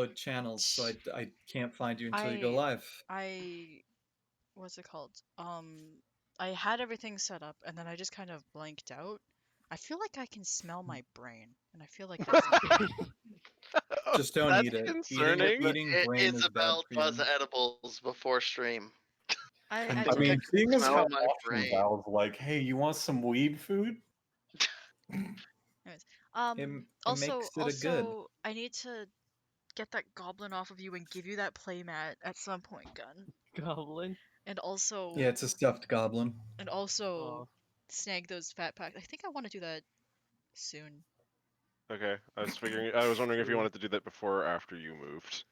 upload channels, so I can't find you until you go I live. what's it called? I had everything set up and then I just kind of blanked out. I feel like I can smell my brain, and I feel like that's not good. Just don't That's eat it. concerning. Eating brain is bad Isabel for you. does edibles before stream. I I I do. mean, seeing as Smell how my often brain. Val's like, "Hey, you want some weed food?" Anyways, It also, makes it a good. I need to get that goblin off of you and give you that playmat at some point, Gun. Goblin. And also, Yeah, it's a stuffed goblin. and also Oh. snag those fat packs. I think I want to do that soon. Okay, I was wondering if you wanted to do that before or after you moved.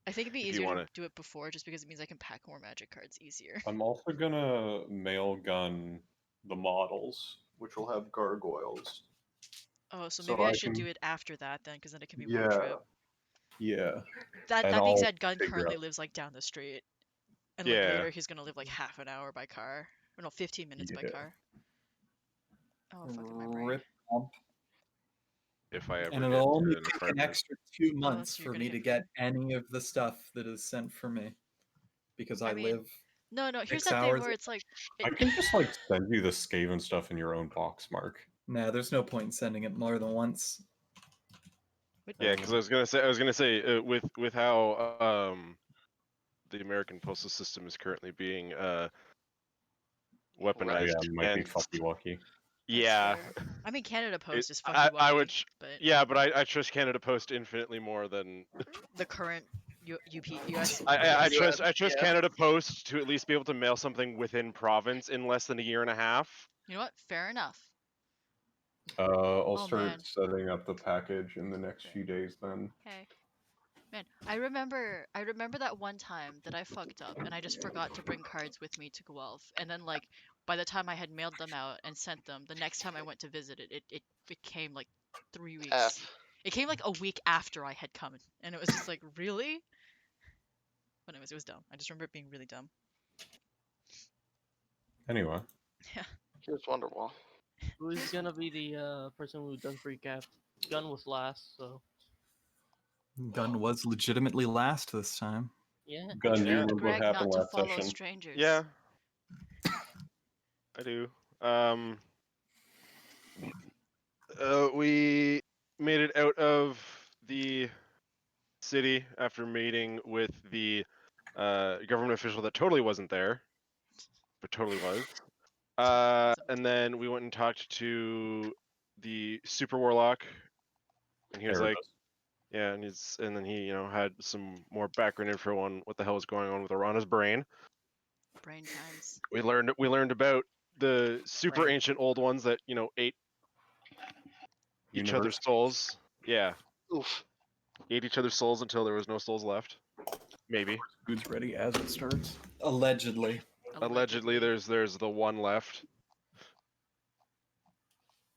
I think it'd be If you easier to wanna- do it before, just because it means I can pack more magic cards easier. I'm also gonna mail gun the models, which will have gargoyles. Oh, so So maybe I I should can- do it after that then, because then it can be Yeah, road trip. yeah. That And being I'll said, Gun figure currently out- lives like down the street, and like Yeah. later he's gonna live like half an hour by car, or no, 15 minutes by Yeah. car. Oh fucking my brain. Rip bump. If I ever And get it'll to only an take an apartment. extra 2 Oh, months so you're for gonna me get to get any of the stuff that is sent for me. Because I I mean, live No, here's 6 that thing hours. where it's like, I can just like send you the Skaven stuff in your own box, Mark. Nah, there's no point in sending it more than once. Yeah, because I was gonna say with how the American postal system is currently being weaponized. Yeah, you might be and- fucky lucky. Yeah, fair. I mean, Canada Post is I fucking would. but Yeah, but I trust Canada Post infinitely more than the current US. I trust yeah. Canada Post to at least be able to mail something within province in less than a year and a half. You know what? Fair enough. I'll Oh, start man. setting up the package in the next few days then. Okay. Man, I remember that one time that I fucked up and I just forgot to bring cards with me to Guelph. And then like by the time I had mailed them out and sent them, the next time I went to visit it, it came like 3 weeks. F. It came like a week after I had come, and it was just like, really? But anyways, it was dumb. I just remember it being really dumb. Anyway, Here's Wonderwall. Who's gonna be the person who does recap? Gun was last, so Gun was legitimately last this time. yeah. Gun, do you Yeah. remember what Greg happened not to last follow session? strangers. Yeah, I do. We made it out of the city after meeting with the government official that totally wasn't there, but totally was. And then we went and talked to the super warlock, and he was like, Erebus. yeah, and then he had some more background info on what the hell was going on with Arana's brain. Brain times. We learned about the super Right. ancient old ones that ate each other's Universe. souls. Yeah, Oof. ate each other's souls until there was no souls left. Maybe. Who's ready as it starts? Allegedly. Allegedly, there's the one left.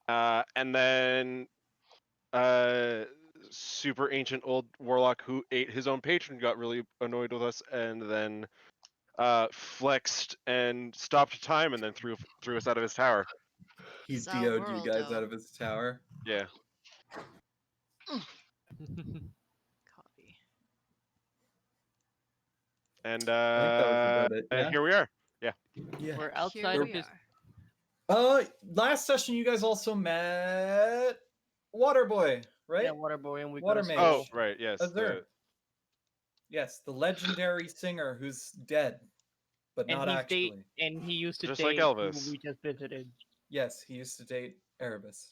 And then super ancient old warlock who ate his own patron got really annoyed with us, and then flexed and stopped time, and then threw us out of his tower. He It's our DO'd you world, guys though. out of his tower. Yeah. Copy. And I think that was about it. Yeah. here we are. Yeah. We're outside Here of we his. are. Last session you guys also met Waterboy, right? Yeah, Waterboy, and we Water got mage. Oh, right. Yes. Azure. Yes, the legendary singer who's dead, but and not he's actually. and he used to Just date like Elvis. who we just visited. Yes, he used to date Erebus.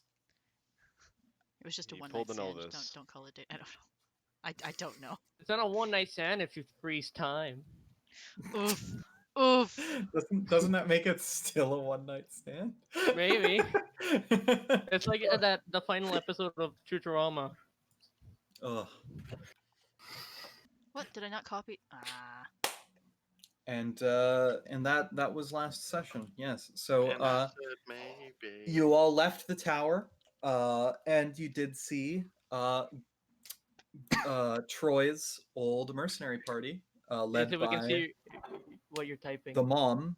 It was just a He one pulled night an stand. Elvis. Don't call it date. I don't know. I don't know. It's not a one night stand if you freeze time. Oof. Oof. Doesn't that make it still a one night stand? Maybe. It's like the final episode of Futurama. Ugh. What did I not copy? Ah. And that was last session. Yes. So And I said maybe. you all left the tower, and you did see Troy's old mercenary party, led So we can by see what you're typing. the mom,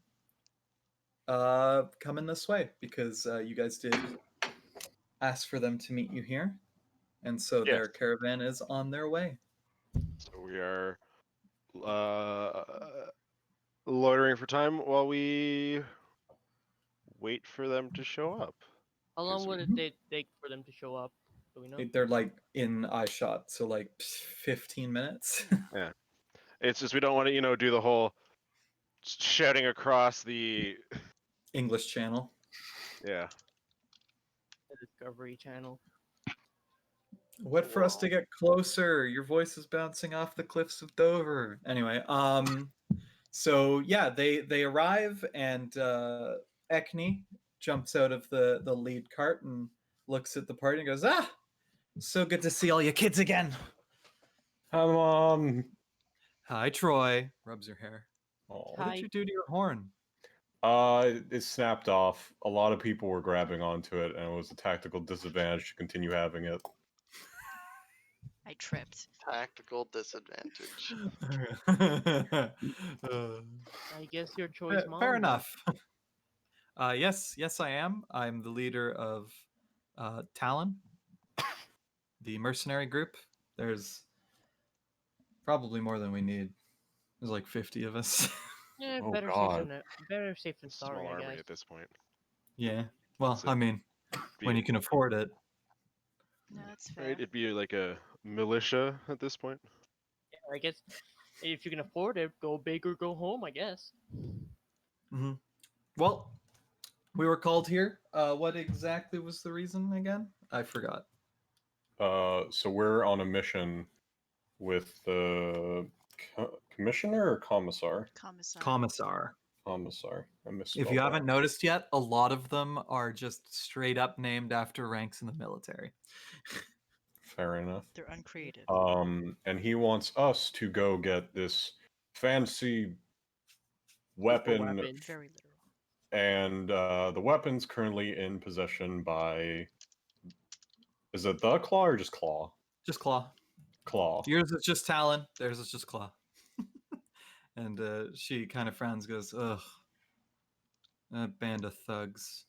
coming this way because you guys did ask for them to meet you here, and so Yes. their caravan is on their way. We are loitering for time while we wait for them to show up. How long Because would we- it take for them to show up? Do we know? They're like in eye shot, so like 15 minutes. Yeah. It's just we don't want to, do the whole shouting across the. English channel. Yeah. The Discovery Channel. What for us to Wow. get closer? Your voice is bouncing off the cliffs of Dover. Anyway, so yeah, they arrive and Ekni jumps out of the lead cart and looks at the party and goes, "Ah, so good to see all you kids again." Hi, Mom. Hi, Troy. Rubs her hair. Oh. What Hi. did you do to your horn? It snapped off. A lot of people were grabbing onto it, and it was a tactical disadvantage to continue having it. I tripped. Tactical disadvantage. I guess your choice, Mom. Fair then. enough. Yes, I am. I'm the leader of Talon, the mercenary group. There's probably more than we need. There's like 50 of us. Yeah, Oh, better God. safe than sorry, Small I army guess. at this point. Yeah. Well, So I mean, when be- you can afford it. No, that's fair. Right? It'd be like a militia at this point. Yeah, I guess if you can afford it, go big or go home. I guess. Hmm. Well, we were called here. What exactly was the reason again? I forgot. So we're on a mission with the commissioner or commissar? Commissar. Commissar. Commissar. I misspoke. If you haven't noticed yet, a lot of them are just straight up named after ranks in the military. Fair enough. They're uncreative. And he wants us to go get this fancy weapon, weapon. Very literal. and the weapon's currently in possession by. Is it the Claw or just Claw? Just Claw. Claw. Yours is just Talon. Theirs is just Claw. And she kind of frowns, goes, "Ugh, a band of thugs."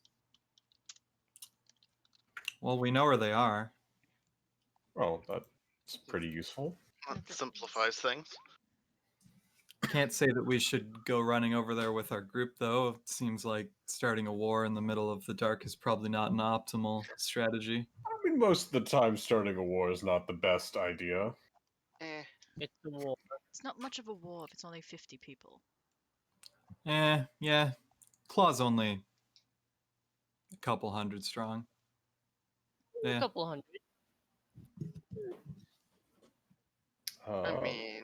Well, we know where they are. Oh, that's pretty useful. That simplifies things. Can't say that we should go running over there with our group, though. It seems like starting a war in the middle of the dark is probably not an optimal strategy. I mean, most of the time, starting a war is not the best idea. Eh. It's the war. It's not much of a war if it's only 50 people. Yeah. Claw's only a couple hundred strong. A Yeah. couple hundred. I mean,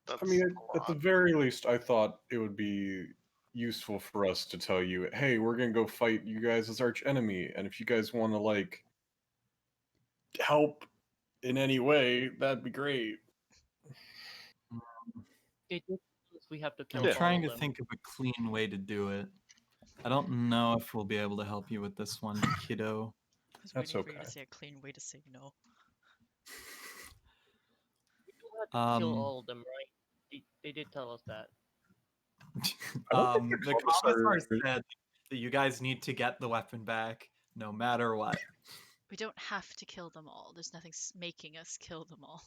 that's I mean, a at the lot. very least, I thought it would be useful for us to tell you, hey, we're gonna go fight you guys as arch enemy, and if you guys want to like help in any way, that'd be great. They did tell us we have to kill I'm all trying of to them. think of a clean way to do it. I don't know if we'll be able to help you with this one, kiddo. I was That's waiting for you okay. to say a clean way to say no. We do have to kill Um, all of them, right? They did tell us that. I don't think The the commissar commissar- said that you guys need to get the weapon back no matter what. We don't have to kill them all. There's nothing making us kill them all.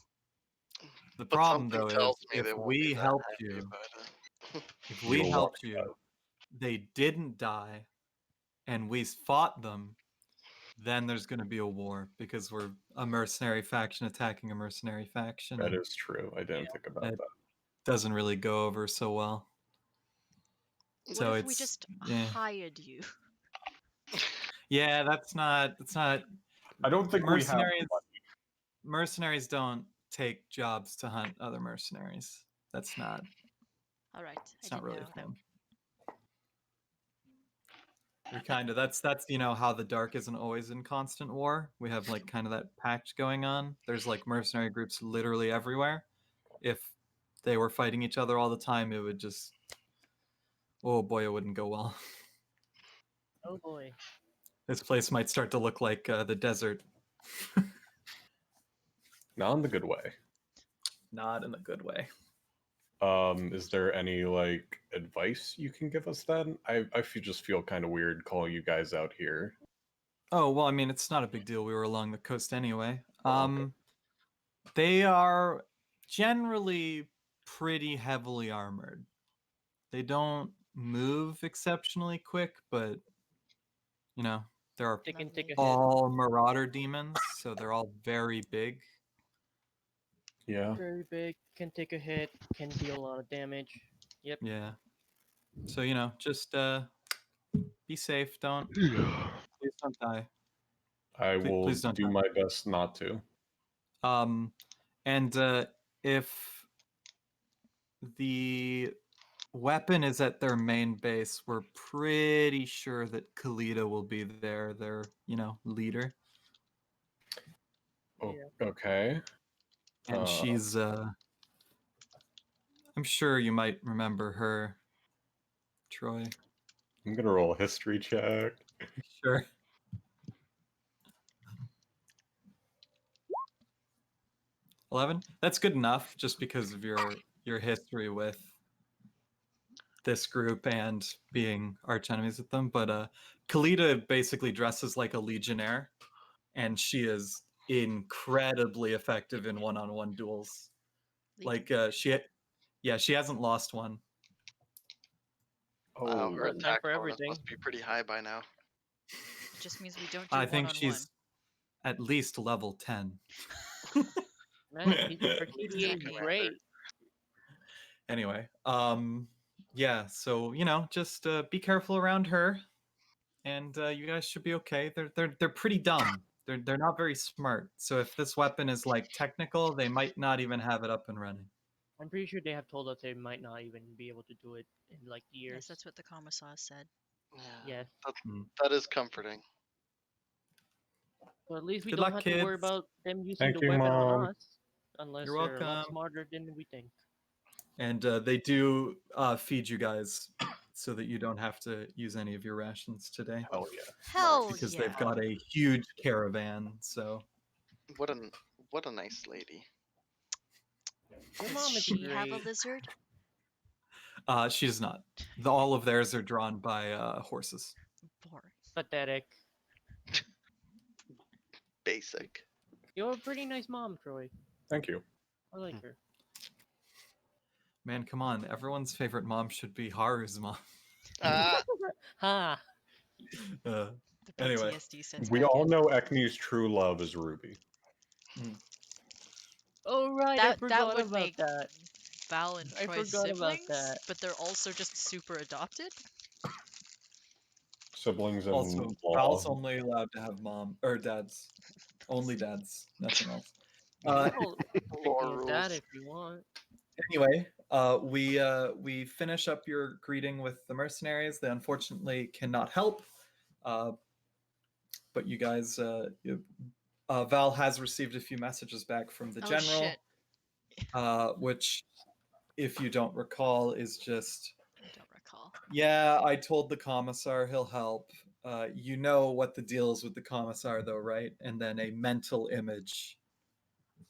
The But problem, something though, is tells me if they won't be we that helped happy you, about it. if You we don't want helped to you, they didn't die, and we fought them, then there's going to be a war because we're a mercenary faction attacking a mercenary faction. That and is true. I didn't think about it that. doesn't really go over so well. What So if we it's just yeah, hired you? yeah. That's not. I don't think we have. Mercenaries. Mercenaries don't take jobs to hunt other mercenaries. That's not. All right, I It's not didn't really know. a thing. We kind of that's how the dark isn't always in constant war. We have like kind of that pact going on. There's like mercenary groups literally everywhere. If they were fighting each other all the time, it would just oh boy, it wouldn't go well. Oh boy. This place might start to look like the desert. Not in the good way. Not in a good way. Is there any like advice you can give us then? I just feel kind of weird calling you guys out here. Oh well, I mean, it's not a big deal. We were along the coast anyway. Oh, okay. They are generally pretty heavily armored. They don't move exceptionally quick, but you know, there are They can take a hit. all marauder demons, so they're all very big. Yeah. Very big, can take a hit, can deal a lot of damage. Yep. Yeah. So, just be safe. Please don't die. I will Please don't do die. my best not to. And if the weapon is at their main base, we're pretty sure that Kalita will be there, their, leader. Oh, Yeah. okay. And she's I'm sure you might remember her, Troy. I'm gonna roll a history check. Sure. $11? That's good enough, just because of your history with this group and being arch enemies with them. But Kalita basically dresses like a legionnaire, and she is incredibly effective in one-on-one duels. Like she hasn't lost one. Wow, Oh, her Well, time attack for bonus everything. must be pretty high by now. It just means we don't do I think one-on-one. she's at least level 10. Man, her He's QDA a is commander. great. Anyway, yeah, so just be careful around her, and you guys should be okay. They're pretty dumb. They're not very smart. So if this weapon is like technical, they might not even have it up and running. I'm pretty sure they have told us they might not even be able to do it in like years. Yes, that's what the commissar said. Yeah, Yes. that is comforting. So at least we Good don't luck, have to worry kids. about them using Thank the you, weapon Mom. on us. Unless You're they're a lot welcome. smarter than we think. And they do feed you guys so that you don't have to use any of your rations today, Hell yeah. Hell because yeah. they've got a huge caravan. So What a nice lady. Your Does mom is she have a great. lizard? she does not. All of theirs are drawn by horses. Boring. Pathetic. Basic. You have a pretty nice mom, Troy. Thank you. I like her. Man, come on. Everyone's favorite mom should be Haru's mom. Ah, Ha! Uh, The Anyway. PTSD sets We back all in. know Ekni's true love is Ruby. Oh right, I That forgot would about make that. Val and I Troy forgot about siblings, that. but they're also just super adopted. Siblings in Also, law. Val's only allowed to have mom or dads. Only dads, nothing else. Well, lore make that rules. if you want. Anyway, we finish up your greeting with the mercenaries. They unfortunately cannot help, but you guys, Val has received a few messages back from the Oh, general, shit. which, if you don't recall, is just, I don't recall. yeah, I told the commissar he'll help. You know what the deal is with the commissar, though, right? And then a mental image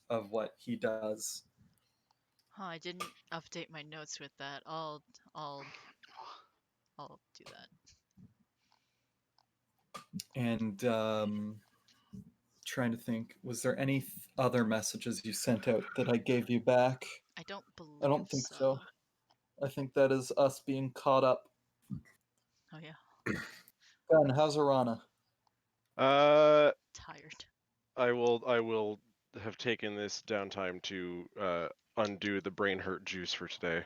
of what he does. Huh, I didn't update my notes with that. I'll do that. And trying to think, was there any other messages you sent out that I gave you back? I don't believe I don't think so. I think that is us being caught up. Oh yeah, Ben, how's Arana? tired. I will have taken this downtime to undo the brain hurt juice for today.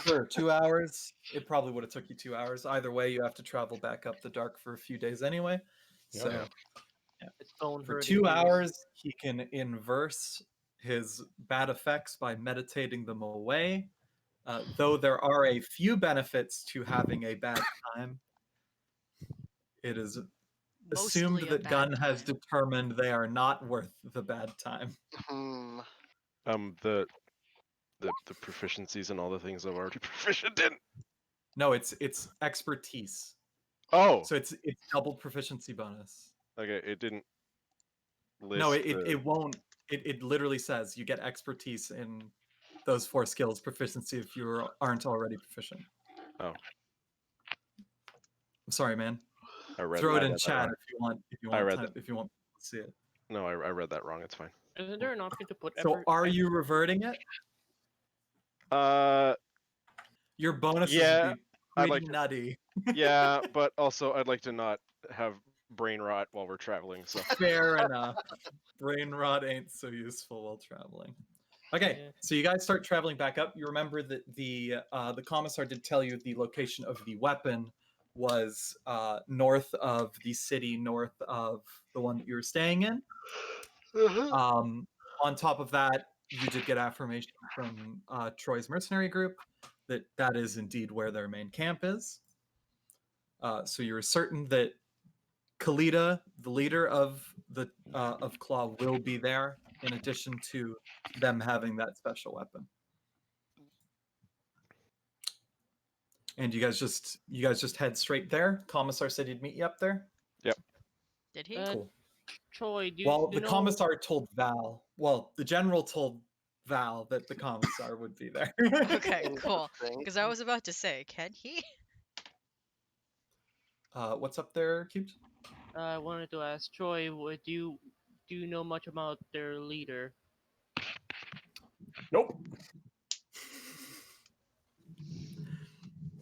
Sure, 2 hours. It probably would have took you 2 hours. Either way, you have to travel back up the dark for a few days anyway. Yeah. So It's bone for hurting 2 juice. hours, he can inverse his bad effects by meditating them away. Though there are a few benefits to having a bad time, it is assumed Mostly a that bad Gunn has time. determined they are not worth the bad time. Hmm. The proficiencies and all the things I'm already proficient in. No, it's expertise. Oh, So it's double proficiency bonus. okay. It didn't list. No, it won't. It literally says you get expertise in those 4 skills proficiency if you aren't already proficient. Oh. I'm sorry, man. I read. Throw it I in read that chat wrong. if you want. If you I want read time, if you want to see it. No, I read that wrong. It's fine. Isn't there an option to put So effort? are you reverting it? Uh, Your bonuses would Yeah, be I'd pretty like to- nutty. yeah, but also I'd like to not have brain rot while we're traveling. So Fair enough. Brain rot ain't so useful while traveling. Okay, Yeah. so you guys start traveling back up. You remember that the commissar did tell you the location of the weapon was north of the city, north of the one that you were staying in. On top of that, you did get affirmation from Troy's mercenary group that that is indeed where their main camp is. So you were certain that Kalita, the leader of Claw, will be there. In addition to them having that special weapon, and you guys just head straight there. Commissar said he'd meet you up there. Did he? Uh, Cool. Troy, do Well, you the know? commissar told Val. Well, the general told Val that the commissar would be there. Okay, cool. Interesting. Because I was about to say, can he? What's up there, Cubes? I wanted to ask Troy, do you know much about their leader? Nope.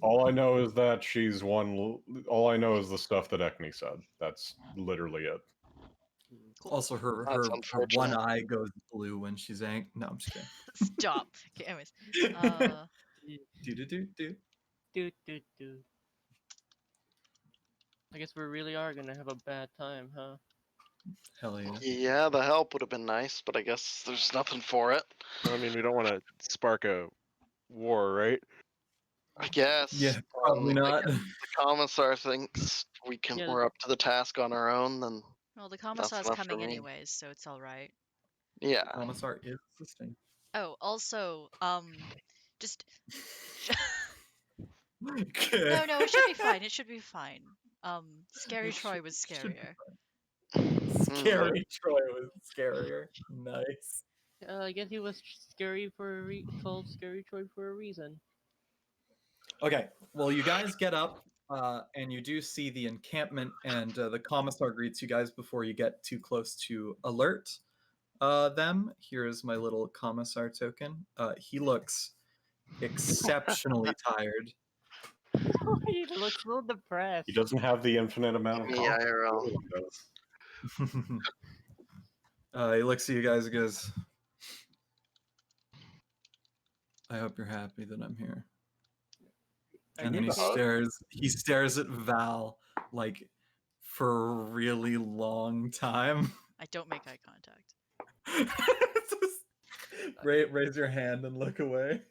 All I know is that she's one. All I know is the stuff that Ekni said. That's literally it. Also, her That's her one unfortunate. eye goes blue when she's angry. No, I'm just kidding. Stop. Okay, anyways. Do do do do. Do. I guess we really are gonna have a bad time, huh? Hell yeah. Yeah, the help would have been nice, but I guess there's nothing for it. I mean, we don't want to spark a war, right? I guess. Yeah, probably I not. guess the commissar thinks Yeah. we're up to the task on our own, then Well, the that's commissar's enough for coming me. anyways, so it's all right. Yeah. Commissar is assisting. Oh, also, just Okay. no, it should be fine. It should be fine. Scary It Troy should- was should be scarier. Scary Troy was scarier. Nice. I guess he was scary for called Scary Troy for a reason. Okay, well, you guys get up, and you do see the encampment, and the commissar greets you guys before you get too close to alert them. Here's my little commissar token. He looks exceptionally tired. He looks so depressed. He doesn't have the infinite amount of Me confidence IRL. everyone does. He looks at you guys and goes, I hope you're happy that I'm here. I And then did he say- stares at Val like for a really long time. I don't make eye contact. Just raise your hand and look away.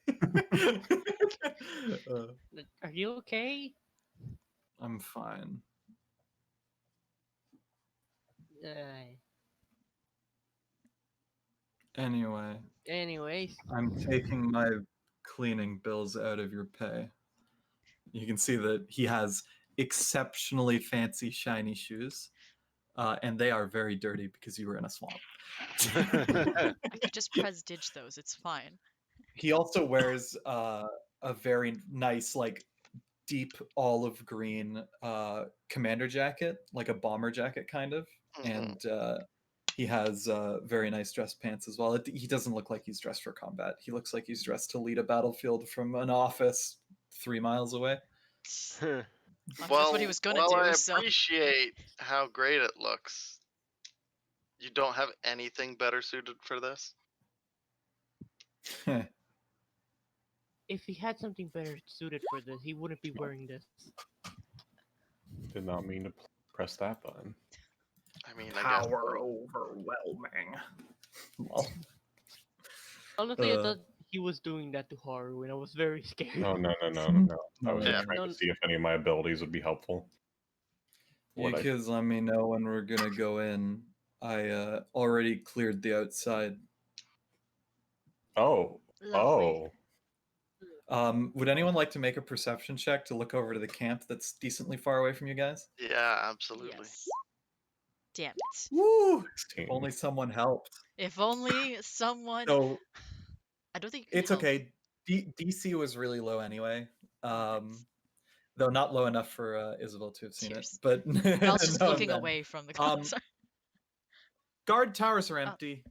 Are you okay? I'm fine. Anyway, Anyways, I'm taking my cleaning bills out of your pay. You can see that he has exceptionally fancy shiny shoes, and they are very dirty because you were in a swamp. I could just press ditch those. It's fine. He also wears a very nice, like deep olive green commander jacket, like a bomber jacket kind of, Mhm. and he has very nice dress pants as well. He doesn't look like he's dressed for combat. He looks like he's dressed to lead a battlefield from an office 3 miles away. Well, that's what he was gonna do. I So appreciate how great it looks. You don't have anything better suited for this? if he had something better suited for this, he wouldn't be wearing this. Did not mean to press that button. I mean, I guess. overwhelming. Well, Honestly, I Uh. thought he was doing that to Haru, and I was very scared. No. I was Yeah. just trying No. to see if any of my abilities would be helpful. you What I- kids let me know when we're gonna go in. I already cleared the outside. Oh. lovely. Oh. Would anyone like to make a perception check to look over to the camp that's decently far away from you guys? Yeah, absolutely. Yes. Damn it. Woo! 16. If only someone helped. If only someone. So I don't think you can it's help. okay. DC was really low anyway. Though not low enough for Isabel to have seen Tears. it. But I was just no, looking no. away from the Um, concert. Guard towers are empty.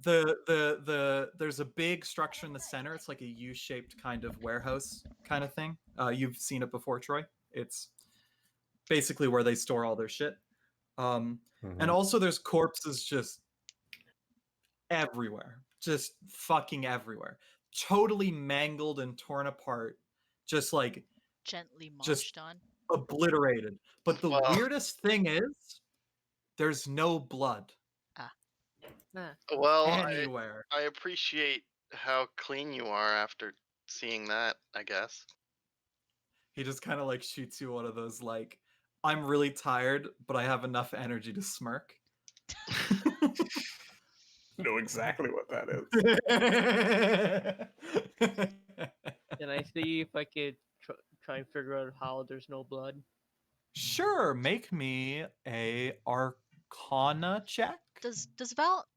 there's a big structure in the center. It's like a U-shaped kind of warehouse kind of thing. You've seen it before, Troy. It's basically where they store all their shit. And also there's corpses just everywhere, just fucking everywhere, totally mangled and torn apart, just like Gently just moshed on. obliterated. But the Well- weirdest thing is there's no blood Ah, Well, anywhere. I appreciate how clean you are after seeing that, I guess. He just kind of like shoots you one of those like, I'm really tired, but I have enough energy to smirk. Know exactly what that is. can I see if I could try and figure out how there's no blood? Sure, make me a Arcana check. Does Val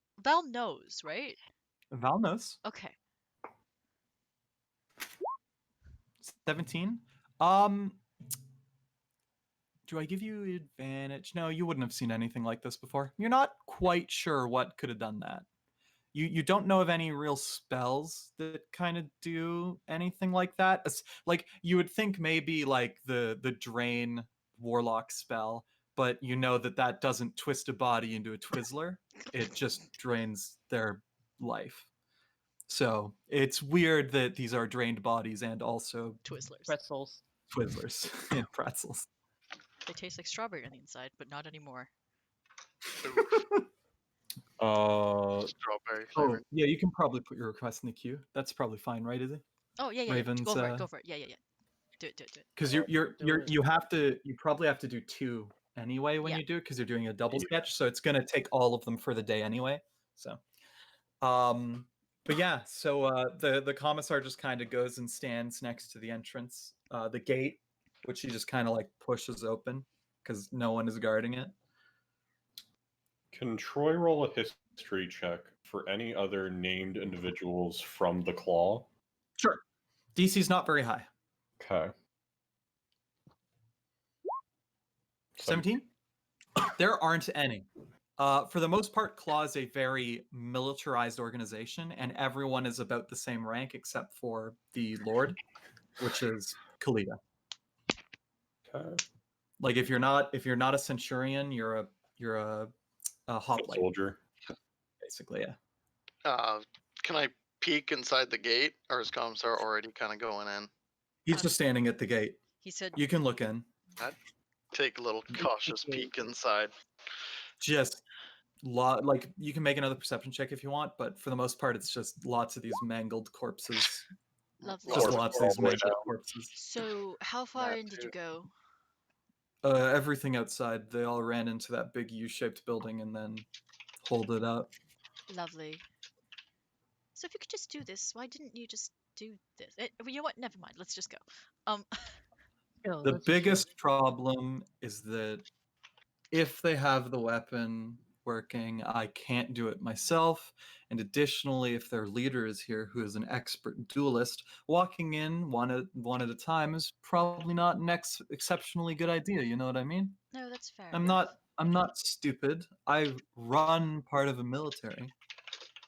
knows, right? Val knows. Okay. 17. Do I give you advantage? No, you wouldn't have seen anything like this before. You're not quite sure what could have done that. You don't know of any real spells that kind of do anything like that. Like you would think maybe like the drain warlock spell, but you know that doesn't twist a body into a Twizzler. It just drains their life. So it's weird that these are drained bodies and also Twizzlers. Pretzels. Twizzlers and pretzels. They taste like strawberry on the inside, but not anymore. Strawberry Oh, flavor. yeah, you can probably put your request in the queue. That's probably fine, right? Is it? Oh yeah, yeah, yeah. Raven's, Go for it. Go for it. Yeah, yeah, yeah. Do it. Do it. Do it. Because do it. you probably have to do 2 anyway when Yeah. you do it because you're doing a double Yeah. sketch, so it's gonna take all of them for the day anyway. So, but yeah, so the commissar just kind of goes and stands next to the entrance, the gate, which he just kind of like pushes open because no one is guarding it. Can Troy roll a history check for any other named individuals from the Claw? Sure. DC's not very high. Okay. 17? There aren't any. For the most part, Claw is a very militarized organization, and everyone is about the same rank except for the Lord, which is Kalita. Okay. Like if you're not a centurion, you're a hoplite, Soldier. basically. Yeah. Can I peek inside the gate, or is Commissar already kind of going in? He's just standing at the gate. He said, You can look in. Take a little cautious peek inside. Just like you can make another perception check if you want, but for the most part, it's just lots of these mangled corpses. "Lovely." Just Or- lots of or all these the way mangled down. corpses. So, how far That in did you too. go? Everything outside. They all ran into that big U-shaped building and then holed it up. Lovely. So, if you could just do this, why didn't you just do this? You know what? Never mind. Let's just go. No, The let's just biggest problem is that if they have the weapon working, I can't do it myself. And additionally, if their leader is here, who is an expert duelist, walking in one at a time is probably not an exceptionally good idea. You know what I mean? No, that's fair. I'm not stupid. I run part of a military.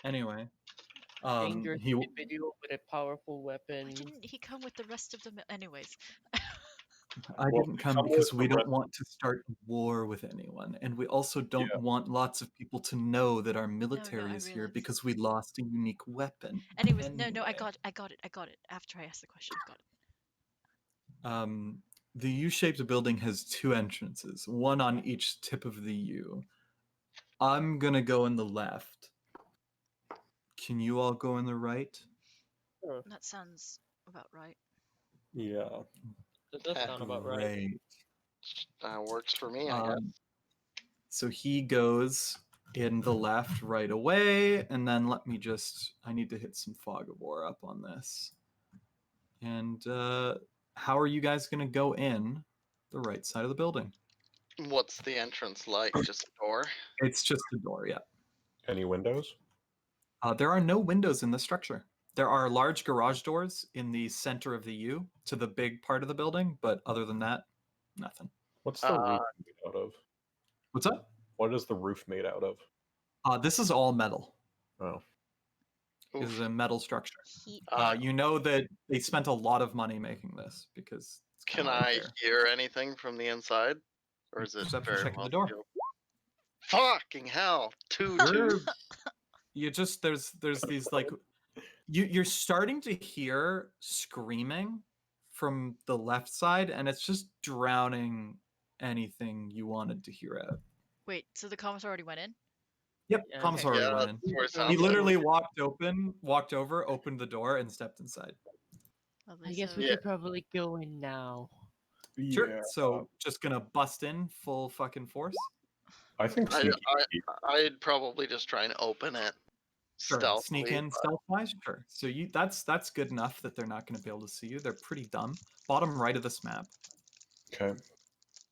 Anyway, dangerous he individual with a powerful weapon. Why didn't he come with the rest of the? Anyways, I Well, didn't come come because with we the don't rest- want to start war with anyone, and we also don't Yeah. want lots of people to know that our military I is here realize. because we lost a unique weapon. anyways, no, I Anyway. got it. After I asked the question, I got it. The U-shaped building has 2 entrances, one on each tip of the U. I'm gonna go in the left. Can you all go in the right? That sounds about right. Yeah. That does sound about right. Great. Works for me, I guess. So he goes in the left right away, and then I need to hit some fog of war up on this. And how are you guys going to go in the right side of the building? What's the entrance like? Just a door? It's just a door, yeah. Any windows? There are no windows in the structure. There are large garage doors in the center of the U to the big part of the building, but other than that, nothing. What's the roof Uh, made out of? What's up? What is the roof made out of? This is all metal. Oh. Is Oof. a metal structure. Heat. You know that they spent a lot of money making this because it's Can kind of I there. hear anything from the inside? Or is it Perception very check at well the door. sealed? Fucking hell. 2 You're, 2s. you just there's these like you're starting to hear screaming from the left side, and it's just drowning anything you wanted to hear out. Wait, so the comms already went in? Yep, Yeah. comms Okay. already Yeah, went in. that's where it He sounds He like. literally walked over, opened the door, and stepped inside. Lovely. I guess So we Yeah. should probably go in now. Sure. Yeah. So just gonna bust in full fucking force. I think I, sneaky. I'd probably just try and open it Sure. stealthily. Sneak in stealth wise. Sure. So you that's good enough that they're not gonna be able to see you. They're pretty dumb. Bottom right of this map. Okay.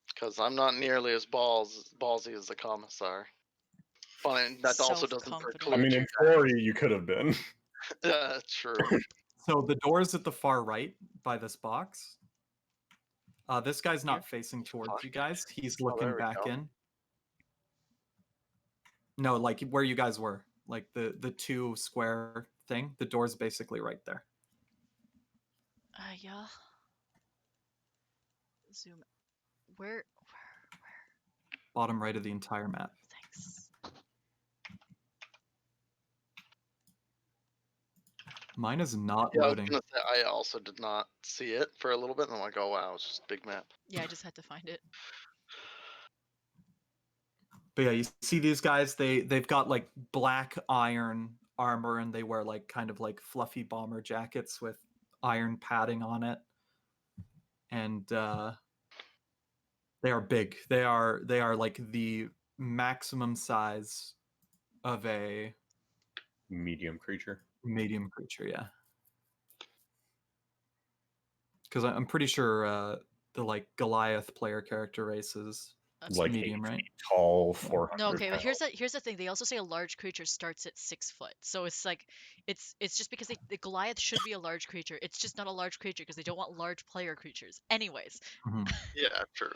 Because I'm not nearly as ballsy as the commissar. Fine, that also doesn't Self-confident. I preclude mean, you in theory, you could have been. Yeah, true. So the door's at the far right by this box. This guy's not facing towards you guys. He's Oh, there looking we back go. in. No, like where you guys were. Like the 2 square thing. The door's basically right there. Yeah. Zoom. Where? Bottom right of the entire map. Thanks. Mine is not Yeah, I was loading. gonna say I also did not see it for a little bit, and I'm like, oh wow, it's just a big map. Yeah, I just had to find it. But yeah, you see these guys, they've got like black iron armor, and they wear like kind of like fluffy bomber jackets with iron padding on it. And they are big. They are like the maximum size of a Medium creature. medium creature, yeah. Because I'm pretty sure the like Goliath player character race is Like medium, 8 right? feet tall, 400 No, okay, but pounds. here's the thing. They also say a large creature starts at 6 foot. So it's like it's just because the Goliath should be a large creature. It's just not a large creature because they don't want large player creatures. Anyways. Mhm. Yeah, true.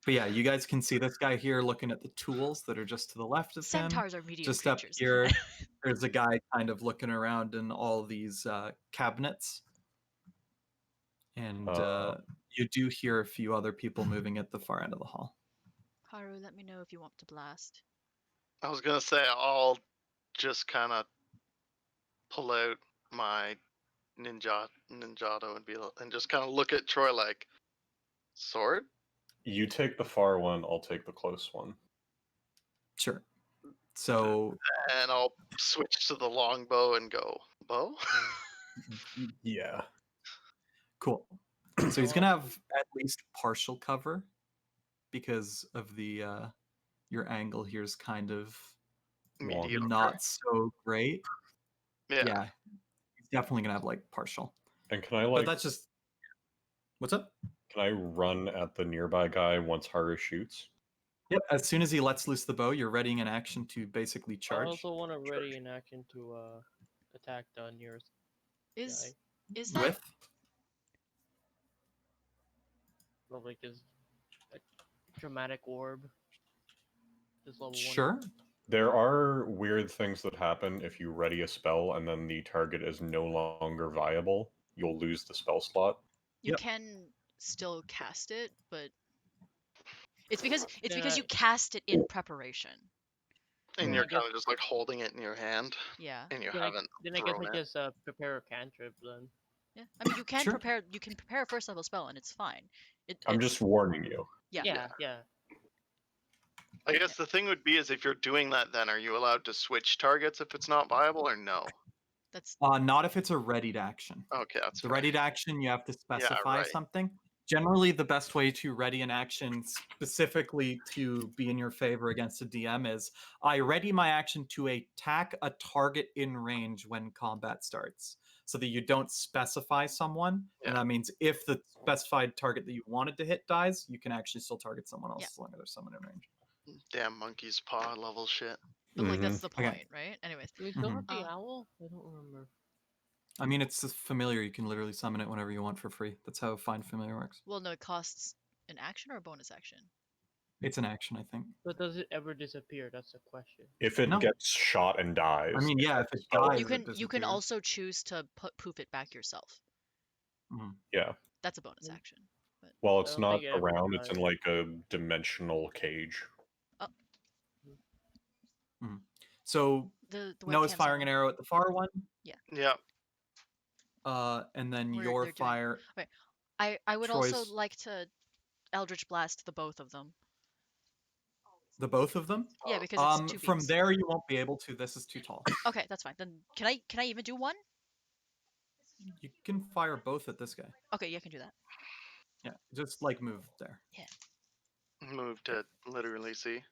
But yeah, you guys can see this guy here looking at the tools that are just to the left of him. Centaurs are medium Just up creatures. here, there's a guy kind of looking around in all these cabinets. And you do hear a few other people moving at the far end of the hall. Haru, let me know if you want to blast. I was gonna say I'll just kind of pull out my ninjato and just kind of look at Troy like, sword. You take the far one, I'll take the close one. Sure. So And I'll switch to the longbow and go, bow? Yeah. cool. So he's gonna have at least partial cover because of the your angle here is kind of Mediocre. not so great. Yeah. Yeah, he's definitely gonna have like partial. And can I But like that's just what's up? can I run at the nearby guy once Haru shoots? Yep. As soon as he lets loose the bow, you're readying an action to basically I charge. also want to ready an action to attack the nearest Is guy. is that With Well, like his dramatic orb. Is level 1. sure. There are weird things that happen if you ready a spell and then the target is no longer viable. You'll lose the spell slot. you Yep. can still cast it, but it's because Yeah. you cast it in preparation. And Hmm. you're I guess- kind of just like holding it in your hand, Yeah. and you Then haven't I guess thrown I it. just prepare a cantrip then. Yeah. I mean, you can Sure. prepare a first level spell and it's fine. I'm It's- just warning you. yeah. Yeah. I guess the thing would be is if you're doing that, then are you allowed to switch targets if it's not viable, or no? That's Not if it's a readied action. Okay, that's The fair. readied action, you have to specify right. something. Generally, the best way to ready an action specifically to be in your favor against a DM is I ready my action to attack a target in range when combat starts, so that you don't specify someone. Yeah. And that means if the specified target that you wanted to hit dies, you can actually still target someone else Yeah. as long as there's someone in range. Damn monkey's paw level shit. but like that's the Okay. point, right? Anyways. Do we still Mhm. have the Uh, owl? I don't remember. I mean, it's familiar. You can literally summon it whenever you want for free. That's how Find Familiar works. Well, no, it costs an action or a bonus action. It's an action, I think. But does it ever disappear? That's the question. If it No. gets shot and dies. I mean, yeah, if it spell dies, You it can disappears. also choose to poof it back yourself. Yeah. That's a bonus Mm. action. But Well, I it's don't not think it ever around, it's in dies. like a dimensional cage. So the Noah's webcam's firing on. an arrow at the far one, Yep. and then Where your they're doing- fire. I would also Troy's- like to Eldritch Blast the both of them. The both of them. Yeah, because it's two From beams. there you won't be able to. This is too tall. Okay, that's fine. Then can I even do one? You can fire both at this guy. Okay, yeah, I can do that. Yeah, just like move there. Move to literally see.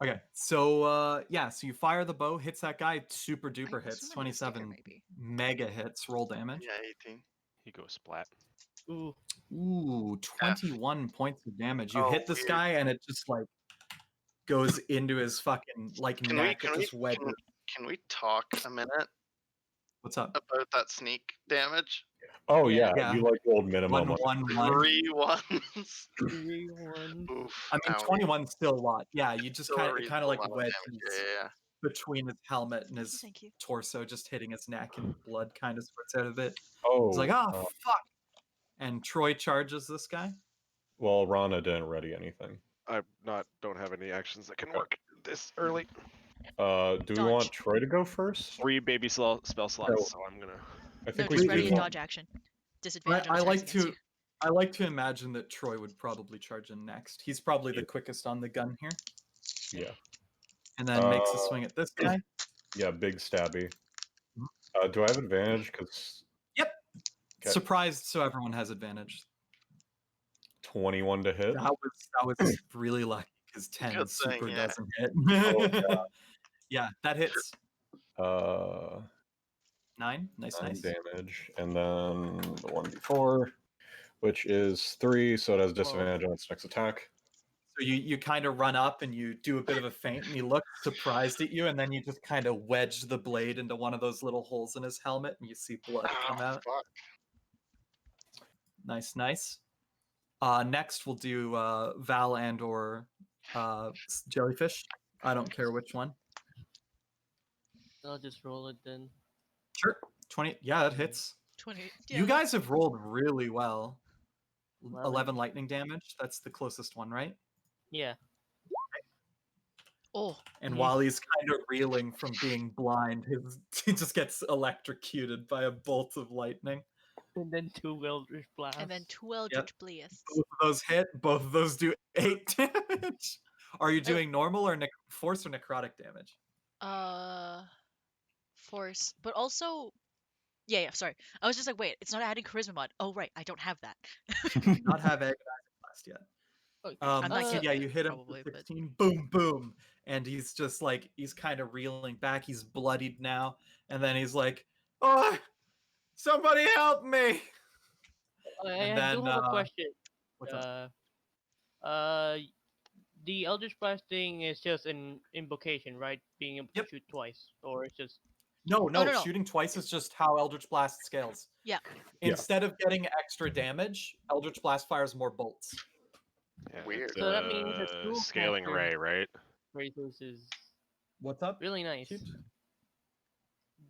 Okay, so so you fire the bow, hits that guy, super duper I hits, assume I need a sticker, 27 maybe. mega hits, roll damage. Yeah, 18. He goes splat. Ooh. Ooh, 21 points of damage. You Oh, hit this weird. guy and it just like goes into his fucking like Can neck. we It just wedges. can we talk a minute What's up? about that sneak damage? Oh Yeah. yeah, you like rolled minimum. 1 on 1 1. 3 ones. 3-1. Oof. I mean, ouch. 21's still a lot. Yeah, you just Still a kind of reasonable like amount of wedges damage. Yeah. between his helmet and his Thank you. torso, just hitting his neck, and blood kind of spurts out of it. Oh, He's like, oh fuck! And Troy charges this guy. well, Rana didn't ready anything. Don't have any actions that can work this early. Do we Dodge. want Troy to go first? 3 baby spell slots, so I'm gonna. I No, think just we ready do a want- dodge action. Disadvantage on I attacks like against to you. I like to imagine that Troy would probably charge in next. He's probably the Yeah. quickest on the gun here, Yeah, and then makes a swing at this guy. yeah, big stabby. Mhm. Do I have advantage? Because Yep. Okay. Surprised, so everyone has advantage. 21 to hit. That was really lucky because 10 Good thing, super yeah. doesn't hit. Oh, Yeah, that hits. 9. Nice. 9 damage, and then the 1d4, which is 3, so it has disadvantage on its next attack. So you kind of run up and you do a bit of a feint, and he looks surprised at you, and then you just kind of wedge the blade into one of those little holes in his helmet, and you see blood come Oh, out. fuck. Nice. Next we'll do Val and or Jellyfish. I don't care which one. I'll just roll it then. Sure. 20. Yeah, that hits. 20. You guys have rolled really well. 11. 11 lightning damage. That's the closest one, right? Yeah. Oh, And Mhm. while he's kind of reeling from being blind, he just gets electrocuted by a bolt of lightning. And then 2 Eldritch Blasts. and then 2 Eldritch Blasts. Both of those hit. Both of those do 8 damage. Are you doing normal or force or necrotic damage? Force, but also, yeah. Sorry, I was just like, wait, it's not adding charisma mod. Oh right, I don't have that. Not have agonizing blast yet. Okay. I'm not So getting yeah, it, you hit him probably, for but- 16, boom, boom, and he's just like he's kind of reeling back. He's bloodied now, and then he's like, "Oh, somebody help me!" And I do then, have a question. What's up? The Eldritch Blast thing is just an invocation, right? Being able Yep. to shoot twice, or it's just No, no. shooting twice is just how Eldritch Blast scales. Yeah. Yeah. Instead of getting extra damage, Eldritch Blast fires more bolts. Yeah, Weird. So that means it's the dual scaling caster. array, right? bracers is What's up? really nice. Shoot.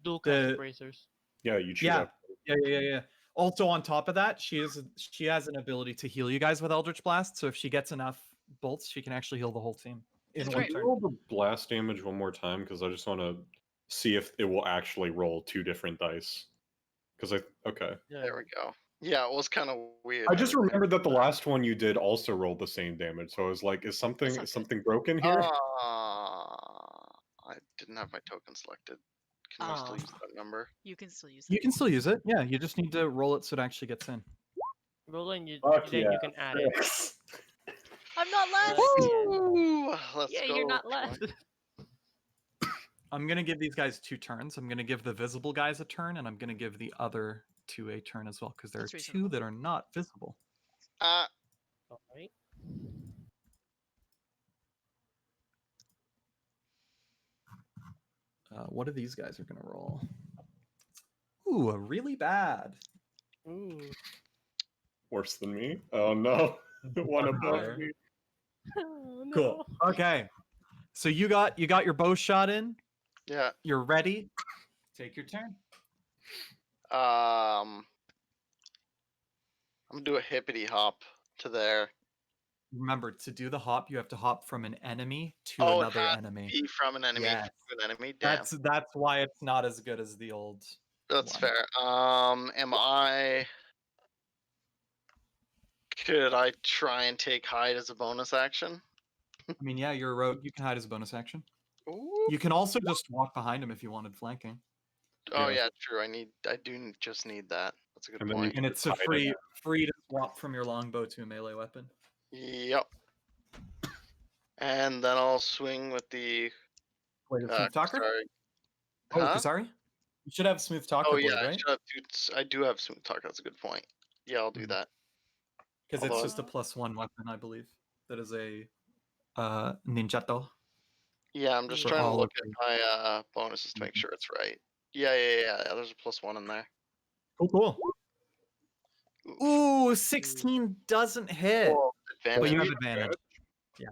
Dual The- cast bracers. Yeah, you shoot Yeah. up. Yeah. Also, on top of that, she has an ability to heal you guys with Eldritch Blast. So if she gets enough bolts, she can actually heal the whole team in That's one great. Can you turn. roll the blast damage one more time? Because I just want to see if it will actually roll 2 different dice. Because okay. Yeah. There we go. Yeah, it was kind of weird. I just didn't remembered that the last one you did also rolled the same damage, so I was like, is something not good. broken here? I didn't have my token selected. Can we still use that number? You can still use You that. can still use it. Yeah, you just need to roll it so it actually gets in. Roll and Fuck then yeah. you can add it. Yes. I'm not last. Woo! Let's Yeah, go. you're not Troy. last. I'm gonna give these guys 2 turns. I'm gonna give the visible guys a turn, and I'm gonna give the other 2 a turn as well, because there are That's 2 reasonable. that are not visible. Alright. What are these guys are gonna roll? Ooh, a really bad. Ooh. Worse than me? Oh no. One above Higher. me. Oh, no. Cool. Okay. So you got your bow shot in. Yeah. You're ready. Take your turn. I'm gonna do a hippity hop to there. Remember, to do the hop, you have to hop from an enemy to Oh, it another has enemy. to be from an enemy Yes. to an enemy. Damn. That's why it's not as good as the old. That's one. fair. Am I? Could I try and take hide as a bonus action? I mean, yeah, you're a rogue. You can hide as a bonus action. Ooh. You can also just walk behind him if you wanted flanking. Oh Yeah. yeah, true. I do just need that. That's a good And then you point. And can it's a hide free to swap from your longbow to a melee weapon. Yep. And then I'll swing with the Wait, a smooth talker? sorry. Oh, Huh? sorry. You should have smooth talker Oh yeah, blade, I right? should have I do have smooth talk. That's a good point. Yeah, I'll do Mhm. that. Because it's Although- just a +1 weapon, I believe. That is a ninjato. Yeah, I'm just For trying to all look of at my bonuses to make sure it's right. Yeah. There's a +1 in there. Cool. Oof. Ooh, 16 doesn't hit. Well, But advantage. you have advantage. Yeah.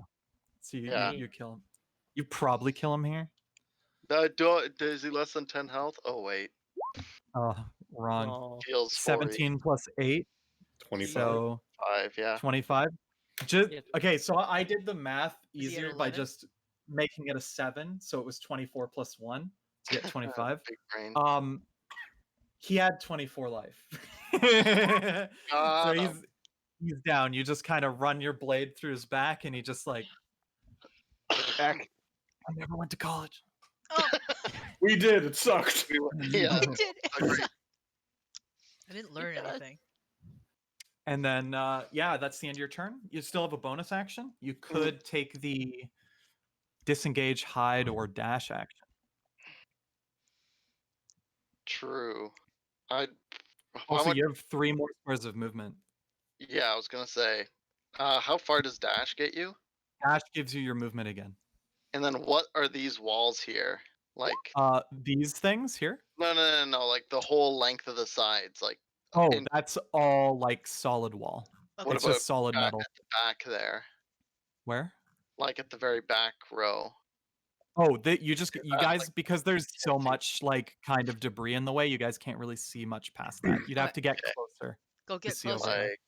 So Yeah. you kill him. You probably kill him here. Is he less than 10 health? Oh wait, Oh, wrong. Oh. deals 17 plus 8. 25. So 45. Yeah. 25. Just Yeah. okay, so I did the math Is he at easier by 11? just making it a 7, so it was 24 plus 1 to get 25. Big brain. He had 24 life. So Got him. he's down. You just kind of run your blade through his back and he just like I never went to college. Oh, We did. It sucked. Yeah. I did. Agreed. I didn't learn does. anything. And then yeah, that's the end of your turn. You still have a bonus action. You could take the disengage, hide, or dash action. True. How Also, much? you have 3 more squares of movement. Yeah, I was gonna say. How far does dash get you? Dash gives you your movement again. And then what are these walls here? Like These things here. no. Like the whole length of the sides. Like Oh, in- that's all like solid wall. Okay. what It's about just solid back metal. at the back there? Where? Like at the very back row. Oh, you guys, like, because there's so see. much like kind of debris in the way, you guys can't really see much past that. You'd have to get Okay. closer. Go get see over closer. there. Like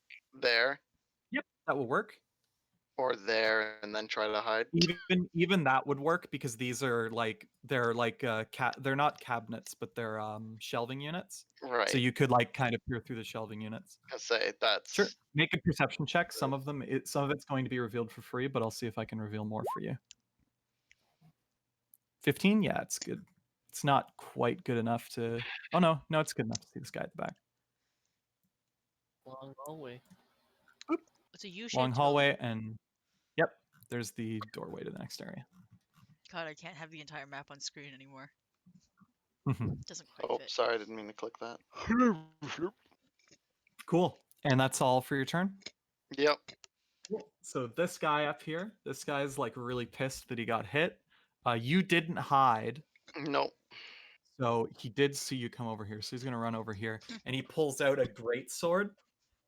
there Yep, that will work. or there, and then try to hide. Even that would work because these are like they're not cabinets, but they're shelving units. Right. So you could like kind of peer through the shelving units. I say that's Sure. Make a perception check. Some of it's going to be revealed for free, but I'll see if I can reveal more for you. 15? Yeah, it's good. It's not quite good enough to. Oh no, it's good enough to see this guy at the back. Long hallway. It's a U-shaped Long hallway, building. and yep, there's the doorway to the next area. God, I can't have the entire map on screen anymore. Mhm. Doesn't quite Oh, fit. sorry, I didn't mean to click that. Cool. And that's all for your turn. Yep. So this guy up here, this guy's like really pissed that he got hit. You didn't hide, Nope. so he did see you come over here. So he's gonna run over here, and he pulls out a great sword,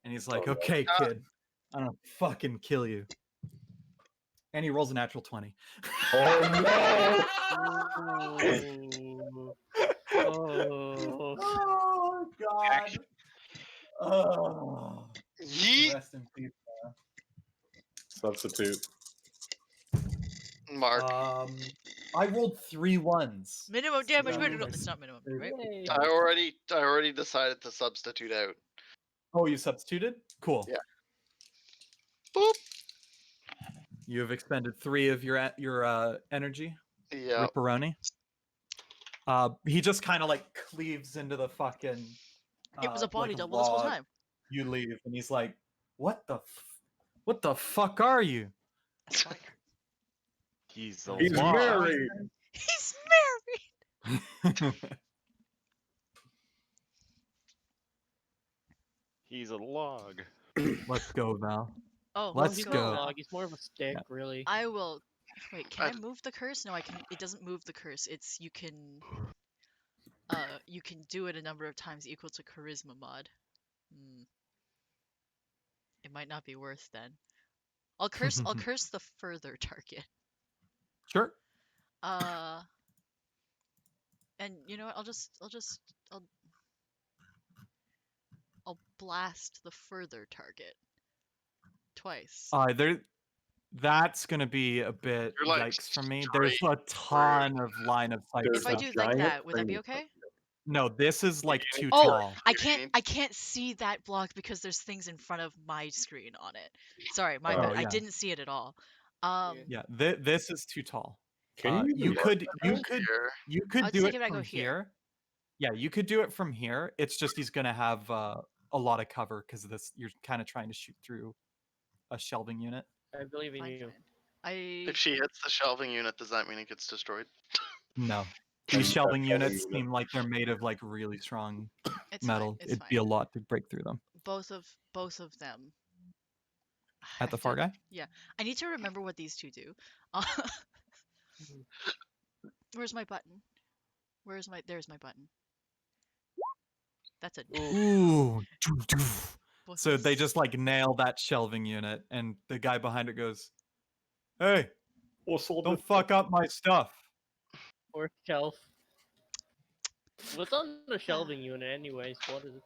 and he's like, Oh, no. "Okay, kid, I'm gonna fucking kill you." And he rolls a natural 20. Oh Oh. Oh God. Oh. Yeet. Rest in peace. Substitute. Mark. I rolled 3 ones. Minimum damage. that Wait, means no, I it's not minimum, There's- right? Yay. I already decided to substitute out. Oh, you substituted? Cool. Yeah. Boop. You have expended 3 of your energy. Yeah. Ripperoni. He just kind of like cleaves into the fucking. It was a body like double this whole log. time. You leave, and he's like, "What the fuck are you?" That's fine. He's He's alive. married. He's married. He's a log. Let's go, Val. Oh, Let's He's go. not a log, he's more of a stick, really. I will. Wait, can I I'd- move the curse? No, I can. It doesn't move the curse. It's you can do it a number of times equal to charisma mod. Hmm. It might not be worth then. I'll curse the further target. Sure. And you know what? I'll blast the further target twice. That's gonna be a bit You're, like, yikes for me. There's straight a ton of line of sight If I stuff. do like that, would that be okay? No, this is like you too Oh, tall. I can't see that block because there's things in front of my screen on it. Sorry, my bad. Oh, I yeah. didn't see it at all. Yeah, this is too tall. Can you you even could here. do take it it, I go from here. here. Yeah, you could do it from here. It's just he's gonna have a lot of cover because this you're kind of trying to shoot through a shelving unit. I believe in Fine, you. fine. If she hits the shelving unit, does that mean it gets destroyed? No, And these that shelving shelving units unit- seem like they're made of like really strong It's metal. fine. It's It'd fine. be a lot to break through them. Both of them. At the far guy? Yeah, I need to remember what these two do. Where's my button? There's my button. That's a Ooh. both So of they these- just like nail that shelving unit, and the guy behind it goes, "Hey, What's all don't this? fuck up my stuff." Or shelf. What's on the shelving unit, anyways? What is it?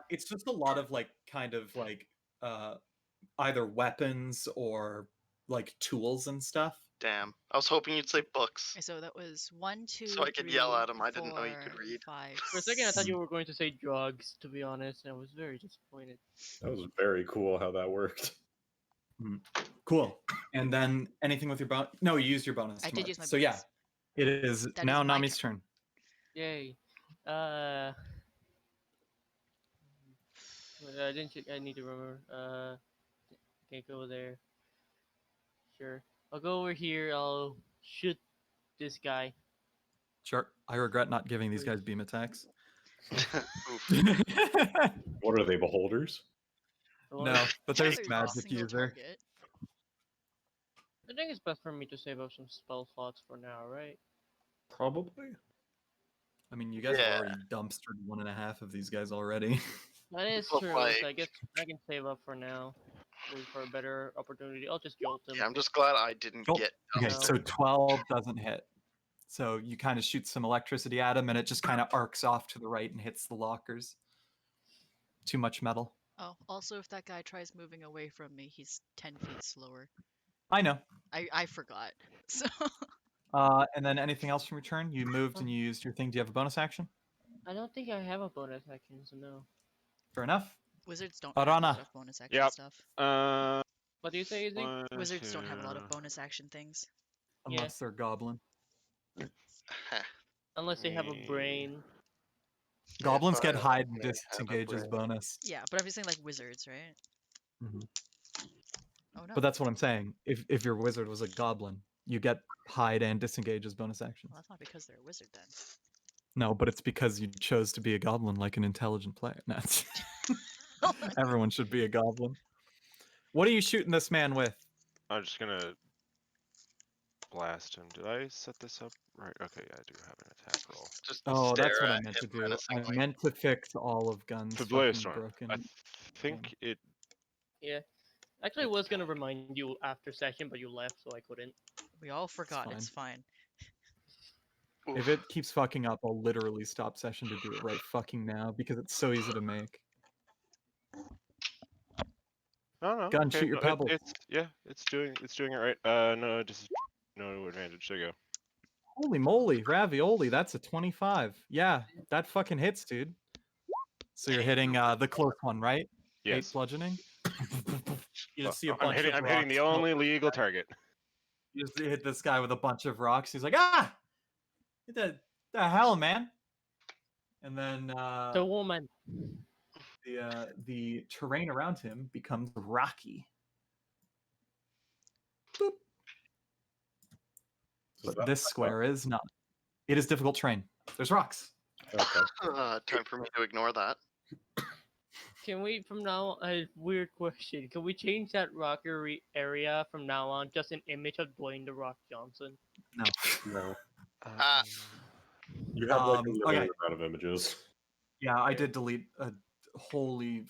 It's just a lot of like kind of like either weapons or like tools and stuff. Damn. I was hoping you'd say books. Okay, so that was 1, 2, So I could yell 3, at him. I didn't know you could 4, read. 5, For a second, I thought Hmm. you were going to say drugs, to be honest, and I was very disappointed. That was very cool how that worked. Cool. And then anything with your bonus? No, you used your bonus. I did tomorrow. use my So yeah, bonus. it is That now is my Nami's turn. Yay. I didn't. I need to remember. Can't go there. Sure. I'll go over here. I'll shoot this guy. Sure. I regret not giving these Please. guys beam attacks. Oof. What are they, beholders? No, but there's There's a magic single user. target. I think it's best for me to save up some spell slots for now, right? Probably. I mean, you guys Yeah. have already dumpstered 1.5 of these guys already. That is Well, true. like- So I guess I can save up for now. Wait for a better opportunity. I'll just jolt them. Yeah, I'm just glad I didn't Cool. get. Okay, No. so 12 doesn't hit. So you kind of shoot some electricity at him, and it just kind of arcs off to the right and hits the lockers. Too much metal. Oh, also, if that guy tries moving away from me, he's 10 feet slower. I know. I forgot. So And then anything else from your turn? You moved and you used your thing. Do you have a bonus action? I don't think I have a bonus action, so no. Fair enough. wizards don't have a Arana. lot of bonus action Yep. stuff. What do you say, Izzy? Wizards don't have a lot of bonus action things. Yeah. Unless they're goblin. Unless they have a brain. Goblins get I hide and only have a disengage as brain. bonus. Yeah, but I'm just saying like wizards, right? Mhm. Oh no. But that's what I'm saying. If your wizard was a goblin, you get hide and disengage as bonus actions. Well, that's not because they're a wizard then. No, but it's because you chose to be a goblin like an intelligent player. No, it's- everyone should be a goblin. What are you shooting this man with? I'm just gonna blast him. Did I set this up right? Okay, I do have an attack roll. Just Oh, that's stare what I at meant to him do. I menacingly. meant to fix all of guns. For fucking Blaze Storm. broken. I think it. Yeah. Actually, I was gonna remind you after session, but you left, so I couldn't. We all forgot. It's fine. If it keeps fucking up, I'll literally stop session to do it right fucking now because it's so easy to make. No, Gun, okay, shoot your no, pebble. it's doing it right. No, just no advantage. There you go. Holy moly, ravioli, that's a 25. Yeah, that fucking hits, dude. So you're hitting the close one, right? 8 Yes. bludgeoning. You just see a I'm bunch hitting. of I'm hitting the rocks. only legal target. You just hit this guy with a bunch of rocks. He's like, ah! What the hell, man? And then The woman. the terrain around him becomes rocky. Boop. But this square is not. It is difficult terrain. There's rocks. Okay. Time for me to ignore that. Can we, from now, a weird question. Can we change that rocky area from now on? Just an image of Dwayne The Rock Johnson? No. No. Ah. You have like a limited okay. amount of images. Yeah, I did delete a holy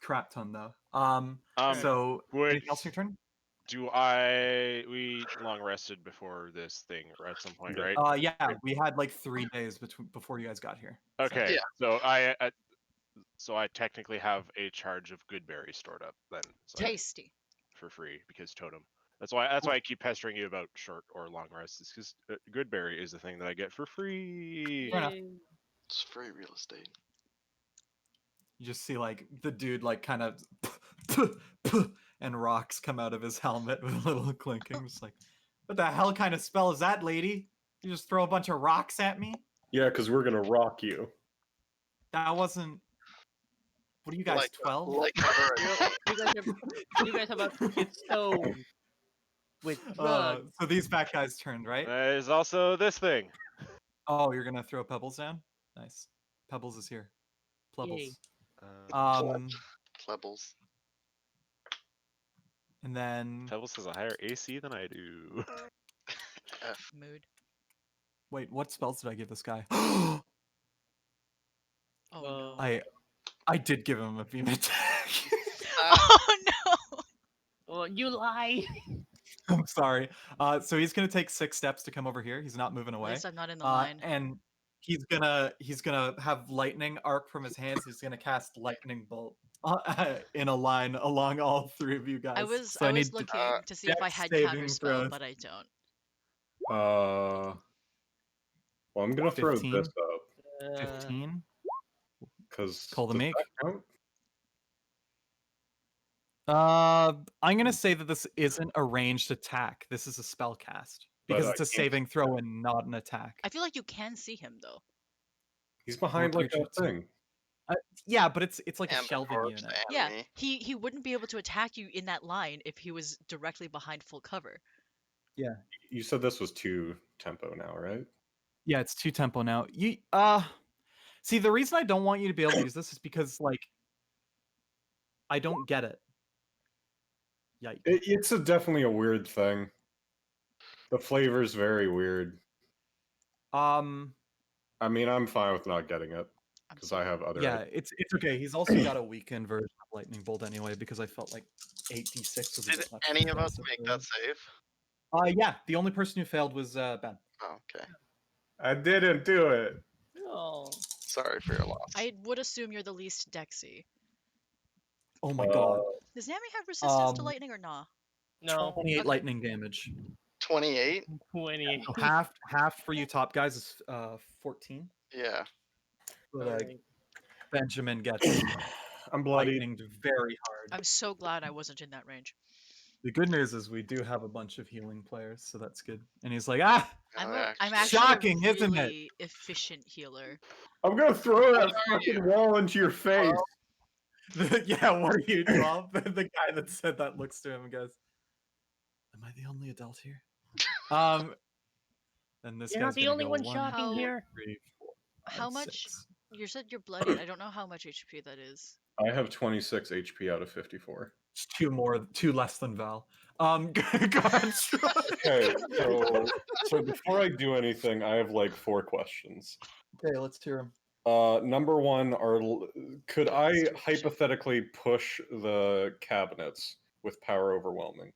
crap ton though. So would- anything else in your turn? We long rested before this thing at some point, Yeah. right? Yeah, we had like 3 days before you guys got here. so- Okay, Yeah. so I technically have a charge of good berries stored up then, so Tasty. for free because totem. That's why I keep pestering you about short or long rests. Is because good berry is the thing that I get for free. Fair enough. Yay. It's free real estate. You just see like the dude like kind of and rocks come out of his helmet with a little clinking. Just like, what the hell kind of spell is that, lady? You just throw a bunch of rocks at me? Yeah, because we're gonna rock you. That wasn't. What are you guys, 12? Like a hurricane. You guys about to get stoned with drugs. So these fat guys turned, right? There's also this thing. Oh, you're gonna throw Pebbles down? Nice. Pebbles is here. Yay. Pebbles. Plebbles. And then Pebbles has a higher AC than I do. F. Mood. wait, what spells did I give this guy? Oh no. I did give him a beam attack. Oh no. Oh, you lie. I'm sorry. So he's gonna take 6 steps to come over here. He's not moving At away. least I'm not in the line. And he's gonna have lightning arc from his hands. He's gonna cast lightning bolt in a line along all 3 of you guys. I was So need looking to see if I dex had saving counterspell, throws. but I don't. Well, I'm gonna throw 15? this up 15. because Call the make. count? I'm gonna say that this isn't a ranged attack. This is a spell cast because But it's I a can't saving throw and not an attack. I feel like you can see him though. He's behind What like a creature? thing. Yeah, but it's like a And the shelving corpse unit. and Yeah, me. he wouldn't be able to attack you in that line if he was directly behind full cover. You said this was 2 tempo now, right? Yeah, it's 2 tempo now. You see, the reason I don't want you to be able to use this is because like I don't get it. Yikes. It's definitely a weird thing. The flavor's very weird. I mean, I'm fine with not getting it I'm because sorry. I have other. Yeah, it's okay. He's also got a weakened version of lightning bolt anyway because I felt like 8d6 was a Did bit much any of us excessive make for that him. save? Yeah, the only person who failed was Ben. Oh, okay. I didn't do it. Oh. Sorry for your loss. I would assume you're the least Dexy. Oh my god. Does Nami have resistance to Um, lightning or nah? No. 28 Okay. lightning damage. 28? 28. So half for you top guys is 14. Yeah. So, like, Alright. Benjamin gets I'm bloody. lightninged very hard. I'm so glad I wasn't in that range. The good news is we do have a bunch of healing players, so that's good. And he's like, I'm yeah. actually Shocking, a isn't it? really efficient healer. I'm gonna throw that What are fucking you? wall into your face. yeah, what are you, 12? The guy that said that looks to him and goes, "Am I the only adult here?" And this You're guy's not the gonna only go one 1, shocking How- here. 3, 4, How 5, much? 6. You said you're bloodied. I don't know how much HP that is. I have 26 HP out of 54. It's 2 less than Val. Go on, Troy. Okay, so before I do anything, I have like 4 questions. Okay, let's hear him. Number 1, could I hypothetically push the cabinets with power overwhelming?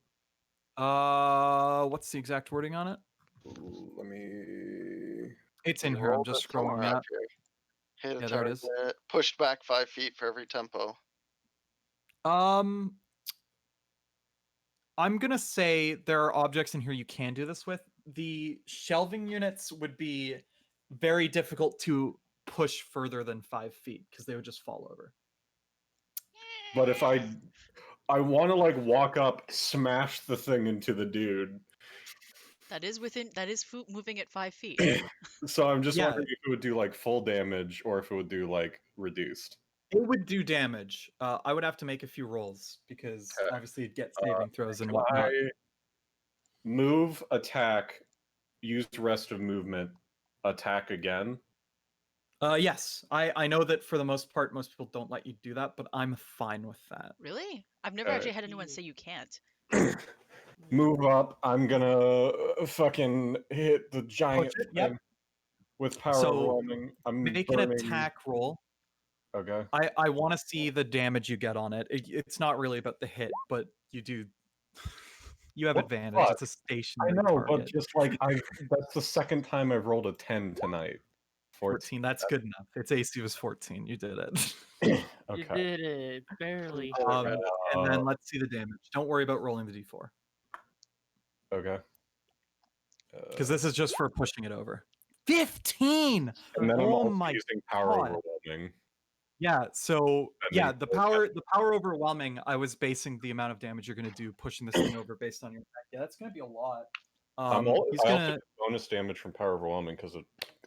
What's the exact wording on it? Let me. It's in here. I'm just scrolling up. Hit a Yeah, there it target. is. Pushed back 5 feet for every tempo. I'm gonna say there are objects in here you can do this with. The shelving units would be very difficult to push further than 5 feet because they would just fall over. But if I want to like walk up, smash the thing into the dude. That is moving at 5 feet. So I'm just Yeah. wondering if it would do like full damage or if it would do like reduced. It would do damage. I would have to make a few rolls because Okay. obviously you'd get saving throws and Can whatnot. I move, attack, use rest of movement, attack again? Yes, I know that for the most part, most people don't let you do that, but I'm fine with that. Really? I've never actually had anyone say you can't. Move up. I'm gonna fucking hit the giant Push it, yep. thing with power So, overwhelming. I'm Make burning. an attack roll. Okay. I want to see the damage you get on it. It's not really about the hit, but you do. You have What the advantage. fuck? It's a I stationary know, but target. just like that's the second time I've rolled a 10 tonight. 14. That's good enough. Its AC was 14. You did it. You Okay. did it, barely. And then let's see the damage. Don't worry about rolling the d4 Okay. because this is just for pushing it over. 15. And then I'm Oh also my using power God. overwhelming. Yeah. So That yeah, means the okay. power overwhelming. I was basing the amount of damage you're gonna do pushing this thing over based on your attack. Yeah, that's gonna be a lot. He's I also gonna. get bonus damage from power overwhelming because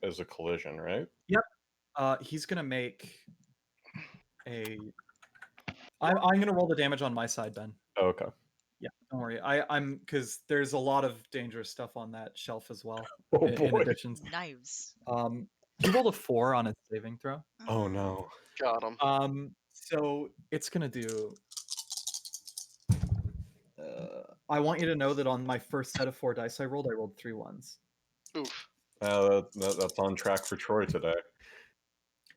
as a collision, right? Yep. He's gonna make a. I'm gonna roll the damage on my side, Ben. Oh, okay. Yeah, don't worry. I'm because there's a lot of dangerous stuff on that shelf as well. Oh In boy. addition, Knives. he rolled a 4 on his saving throw. Oh no. Got him. So it's gonna do. I want you to know that on my first set of 4 dice I rolled 3 ones. Oof. That's on track for Troy today.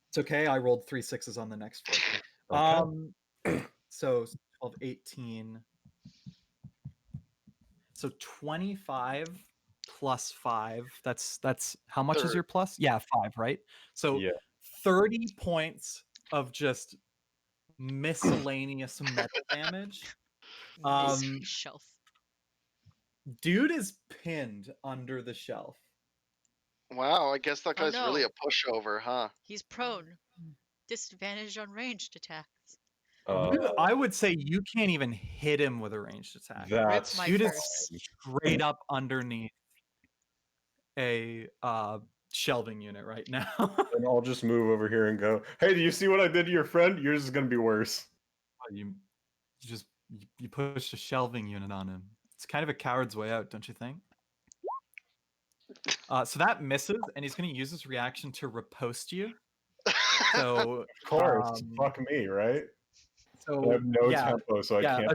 It's okay. I rolled 3 6s on the next 4. Okay. So 12, 18. So 25 plus 5. That's how much is Third. your plus? Yeah, 5, right? So Yeah. 30 points of just miscellaneous metal damage. Mystery shelf. Dude is pinned under the shelf. Wow, I guess that Oh, guy's really no. a pushover, huh? He's prone. Disadvantage on ranged attacks. I would say you can't even hit him with a ranged attack. That's my Dude curse. is straight up underneath a shelving unit right now. And I'll just move over here and go, hey, do you see what I did to your friend? Yours is gonna be worse. you pushed a shelving unit on him. It's kind of a coward's way out, don't you think? So that misses, and he's going to use his reaction to riposte you. So Of course. Fuck me, right? I So have no yeah, tempo, so I yeah, can't.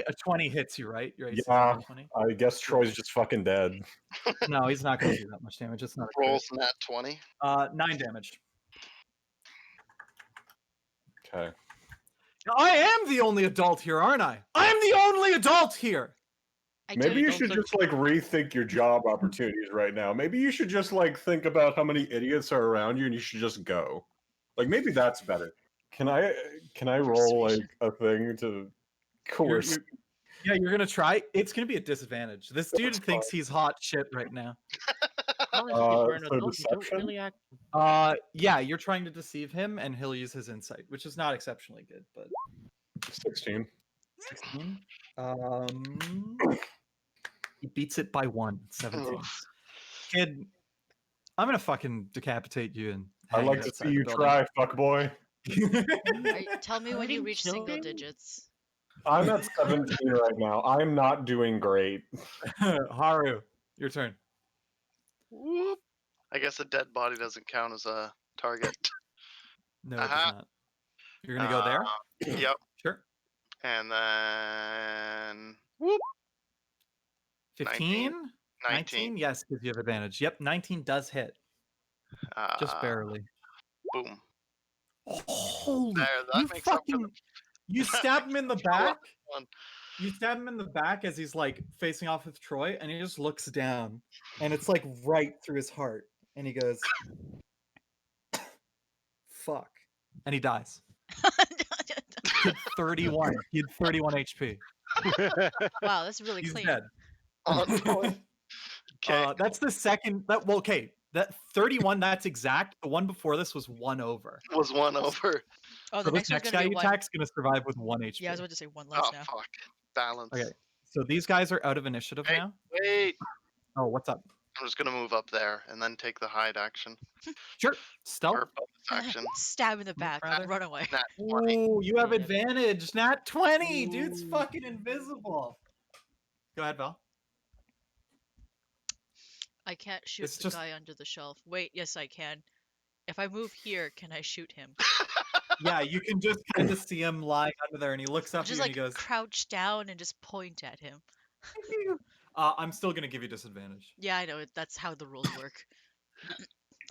a 20 hits you, right? Your AC is Yeah, only 20. I guess Troy's just fucking dead. No, he's not going to do that much damage. It's not a crit. Rolls nat 20. 9 damage. Okay. I am the only adult here, aren't I? I'm the only adult here. Maybe you don't should look- just like rethink your job opportunities right now. Maybe you should just like think about how many idiots are around you and you should just go. Like maybe that's better. Can I roll like Persuasion. a thing to coerce? Yeah, you're gonna try. It's gonna be a disadvantage. This dude That's thinks he's hot shit right now. Honestly, for an so adult, you don't deception? really act. Yeah, you're trying to deceive him, and he'll use his insight, which is not exceptionally good, but 16. 16. He beats it by 1. 17. Oof. Kid, I'm gonna fucking decapitate you and I'd hang like you to outside see the you building. try, fuckboy. Tell me when you Hurting reach single children? digits. I'm at 17 right now. I'm not doing great. Haru, your turn. Whoop. I guess a dead body doesn't count as a target. No, it does Uh-huh. not. You're gonna go there? Yep. Sure. And then whoop. 15? 19. Yes, because you have advantage. Yep, 19 does hit. Just barely. Boom. Holy, There, that you makes up for the- fucking, you stab him in the Troy back. one. You stab him in the back as he's like facing off with Troy, and he just looks down, and it's like right through his heart, and he goes, "Fuck," and he dies. He had 31. He had 31 HP. Wow, that's really He's clean. dead. Oh, no. Okay. That's the second. Okay. That 31. That's exact. The one before this was 1 over. Was one over. Oh, So the this next one's next gonna guy be you one. attack's gonna survive with 1 HP. Yeah, I was about to say one less Oh now. fuck. Balance. Okay. So these guys are out of initiative Hey. now. Wait. Oh, what's up? I'm just gonna move up there and then take the hide action Sure. Stealth. or bonus action. Stab in the back. rather. Run away. Nat 20. Ooh, you have Yeah. advantage. Nat 20. Dude's Ooh. fucking invisible. Go ahead, Val. I can't shoot It's the just- guy under the shelf. Wait, yes I can. If I move here, can I shoot him? Yeah, you can just kind of see him lying under there, and he looks up at Just you and like he goes, crouch down and just point at him. I'm still gonna give you disadvantage. Yeah, I know. That's how the rules work.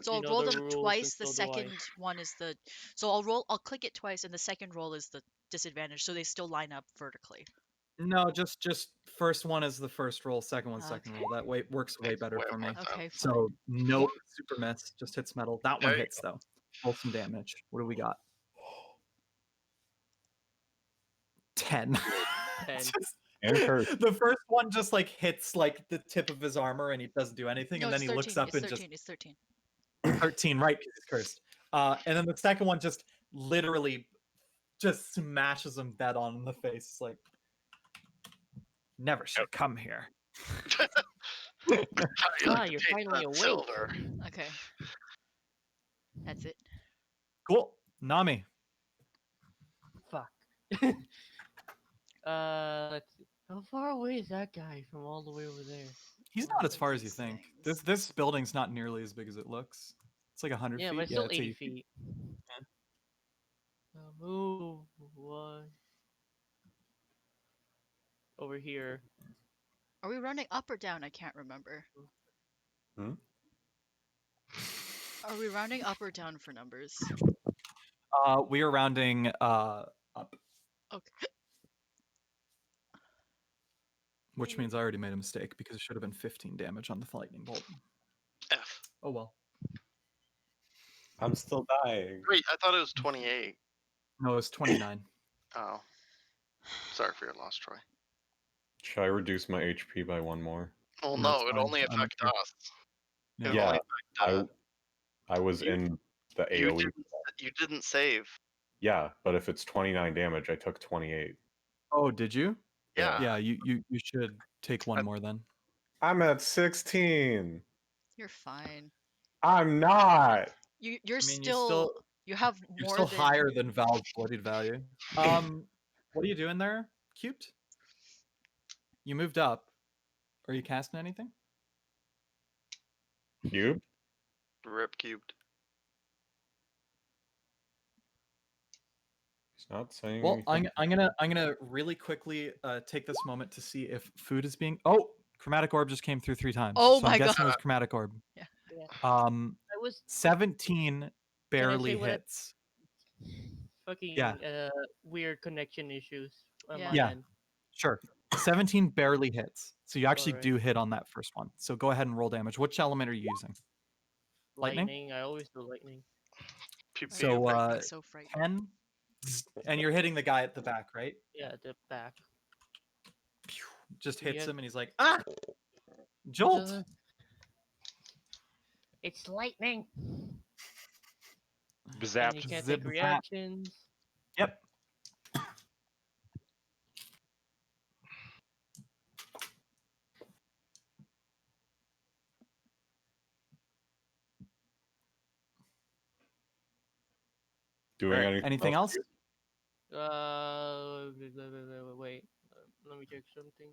So You I'll know roll the them rules, twice. and The so do I. second one is the. So I'll click it twice, and the second roll is the disadvantage. So they still line up vertically. No, just first one is the first roll, second one second Okay. roll. That way works way Makes better way for me. more sense. Okay, fine. So no super miss, just hits metal. That one There you hits though. Roll some damage. What do we got? 10. 10. Just- And curse. the first one just like hits like the tip of his armor and he doesn't do anything, No, and then it's he 13. looks up It's and 13. It's 13. just 13, right? Because he's cursed. And then the second one just literally just smashes him dead on in the face. It's like, never should come here. How you like to You're taste finally that awake. silver? Okay. That's it. Cool. Nami. Fuck. Let's see. How far away is that guy from all the way over there? He's One not as of far as you these think. things. This building's not nearly as big as it looks. It's like 100 Yeah, feet. but it's Yeah, still it's 80 feet. Move one over here. Are we running up or down? I can't remember. Hmm? Are we rounding up or down for numbers? We are rounding up, Okay. which means I already made a mistake because it should have been 15 damage on the lightning bolt. F. Oh well. I'm still dying. Wait, I thought it was 28. No, it was 29. Oh. Sorry for your loss, Troy. Should I reduce my HP by one more? Well, No, no, it's it fine. only I don't affect care. us. It would Yeah. only affect, I was you- in the you AoE. didn't save. Yeah, but if it's 29 damage, I took 28. Oh, did you? Yeah. Yeah, you should take one more then. I'm at 16. You're fine. I'm not. You're I mean, still you have You're more still than higher than Val's bloodied value. What are you doing there, Cubed? You moved up. Are you casting anything? Cube? Rip cubed. He's not saying Well, anything. I'm gonna really quickly take this moment to see if food is being. Oh, chromatic orb just came through 3 times. Oh so I'm my guessing it God. was chromatic orb. Yeah. Yeah. I was 17 barely what I- hits. fucking Yeah. weird connection issues on Yeah. my Yeah. end. Sure. 17 barely hits. So you actually Alright. do hit on that first one. So go ahead and roll damage. Which element are you using? Lightning? Lightning. I always do lightning. Pew, So, pew. Lightning's so frightening. 10. And you're hitting the guy at the back, right? Yeah, the back. Just Do you hits have- him and he's like, ah! Jolt! It's lightning. Zap. And you can't Zip take zap. reactions. Yep. Doing Alright, anything else? Wait. Let me check something.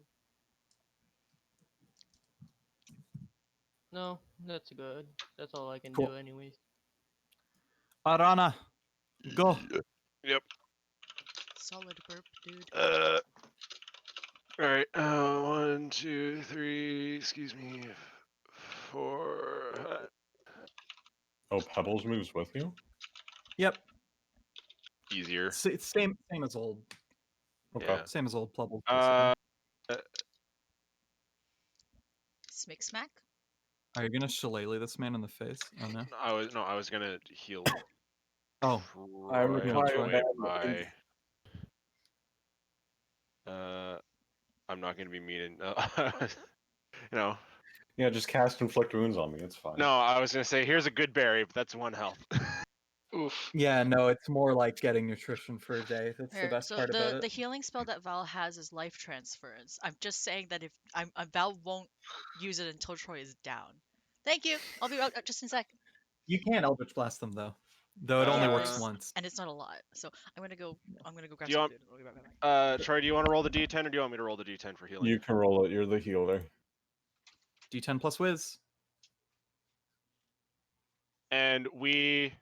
No, that's good. That's all I can Cool. do, anyways. Arana, go. Yep. Solid burp, dude. All right. 1, 2, 3. Excuse me. 4. Oh, Pebbles moves with you? Yep. Easier. It's same as old. Okay. Yeah. Same as old Plubble. Smick smack. Are you gonna shillelagh this man in the face? Oh no. I was gonna heal. Oh. Troy require by. I'm not gonna be mean and no. Yeah, just cast Inflict Wounds on me. It's fine. No, I was gonna say here's a good berry, but that's 1 health. Oof. Yeah, no, it's more like getting nutrition for a day. That's the Here, best so part about the it. healing spell that Val has is life transference. I'm just saying that if Val won't use it until Troy is down. Thank you. I'll be out just in a sec. You can Eldritch Blast them though. Though it only works Yes. once. And it's not a lot. So I'm gonna go grab Do you some want- food. I'll be right back. Troy, do you want to roll the D10 or do you want me to roll the D10 for healing? You can roll it. You're the healer. D10 plus whiz. And we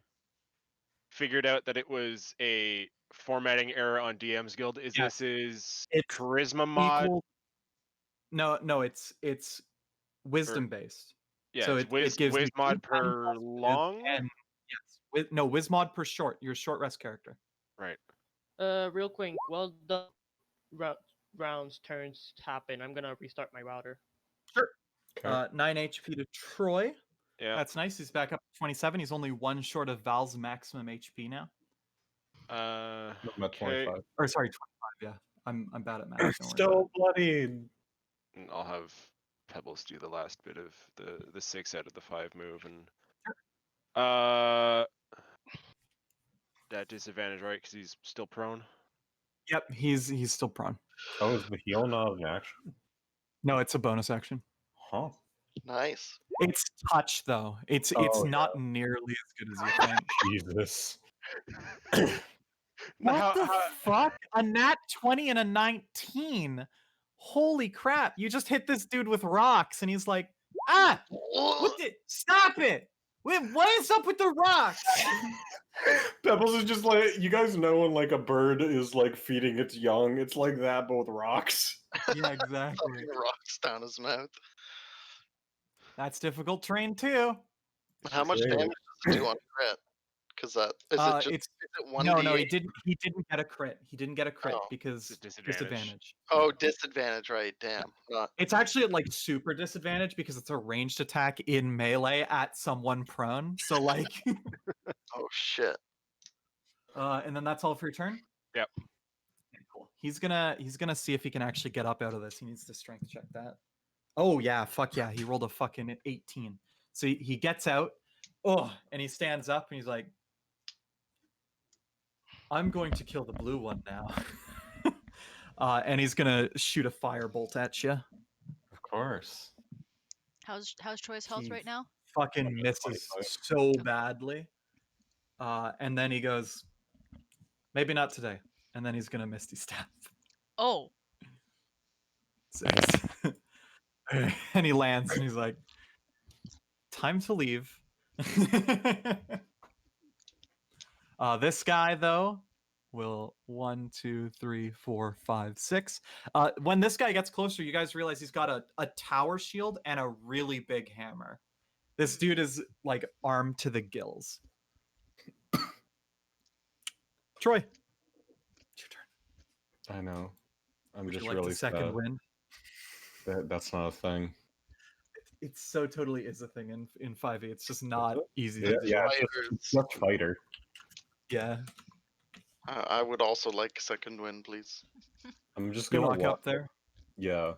figured out that it was a formatting error on DM's Guild. Yes. This is It's charisma mod? Equal. No, it's wisdom based. Yeah, so it's it gives you mod 2 per plus whiz long? and yes, Wizmod per short. Your short rest character. Right. Real quick, well done. rounds turns happen, I'm gonna restart my router. Sure. Okay. 9 HP to Troy. Yeah. That's nice. He's back up to 27. He's only one short of Val's maximum HP now. I'm at Okay. 25. Or sorry, 25. Yeah, I'm bad at math. Don't worry about Still bloodied. And I'll have Pebbles do the last bit of the 6 out of the 5 move, and that disadvantage, right? Because he's still prone. it. Yep, he's still prone. Oh, is the heal not an action? No, it's a bonus action. Huh. Nice. It's touch though. It's Oh, not nearly as good as you think. Jesus. What How- the how- fuck? A nat 20 and a 19. Holy crap! You just hit this dude with rocks, and he's like, "Ah, what the? Stop it! Wait, what is up with the rocks?" Pebbles is just like, you guys know when like a bird is like feeding its young, it's like that but with rocks. Yeah, exactly. Fucking rocks down his mouth. That's difficult terrain too. How much Great. damage does it do on crit? Because that is it just It's is it 1d8? no, he didn't get a crit. He didn't get a crit Oh. because It's a disadvantage. Oh, disadvantage, right? Damn. Not It's actually at like super disadvantage because it's a ranged attack in melee at someone prone. So like, oh shit. and then that's all for your turn. Yep. Okay, cool. He's gonna see if he can actually get up out of this. He needs to strength check that. Oh yeah, fuck yeah. He rolled a fucking 18. So he gets out. Oh, and he stands up and he's like, I'm going to kill the blue one now. And he's gonna shoot a firebolt at you. Of course. How's Troy's health He right now? Fucking misses so badly. And then he goes, maybe not today. And then he's gonna misty step. Oh, 6. And he lands and he's like, time to leave. This guy though will 1, 2, 3, 4, 5, 6. When this guy gets closer, you guys realize he's got a tower shield and a really big hammer. This dude is like armed to the gills. Troy, it's your turn. I know. I'm Would just you like really the second sad. wind? That's not a thing. It so totally is a thing in 5e. It's just not easy Yeah, to do. yeah, Fighters. it's just fighter. Yeah. I would also like second win, please. I'm just You gonna walk up there. Yeah.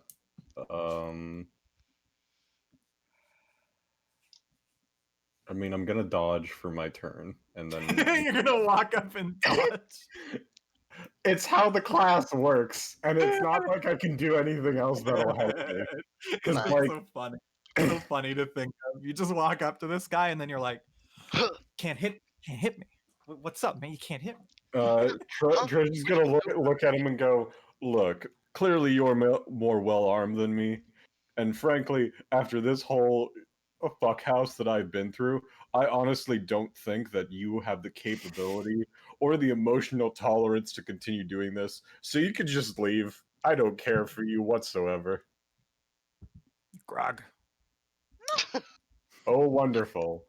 I mean, I'm gonna dodge for my turn, and then You're gonna walk up and dodge. it's how the class works, and it's not like I can do anything else that'll help me. It's Because just like, so funny. So funny to think of. You just walk up to this guy and then you're like, can't hit me. What's up, man? You can't hit me. Treasure's is gonna look at him and go, "Look, clearly you're more well armed than me, and frankly, after this whole fuck house that I've been through, I honestly don't think that you have the capability or the emotional tolerance to continue doing this. So you could just leave. I don't care for you whatsoever." Grog. Oh, wonderful.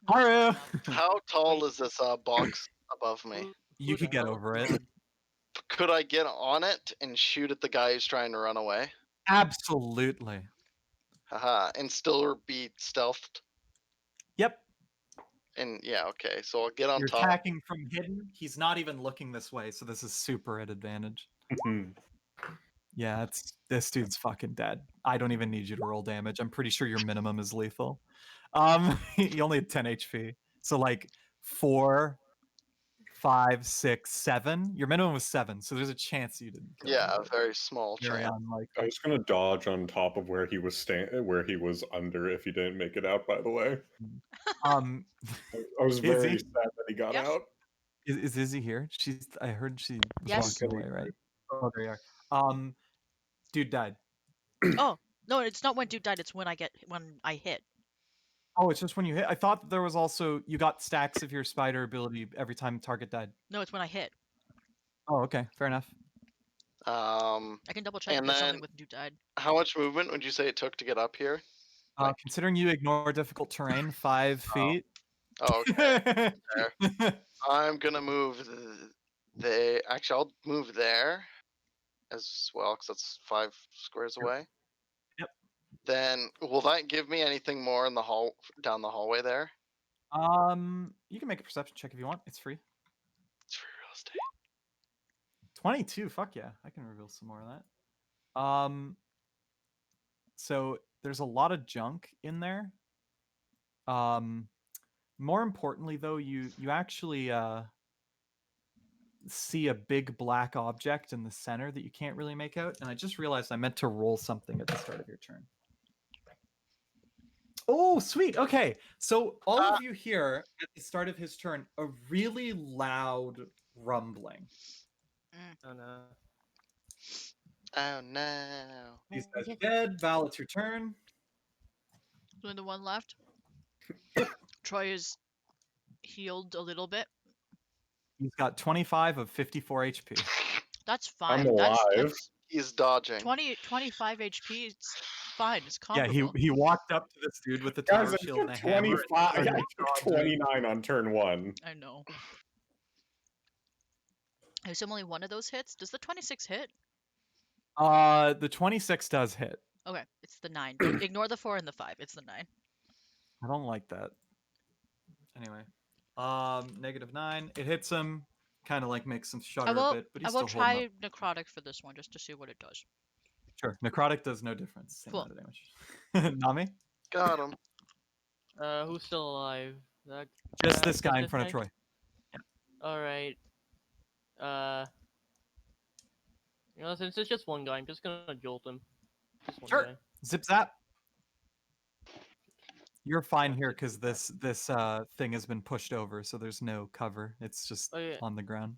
Haru! How tall is this box above me? You could get over it. Could I get on it and shoot at the guy who's trying to run away? Absolutely. Haha, and still be stealthed? Yep. And yeah, okay, so I'll get on You're top. attacking from hidden. He's not even looking this way, so this is super at advantage. Yeah, this dude's fucking dead. I don't even need you to roll damage. I'm pretty sure your minimum is lethal. You only had 10 HP. So like 4, 5, 6, 7. Your minimum was 7, so there's a chance you didn't kill Yeah, him. a very small Very chance. unlikely. I was gonna dodge on top of where he was where he was under if he didn't make it out. By the way, Um, I was very Izzy? sad that he got Yes. out. is Izzy here? I heard she was Yes. walking away, right? Oh, there you are. Dude died. Oh no, it's not when dude died. It's when I hit. Oh, it's just when you hit. I thought that there was also you got stacks of your spider ability every time target died. No, it's when I hit. Oh, okay, fair enough. I can double check And if it's only then- when dude died. How much movement would you say it took to get up here? Considering you ignore difficult terrain, 5 feet. Oh, okay. I'm gonna move actually, I'll move there, as well, because that's 5 squares away. Yep. Then will that give me anything more in the hall down the hallway there? You can make a perception check if you want. It's free. It's free real estate. 22. Fuck yeah, I can reveal some more of that. So there's a lot of junk in there. More importantly, though, you actually see a big black object in the center that you can't really make out. And I just realized I meant to roll something at the start of your turn. Oh, sweet. Okay. So all of you hear at the start of his turn a really loud rumbling. Oh no. Oh no. These guys are dead. Val, it's your turn. Only the one left. Troy is healed a little bit. He's got 25 of 54 HP. That's fine. I'm alive. That's He's dodging. 25 HP. It's fine. It's Yeah, comparable. he walked up to this dude with the tower Guys, I shield and a took hammer. 25. and I took 29 on turn 1. I know. I assume only one of those hits. Does the 26 hit? The 26 does hit. Okay, it's the 9. Ignore the 4 and the 5. It's the 9. I don't like that. Anyway, -9. It hits him. Kind of like makes him shudder a bit, but I he's will still holding try up. necrotic for this one just to see what it does. Sure, necrotic does no difference. Same Cool. amount of damage. Nami, Got him. Who's still alive? just this guy in this front of guy? Troy. All right. You know, since it's just one guy, I'm just gonna jolt him. Just one Sure. guy. Zip zap. You're fine here because this thing has been pushed over, so there's no cover. It's just Oh, yeah. on the ground.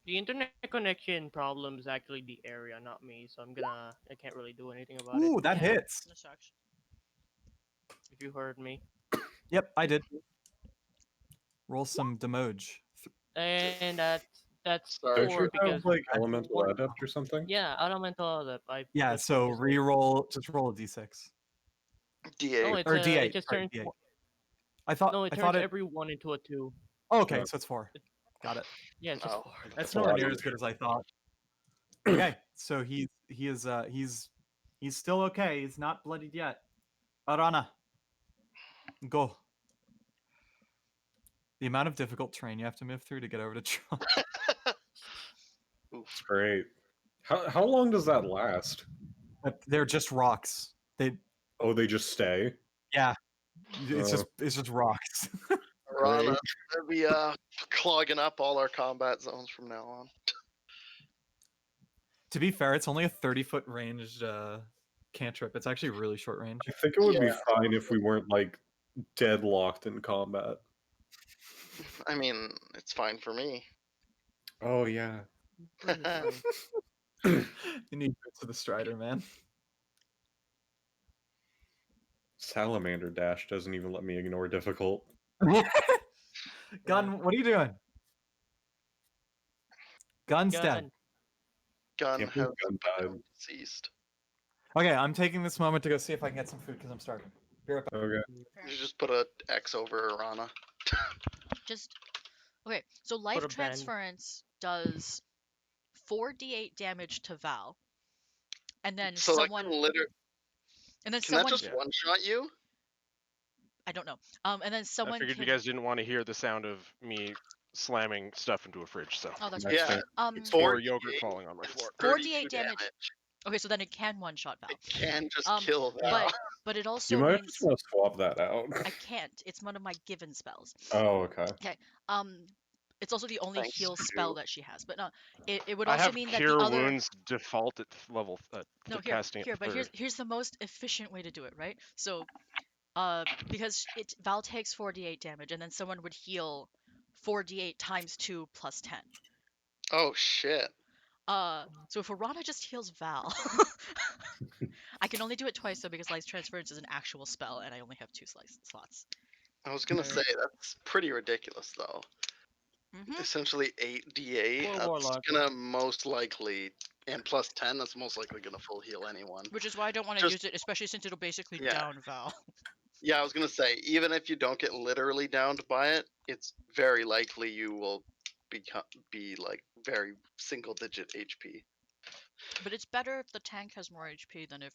The internet connection problem is actually the area, not me. So I can't really do anything about Ooh, it. that Yeah. hits. That sucks. If you heard me. Yep, I did. Roll some damage. And that's Sorry. Don't 4 you because have like elemental adept or something? yeah, elemental adept. Yeah, just so used it. re-roll. Just roll a d6 D8. No, it's or it d8. just Sorry, turns. d8. I thought No, it I turns thought it. every 1 into a 2. Oh, okay, Yeah. so it's 4. Got it. Yeah, it's just Oh. 4. That's a nowhere lot near of as good as I thought. Okay, so he's still okay. He's not bloodied yet. Arana, go. The amount of difficult terrain you have to move through to get over to Troy. It's great. How long does that last? They're just rocks. They They just stay? it's just rocks. Rana, they'll be clogging up all our combat zones from now on. To be fair, it's only a 30-foot ranged cantrip. It's actually really short range. I think it would be Yeah. fine if we weren't like deadlocked in combat. I mean, it's fine for me. Oh yeah. You need to go to the Strider, man. Salamander dash doesn't even let me ignore difficult. Gun, what are you doing? Gun's dead. Gun Can't has believe Gun died. been deceased. Okay, I'm taking this moment to go see if I can get some food because I'm starving. Be right back. Okay. You just put a X over Rana. Just okay. So life a band. transference does 4d8 damage to Val, and then So someone. I can literally. And then Can someone. that just one shot you? I don't know. And then someone. I figured can... you guys didn't want to hear the sound of me slamming stuff into a fridge, so Oh, that's Next right. Yeah. thing. or 4d8 yogurt falling on my floor. 4d8 32 damage. Okay, so then it can one-shot Val. It can just Um, kill that. But it also You might means just want to swap that out. I can't. It's one of my given spells. Oh, okay. It's also the only Thanks, heal Stu. spell that she has. But no, it would I also have mean that cure the other. wounds default at level No, to here, casting here, at but third. here's the most efficient way to do it, right? So, because Val takes 4d8 damage, and then someone would heal 4d8 times 2 plus 10. Oh shit. So if Arana just heals Val, I can only do it twice though because Life Transference is an actual spell, and I only have 2 slots. I was gonna Right. say that's pretty ridiculous though. Mm-hmm. Essentially 8d8. Poor That's Warlock. gonna most likely, and plus 10. That's most likely gonna full heal anyone. Which is why I don't want to Just- use it, especially since it'll basically Yeah. down Val. Yeah, I was gonna say even if you don't get literally downed by it, it's very likely you will be like very single digit HP. But it's better if the tank has more HP than if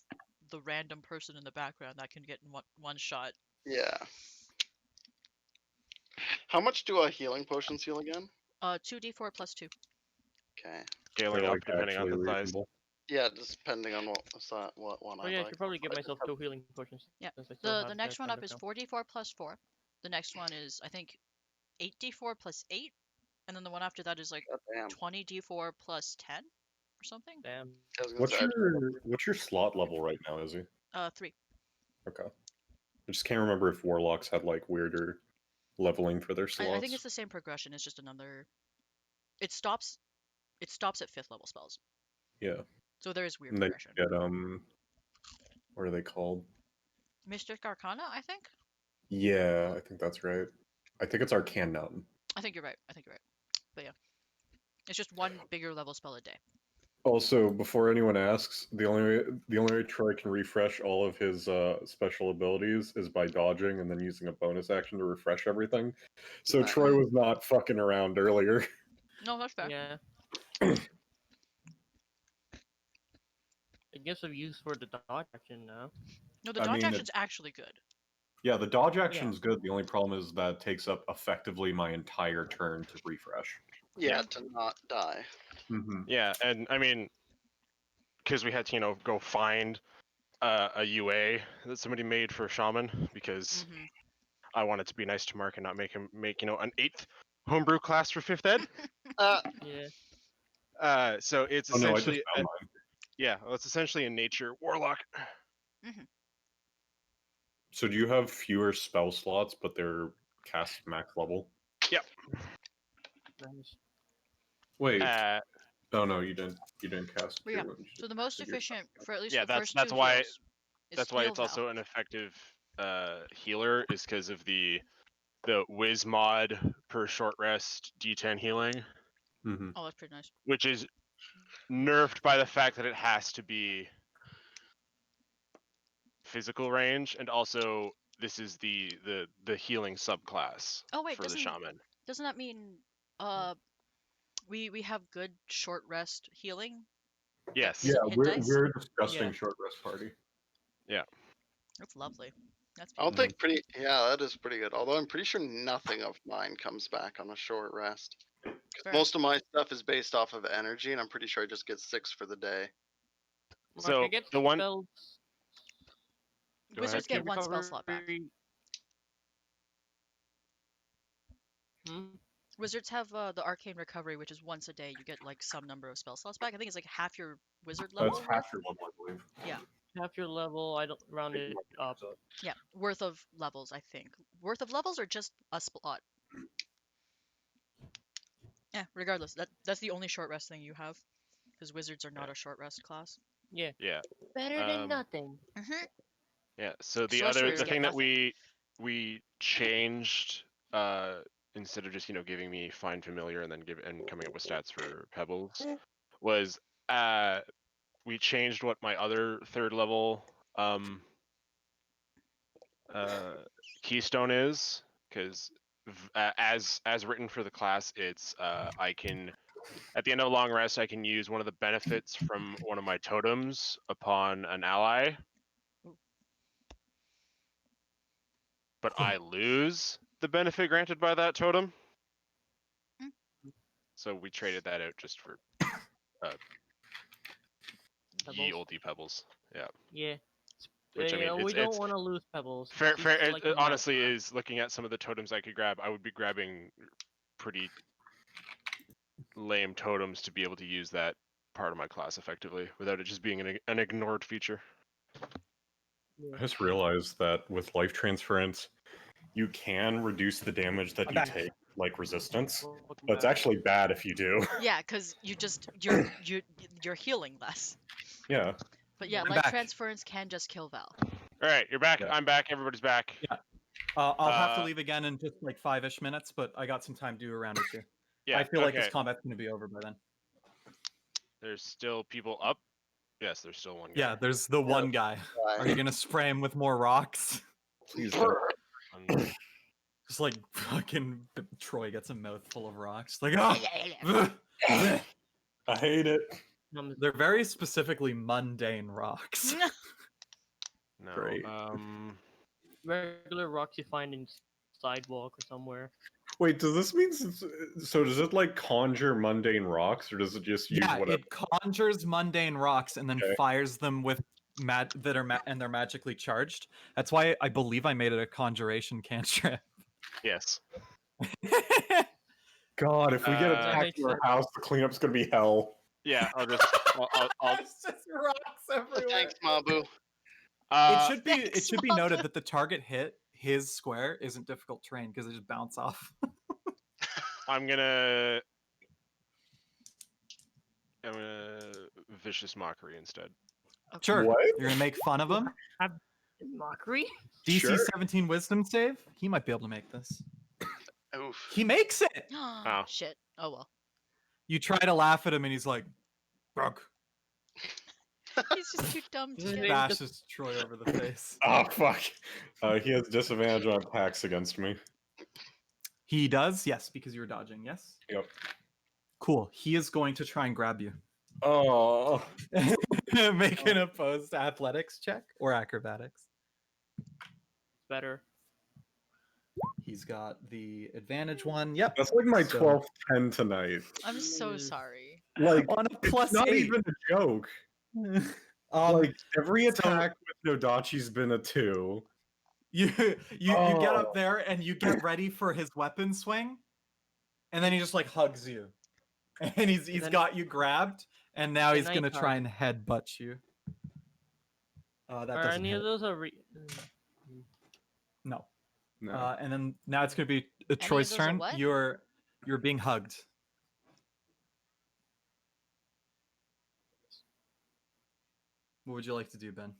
the random person in the background that can get in one shot. Yeah. How much do healing potions heal again? 2d4 plus 2. Okay. Scaling They're up like depending on actually the size. reasonable. Yeah, just depending on what one Oh I yeah, I like. should probably get I myself have- 2 healing potions. Yeah. Since I still The have next that one up is now. 4d4 plus 4. The next one is, I think, 8d4 plus 8. And then the one after that is like God damn. 20d4 plus 10 or something. Damn. I was gonna say, What's your slot level right now, Izzy? 3. Okay. I just can't remember if warlocks had like weirder leveling for their slots. I think it's the same progression. It's just another. It stops at 5th level spells. Yeah. So there is weird And then progression. you get what are they called? Mystic Arcana, I think. Yeah, I think that's right. I think it's Arcanum. I think you're right. But yeah, it's just one bigger level spell a day. Also, before anyone asks, the only way Troy can refresh all of his special abilities is by dodging and then using a bonus action to refresh everything. So Nice. Troy was not fucking around earlier. No, that's fair. Yeah. It gives some use for the dodge action now. No, the I dodge mean, action's actually good. Yeah, the dodge action's good. The only problem is that it takes up effectively my entire turn to refresh. yeah, to not die. Mm-hmm. Yeah, and I mean, because we had to go find a UA that somebody made for Shaman because Mm-hmm. I wanted to be nice to Mark and not make him make an 8th homebrew class for 5th ed. Yeah. So it's Oh no, I just essentially found mine. it's essentially a nature warlock. Mm-hmm. So do you have fewer spell slots, but they're cast max level? Yep. Nice. Wait. Uh, Oh no, you didn't. You didn't cast. But yeah, two. so the most Did your- efficient for at least Yeah, the first that's two why- heals is that's why heal it's also Val. an effective healer, is because of the whiz mod per short rest D10 healing, Mhm. Oh, that's pretty nice. which is nerfed by the fact that it has to be physical range, and also this is the healing subclass Oh wait, for the shaman. doesn't that mean we have good short rest healing? Yes. Yeah, Hit we're dice? we're a disgusting Yeah. short rest party. That's lovely. That's I'll beautiful. take pretty. Yeah, that is pretty good. Although I'm pretty sure nothing of mine comes back on a short rest. 'Cause Fair. most of my stuff is based off of energy, and I'm pretty sure I just get 6 for the day. Mark, So I get the one- spells. Go Wizards ahead, get one spell slot back. Hmm? Wizards have the arcane recovery, which is once a day. You get like some number of spell slots back. I think it's like half your wizard level. That's half your level, I believe. Half your level. I don't round it up. Yeah, worth of levels. I think worth of levels or just a slot. Yeah, regardless, that's the only short rest thing you have, because wizards are not a short rest class. Yeah. Yeah. Better than nothing. Mm-hmm. Yeah. So the Sorcerers the get thing that nothing. we changed instead of just giving me find familiar and then coming up with stats for pebbles was we changed what my other 3rd level keystone is, because as written for the class, it's I can, at the end of a long rest, I can use one of the benefits from one of my totems upon an ally, but I lose the benefit granted by that totem. Mm. So we traded that out just for ye olde pebbles. Yeah. Yeah. Which, I mean, we it's don't want to lose pebbles. fair. It's Fair. like It a honestly must-have. is. Looking at some of the totems I could grab, I would be grabbing pretty lame totems to be able to use that part of my class effectively without it just being an ignored feature. I just realized that with life transference, you can reduce the damage that I'm you back. take, like resistance, Welcome but it's back. actually bad if you do. Yeah, because you're healing less. Yeah. But yeah, I'm life back. transference can just kill Val. All right, you're back. Yeah. I'm back. Everybody's back. Yeah. I'll have to Uh, leave again in just like 5-ish minutes, but I got some time to do a round or two. Yeah. I feel like this okay. combat's going to be over by then. There's still people up. Yes, there's still one guy. Yeah, there's the one guy. Are you going to spray him with more rocks? Please don't. Just like fucking Troy gets a mouthful of rocks. Like, ah! I hate it. They're very specifically mundane rocks. No. Great. Regular rocks you find in sidewalk or somewhere. Wait, does this mean so? Does it like conjure mundane rocks, or does it just use Yeah, whatever? it conjures mundane rocks and then Okay. fires them with and they're magically charged. That's why I believe I made it a conjuration cantrip. Yes. God, if we get That attacked makes in our sense. house, the cleanup's gonna be hell. Yeah. I'll It's just rocks everywhere. Thanks, Mabu. It should be Thanks, noted Mama. that the target hit his square isn't difficult terrain because they just bounce off. I'm gonna vicious mockery instead. Sure. What? You're gonna make fun of him. Mockery? DC Sure. 17 Wisdom save. He might be able to make this. Oof. He makes it. Oh. Shit. Oh well. You try to laugh at him, and he's like, "Brug." He's just too dumb to His get name- Bashes Troy over the face. Oh fuck! He has disadvantage on attacks against me. He does, yes, because you were dodging. Yes. Yep. Cool. He is going to try and grab you. Oh. Make an opposed athletics check or acrobatics. Better. He's got the advantage one. Yep. That's like my So- 12th 10 tonight. I'm so Mm. sorry. Like, On a it's plus not 8. even a joke. Like, every attack with Nodachi's been a 2. you get up Oh. there and you get ready for his weapon swing, and then he just like hugs you, and he's then- got you grabbed, and now he's then I gonna try hug. and headbutt you. That Are doesn't any hit. of those are No. No. And then now it's gonna be of Troy's those a turn. what? You're being hugged. What would you like to do, Ben?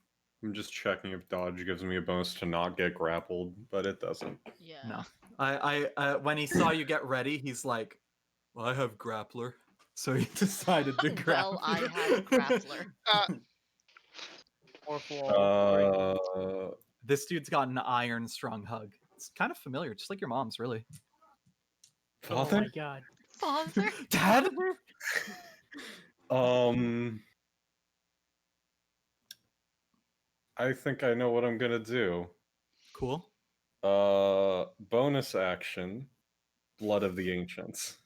I'm just checking if dodge gives me a bonus to not get grappled, but it doesn't. Yeah. No. I when he saw you get ready, he's like, "Well, I have grappler," so he decided to grab. Well, I you. have grappler. or flaw? This dude's got an iron strong hug. It's kind of familiar, just like your mom's, really. Oh Father? my god. Father. Dad. I think I know what I'm gonna do. Cool. Bonus action, Blood of the Ancients.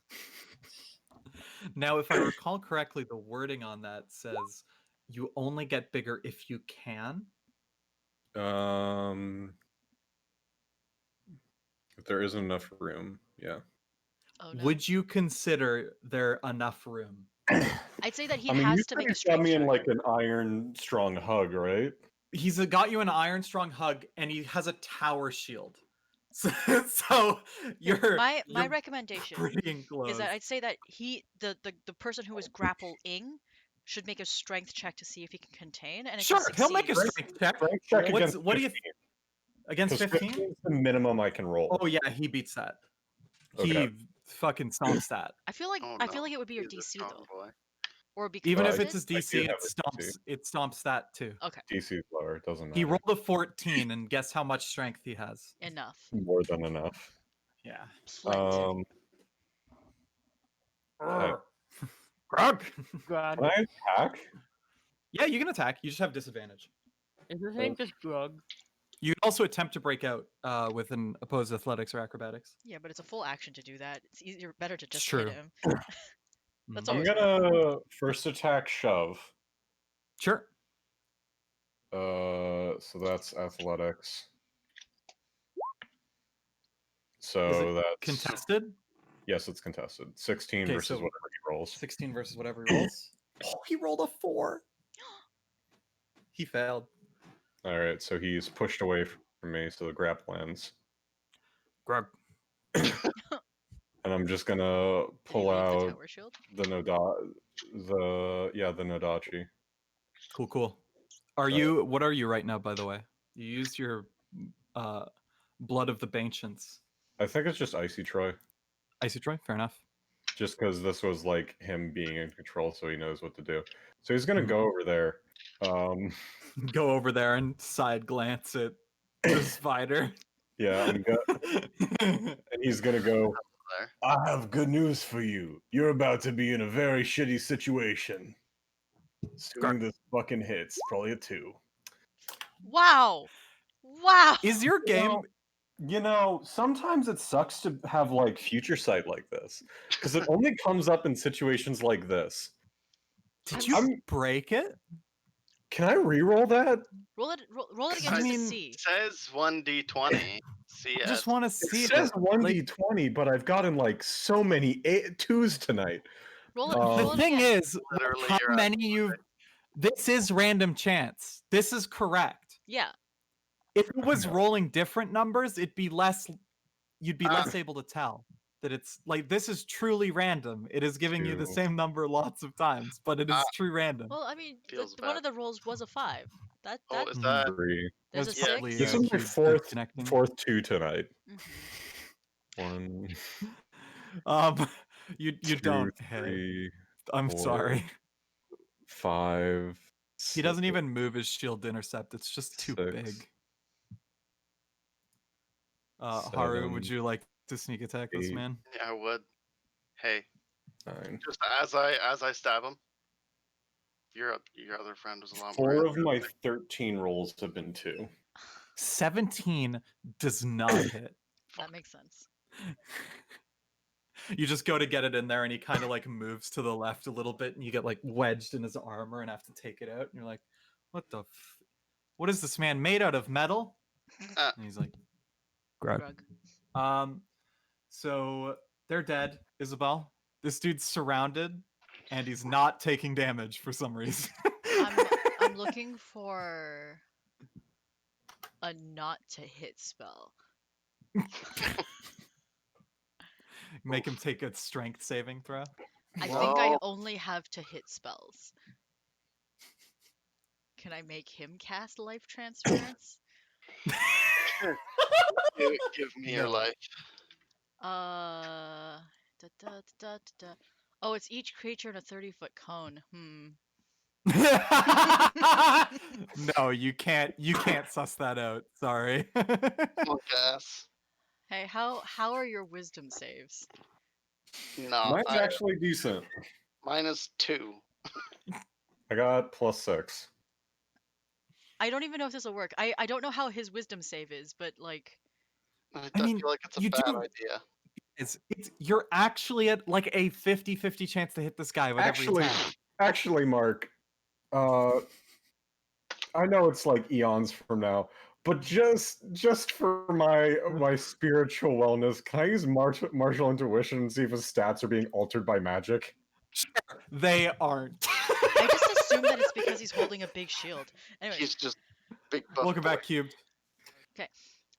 Now, if I recall correctly, the wording on that says you only get bigger if you can. If there isn't enough room, yeah. Oh no. Would you consider there enough room? I'd say that he I mean, you has to said make he a got strength me in check. like an iron strong hug, right? He's got you an iron strong hug, and he has a tower shield. So you're my you're recommendation pretty enclosed. is that I'd say that the person who is grappling should make a strength check to see if he can contain, and if Sure, he he'll make a succeeds- strength check. Strength check What's- against what do you 15, Against 'cause 15? 15 is the minimum I can roll. Oh yeah, he beats that. Okay. He fucking stomps that. I feel like Oh, I feel no. like it would be your He's a DC strong though, boy. or be Even if I- it's his I do DC, have a DC. it stomps that too. okay, DC's lower, it doesn't matter. He rolled a 14, and guess how much strength he has? enough. More than enough. Yeah. Plenty. Grog. God. Can I attack? Yeah, you can attack. You just have disadvantage. Is his name just Grug? You can also attempt to break out with an opposed athletics or acrobatics. Yeah, but it's a full action to do that. It's easier, better to just True. hit him. That's Mhm. I'm always gonna first attack shove. Sure. So that's athletics. Is So it that's Contested. yes, it's contested. 16 Okay, versus so- whatever he rolls. 16 versus whatever he rolls. Oh, he rolled a 4. He failed. All right, so he's pushed away from me, so the grapple ends, Grog. and I'm just gonna Did he pull leave the out tower shield? the Nodachi. Cool, cool. What are you right now, by the way? You used your Blood of the Ancients. I think it's just Icy Troy, Icy Troy, fair enough. just because this was like him being in control, so he knows what to do. So he's gonna Mhm. go over there. Go over there and side glance at the spider. Yeah, and he's gonna go. There. I have good news for you. You're about to be in a very shitty situation. Assuming this fucking hits, probably a 2. Wow. Wow. Is your game? Sometimes it sucks to have like future sight like this because it only comes up in situations like this. Did you break it? Can I re-roll that? Roll it again I just mean- to see. It says 1d20. I just want to It see says it. Like, 1d20, but I've gotten like so many 2s tonight. Roll it. Um, the Roll it thing again. is, Literally, how you're at many you? This is random chance. This is correct. Yeah. If it was know. rolling different numbers, it'd be less. You'd be Ah. less able to tell that it's like this is truly random. It is giving you the 2. same number lots of times, but it is Ah. true random. Well, I mean, Feels one bad. of the rolls was a 5. That Oh, is Mhm. that 3. there's a That's 6. probably, This is my Cube fourth disconnecting. 2 tonight. Mhm. 1, You 2, don't hit. 3, I'm 4, sorry. 5. He doesn't even move his shield to intercept. It's just too 6, big. Haru, would 7, you like to sneak attack this 8, man? Yeah, I would. Hey, 9. just as I stab him, your other friend was a lot more. 4 of my 13 rolls have been 2. 17 does not hit. That makes sense. You just go to get it in there and he kind of like moves to the left a little bit and you get like wedged in his armor and have to take it out and you're like, what is this man made out of, metal? Uh, And he's like, Grug. Grug. So they're dead, Isabel. This dude's surrounded and he's not taking damage for some reason. I'm looking for a not to hit spell. Make him take a strength saving throw. I think I Well- only have to hit spells. Can I make him cast life transference? give me your No. life. Da, da, da, da, da. Oh, it's each creature in a 30-foot cone. No, you can't suss that out. Sorry. Punk ass. Hey, how are your wisdom saves? No, Mine's actually decent. mine is 2. I got +6. I don't even know if this will work. I don't know how his wisdom save is, but like I mean, feel like it's a you bad do- idea. it's you're actually at like a 50-50 chance to hit this guy with every attack. Actually, Mark, I know it's like eons from now, but just for my spiritual wellness, can I use martial intuition and see if his stats are being altered by magic? They aren't. I just assume that it's because he's holding a big shield. Anyway, He's just big buff. Welcome boy. back, Cubed.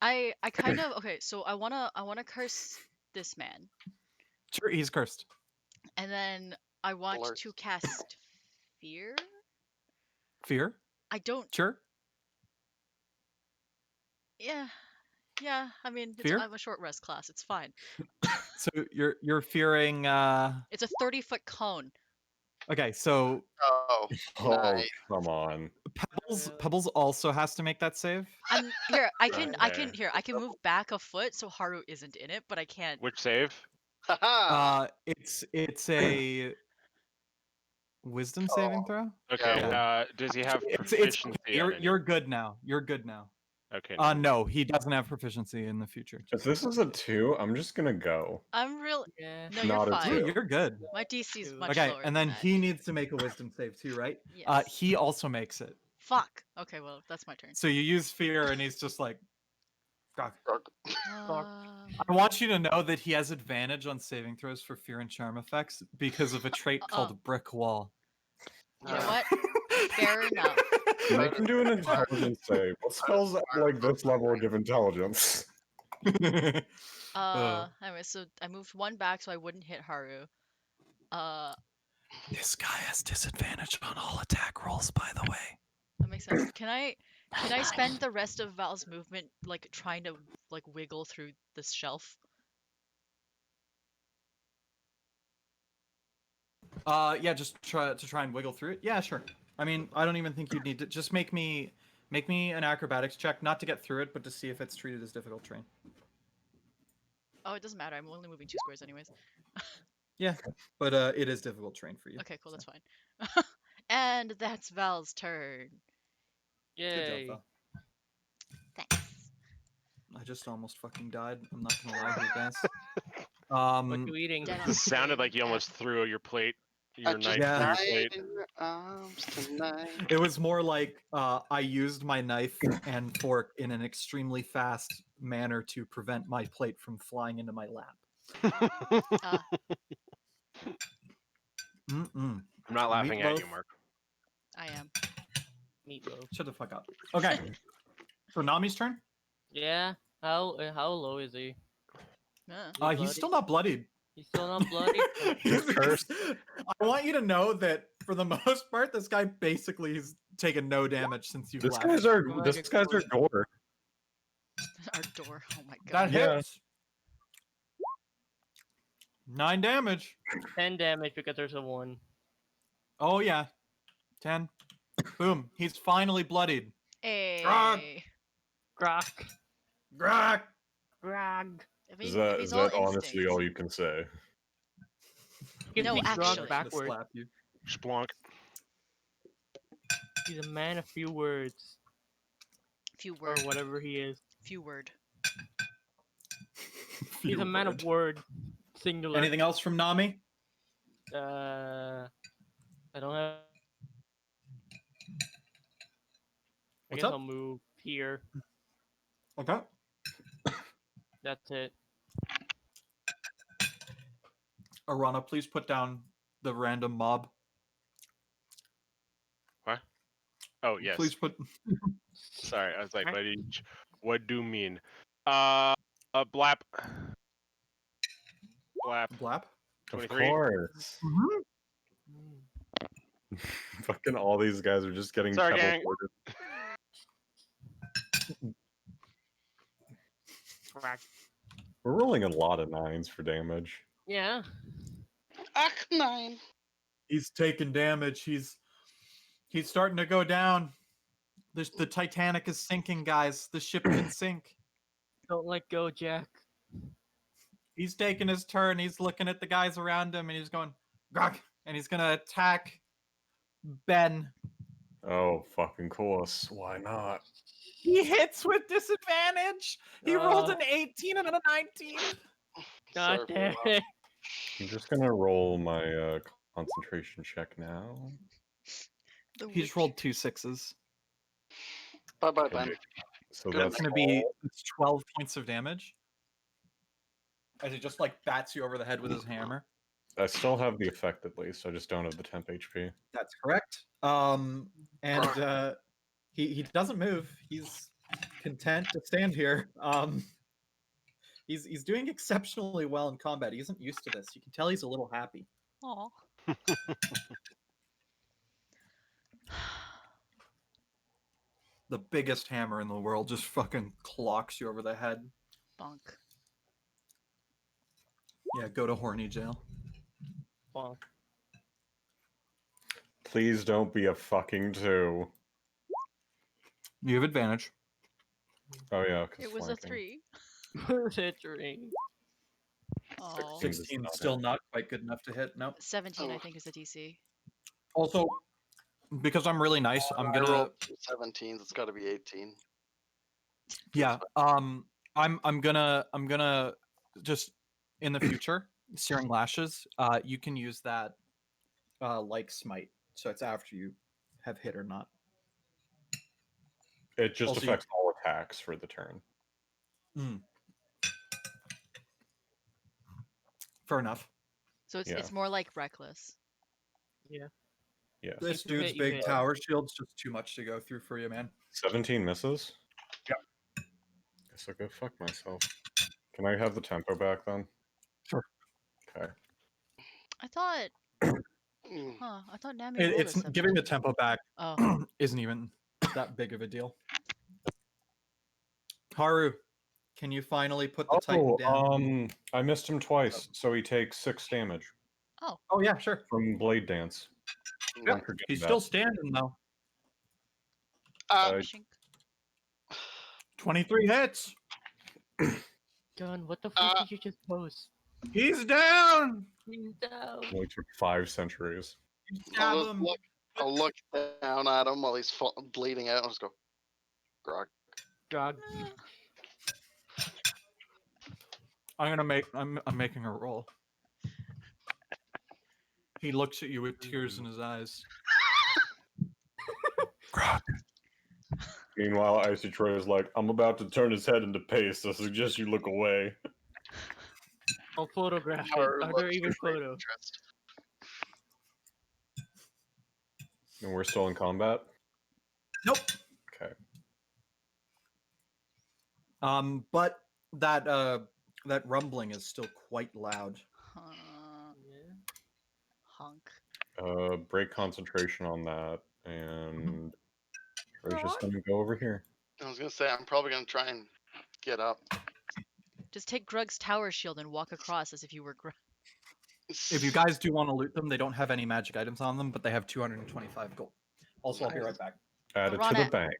I kind of okay. So I wanna curse this man, Sure, he's cursed. and then I want Alert. to cast fear. Fear? I don't. Sure. Yeah. I mean, Fear? I'm a short rest class. It's fine. So you're fearing It's a 30-foot cone. okay, so Oh, Oh, nice. come on. Pebbles also has to make that save. I'm here. I can Okay. I can move back a foot so Haru isn't in it, but I can't. Which save? Haha. It's a wisdom saving throw. Okay. Yeah. Does he have It's proficiency? on any- you're good now. You're good now. Okay. No, he doesn't have proficiency in the future. If this is a 2, I'm just gonna go. I'm real. Yeah. No, Not you're a fine. Ooh, two. you're good. My DC is Two. much Okay, lower. and than then that. he needs to make a wisdom save too, right? Yes. He also makes it. Fuck. Okay, well that's my turn. So you use fear, and he's just like, "Fuck." Uh, I want you to know that he has advantage on saving throws for fear and charm effects because of a trait called Brick Wall. you know what? Fair enough. Make him do an intelligence save. What spells at like this level give intelligence? Anyway, so I moved one back so I wouldn't hit Haru. This guy has disadvantage on all attack rolls, by the way. That makes sense. Can I spend the rest of Val's movement like trying to like wiggle through this shelf? Yeah, just try and wiggle through it. Yeah, sure. I mean, I don't even think you'd need to just make me Make me an acrobatics check, not to get through it, but to see if it's treated as difficult terrain. Oh, it doesn't matter. I'm only moving 2 squares anyways. Yeah, but it is difficult terrain for you. Okay, cool. so. That's fine. And that's Val's turn. Good job, Yay. Val. Thanks. I just almost fucking died. I'm not gonna lie here, guys. What you eating? Dead on This sounded screen. like you almost threw your plate, I your just knife through your died plate. in your arms tonight. It was more like I used my knife and fork in an extremely fast manner to prevent my plate from flying into my lap. Mm-mm. I'm not laughing at you, Meatloaf. Mark. I am. Meatloaf. Shut the fuck up. Okay. So Nami's turn. Yeah. How low is he? Uh, He's still not bloodied. He's still not bloody. He's cursed. I want you to know that for the most part, this guy basically has taken no damage since you've This left. guy's our Like this a guy's our door. our door. Oh my That god. Yeah. hits. 9 damage. 10 damage because there's a 1. Oh yeah. 10. Boom. He's finally bloodied. Hey. Grok. Grog. Grog. I mean, Is if that he's is all that honestly instinct. all you can say? Give No, me actually. Grog I'm gonna backward. slap you. Splunk. He's a man of few words. Few Or word. whatever he is. Few word. He's a man of word. Singular. Anything else from Nami? I don't have. I What's guess up? I'll move here. Okay. That's it. Arana, please put down the random mob. What? Oh yes. Please put. Sorry, I was like, what do you mean? Blap. Blap. Blap. Of 23. course. Fucking all these guys are just getting Sorry, gang. teleported. Grog. We're rolling a lot of 9s for damage. Yeah. Ach, 9. He's taking damage. He's starting to go down. The Titanic is sinking, guys. The ship can sink. Don't let go, Jack. He's taking his turn. He's looking at the guys around him, and he's going, Grog, and he's gonna attack Ben. Oh, fucking course. Why not? He hits with disadvantage. He rolled an 18 and a 19. God Sorry for damn that. it. I'm just gonna roll my concentration check now. The He just witch. rolled 2 6s. Bye bye, Okay, Ben. so Good that's That's gonna be 12 points of damage. As he just like bats you over the head with his hammer. I still have the effect at least. I just don't have the temp HP. That's correct. And he doesn't move. He's content to stand here. He's doing exceptionally well in combat. He isn't used to this. You can tell he's a little happy. Aw. The biggest hammer in the world just fucking clocks you over the head. Bonk. Yeah, go to horny jail. Bonk. Please don't be a fucking 2. You have advantage. Oh yeah, 'cause It was a flanking. 3. Citrine. Oh. Six. 16 not still hit. not quite good enough to hit. No. 17, I Oh. think, is the DC. Also, because I'm really nice, I'm I gonna rolled 17s. It's got to be 18. yeah. I'm gonna just in the future, Searing Lashes, you can use that like smite. So it's after you have hit or not. It just Also, you- affects all attacks for the turn. Fair enough. So it's Yeah. it's more like reckless. Yes. This If you dude's hit, you big hit. tower shield's just too much to go through for you, man. 17 misses? Yep. Guess I'll go fuck myself. Can I have the tempo back then? Sure. Okay. I thought. Mm. I thought Nami rolled a It's giving the 17. tempo back Oh. isn't even that big of a deal. Haru, can you finally put the Titan down? I missed him twice, so he takes 6 damage Oh yeah, sure. from Blade Dance. Yeah. I'm forgetting He's that. still standing though. Uh, I- Shink. 23 hits. John, what the fuck did you just post? He's down. He's down. It only took 5 centuries. Stab I'll him. look down at him while he's bleeding out. I'll just go, grog. Drug. I'm making a roll. He looks at you with tears in his eyes. Meanwhile, Icy Troy is like, I'm about to turn his head into paste, so I suggest you look away. I'll photograph Or it. Are look there even straight photos? interest. And we're still in combat? Nope. Okay. But that rumbling is still quite loud. Yeah. Honk. Break concentration on that, and Troy's just gonna go over here. I was gonna say I'm probably gonna try and get up. Just take Grug's tower shield and walk across as if you were Grug. If you guys do want to loot them, they don't have any magic items on them, but they have 225 gold. Also, I'll be right back. Add it to Run the it. bank.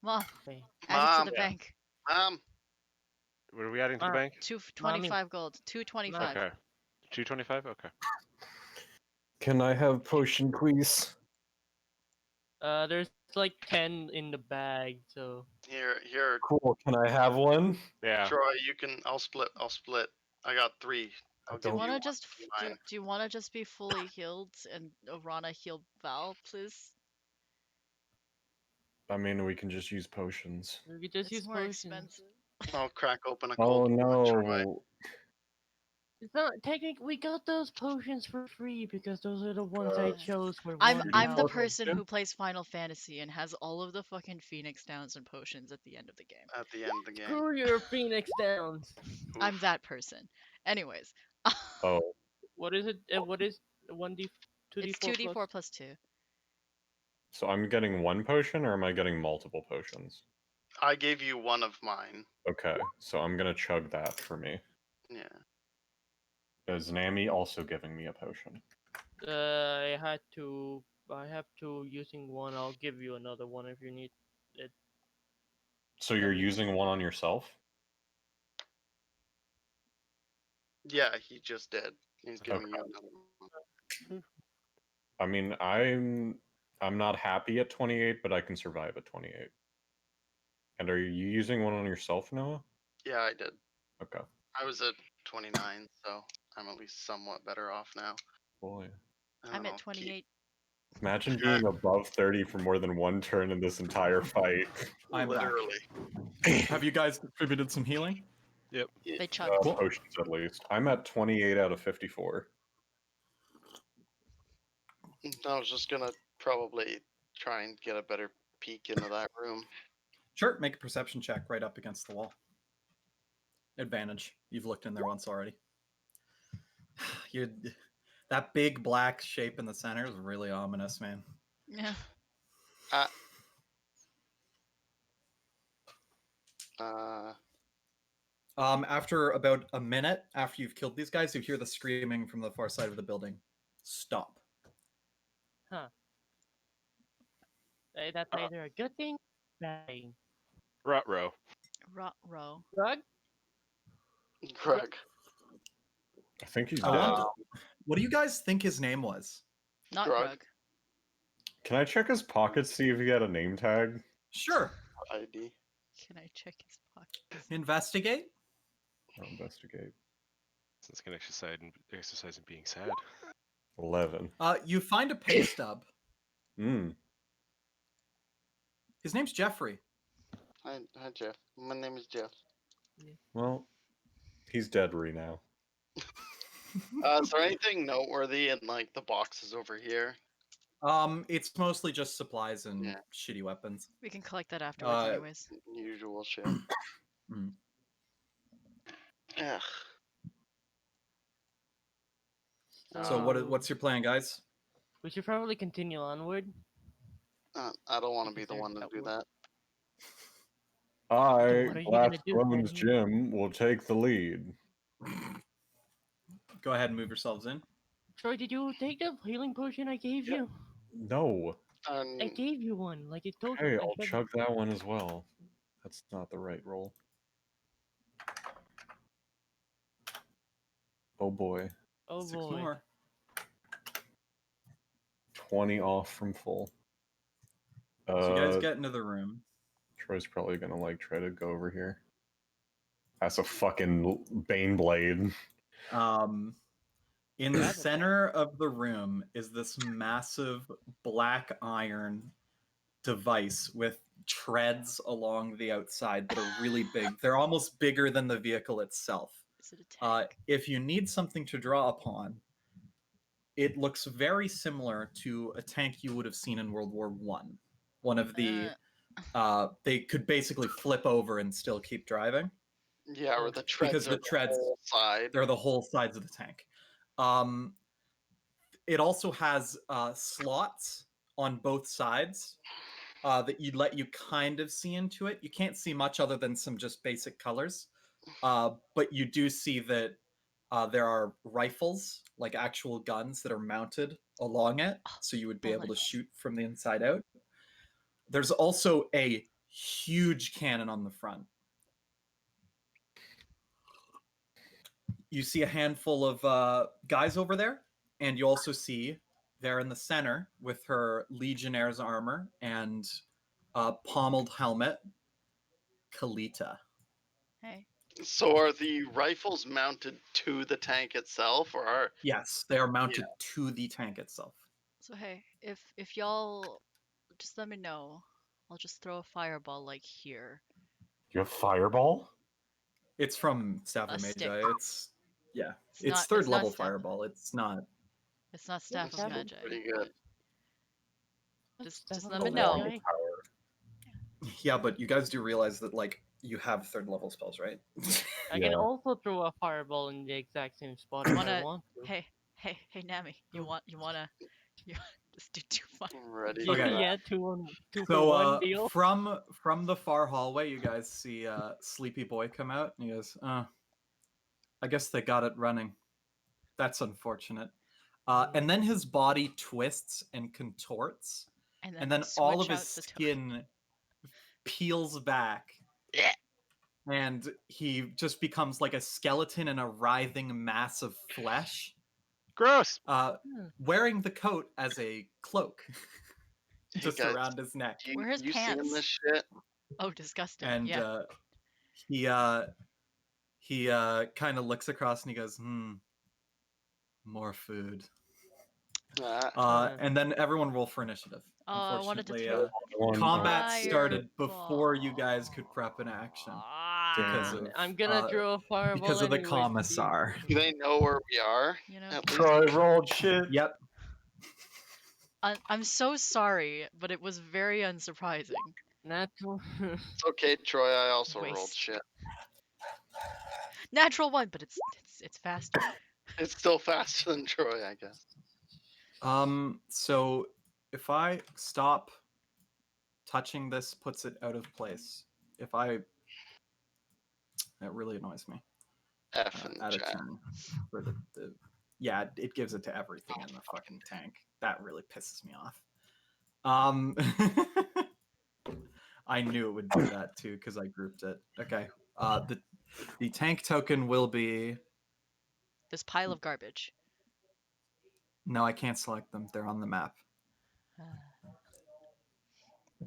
Mom, Okay. add it to Mom. the Yeah. bank. What are we adding to the bank? 225 gold. 225. Okay. 225. Okay. Can I have potion, please? There's like 10 in the bag, so Here, Cool. Can I have one? Yeah. Troy. You can. I'll split. I got 3. I'll Do you give wanna one. just Mine. do you wanna just be fully healed and Rana heal Val, please? I mean, we can just use potions. we could just It's use more potions. expensive. I'll crack open a Oh cold one, Troy. no. It's not technically. We got those potions for free because those are the ones I Yeah. chose for I'm one the hour. person who plays Final Fantasy and has all of the fucking Phoenix Downs and potions at the end of the game. At the end of the game. Screw your Phoenix Downs. I'm that person. Anyways. Oh, What is it? What is 1d, 2d4 It's 2d4 plus 2. so I'm getting one potion, or am I getting multiple potions? I gave you one of mine. Okay, so I'm gonna chug that for me. Yeah. Is Nami also giving me a potion? I have two using one. I'll give you another one if you need it. So you're using one on yourself? Yeah, he just did. He's giving Okay. you another one. I mean, I'm not happy at 28, but I can survive at 28. And are you using one on yourself, Noah? Yeah, I did. Okay. I was at 29, so I'm at least somewhat better off now. Boy. I I'm don't at know, 28. Imagine being above 30 for more than one turn in this entire fight. I'm back. Literally. Have you guys contributed some healing? They chugged. Cool. Potions at least. I'm at 28 out of 54. I was just gonna probably try and get a better peek into that room. Sure, make a perception check right up against the wall. Advantage. You've looked in there once already. That big black shape in the center is really ominous, man. Yeah. After about a minute after you've killed these guys, you hear the screaming from the far side of the building. Stop. Huh. That's either a good thing or a bad thing. Row. Row. Drug? Greg. I think he's I dead. want what do you guys think his name was? Not Grug. Grug. Can I check his pockets, see if he had a name tag? Sure. ID. Can I check his pockets? Investigate. I'll investigate. Since can exercise in being sad. 11. You find a pay stub. Hmm. His name's Jeffrey. Hi, Jeff. My name is Jeff. Well, he's dead now. Is there anything noteworthy in like the boxes over here? It's mostly just supplies and Yeah. shitty weapons. We can collect that afterwards, anyways. Usual shit. Mm. Ugh. So what's your plan, guys? We should probably continue onward. I don't want to be Because the there's one to that do one. that. I, what are you gonna Glass do, Bones Daniel? Jim, will take the lead. Go ahead and move yourselves in. Troy, did you take the healing potion I gave you? No. I gave you one. Like it told Hey, you. I'll chug that one as well. That's not the right roll. Oh boy. Oh 6 boy. more. 20 off from full. So you guys get into the room. Troy's probably gonna like try to go over here. That's a fucking Bane blade. In the Grab it. center of the room is this massive black iron device with treads along the outside that are really big. They're almost bigger than the vehicle itself. Is it a tank? If you need something to draw upon, it looks very similar to a tank you would have seen in World War One. One of the they could basically flip over and still keep driving Yeah, or the because treads the are the treads whole side. they're the whole sides of the tank. It also has slots on both sides that you'd let you kind of see into it. You can't see much other than some just basic colors, but you do see that there are rifles, like actual guns, that are mounted along it, so you would be able to Bullets. shoot from the inside out. There's also a huge cannon on the front. You see a handful of guys over there, and you also see there in the center with her Legionnaire's armor and pommeled helmet, Kalita. Hey, So are the rifles mounted to the tank itself, or are Yes, they are mounted to the tank itself. so hey, if y'all just let me know, I'll just throw a fireball like here. You have fireball? It's from Staff A of stick. Magi. It's It's it's not- third it's not level Staff of- fireball. It's not. It's not staff of Staff of- magic. pretty good? Just That's let me the know. guy. Yeah, but you guys do realize that like you have third level spells, right? I can Yeah. also throw a fireball in the exact same spot if I Wanna- want to. Hey, Nami, you wanna just do 2 fire? Ready? Yeah, for Okay. that. yeah, two for So one deal. from the far hallway, you guys see Sleepy Boy come out, and he goes, I guess they got it running. That's unfortunate. And then his body twists and contorts, and then all of switch his out the skin peels back, Yeah. and he just becomes like a skeleton in a writhing mass of flesh, Gross. wearing the coat as a cloak Hey, just guys, around his neck. You, Where are his you seeing pants? this shit? Oh, disgusting. And yeah. he kind of looks across and he goes, more food. And then everyone roll for initiative. Oh, I wanted to Unfortunately, throw combat Fireball. started before you guys could prep an action because Damn. of I'm gonna throw a fireball because of the anyways, commissar. Do they know where we are? You know, At least? Troy rolled shit. Yep. I'm so sorry, but it was very unsurprising. Natural. It's okay, Troy. I also rolled Waste. shit. Natural 1, but it's faster. It's still faster than Troy, I guess. So if I stop touching this, puts it out of place. If I, that really annoys me. F and Out of chat. turn for the yeah, it gives it to everything in the fucking tank. That really pisses me off. I knew it would do that too because I grouped it. Okay. The tank token will be This pile of garbage. no, I can't select them. They're on the map.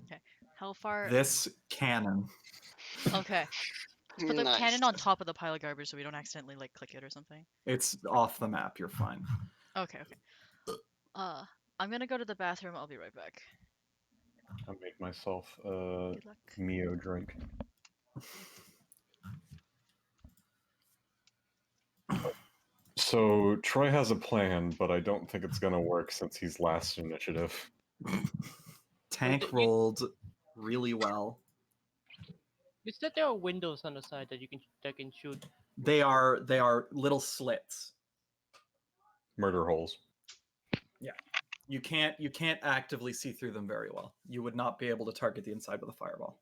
Okay. How far? This cannon. Okay. Put the Nice. cannon on top of the pile of garbage so we don't accidentally like click it or something. It's off the map. You're fine. Okay. I'm gonna go to the bathroom. I'll be right back. I'll make myself a Good luck. Mio drink. So Troy has a plan, but I don't think it's gonna work since he's last initiative. Tank rolled really well. You said there are windows on the side that can shoot. They are little slits. Murder holes. You can't actively see through them very well. You would not be able to target the inside with a fireball.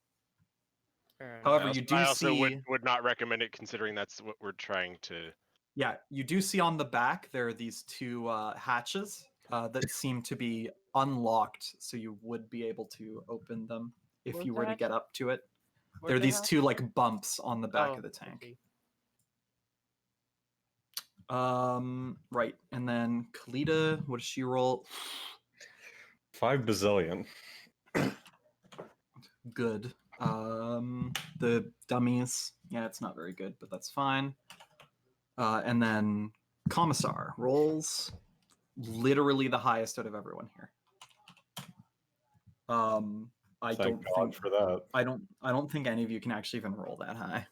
However, you do I also see would not recommend it considering that's what we're trying to. yeah, you do see on the back there are these two hatches that seem to be unlocked, so you would be able to open them if Both you were to get hatches? up to it. There are the these hell? two like bumps on the back Oh, of the I tank. see. Right, and then Kalita, what does she roll? 5 bazillion. Good. The dummies, yeah, it's not very good, but that's fine. And then Commissar rolls literally the highest out of everyone here. I Thank don't God think for that. I don't think any of you can actually even roll that high.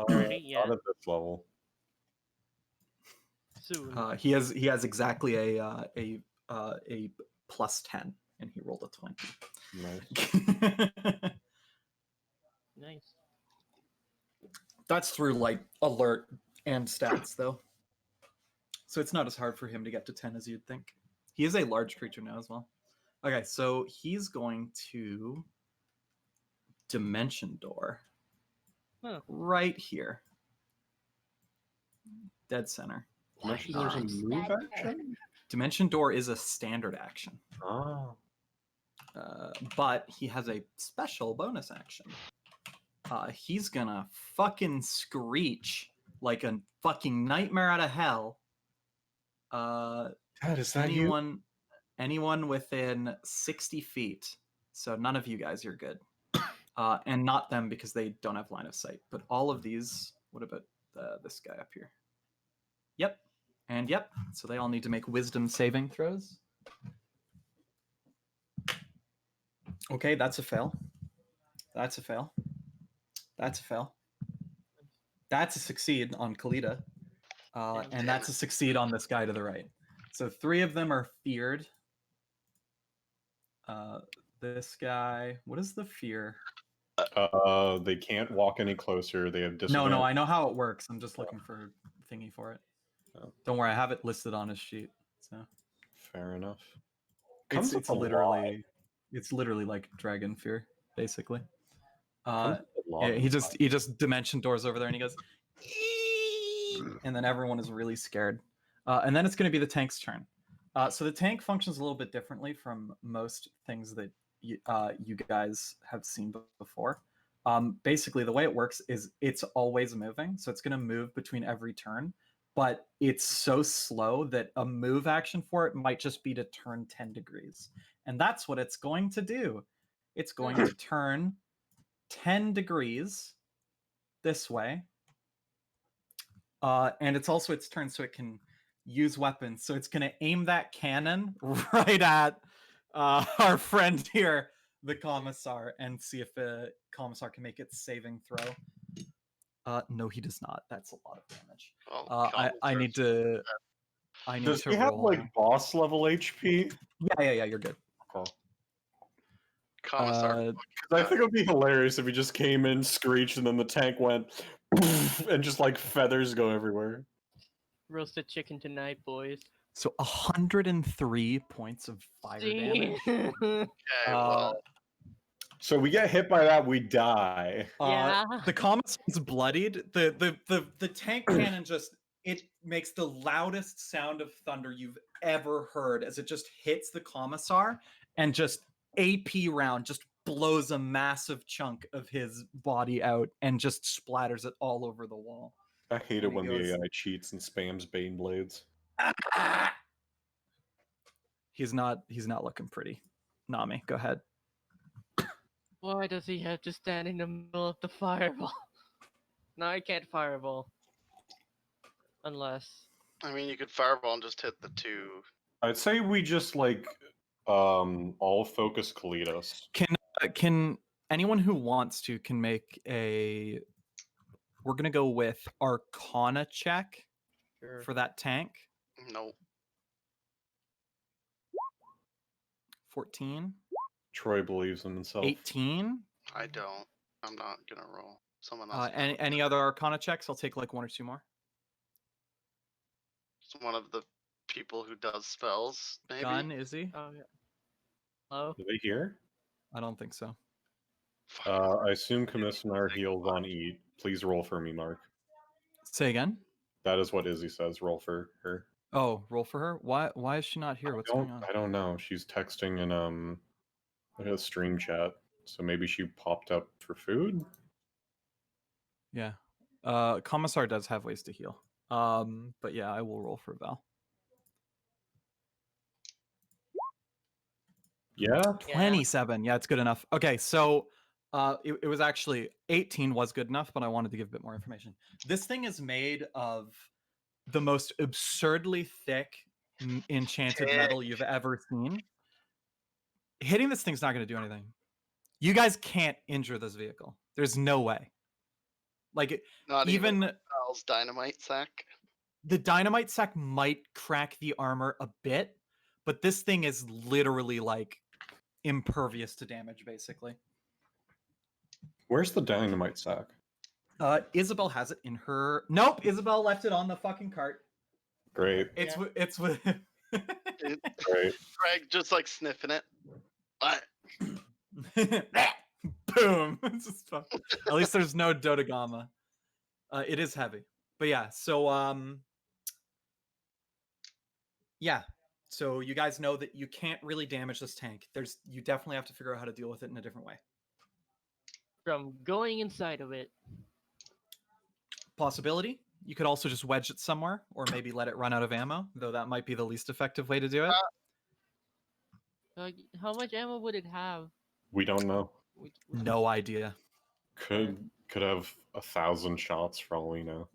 Really? Yeah. Not at this level. Soon. He has exactly a plus 10, and he rolled a 20. Nice. Nice. That's through like alert and stats though, so it's not as hard for him to get to 10 as you'd think. He is a large creature now as well. Okay, so he's going to Dimension Door Huh. right here, dead center. Mention there's a move action? Dimension Door is a standard action, Oh. but he has a special bonus action. He's gonna fucking screech like a fucking nightmare out of hell. God, is that you? Anyone within 60 feet. So none of you guys are good. And not them because they don't have line of sight. But all of these, what about this guy up here? Yep. And yep. So they all need to make wisdom saving throws. Okay, that's a fail. That's a fail. That's a fail. That's a succeed on Kalita. And that's a succeed on this guy to the right. So 3 of them are feared. This guy, what is the fear? They can't walk any closer. They have disadvantage. No, I know how it works. I'm just looking for a thingy for it. Oh. Don't worry, I have it listed on his sheet. So Fair enough. it's Comes up a literally like dragon fear, basically. Comes up a lot. Yeah, he just dimension doors over there and he goes, "Eee!" And then everyone is really scared. And then it's going to be the tank's turn. So the tank functions a little bit differently from most things that you guys have seen before. Basically, the way it works is it's always moving, so it's going to move between every turn, but it's so slow that a move action for it might just be to turn 10 degrees. And that's what it's going to do. It's going to turn 10 degrees this way. And it's also its turn, so it can use weapons. So it's going to aim that cannon right at our friend here, the Commissar, and see if the Commissar can make its saving throw. No, he does not. That's a lot of damage. Oh, I need to. Does he have roll. like boss level HP? Yeah, you're good. Cool. Commissar. I think it would be hilarious if he just came in, screeched, and then the tank went, and just like feathers go everywhere. Roasted chicken tonight, boys. So 103 points of fire damage. Okay, well, So we get hit by that, we die. Yeah. The Commissar's bloodied. The tank cannon just it makes the loudest sound of thunder you've ever heard as it just hits the Commissar and just AP round just blows a massive chunk of his body out and just splatters it all over the wall. I hate it And he when goes- the AI cheats and spams Bane Blades. He's not looking pretty. Nami, go ahead. Why does he have to stand in the middle of the fireball? No, I can't fireball. Unless. I mean, you could fireball and just hit the 2. I'd say we just like all focus Kalitos. Can anyone who wants to can make a we're gonna go with Arcana check Sure. for that tank. Nope. 14, Troy believes in himself. 18. I don't. I'm not gonna roll. Someone else. Any other Arcana checks? I'll take like 1 or 2 more. It's one of the people who does spells, maybe. Gun, is he? Oh yeah. Hello. Are they here? I don't think so. I assume Commissioner heals on eat. Please roll for me, Mark. Say again. That is what Izzy says. Roll for her. Oh, roll for her. Why is she not here? What's going on? I don't know. She's texting in a stream chat. So maybe she popped up for food. Yeah. Commissar does have ways to heal. But yeah, I will roll for Val. Yeah. 27. Yeah, it's good enough. Okay, so it was actually 18 was good enough, but I wanted to give a bit more information. This thing is made of the most absurdly thick enchanted metal you've ever seen. Hitting this thing's not going to do anything. You guys can't injure this vehicle. There's no way. Like Not even Val's dynamite sack. the dynamite sack might crack the armor a bit, but this thing is literally like impervious to damage, basically. Where's the dynamite sack? Isabel has it in her. Nope, Isabel left it on the fucking cart. Great. It's with. Great. Greg just like sniffing it. What? Boom. It's just fun. At least there's no Dodogama. It is heavy, but yeah. So yeah. So you guys know that you can't really damage this tank. You definitely have to figure out how to deal with it in a different way. From going inside of it. Possibility. You could also just wedge it somewhere, or maybe let it run out of ammo. Though that might be the least effective way to do it. Like, how much ammo would it have? We don't know. No idea. Could have 1,000 shots for all we know.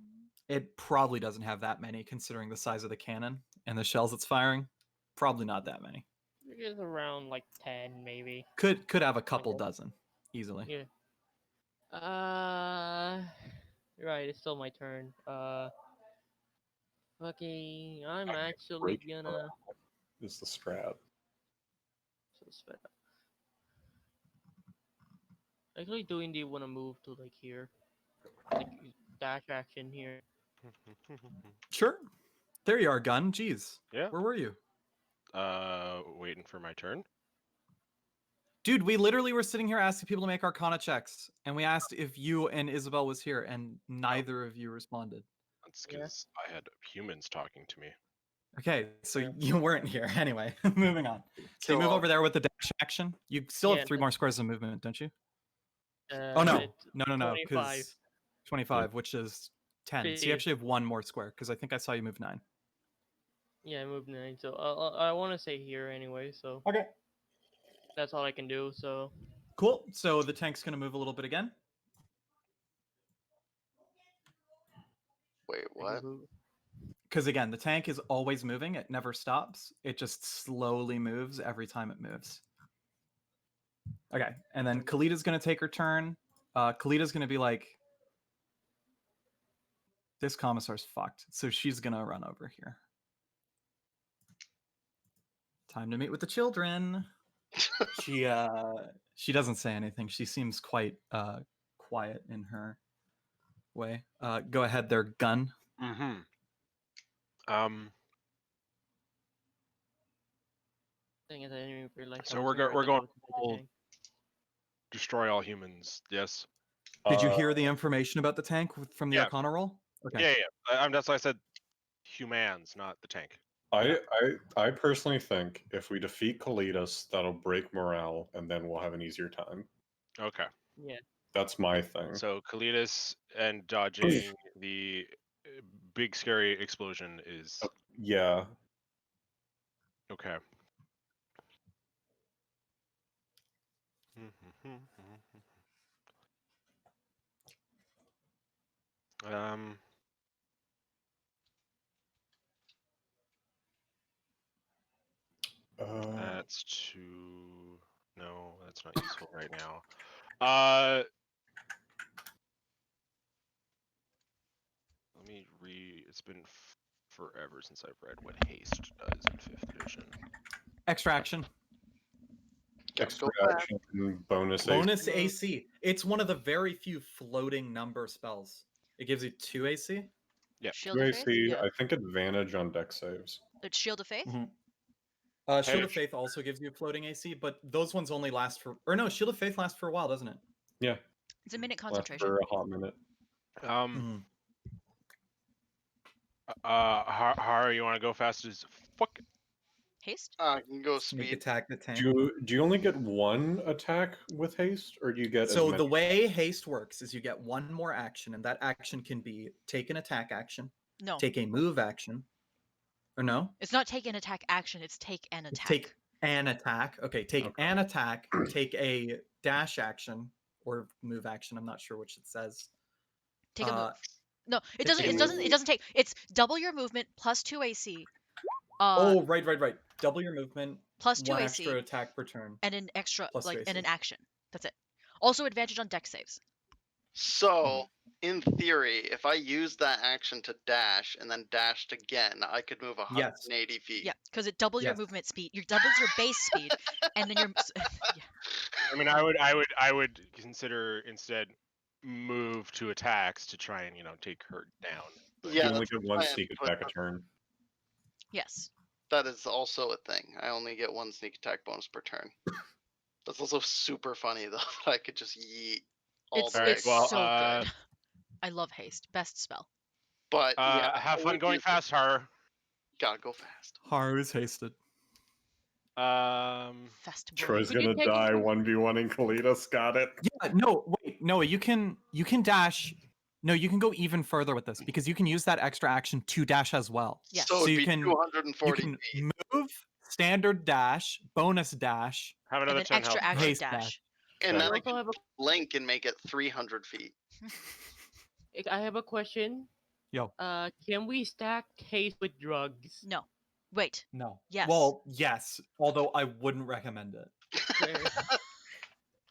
It probably doesn't have that many, considering the size of the cannon and the shells it's firing. Probably not that many. It's around like 10, maybe. Could have a couple dozen easily. Yeah. Right. It's still my turn. Fucking. I'm actually Break gonna. is the strat. So sped up. Actually, do indeed want to move to like here. Like dash action here. Sure. There you are, Gun. Jeez. Yeah. Where were you? Waiting for my turn. Dude, we literally were sitting here asking people to make Arcana checks, and we asked if you and Isabel was here, and neither of you responded. That's because I had humans talking to me. Okay, so Yeah. you weren't here. Anyway, moving on. So you move over there with the dash action. You still have 3 more squares of movement, don't you? Oh no, It's no, 25. because 25, which is 10. So you 50. actually have 1 more square, because I think I saw you move 9. Yeah, I moved 9, so I want to say here anyway, so Okay. that's all I can do, so... Cool. So the tank's going to move a little bit again. Wait, what? Because again, the tank is always moving. It never stops. It just slowly moves every time it moves. Okay. And then Kalita's going to take her turn. Kalita's going to be like, this commissar's fucked. So she's going to run over here. Time to meet with the children. She doesn't say anything. She seems quite quiet in her way. Go ahead there, Gun. Mm-hmm. Thing is, I didn't even realize So how we're far I going could go to the full tank. destroy all humans. Yes. Did you hear the information about the tank from the yeah. Arcana roll? Okay. Yeah. That's why I said humans, not the tank. I personally think if we defeat Kalitas, that'll break morale, and then we'll have an easier time. Okay. Yeah. That's my thing. So Kalitas and dodging the big scary explosion is Yeah. okay. That's too. No, that's not useful right now. Let me read. It's been forever since I've read what haste does in 5th edition. Extra action. Extra Go back. action, bonus Bonus AC. It's one of the very few floating number spells. It gives you 2 AC. Yeah. Shield of Faith? AC. Yeah. I think advantage on deck saves. It's Shield of Faith? Shield Hey. of Faith also gives you floating AC, but those ones only last for... Or no, Shield of Faith lasts for a while, doesn't it? Yeah. It's a minute Lasts concentration. for a hot minute. Haru, you want to go fast as fuck? Haste? I can go Sneak speed. attack the tank. Do you only get one attack with haste, or do you get So as the many? way haste works is you get one more action, and that action can be take an attack action, No, take a move action, or no? it's not take an attack action. It's take an It's attack. take an attack. Okay, take Okay. an attack, take a dash action or move action. I'm not sure which it says. Take a move. Uh, No, it take doesn't. a It doesn't. It move. doesn't take. It's double your movement plus 2 AC. Oh, right. Double your movement, Plus 2 one AC extra attack per turn. and an extra plus 2 and an AC. action. That's it. Also advantage on deck saves. So, in theory, if I use that action to dash and then dashed again, I could move Yes. 180 feet. Yeah, because it doubles your Yes. movement speed. Your doubles your base speed, and then your yeah. I mean, I would consider instead move to attacks to try and take her down. But Yeah, you only that's get the one plan, sneak but attack a turn. Yes. that is also a thing. I only get one sneak attack bonus per turn. That's also super funny though. That I could just yeet all It's the Alright, way. it's well, so good. I love haste. Best spell. But yeah, have I fun would going use- fast, Har. Gotta go fast. Haru is hasted. Fast boy. Troy's Could you gonna die technically- 1v1 in Kalitas. Got it. Yeah, no, wait, Noah, you can dash. No, you can go even further with this because you can use that extra action to dash as well. Yes. So So it'd you be can- 240 You can feet. move, standard dash, bonus dash. Have And another then 10 extra health. action Haste dash. dash. And I then I also can have a blink and make it 300 feet. I have a question. Yo. Can we stack haste with drugs? No. Wait. No. Yes. Well, yes, although I wouldn't recommend it. Fair.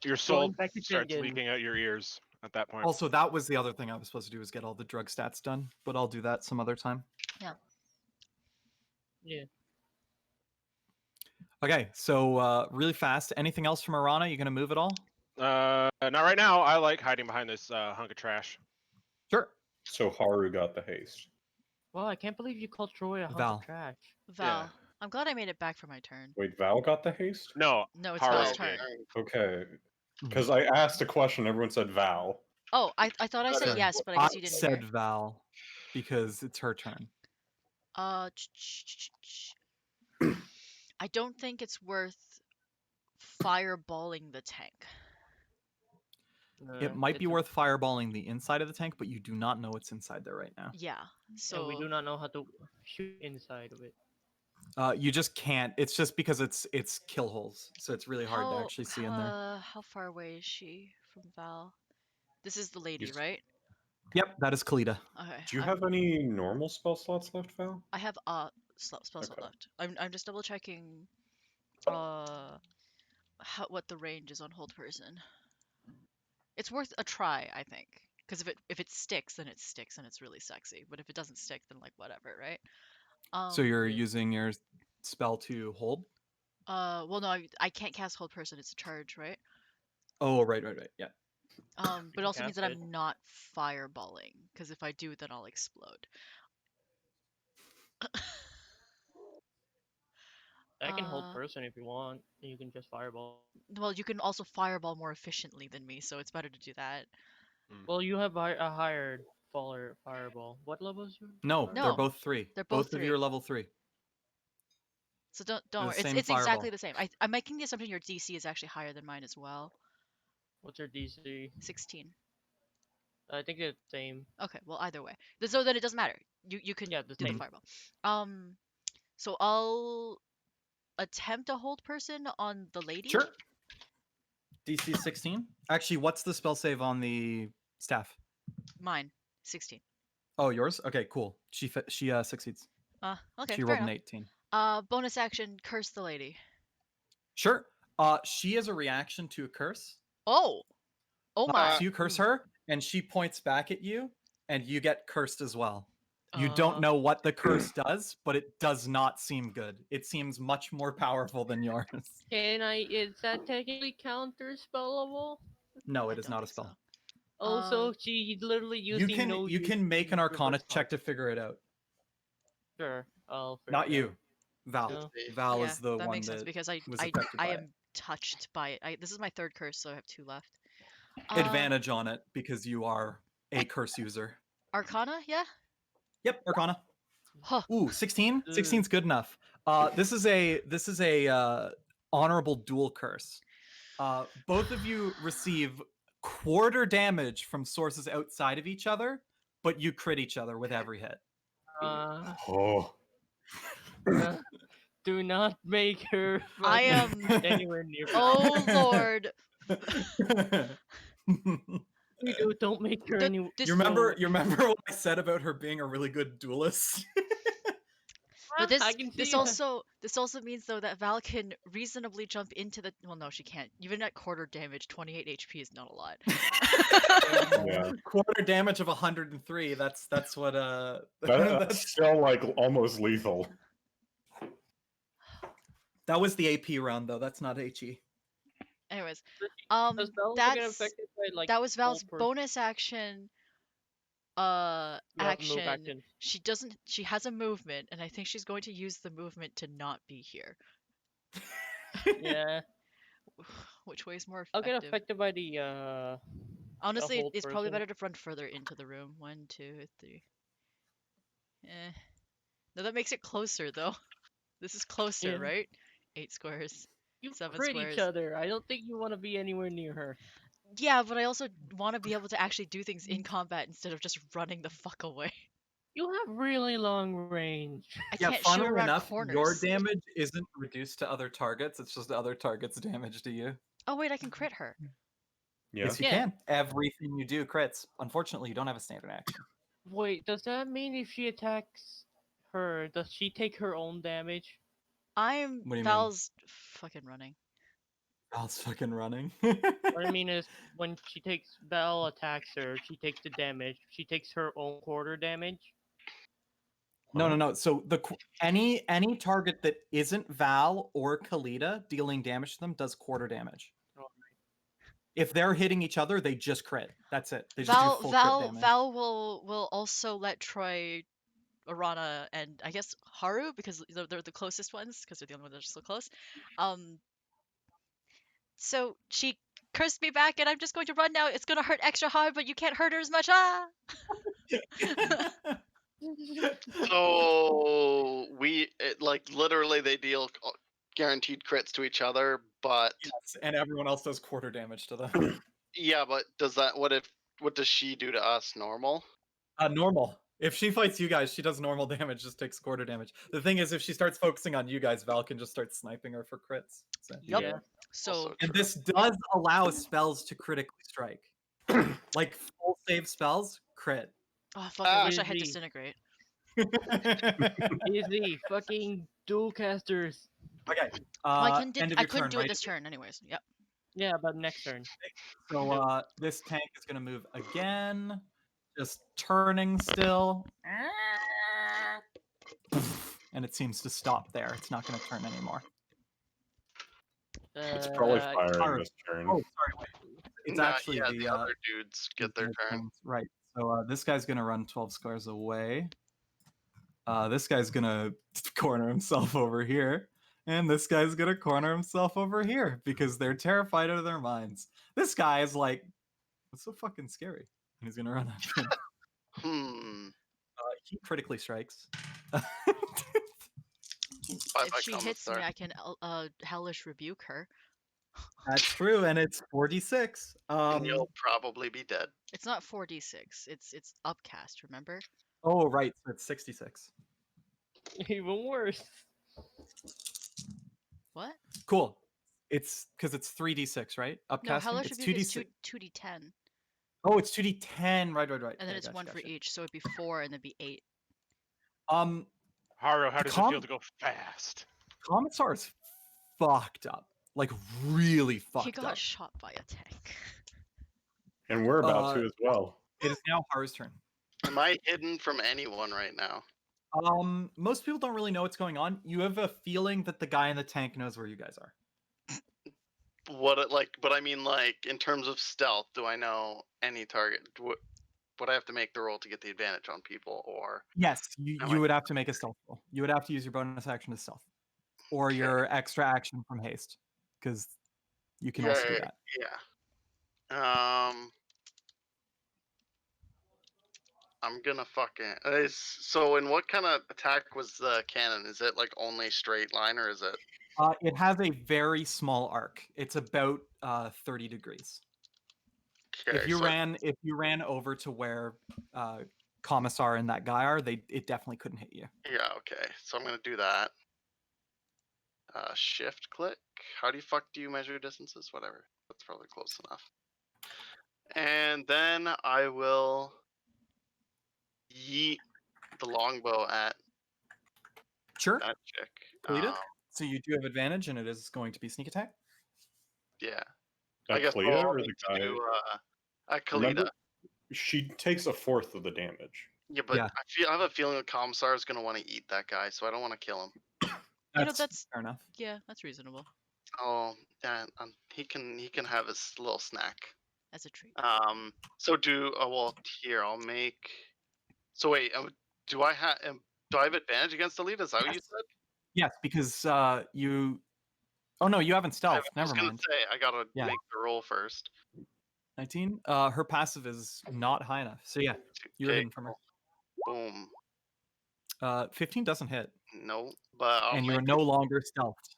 Your soul Going back to starts Tengen. leaking out your ears at that point. Also, that was the other thing I was supposed to do was get all the drug stats done, but I'll do that some other time. Yeah. Okay, so really fast. Anything else from Arana? You gonna move at all? Not right now. I like hiding behind this hunk of trash. Sure. So Haru got the haste. Well, I can't believe you called Troy a hunk Val. of trash. Val. Yeah. I'm glad I made it back for my turn. Wait, Val got the haste? No, No, it's Haru Val's did. turn. Okay. Because I asked a question, everyone said Val. Oh, I thought I said Sorry. yes, but I guess you didn't said hear. Val because it's her turn. I don't think it's worth fireballing the tank. It might be It's a- worth fireballing the inside of the tank, but you do not know what's inside there right now. Yeah. So And we do not know how to shoot inside of it. You just can't. It's just because it's kill holes, so it's really hard to actually see in there. How far away is she from Val? This is the lady, Yes. right? Yep, that is Kalita. Okay. Do you have any normal spell slots left, Val? I have spell slot Okay. left. I'm just double checking what the range is on hold person. It's worth a try, I think. Because if it sticks, then it sticks and it's really sexy. But if it doesn't stick, then like whatever, right? So you're yeah. using your spell to hold? Well no, I can't cast hold person, it's a charge, right? Oh, right. Yeah. But it also means that cast it. I'm not fireballing, because if I do, then I'll explode. I can hold Uh, person if you want. And you can just fireball. Well, you can also fireball more efficiently than me, so it's better to do that. Well, you have a higher fireball. What level is your? No, fireball? they're No, both 3. they're both Both of 3. you are level 3. So don't The worry. same It's exactly fireball. the same. I'm making the assumption your DC is actually higher than mine as well. What's your DC? 16. I think it's the same. Okay, well either way. So then it doesn't matter. You can Yeah, the do the same. fireball. So I'll attempt a hold person on the lady. Sure. DC 16. Actually, what's the spell save on the staff? Mine, 16. Oh, yours? Okay, cool. She succeeds. Okay, She fair rolled enough. an 18. Bonus action, curse the lady. Sure. She has a reaction to a curse. Oh my. So you curse her, and she points back at you, and you get cursed as well. You don't know what the curse does, but it does not seem good. It seems much more powerful than yours. Is that technically counterspellable? No, I it is don't not a think so. spell. Also, she's literally You using can make an use Arcana reverse check to figure it out. Sure, I'll figure Not it you, out. Val. No. Val Yeah, is the that one makes sense that because I was affected by it. am touched by it. This is my third curse, so I have 2 left. Advantage on it because you are a curse user. Arcana, yeah. Yep, Arcana. Huh. Ooh, 16? 16's good enough. This is a honorable dual curse. Both of you receive quarter damage from sources outside of each other, but you crit each other with every hit. Oh. Do not make her I fucking am- anywhere near. Oh lord. We don't make her The- any. this- You remember what I said about her being a really good duelist? But I can this see also means though that Val can reasonably jump into the. Well, no, she can't. Even at quarter damage, 28 HP is not a lot. Yeah. Quarter damage of 103. That's what That's still like almost lethal. that was the AP round though. That's not HE. Anyways, Does Val get that's affected by like that was Val's full bonus action. move Action. She has a movement, and I think she's going to use the movement to not be here. Yeah, Which way is more I'll effective? get affected by the Honestly, whole it's probably person. better to run further into the room. 1, 2, 3. No, that makes it closer though. This is closer, Yeah. right? 8 squares. You 7 crit squares. each other. I don't think you want to be anywhere near her. Yeah, but I also want to be able to actually do things in combat instead of just running the fuck away. You have really long range. I Yeah, can't shoot funnily around enough, corners. your damage isn't reduced to other targets. It's just other targets' damage to you. Oh wait, I can crit her. Yeah. Yes, you Yeah. can. Everything you do crits. Unfortunately, you don't have a standard action. Wait, does that mean if she attacks her, does she take her own damage? I'm What do you mean? Val's fucking running. Val's fucking running. What I mean is, when Val attacks her, she takes the damage. She takes her own quarter damage. No. So any target that isn't Val or Kalita dealing damage to them does quarter damage. Oh, If they're hitting each other, they just crit. That's it. They just do full crit damage. Val will also let Troy, Arana, and I guess Haru, because they're the closest ones, because they're the only ones that are so close. So she cursed me back, and I'm just going to run now. It's gonna hurt extra hard, but you can't hurt her as much. Ah! So like literally they deal guaranteed crits to each other, but Yes, and everyone else does quarter damage to them. yeah, but what does she do to us? Normal? Normal. If she fights you guys, she does normal damage, just takes quarter damage. The thing is, if she starts focusing on you guys, Val can just start sniping her for crits. So. Yup. Yeah. So Also And true. this does allow spells to critically strike. Like full save spells, crit. oh fuck, I wish I had Easy. disintegrate. Easy, fucking dual casters. Okay. I End of I your couldn't turn, do it right? this turn, anyways. Yep. Yeah, but next turn. So this tank is gonna move again. Just turning still. And it seems to stop there. It's not gonna turn anymore. It's probably firing Haru. this turn. Oh, sorry, wait. It's Nah, actually yeah, the the other dudes get their turn. things. Right. So this guy's gonna run 12 squares away. This guy's gonna corner himself over here. And this guy's gonna corner himself over here because they're terrified out of their minds. This guy is like, what's so fucking scary? And he's gonna run up him. He critically strikes. If she hits me, I can hellish rebuke her. That's true, and it's 4d6. And you'll probably be dead. It's not 4d6. It's upcast. Remember? Oh, right. So it's 66. Even worse. What? Cool. It's because it's 3d6, right? No, Upcasting. hellish It's rebuke is 2d6. 2d10, Oh, it's 2d10. Right. and then Yeah, it's gotcha, one for gotcha. each, so it'd be 4 and then be 8. Haru, how does it feel to go fast? Commissar is fucked up. Like, really fucked He got up. shot by a tank. And we're about to as well. It is now Haru's turn. Am I hidden from anyone right now? Most people don't really know what's going on. You have a feeling that the guy in the tank knows where you guys are. But I mean, like, in terms of stealth, do I know any target? Would I have to make the roll to get the advantage on people, or Yes, you Am I- would have to make a stealth roll. You would have to use your bonus action to stealth, or Okay. your extra action from haste, because you can also do Yeah, that. yeah. I'm gonna fucking. So, in what kind of attack was the cannon? Is it like only straight line, or is it? It has a very small arc. It's about 30 degrees. Okay, If you ran over to where Commissar and that guy are, it definitely couldn't hit you. Yeah. Okay. So I'm gonna do that. Shift click. How do you measure distances? Whatever. That's probably close enough. And then I will yeet the longbow at Sure. that chick. Kalita. So you do have advantage, and it is going to be sneak attack. Yeah. At I guess Kalita I'll or need the to guy? do at Kalita. Remember, she takes 1/4 of the damage. Yeah, but Yeah. I have a feeling the Commissar is gonna want to eat that guy, so I don't want to kill him. That's fair enough. yeah, that's reasonable Oh, yeah, he can have his little snack. as a treat. So here I'll make. So wait, do I have advantage against Elite? Is that what you Yes. said? Yes, because you. Oh no, you haven't I stealth. was Never gonna mind. say I gotta Yeah. make the roll first. 19. Her passive is not high enough. So yeah, you're Okay, hidden from her. boom. 15 doesn't hit, No, but I'll and make you're no longer stealthed.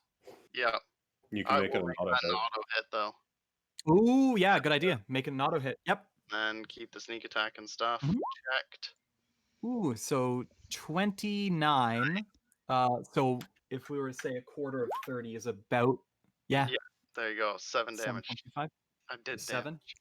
yeah. You can I make will it an make auto that an hit. auto hit though, Ooh, yeah, good idea. Make it an auto hit. Yep. and keep the sneak attack and stuff Mhm. checked. Ooh, so 29. So if we were to say 1/4 of 30 is about Yeah. There you go, 7 damage. 7.25. I did 7. damage.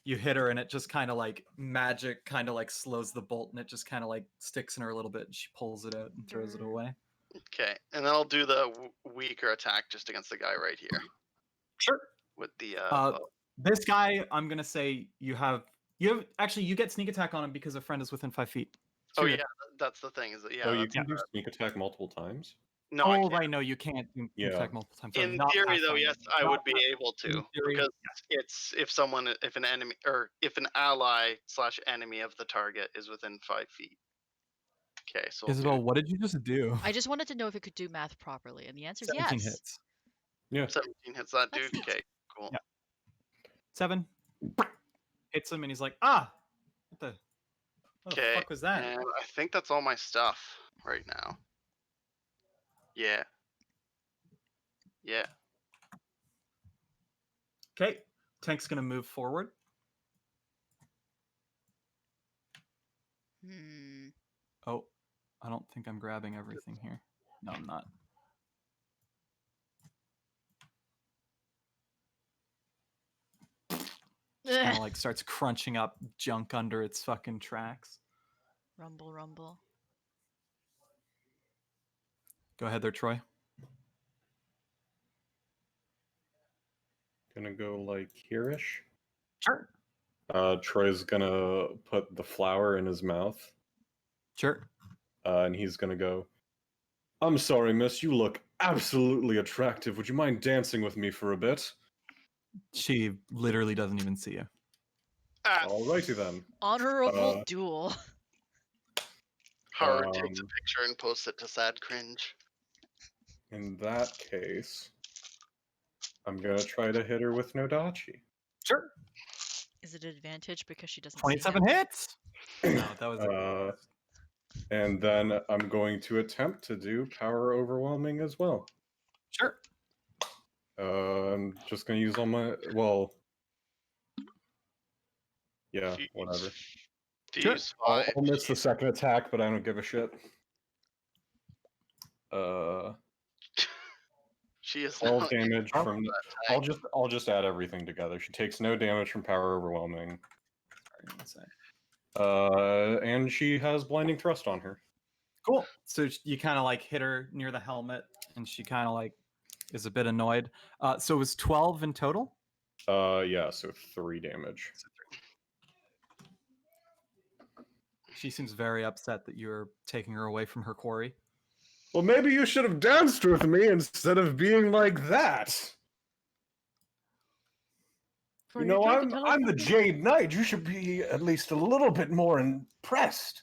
You hit her, and it just kind of like magic, kind of like slows the bolt, and it just kind of like sticks in her a little bit. And she pulls it out and throws it away. Okay, and then I'll do the weaker attack just against the guy right here Sure. with the bow. This guy, I'm gonna say you have actually you get sneak attack on him because a friend is within 5 feet. So Oh you're yeah, good. that's the thing. Is that Oh, you that's- can do sneak attack multiple times? no, I Oh can't. right, no, you can't do sneak Yeah. attack multiple times. Sorry, In not theory, though, Pathfinder. yes, I Not would be able to in theory, because it's if an enemy or if an ally / enemy of the target is within 5 feet. Okay, so we'll Isabel, do what did you just do? I just wanted to know if it could do math properly, and the answer is 17 yes. hits. Yeah. 17 hits that That's dude. neat. Okay, cool. Yeah. 7 hits him, and he's like, what the Okay, fuck was that? and I think that's all my stuff right now. Yeah. Yeah. Okay, tank's gonna move forward. Oh, I don't think I'm grabbing everything here. No, I'm not. Just kind of like starts crunching up junk under its fucking tracks. Rumble, rumble. Go ahead there, Troy. Gonna go like here-ish. Sure. Troy's gonna put the flower in his mouth, Sure. and he's gonna go, "I'm sorry, miss, you look absolutely attractive. Would you mind dancing with me for a bit?" She literally doesn't even see you. Alrighty then. Honorable duel. Haru takes a picture and posts it to Sad Cringe. In that case, I'm gonna try to hit her with Nodachi. Sure. Is it an advantage because she doesn't 27 see him? hits. No, that was And then I'm going to attempt to do power overwhelming as well. Sure. I'm just gonna use all my yeah, whatever. Sure. Use I'll 5. miss the second attack, but I don't give a shit. She is 12 not damage that from. tank. I'll just add everything together. She takes no damage from power overwhelming. Sorry, one sec. And she has blinding thrust on her. Cool. So you kind of like hit her near the helmet, and she kind of like is a bit annoyed. So it was 12 in total. Yeah, so 3 damage. She seems very upset that you're taking her away from her quarry. Well, maybe you should have danced with me instead of being like that. You know, I'm the Jade Knight. You should be at least a little bit more impressed.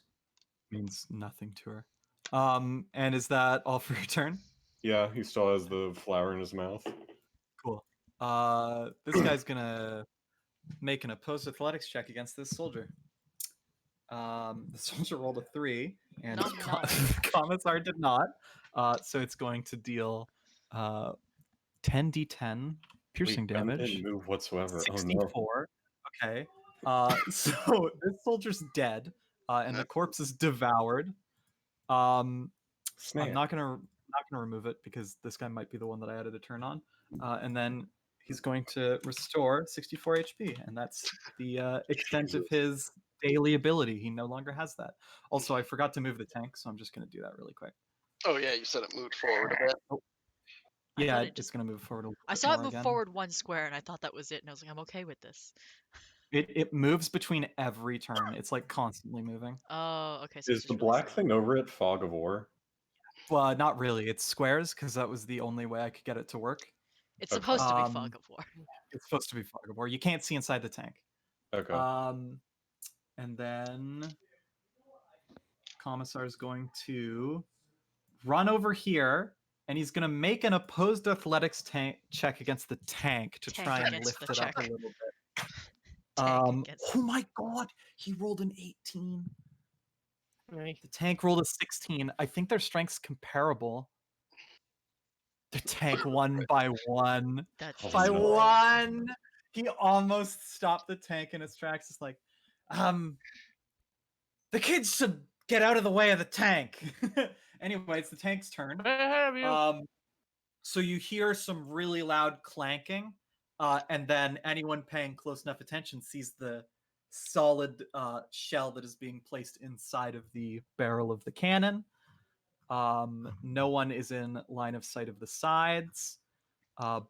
Means nothing to her. And is that all for your turn? Yeah, he still has the flower in his mouth. Cool. This guy's gonna make an opposed athletics check against this soldier. The soldier rolled a 3, and Nom nom. Commissar did not. So it's going to deal 10d10 piercing Ben damage. didn't move whatsoever. Oh no. 64. Okay. So this soldier's dead, and the corpse is devoured. I'm Snap. not gonna remove it because this guy might be the one that I added a turn on. And then he's going to restore 64 HP, and that's the extent of his daily ability. He no longer has that. Also, I forgot to move the tank, so I'm just gonna do that really quick. Oh yeah, you said it moved forward a bit. I Yeah, thought it it's gonna move forward a little I bit saw it more move again. forward 1 square, and I thought that was it, and I was like, I'm okay with this. It moves between every turn. It's like constantly moving. Oh, okay. So Is it's the just really black slow. thing over it fog of war? Well, not really. It's squares because that was the only way I could get it to work. It's Okay. supposed to be fog of war. It's supposed to be fog of war. You can't see inside the tank. Okay. And then Commissar is going to run over here, and he's going to make an opposed athletics check against the tank to Tank try and against lift the it up a check. little bit. Tank against. Oh my god, he rolled an 18. Right. The tank rolled a 16. I think their strength's comparable. The tank won by 1. That's Oh, By no. 1. He almost stopped the tank in its tracks. It's like, the kids should get out of the way of the tank. Anyway, it's the tank's turn. I have you. So you hear some really loud clanking, and then anyone paying close enough attention sees the solid shell that is being placed inside of the barrel of the cannon. No one is in line of sight of the sides,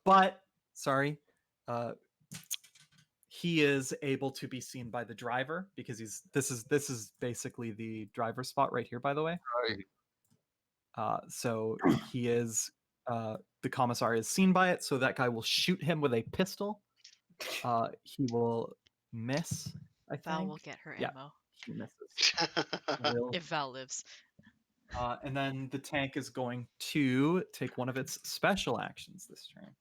but sorry, he is able to be seen by the driver because this is basically the driver's spot right here, by the way. Right. So he is the commissar is seen by it, so that guy will shoot him with a pistol. He will miss, I think. Val will get her Yeah. ammo He misses. if Val lives. And then the tank is going to take one of its special actions this turn.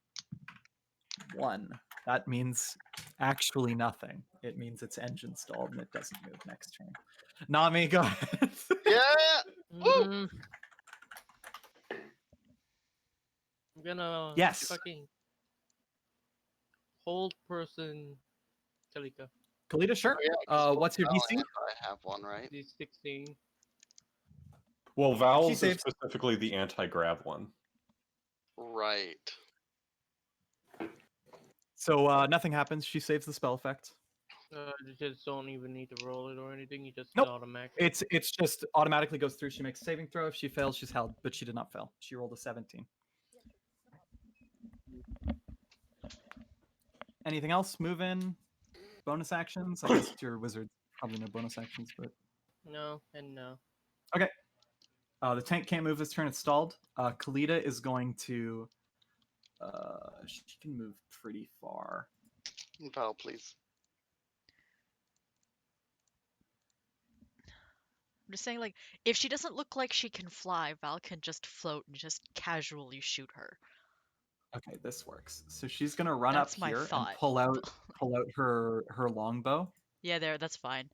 1. That means actually nothing. It means its engine stalled and it doesn't move next turn. Nami, go ahead. Yeah. Mm. I'm gonna Yes. fucking hold person Kalika. Kalita, sure. Oh, yeah, 'cause What's your Val DC? and I have one, right? He's 16. Well, Val's is saves. specifically the anti-grav one. Right. So nothing happens. She saves the spell effect. You just don't even need to roll it or anything. You just Nope. automatically. It's just automatically goes through. She makes a saving throw. If she fails, she's held, but she did not fail. She rolled a 17. Anything else? Move in? Bonus actions? I guess your wizard probably no bonus actions, but No and no. the tank can't move this turn. It's stalled. Kalita is going to. She can move pretty far. Val, please. I'm just saying, like, if she doesn't look like she can fly, Val can just float and just casually shoot her. Okay, this works. So she's gonna run That's up my here and thought. pull out her longbow. Yeah, that's fine.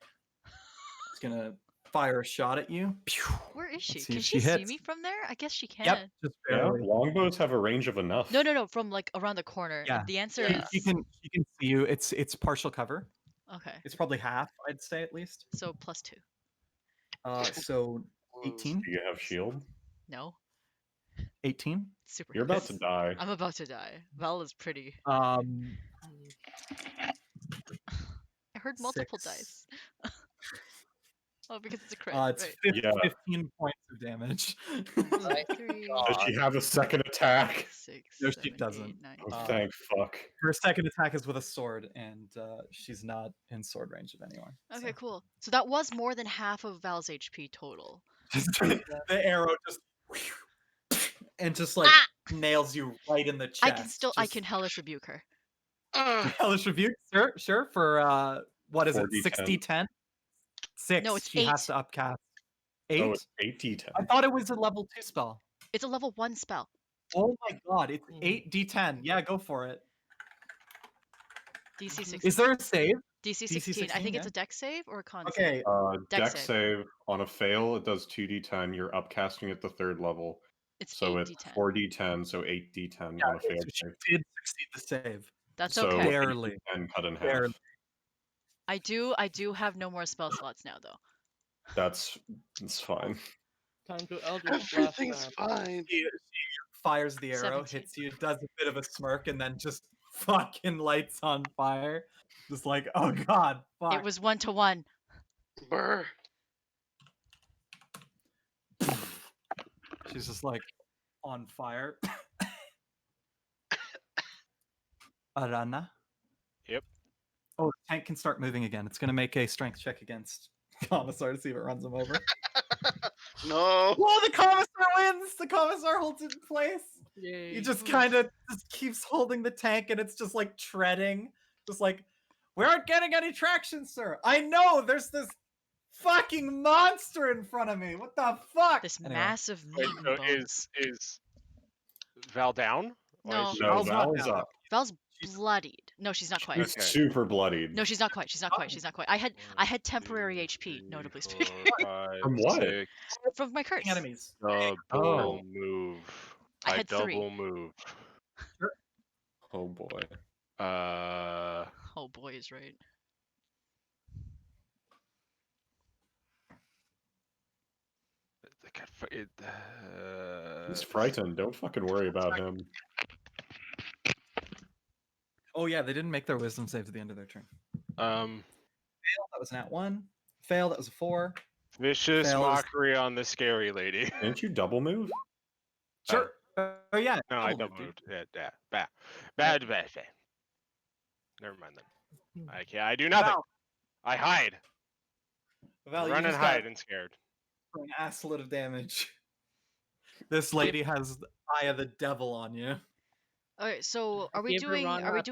She's gonna fire a shot at you. Pew! Where is she? Let's see Can if she she see hits. me from there? I guess she can. Yep, just Yeah, barely. longbows have a range of enough. No, from like around the corner. Yeah. The answer Yeah. is She can see you. It's partial cover. okay. It's probably half, I'd say at least. So +2. So 18. Do you have shield? No, 18. super. You're about to Hits. die. I'm about to die. Val is pretty. Um, I heard multiple 6. dice. Oh, because it's a crit. It's right. 15 points of damage. Right. 3, Does she have a second attack? 6, No, she 7, doesn't. 8, 9, Oh, 10. thank fuck. Her second attack is with a sword, and she's not in sword range of anyone. Okay, so. cool. So that was more than half of Val's HP total. The arrow just and just like Ah! nails you right in the chest. I can hellish rebuke her. Hellish rebuke, sure. For what is it? 4d10. 60, 10? 6. No, it's she 8. has to upcast. 8? Oh, it's 8d10. I thought it was a level 2 spell. It's a level 1 spell. Oh my god, it's Mhm. 8d10. Yeah, go for it. DC 16. Is there a save? DC DC 16. I think 16, it's yeah. a deck save or a con Okay. save. Dex Dex save. save on a fail, it does 2d10. You're upcasting at the 3rd level, It's so it's 8d10. 4d10, so 8d10 on a So failed she save. did succeed the save. That's So okay. Barely. 8d10 cut in half. Barely. I do have no more spell slots now though. That's fine. Time to Eldritch Blast. Everything's fine. She fires the arrow, 17. hits you, does a bit of a smirk, and then just fucking lights on fire. Just like, oh god, fuck. It was 1-to-1. Brr. She's just like on fire. Arana. Yep. Oh, the tank can start moving again. It's gonna make a strength check against Commissar to see if it runs him over. No. Well, the Commissar wins! The Commissar holds it in place. Yay. He just kind of just keeps holding the tank and it's just like treading. Just like, we aren't getting any traction, sir. I know, there's this fucking monster in front of me. What the fuck? This Anyway. massive Wait, meat and so bones. is Val down? Why No. is she- No, Val's not Val's down. up. Val's She's- bloodied. No, she's not quite. She's Okay. super bloodied. No, she's not quite. She's not quite. She's not quite. I had temporary HP, notably speaking, From what? 6. from my curse. Enemies. Double Oh. move. I had 3. double move. Oh boy. Oh boy, is right. He's frightened. Don't fucking worry about him. Oh yeah, they didn't make their wisdom saves at the end of their turn. Um, Fail, that was an at 1. Fail, that was a 4. vicious Fail is- mockery on the scary lady. Didn't you double move? Sure. Oh yeah. No, I double double moved, moved. Yeah. Bad. Never mind then. I do nothing. Val, I hide. Val, you Run and just got hide and scared. an assload of damage. This lady has the eye of the devil on you. Okay, so are we Give her doing Ron Rat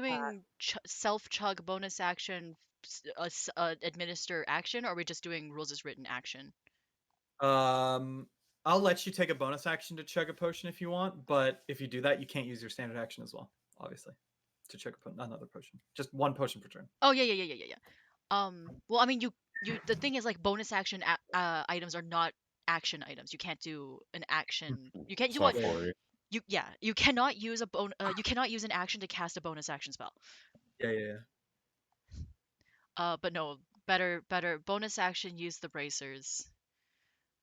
self chug bonus action, administer action, or are we just doing rules as written action? I'll let you take a bonus action to chug a potion if you want, but if you do that, you can't use your standard action as well, obviously, to chug another potion. Just one potion per turn. Oh yeah. Well, I mean, you the thing is like bonus action items are not action items. You can't do an action. You can't do Sorry, what Corey. you cannot use you cannot use an action to cast a bonus action spell. Yeah. But no, better bonus action, use the bracers.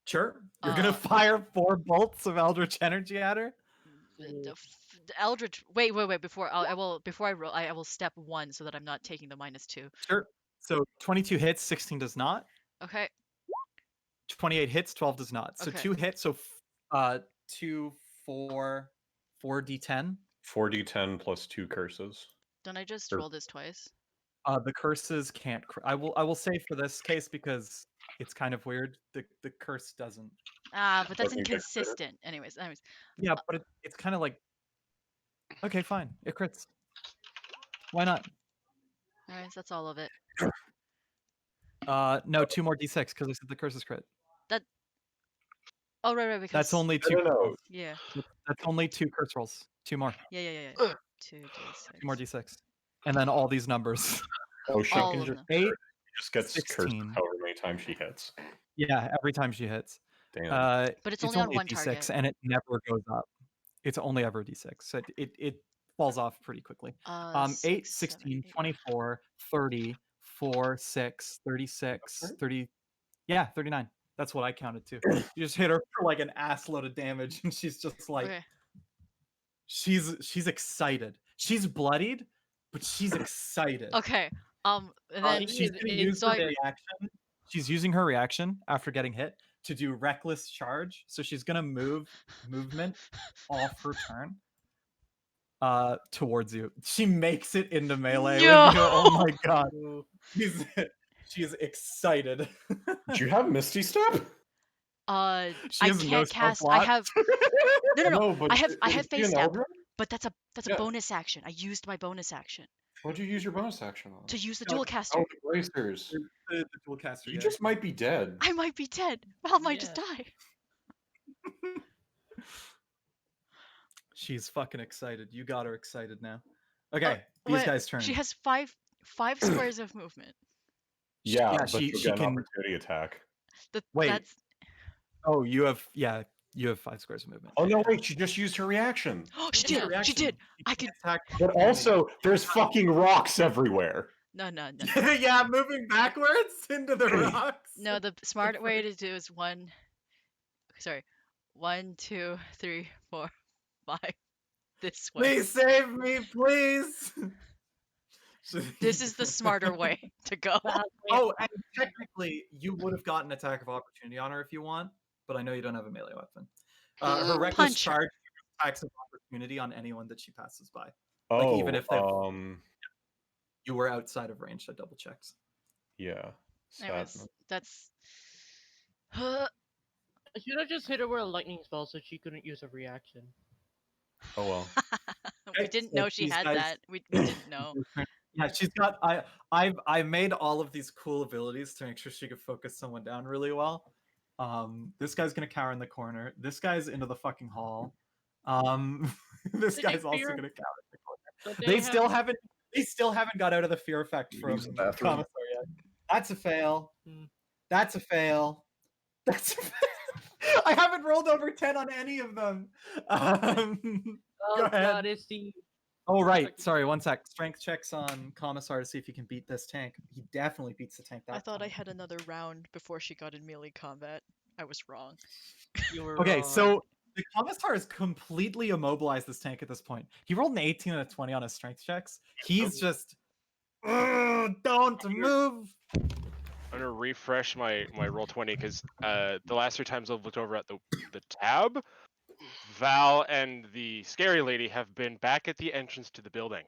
Sure. You're gonna Uh, fire 4 bolts of Eldritch energy at her? The Eldritch. Wait. Before I roll, I will step 1 so that I'm not taking the -2. Sure. So 22 hits, 16 does not. Okay. 28 hits, 12 does not. So Okay. 2 hits, so 2, 4, 4d10. 4d10 plus 2 curses. Don't I just Sure. roll this twice? The curses can't. I will say for this case because it's kind of weird. The curse doesn't. Ah, but that's Doesn't get critted. inconsistent. Anyways. Yeah, but it's kind of like. Okay, fine. It crits. Why not? Anyways, that's all of it. No, 2 more d6 because I said the curse is crit. Oh right, because That's only 2. No. yeah. That's only 2 curse rolls. 2 more. Yeah. Ugh. 2d6. 2 more d6. And then all these numbers. Oh, she All can of just, them. 8. she just gets cursed 16. however many times she hits. Yeah, every time she hits. Damn. But it's only on one a d6 target. and it never goes up. It's only ever a d6. So it falls off pretty quickly. 8, 6, 16, 7, 8. 24, 30, 4, 6, 36, 30. Yeah, 39. That's what I counted too. You just hit her for like an ass load of damage and she's just like Okay. she's excited. She's bloodied, but she's excited. Okay. And then She's gonna use so her I- reaction. She's using her reaction after getting hit to do reckless charge. So she's gonna movement off her turn towards you. She makes it into melee with you. Oh my god. She's excited. Did you have Misty Step? She I has no can't spell cast. I slot. have no. but I have is she face an step, Eldritch? but that's a Yeah. bonus action. I used my bonus action What'd you use your bonus action on? to use the No, dual caster. Oh, the bracers. The dual caster. You Yeah. just might be dead. I might be dead. Val might just die. She's fucking excited. You got her excited now. Okay, these Wait, guys' turn. She has 5. 5 squares of movement. Yeah, Yeah, but she you'll get an can. opportunity attack. Wait. That's Oh, you have 5 squares of movement. Oh no, wait, she just used her reaction. she Use her did. She reaction. did. You I can could. attack But opportunity. also, there's fucking rocks everywhere. No. yeah, moving backwards into the rocks. No, the smart way to do is 1, 2, 3, 4, 5. This way. Please save me, please. This is the smarter way to go. Oh, and technically, you would have gotten attack of opportunity on her if you want, but I know you don't have a melee weapon. Her reckless Punch her. charge attacks of opportunity on anyone that she passes by. Oh, even if you were outside of range, I double checked. yeah. Anyways, Sad. that's. I should have just hit her with a lightning spell so she couldn't use a reaction. Oh well. We Okay, didn't so know she these had guys- that. We didn't know. Yeah, she's got. I made all of these cool abilities to make sure she could focus someone down really well. This guy's gonna cower in the corner. This guy's into the fucking hall. This Did they guy's also fear- gonna cower in the corner. Don't They still haven't. They still haven't got out of the fear effect Use from the bathroom. Commissar yet. That's a fail. Hmm. That's a fail. That's a fail. I haven't rolled over 10 on any of them. Oh Go ahead. god, it's the Oh right, sorry. One sec. Strength checks on Commissar to see if he can beat this tank. He definitely beats the tank. That I thought I time. had another round before she got in melee combat. I was wrong. you were Okay, wrong. so the Commissar has completely immobilized this tank at this point. He rolled an 18 and a 20 on his strength checks. He's just, don't move. I'm gonna refresh my roll 20 because the last 3 times I've looked over at the tab, Val and the scary lady have been back at the entrance to the building.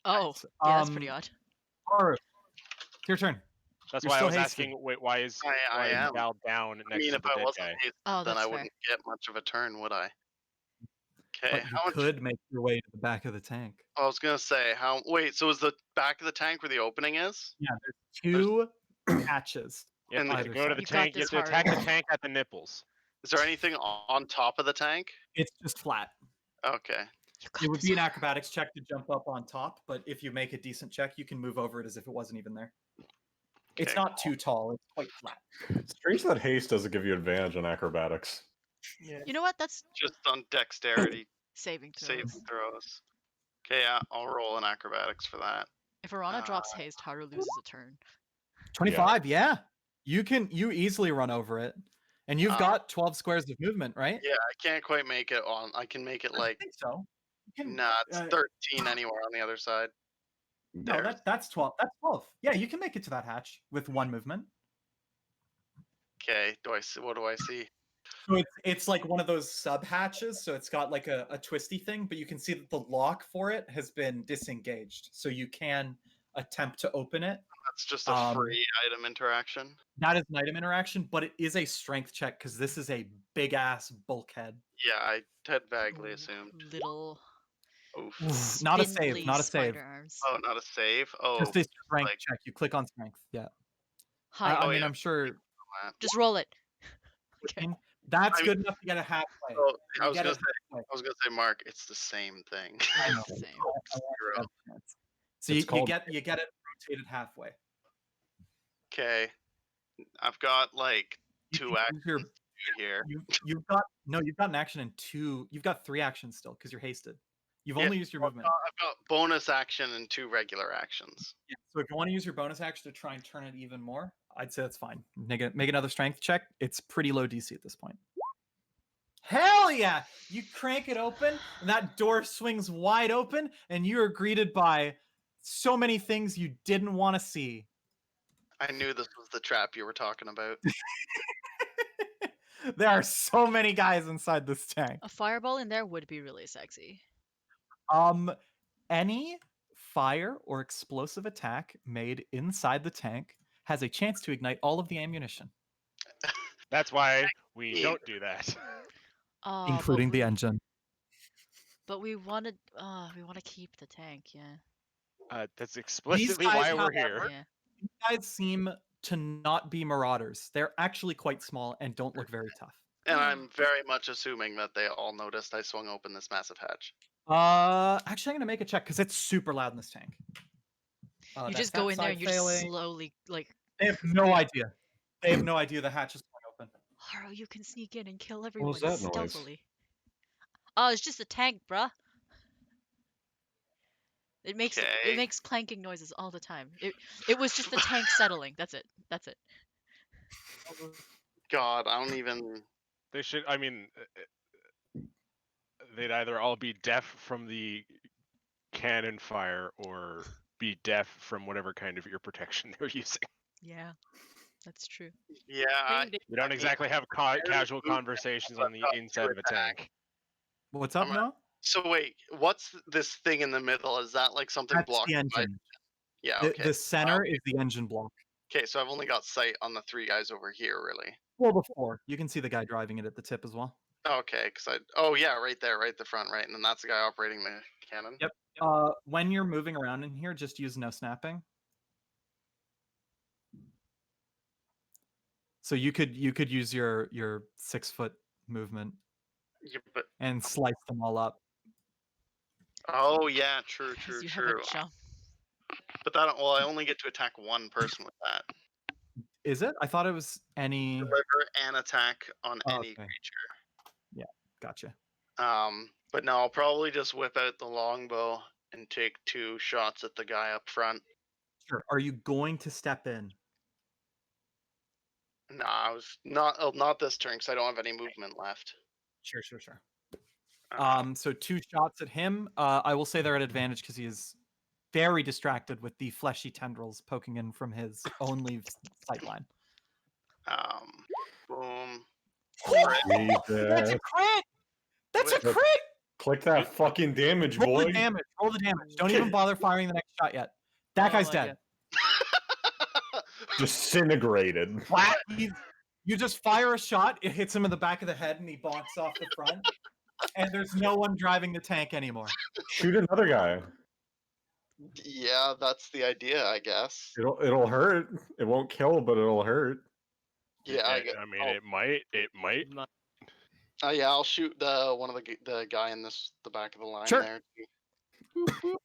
Oh, yeah, that's pretty odd. Or, it's your turn. That's You're why I still was hasted. asking. Wait, why is I am. Val down I next mean, to if the I dead wasn't guy? hasted, Oh, then that's I fair. wouldn't get much of a turn, would I? Okay, But you could make your way to the back of the tank. I was gonna say how. Wait, so is the back of the tank where the opening is? Yeah, there's 2 hatches. You have And to either go to side. the You got tank. You have this, to attack the Haru. tank at the nipples. Is there anything on top of the tank? It's just flat. Okay. You got It would this, be an Haru. acrobatics check to jump up on top, but if you make a decent check, you can move over it as if it wasn't even there. It's Okay, not too tall, it's quite flat. It's strange that haste doesn't give you advantage on acrobatics. Yeah. You know what? That's Just on dexterity saving throws. saving throws. Okay, yeah, I'll roll an acrobatics for that. If Arana drops haste, Haru loses a turn. 25, yeah. You easily run over it. And you've Uh, got 12 squares of movement, right? Yeah, I can't quite make it on. I can make it I like think so. You can, nah, it's 13 anywhere on the other side. no, There's that's 12. That's 12. Yeah, you can make it to that hatch with 1 movement. okay. Do I see? What do I see? So it's like one of those sub hatches, so it's got like a twisty thing, but you can see that the lock for it has been disengaged. So you can attempt to open it. That's just a free item interaction. That is an item interaction, but it is a strength check because this is a big ass bulkhead. Yeah, I had vaguely assumed. Little Oof. Not a spindly save, not a save. spider arms. Oh, not a save. Oh, Just a strength like- check. You click on strength. Yeah. Hi. I Oh, mean, yeah. I'm sure Just roll it. Okay. that's I'm- good enough to get a halfway. Oh, You I was get gonna it say. halfway. I was gonna say, Mark. It's the same thing. I know. Same. I want you to have a chance. So It's you called- get it rotated halfway. Okay, I've got like You 2 can use your- actions here. You've got an action and 2. You've got 3 actions still because you're hasted. You've Yeah, only used your movement. I've got bonus action and 2 regular actions. Yeah, so if you want to use your bonus action to try and turn it even more, I'd say that's fine. Make another strength check. It's pretty low DC at this point. Hell yeah! You crank it open, and that door swings wide open, and you are greeted by so many things you didn't want to see. I knew this was the trap you were talking about. There are so many guys inside this tank. A fireball in there would be really sexy. Any fire or explosive attack made inside the tank has a chance to ignite all of the ammunition, That's why we Yeah. don't do that. Oh, including the engine. But we want to keep the tank. Yeah. That's explicitly guys, why we're however, here. Yeah. These guys seem to not be marauders. They're actually quite small and don't look very tough. And I'm very much assuming that they all noticed I swung open this massive hatch. Actually, I'm gonna make a check because it's super loud in this tank. You That's just go that in there side and you just failing. slowly like. They have no idea. They have no idea the hatch is going open. Haro, you can sneak in and kill What everyone was that noise? stealthily. Oh, it's just a tank, bruh. It Okay. makes clanking noises all the time. It was just the tank settling. That's it. That's it. God, I don't even. They should. I mean, they'd either all be deaf from the cannon fire or be deaf from whatever kind of ear protection they're using. Yeah, that's true. Yeah. Think they- We don't exactly have casual conversations on the inside of a tank. What's up, I'm Noah? So wait, what's this thing in the middle? Is that like something That's blocked the by? engine. Yeah. The, Okay. the center is the engine block. Okay, so I've only got sight on the 3 guys over here, really. Well, before you can see the guy driving it at the tip as well. Okay, because oh yeah, right there, right at the front, right, and then that's the guy operating the cannon. Yep. When you're moving around in here, just use no snapping. So you could use your 6-foot movement Yeah, but and slice them all up. oh yeah, true, Because true, you have true. a jump. But that well, I only get to attack one person with that. Is it? I thought it was any. Deliver an attack on Oh, any okay. creature. Gotcha. But no, I'll probably just whip out the longbow and take 2 shots at the guy up front. Sure. Are you going to step in? Nah, I was not this turn because I don't have any movement left. Sure. So 2 shots at him. I will say they're at advantage because he is very distracted with the fleshy tendrils poking in from his only sightline. Boom. That's a crit! That's a Wait. crit! Click that fucking damage, Roll boy. the damage. Roll the damage. Don't even bother firing the next shot yet. That Oh guy's my dead. Disintegrated. Flat. You just fire a shot. It hits him in the back of the head, and he bonks off the front. And there's no one driving the tank anymore. Shoot another guy. Yeah, that's the idea, I guess. It'll hurt. It won't kill, but it'll hurt. Yeah, I guess. I mean, it might. Yeah, I'll shoot the one of the guy in the back of the line Sure. there. Boop, boop,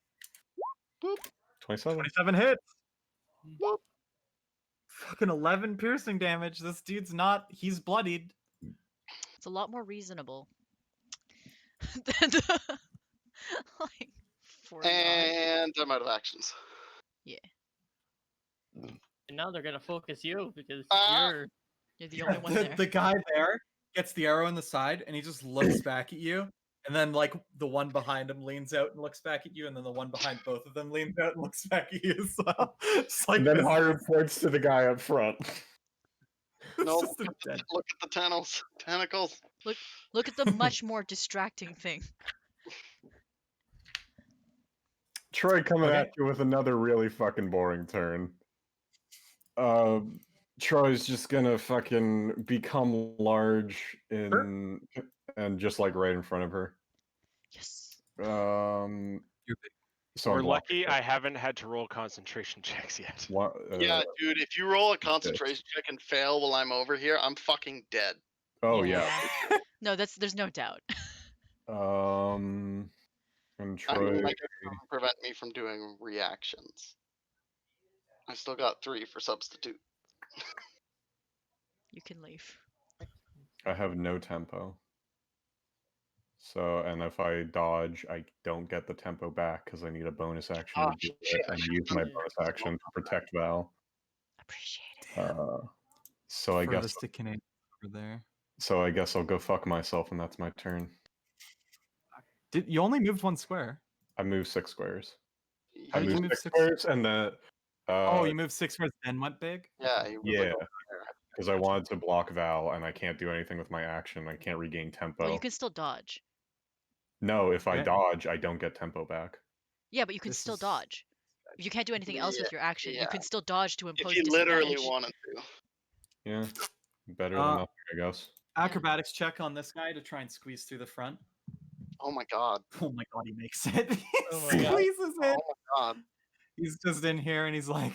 boop. 27. 27 hits. Fucking 11 piercing damage. This dude's not. He's bloodied. It's a lot more reasonable than like 40 odd. And I'm out of actions. And now they're gonna focus you because Ah! you're You're the only one there. The guy there gets the arrow in the side, and he just looks back at you. And then, like, the one behind him leans out and looks back at you, and then the one behind both of them leans out and looks back at you as well. It's like And then this- Haru points to the guy up front. it's No, just a dead- look at the tentacles. Look at the much more distracting thing. Troy coming Okay. at you with another really fucking boring turn. Troy's just gonna fucking become large and just like right in front of her. Yes. You're big. So We're I'm lucky blocking I haven't had to roll concentration checks yet. it. What, Yeah, dude, if you roll a concentration check and fail while I'm over here, I'm fucking dead. Oh yeah. No, there's no doubt. And I mean, Troy. like, it doesn't prevent me from doing reactions. I still got 3 for substitute. You can leave. I have no tempo. So, and if I dodge, I don't get the tempo back because I need a bonus action Oh, to do shit, it, I and I should've use my done bonus that. action to protect Val. Appreciate it. So I guess Furthest it can aim over there. I'll go fuck myself, and that's my turn. You only moved 1 square. I move 6 squares. How I did you moved move 6 6 squares, and the you moved 6 squares then went big? Yeah, he was like yeah, over there. because I wanted to block Val, and I can't do anything with my action. I can't regain tempo. Well, you can still dodge. No, if I Yeah. dodge, I don't get tempo back. Yeah, but you can This still is- dodge. If you can't do anything else with your action, you yeah. can still dodge to If impose you literally disadvantage. wanted to. Yeah, better than Uh, nothing, I guess. Acrobatics check on this guy to try and squeeze through the front. Oh my god. Oh my god, he makes it. He Oh my God. squeezes it. Oh my god. He's just in here and he's like,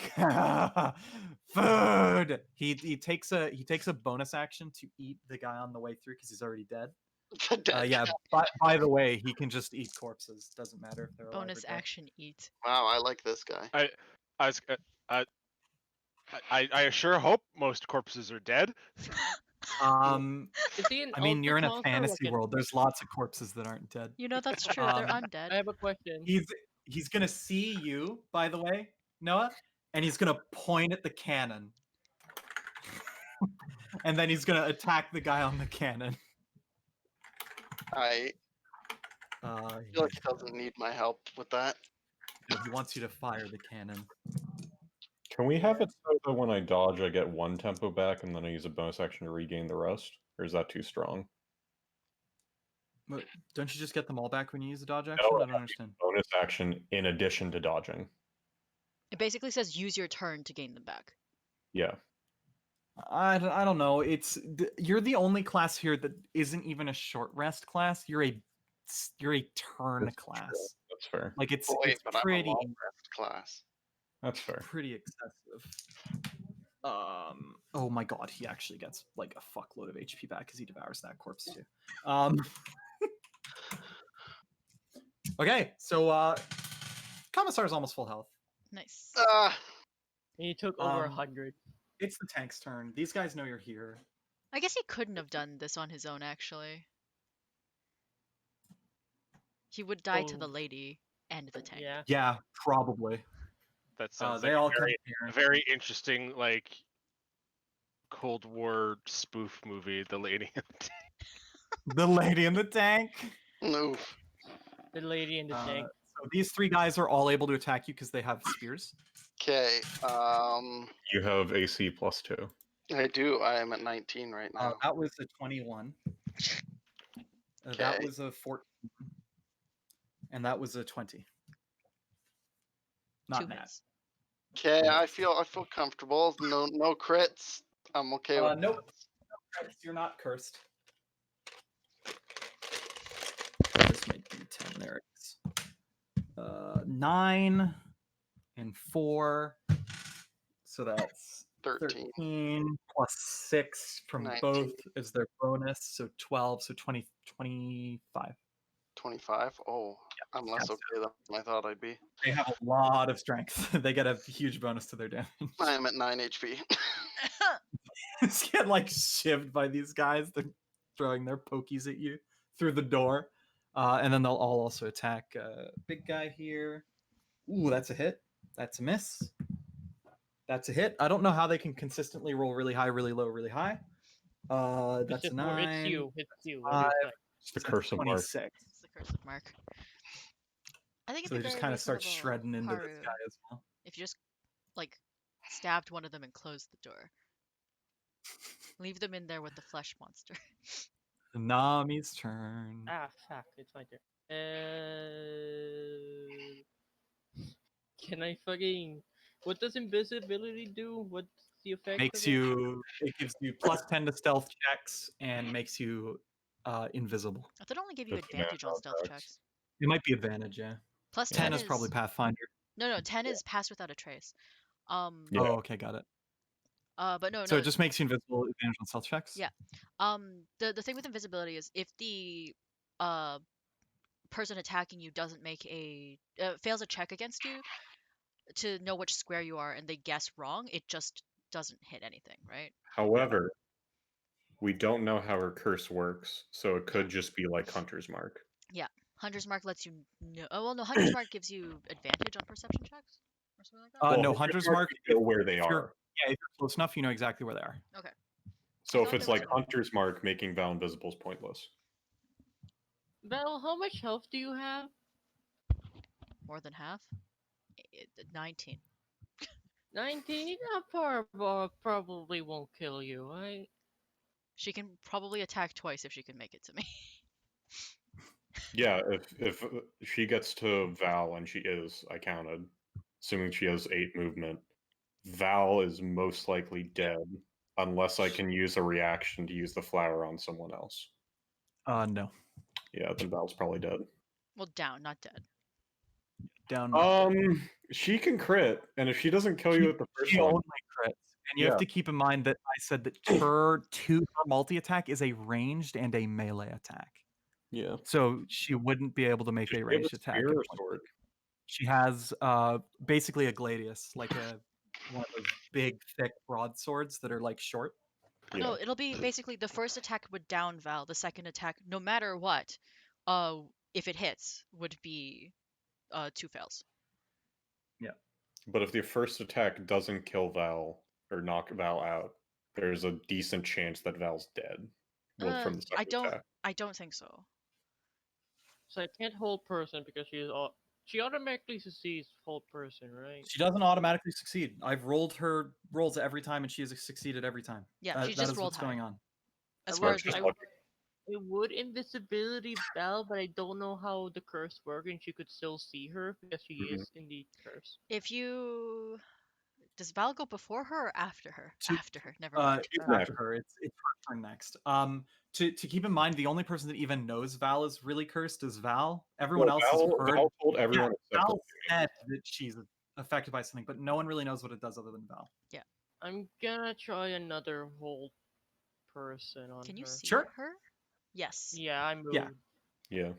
food. He takes a bonus action to eat the guy on the way through because he's already dead. Yeah. By the way, he can just eat corpses. Doesn't matter if they're alive or Bonus dead. action eat. Wow, I like this guy. I was, I sure hope most corpses are dead. Is he an I mean, you're in a ultra monster? fantasy world. There's lots of corpses that aren't dead. You know that's true. They're Um, undead. I have a question. He's gonna see you, by the way, Noah, and he's gonna point at the cannon, and then he's gonna attack the guy on the cannon. I Uh, feel like he doesn't need my help with that. he wants you to fire the cannon. Can we have it so that when I dodge, I get 1 tempo back, and then I use a bonus action to regain the rest? Or is that too strong? But don't you just get them all back when you use a dodge action? No, I don't understand. bonus action in addition to dodging. It basically says use your turn to gain them back. Yeah. I don't know. You're the only class here that isn't even a short rest class. You're a turn That's class. true. That's fair. Like it's Wait, but I'm a pretty long rest class. That's fair. pretty excessive. Oh my god, he actually gets like a fuckload of HP back because he devours that corpse too. Okay, so Commissar's almost full health. Nice. And you took over Um, 100. It's the tank's turn. These guys know you're here. I guess he couldn't have done this on his own, actually. He would die to the Oh. lady and the tank. Yeah. Yeah, probably. That sounds They like all a come very, here. very interesting, like, Cold War spoof movie, The Lady. The lady in the tank. Oof. The lady in the tank. So these 3 guys are all able to attack you because they have spears. Okay. You have AC +2. I do. I am at 19 right now. That was a 21. That Okay. was a 14. And that was a 20. Not 2 Nat. hits. Okay, I feel comfortable. No crits. I'm okay with Nope. that. You're not cursed. This might be 10. There it is. 9 and 4. So that's 13. 13 plus 6 from 19. both is their bonus. So 12. So 20, 25. 25. Oh, I'm less okay than I thought I'd be. They have a lot of strength. They get a huge bonus to their damage. I am at 9 HP. Just get like shivved by these guys. They're throwing their pokies at you through the door. And then they'll all also attack big guy here. Ooh, that's a hit. That's a miss. That's a hit. I don't know how they can consistently roll really high, really low, really high. That's a 9. It's you. It's you. Five. It's the curse of Mark. 26. It's the curse of Mark. I think So they it'd be just very kind of start reasonable, shredding into Haru, this guy as well. if you just like stabbed one of them and closed the door. Leave them in there with the flesh monster. Nami's turn. Ah, fuck. It's my turn. Can I fucking... What does invisibility do? What's the effect Makes of it? it gives you plus 10 to stealth checks and makes you invisible. I thought it only gave you That's advantage on mad stealth contracts. checks. It might be advantage, yeah. Plus 10 10 is probably Pathfinder. No, 10 is pass without a trace. Yeah. Oh, okay, got it. But no, So no. it just makes you invisible, advantage on stealth checks? Yeah. The thing with invisibility is if the person attacking you doesn't make fails a check against you to know which square you are and they guess wrong, it just doesn't hit anything, right? However, we don't know how her curse works, so it could just be like Hunter's Mark. Yeah. Hunter's Mark lets you know. Oh, well, no, Hunter's Mark gives you advantage on perception checks or something like that. No, Hunter's Mark, you know where they if you're- are. yeah, if you're close enough, you know exactly where they are. Okay. So I if thought it's there was like a- Hunter's Mark, making Val invisible is pointless. Val, how much health do you have? More than half. 19. 19? Probably won't kill you, right? She can probably attack twice if she can make it to me. Yeah, if she gets to Val, and she is, I counted, assuming she has 8 movement, Val is most likely dead, unless I can use a reaction to use the flower on someone else. No. Yeah, then Val's probably dead. Well, down, not dead. Down. She can crit, and if she doesn't kill you at the first She one, only crits. And you have to keep in mind that I said that her multi-attack is a ranged and a melee attack. yeah. So she wouldn't be able to make Does a she have ranged a attack. spear at or point. sword? She has basically a gladius, like one of those big, thick broadswords that are like short. No, Yeah. it'll be basically the first attack would down Val. The second attack, no matter what, if it hits, would be 2 fails. But if the first attack doesn't kill Val or knock Val out, there's a decent chance that Val's dead. Well, from the second attack. I don't think so. So I can't hold person because she automatically succeeds hold person, right? She doesn't automatically succeed. I've rolled her rolls every time, and she has succeeded every time. Yeah, she that just is rolled what's high. going on. As I far would- as just we I know. lucky. It would invisibility Belle, but I don't know how the curse works, and she could still see her because she Mhm. is in the curse. If you does Val go before her or after her? She- After her. Never mind. She's After next. her, it's her turn next. To keep in mind, the only person that even knows Val is really cursed is Val. Everyone Well, else has heard. Val told everyone Yeah, except Val said that she's affected by something, but no one really knows what it does other than Val. I'm gonna try another hold person on Can you her. see Sure. her? Yes. Yeah, I moved. Yeah. Yeah.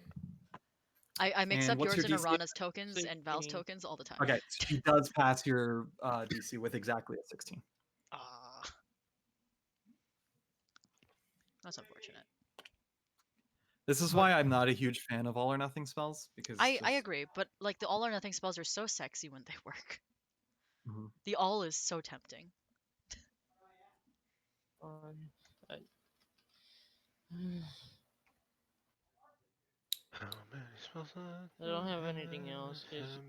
I mix And up what's yours your and DC? Arana's tokens and Val's 16. tokens all the time. Okay, she does pass your DC with exactly a 16. Ah. That's unfortunate. This is why I'm not a huge fan of all or nothing spells, because I just- agree, but like the all or nothing spells are so sexy when they work. Mhm. The all is so tempting. I... I don't have anything else. Just...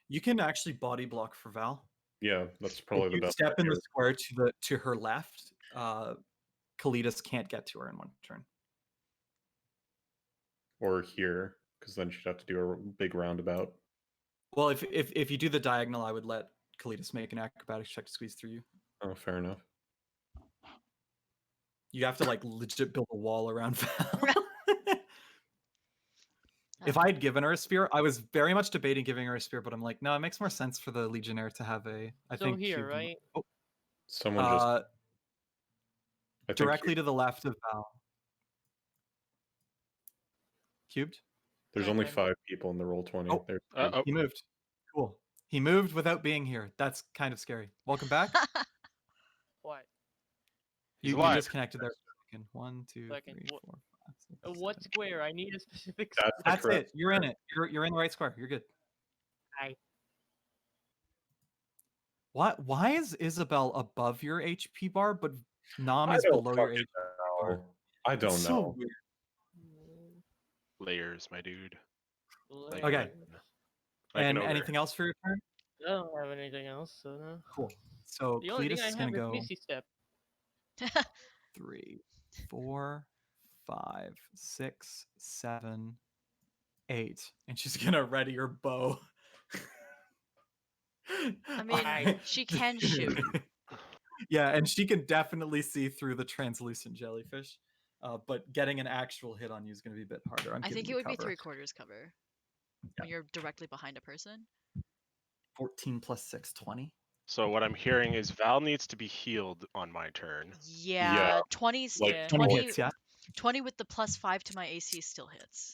You can actually body block for Val. Yeah, that's If probably the you best. step in the idea. square to her left, Kalidas can't get to her in one turn. Or here, because then she'd have to do a big roundabout. Well, if you do the diagonal, I would let Kalidas make an acrobatics check to squeeze through you. Oh, fair enough. You have to like legit build a wall around Val. If Uh, I had given her a spear, I was very much debating giving her a spear, but I'm like, no, it makes more sense for the Legionnaire to have a. I So think here, cubed- right? Oh, Someone just I think directly to the left of Val. Cubed. there's Yeah, only I'm- 5 people in the roll 20. Oh. There's Oh, He moved. Cool. He moved without being here. That's kind of scary. Welcome back. What? He's You alive. disconnected there for a second. 1, 2, Second. 3, 4, 5, 6, What 7. square? I need a specific. That's the That's correct it. You're in it. You're in the right square. You're good. Hi. Why is Isabel above your HP bar, but Nam I is don't below your fucking HP bar? know. I don't It's know. so weird. layers, my dude. Like Okay. an- like an And ogre. anything else for your turn? I don't have anything else, so no. Cool. So The only thing Cletus I is gonna have is go Misty Step. 3, 4, 5, 6, 7, 8, and she's gonna ready her bow. I mean, she can shoot. Yeah, and she can definitely see through the translucent jellyfish. But getting an actual hit on you is going to be a bit harder. I think it you would be cover. 3/4 cover when you're directly behind a person. 14 plus 6, 20. So what I'm hearing is Val needs to be healed on my turn. Yeah, 20's like Yeah. 20 20 hits, yeah? 20 with the +5 to my AC still hits.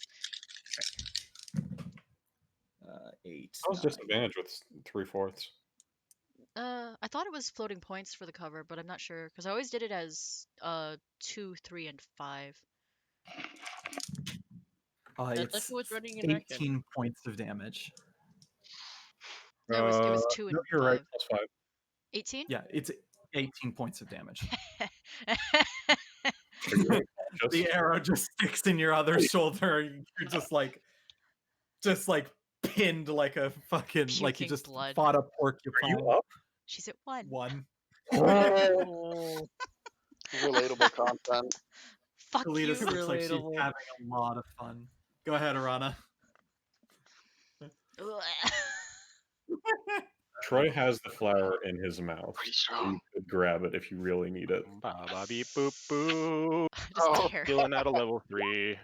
8. That was 9. disadvantage with 3/4. I thought it was floating points for the cover, but I'm not sure because I always did it as 2, 3, and 5. That's It's what's running in action. 18 points of damage. No, it was 2 and No, you're right. 5. +5. 18? Yeah, it's 18 points of damage. Are you unconscious? The arrow just sticks in your other shoulder. You're just like pinned like a fucking like you Puking just blood. fought a Are porcupine. you up? She's at 1. 1. Oh, Relatable content. Fuck Kalidas you. looks like she's Relatable. having a lot of fun. Go ahead, Arana. Troy has the flower in his mouth. Pretty You strong. could grab it if you really need it. Ba ba beep boop boop. Just Oh, tear. Healing at a level 3.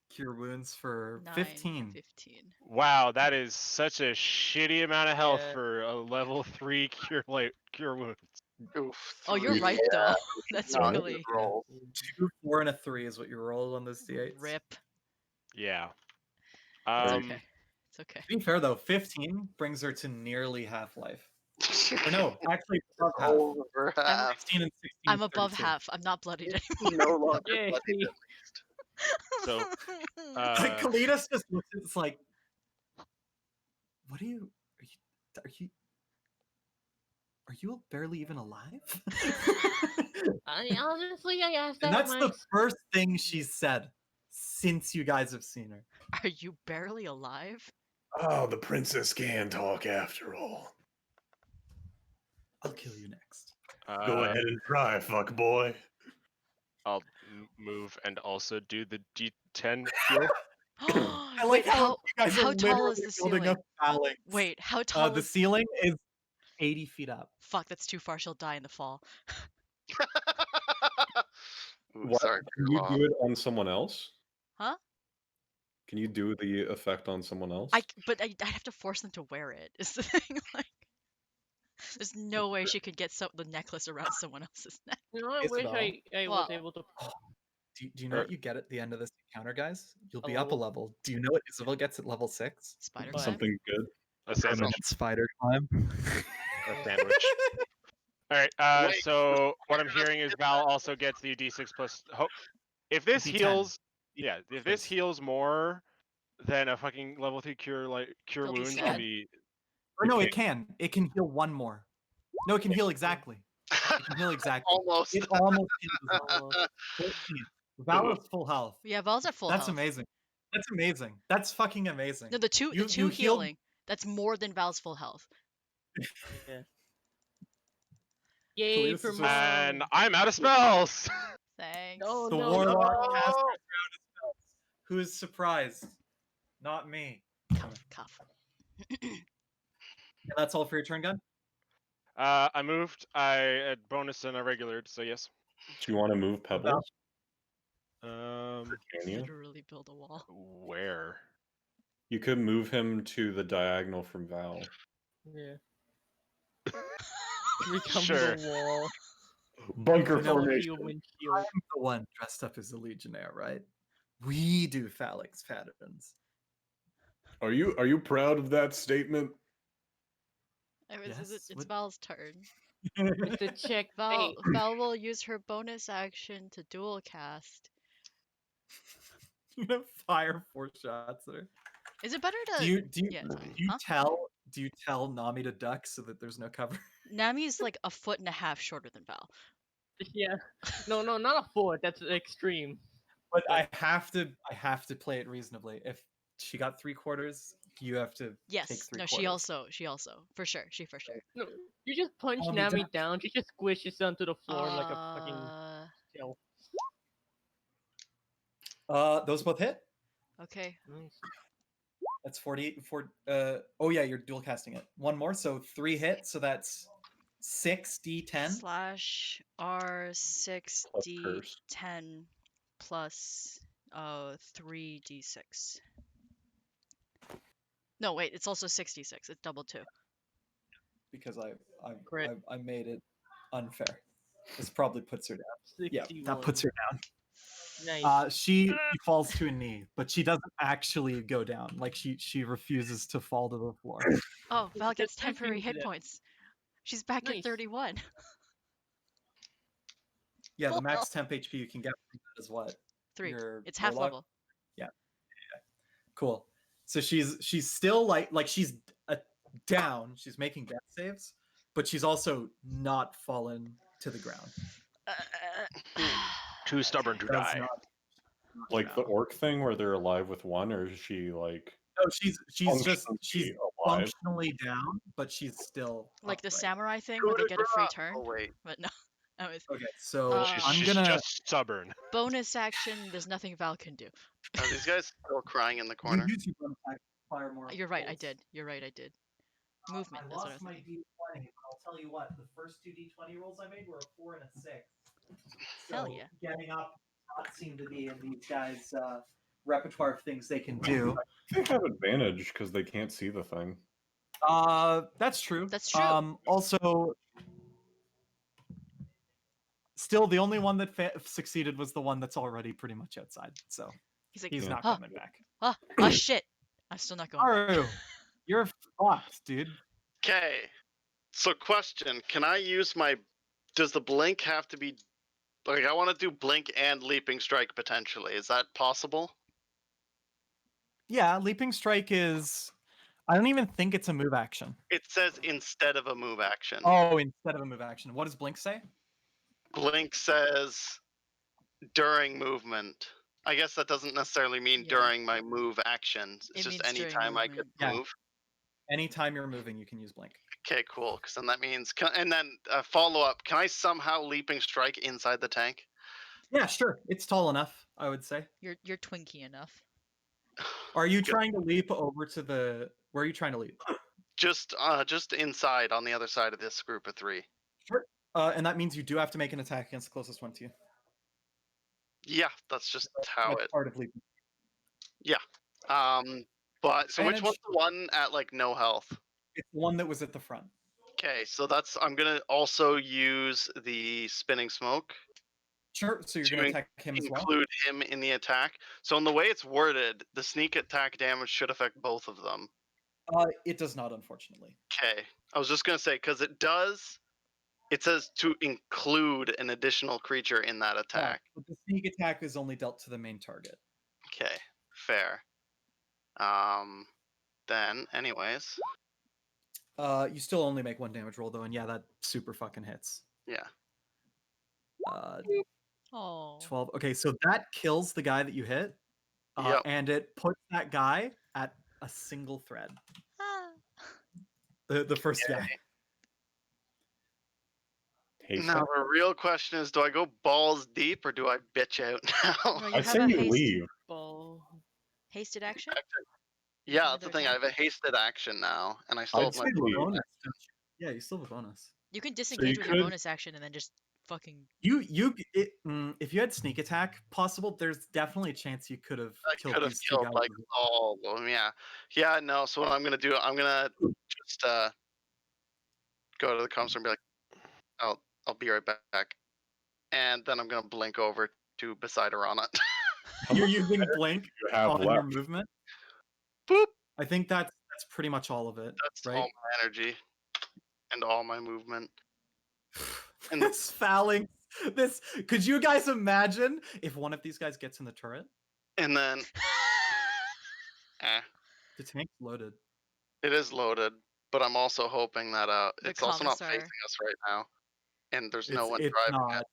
Cure wounds for 9, 15. 15. Wow, that is such a shitty amount of health Yeah. for a level 3 cure wounds. Oof. Oh, you're 3. right though. That's Not really good roll. 2, 4, and a 3 is what you roll on those d8s. rip. Yeah. It's Um, okay. It's okay. To be fair though, 15 brings her to nearly half life. Or no, actually it's above half. Over half. 16 and 16 I'm is above 32. half. I'm not bloodied It's anymore. no longer Yay. bloodied, at least. So, Kalidas just looks at it's like, what are you are you barely even alive? Honestly, I asked that And that's the myself. first thing she's said since you guys have seen her. Are you barely alive? Oh, the princess can talk after all. I'll kill you next. Go ahead and try, fuck boy. I'll move and also do the D10 heal. I like Wait, how, how you guys are how tall is literally the building ceiling? up phalanx. Wait, how tall The is? ceiling is 80 feet up. Fuck, that's too far. She'll die in the fall. Ooh, What? sorry, Can you Grandma. do it on someone else? Huh? Can you do the effect on someone else? But I'd have to force them to wear it. Is the thing like? There's no way she could get the necklace around someone else's neck. You know, I wish Isabel. I was Well, able to. Do you know what you get at the end of this encounter, guys? You'll A be up a level? level. Do you know what Isabel gets at level 6? Spider What? climb. Something good. A sandwich. Permanent spider climb. A sandwich. All right. Wait, So what I'm you're gonna hearing is skip Val that. also gets the D6 plus. If this D10. heals, yeah, if this Please. heals more than a fucking level 3 cure cure You'll be wounds, sad. I'll be. Or no, it can. It can heal one more. No, it can heal exactly. It can heal exactly. Almost. It almost heals. Almost. 14. Val is full health. Yeah, Val's at full That's health. amazing. That's amazing. That's fucking amazing. No, the two You healed- healing. That's more than Val's full health. Yeah. Yay Kalidas for is mom. just- And I'm out of spells. Thanks. No, The no, warlock no. caster is out of spells. Who is surprised? Not me. Cuff. And that's all for your turn, gun? I moved. I had bonus and a regular, so yes. Do you want to move Pebbles? Can you? Literally build a wall. Where? You could move him to the diagonal from Val. Yeah. Become Sure. the wall. Bunker You know, formation. Human shield. I'm the one dressed up as a legionnaire, right? We do phalanx patterns. Are you proud of that statement? Anyways, Yes, it's what- Val's turn. It's a check. Val will use her bonus action to dual cast. You know, fire 4 shots there. Is it better to? Do you Yeah, sorry. do you Huh? tell Nami to duck so that there's no cover? Nami's like a foot and a half shorter than Val. Yeah. No, not a foot. That's extreme. But I have to play it reasonably. If she got 3/4, you have to take Yes. 3/4. No, she also for sure. She for sure. No, you just punch Calm me Nami down. down. She just squishes onto the floor like a fucking Uh, shell. Those both hit. okay. Nice. That's 48 for oh yeah, you're dual casting it. One more, so 3 hits, so that's 6d10. Slash R6 Plus curse. D10 plus 3d6. No, wait, it's also 66. It's double 2. Because Crit. I made it unfair. This probably puts her down. Yeah, 61. that puts her down. Nice. She falls to a knee, but she doesn't actually go down. Like she refuses to fall to the floor. Oh, Val That's gets good temporary news hit then. points. She's back at Nice. 31. Yeah, the Full max health. temp HP you can get from that is what? 3. Your It's half warlock? level. Cool. So she's still like she's down. She's making death saves, but she's also not fallen to the ground. Too stubborn to That's die. not- Like the orc thing where they're alive with one, or is she like No, she's just functionally she's alive? functionally down, but she's still Like the upright. samurai thing where they get a free Coup de turn. grace. Oh wait. But no. Anyways, Okay, so Uh, She's, I'm she's gonna just stubborn. bonus action, there's nothing Val can do. Are these guys still crying in the you corner? use your bonus action to fire more. You're right, I bolts. did. You're right, I did. Movement, I that's what I lost was my thinking. D20. I'll tell you what, the first 2 D20 rolls I made were a 4 and a 6. Hell So yeah. Getting up does not seem to be in these guys' repertoire of things they can do. They have advantage because they can't see the thing. That's true. That's true. Also, still the only one that succeeded was the one that's already pretty much outside. So He's like, he's Yeah. not Huh. coming back. ah, shit. I'm still not going back. Haru, you're fucked, dude. Okay. So question, can I use my does the blink have to be like I want to do blink and leaping strike potentially. Is that possible? Yeah, leaping strike is. I don't even think it's a move action. It says instead of a move action. Oh, instead of a move action. What does Blink say? Blink says during movement. I guess that doesn't necessarily mean Yeah. during my move actions. It's It just means during anytime I could movement. Yeah. move. Anytime you're moving, you can use Blink. Okay, cool. Because then that means, and then follow up. Can I somehow leaping strike inside the tank? Yeah, sure. It's tall enough, I would say. You're Twinkie enough. Are you trying to leap over to the? Where are you trying to leap? Just inside on the other side of this group of 3. Sure. And that means you do have to make an attack against the closest one to you. Yeah, that's just how That's it. part of leaping. But so which one's Advantage. the one at like no health? It's the one that was at the front. Okay, so that's I'm gonna also use the spinning smoke Sure. So you're to gonna attack him as well. include him in the attack. So in the way it's worded, the sneak attack damage should affect both of them. It does not, unfortunately. Okay, I was just gonna say because it does. It says to include an additional creature in that Yeah, attack. but the sneak attack is only dealt to the main target. Okay, fair. Then, anyways, You still only make 1 damage roll though, and yeah, that super fucking hits. yeah. 12. Okay, so that kills the guy that you hit, Yep. and it puts that guy at a single thread. Ah. The first guy. Haste Now it? the real question is, do I go balls deep or do I bitch out now? No, you I have say a you leave. Ball. hasted action. Yeah, Or that's the their thing. I attack? have a hasted action now, and I still I'd have my say leave. Bonus. Yeah, you still have a bonus. You can you disengage with your could- bonus action and then just fucking. If you had sneak attack possible, there's definitely a chance you could have I killed could have these 2 killed guys. like all of them. Yeah, yeah. No. So what I'm gonna do, I'm gonna just go to the comms and be like, I'll be right back, and then I'm gonna blink over to beside her on it. How You're much using energy blink do you have on your left? movement. Boop. I think that's pretty much all of it, That's right? all my energy and all my movement. And This fouling. This. Could you guys imagine if one of these guys gets in the turret? And then, The tank's loaded. it is loaded, but I'm also hoping that The it's also not commissar. facing us right now, and there's no one It's driving not. it.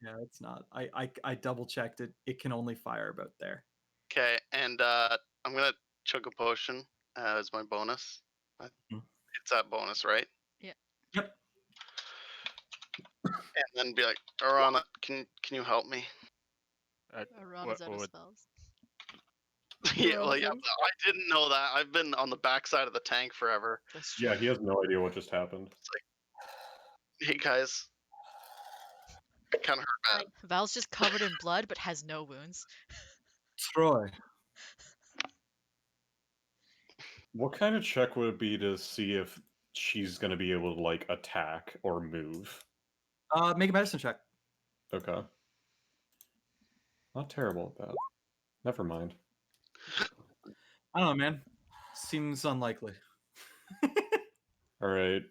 Yeah, it's not. I double checked it. It can only fire about there. Okay, and I'm gonna chug a potion as my bonus. Mhm. It's that bonus, right? Yep. And then be like, Arana, can you help me? Arana's out of what- spells. Yeah, well, yeah, Welcome. but I didn't know that. I've been on the backside of the tank forever. That's true. Yeah, he has no idea what just happened. Hey guys, it kind of hurt bad. Val's just covered in blood but has no wounds. Troy. What kind of check would it be to see if she's going to be able to like attack or move? Make a medicine check. Okay. Not terrible at that. Never mind. I don't know, man. Seems unlikely. All right.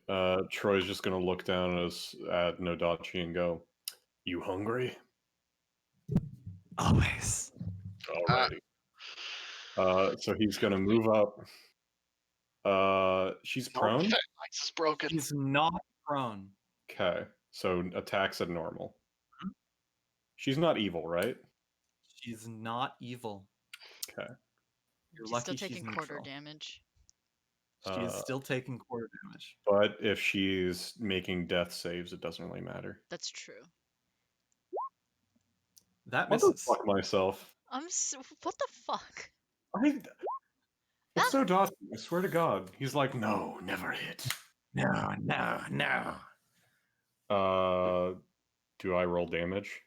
Troy's just going to look down at Nodachi and go, "You hungry?" Always. Alrighty. So he's going to move up. She's prone. Ice is broken. He's not prone. Okay. So attacks at normal. Mhm. She's not evil, right? She's not evil. Okay. You're She's lucky still she's taking quarter neutral. damage. She is still taking quarter damage. But if she's making death saves, it doesn't really matter. That's true. That I'll go misses. fuck myself. What the fuck? It's Nodachi, I swear to God. He's like, no, never hit. No, no, no. Do I roll damage?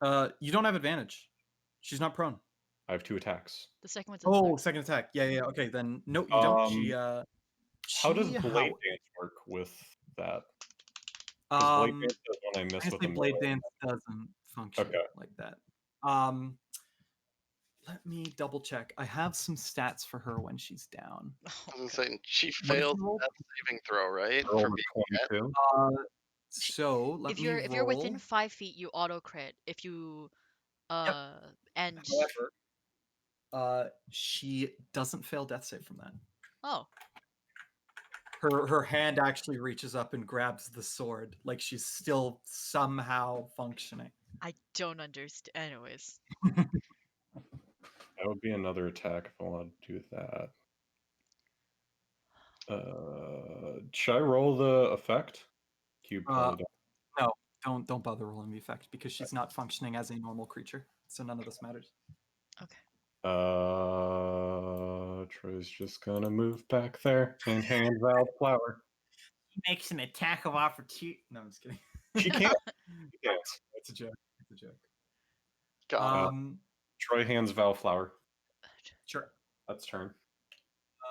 You don't have advantage. She's not prone. I have 2 attacks. The second one's Oh, second attack. Yeah. Okay, then no, you don't. She. How does she- Blade Dance work with that? 'Cause Blade Dance does when I mess with Honestly, the Blade melee. Dance doesn't function Okay. like that. Let me double check. I have some stats for her when she's down. I Oh, was God. saying she What did failed you roll? that saving throw, right? Roll For a being at 22. So let If me you're roll. if you're within 5 feet, you auto crit. If you and However, she doesn't fail death save from that. oh, Her hand actually reaches up and grabs the sword, like she's still somehow functioning. I don't understand. Anyways, That would be another attack if I wanted to do that. Should I roll the effect? Cube probably don't. No, don't bother rolling the effect because she's not functioning as a normal creature, so none of this matters. okay. Troy's just gonna move back there and hand Val flower. He makes an attack of opportunity. No, I'm just kidding. She can't. She can't. It's a joke. It's a joke. God. Troy hands Val flower. Sure. That's turn.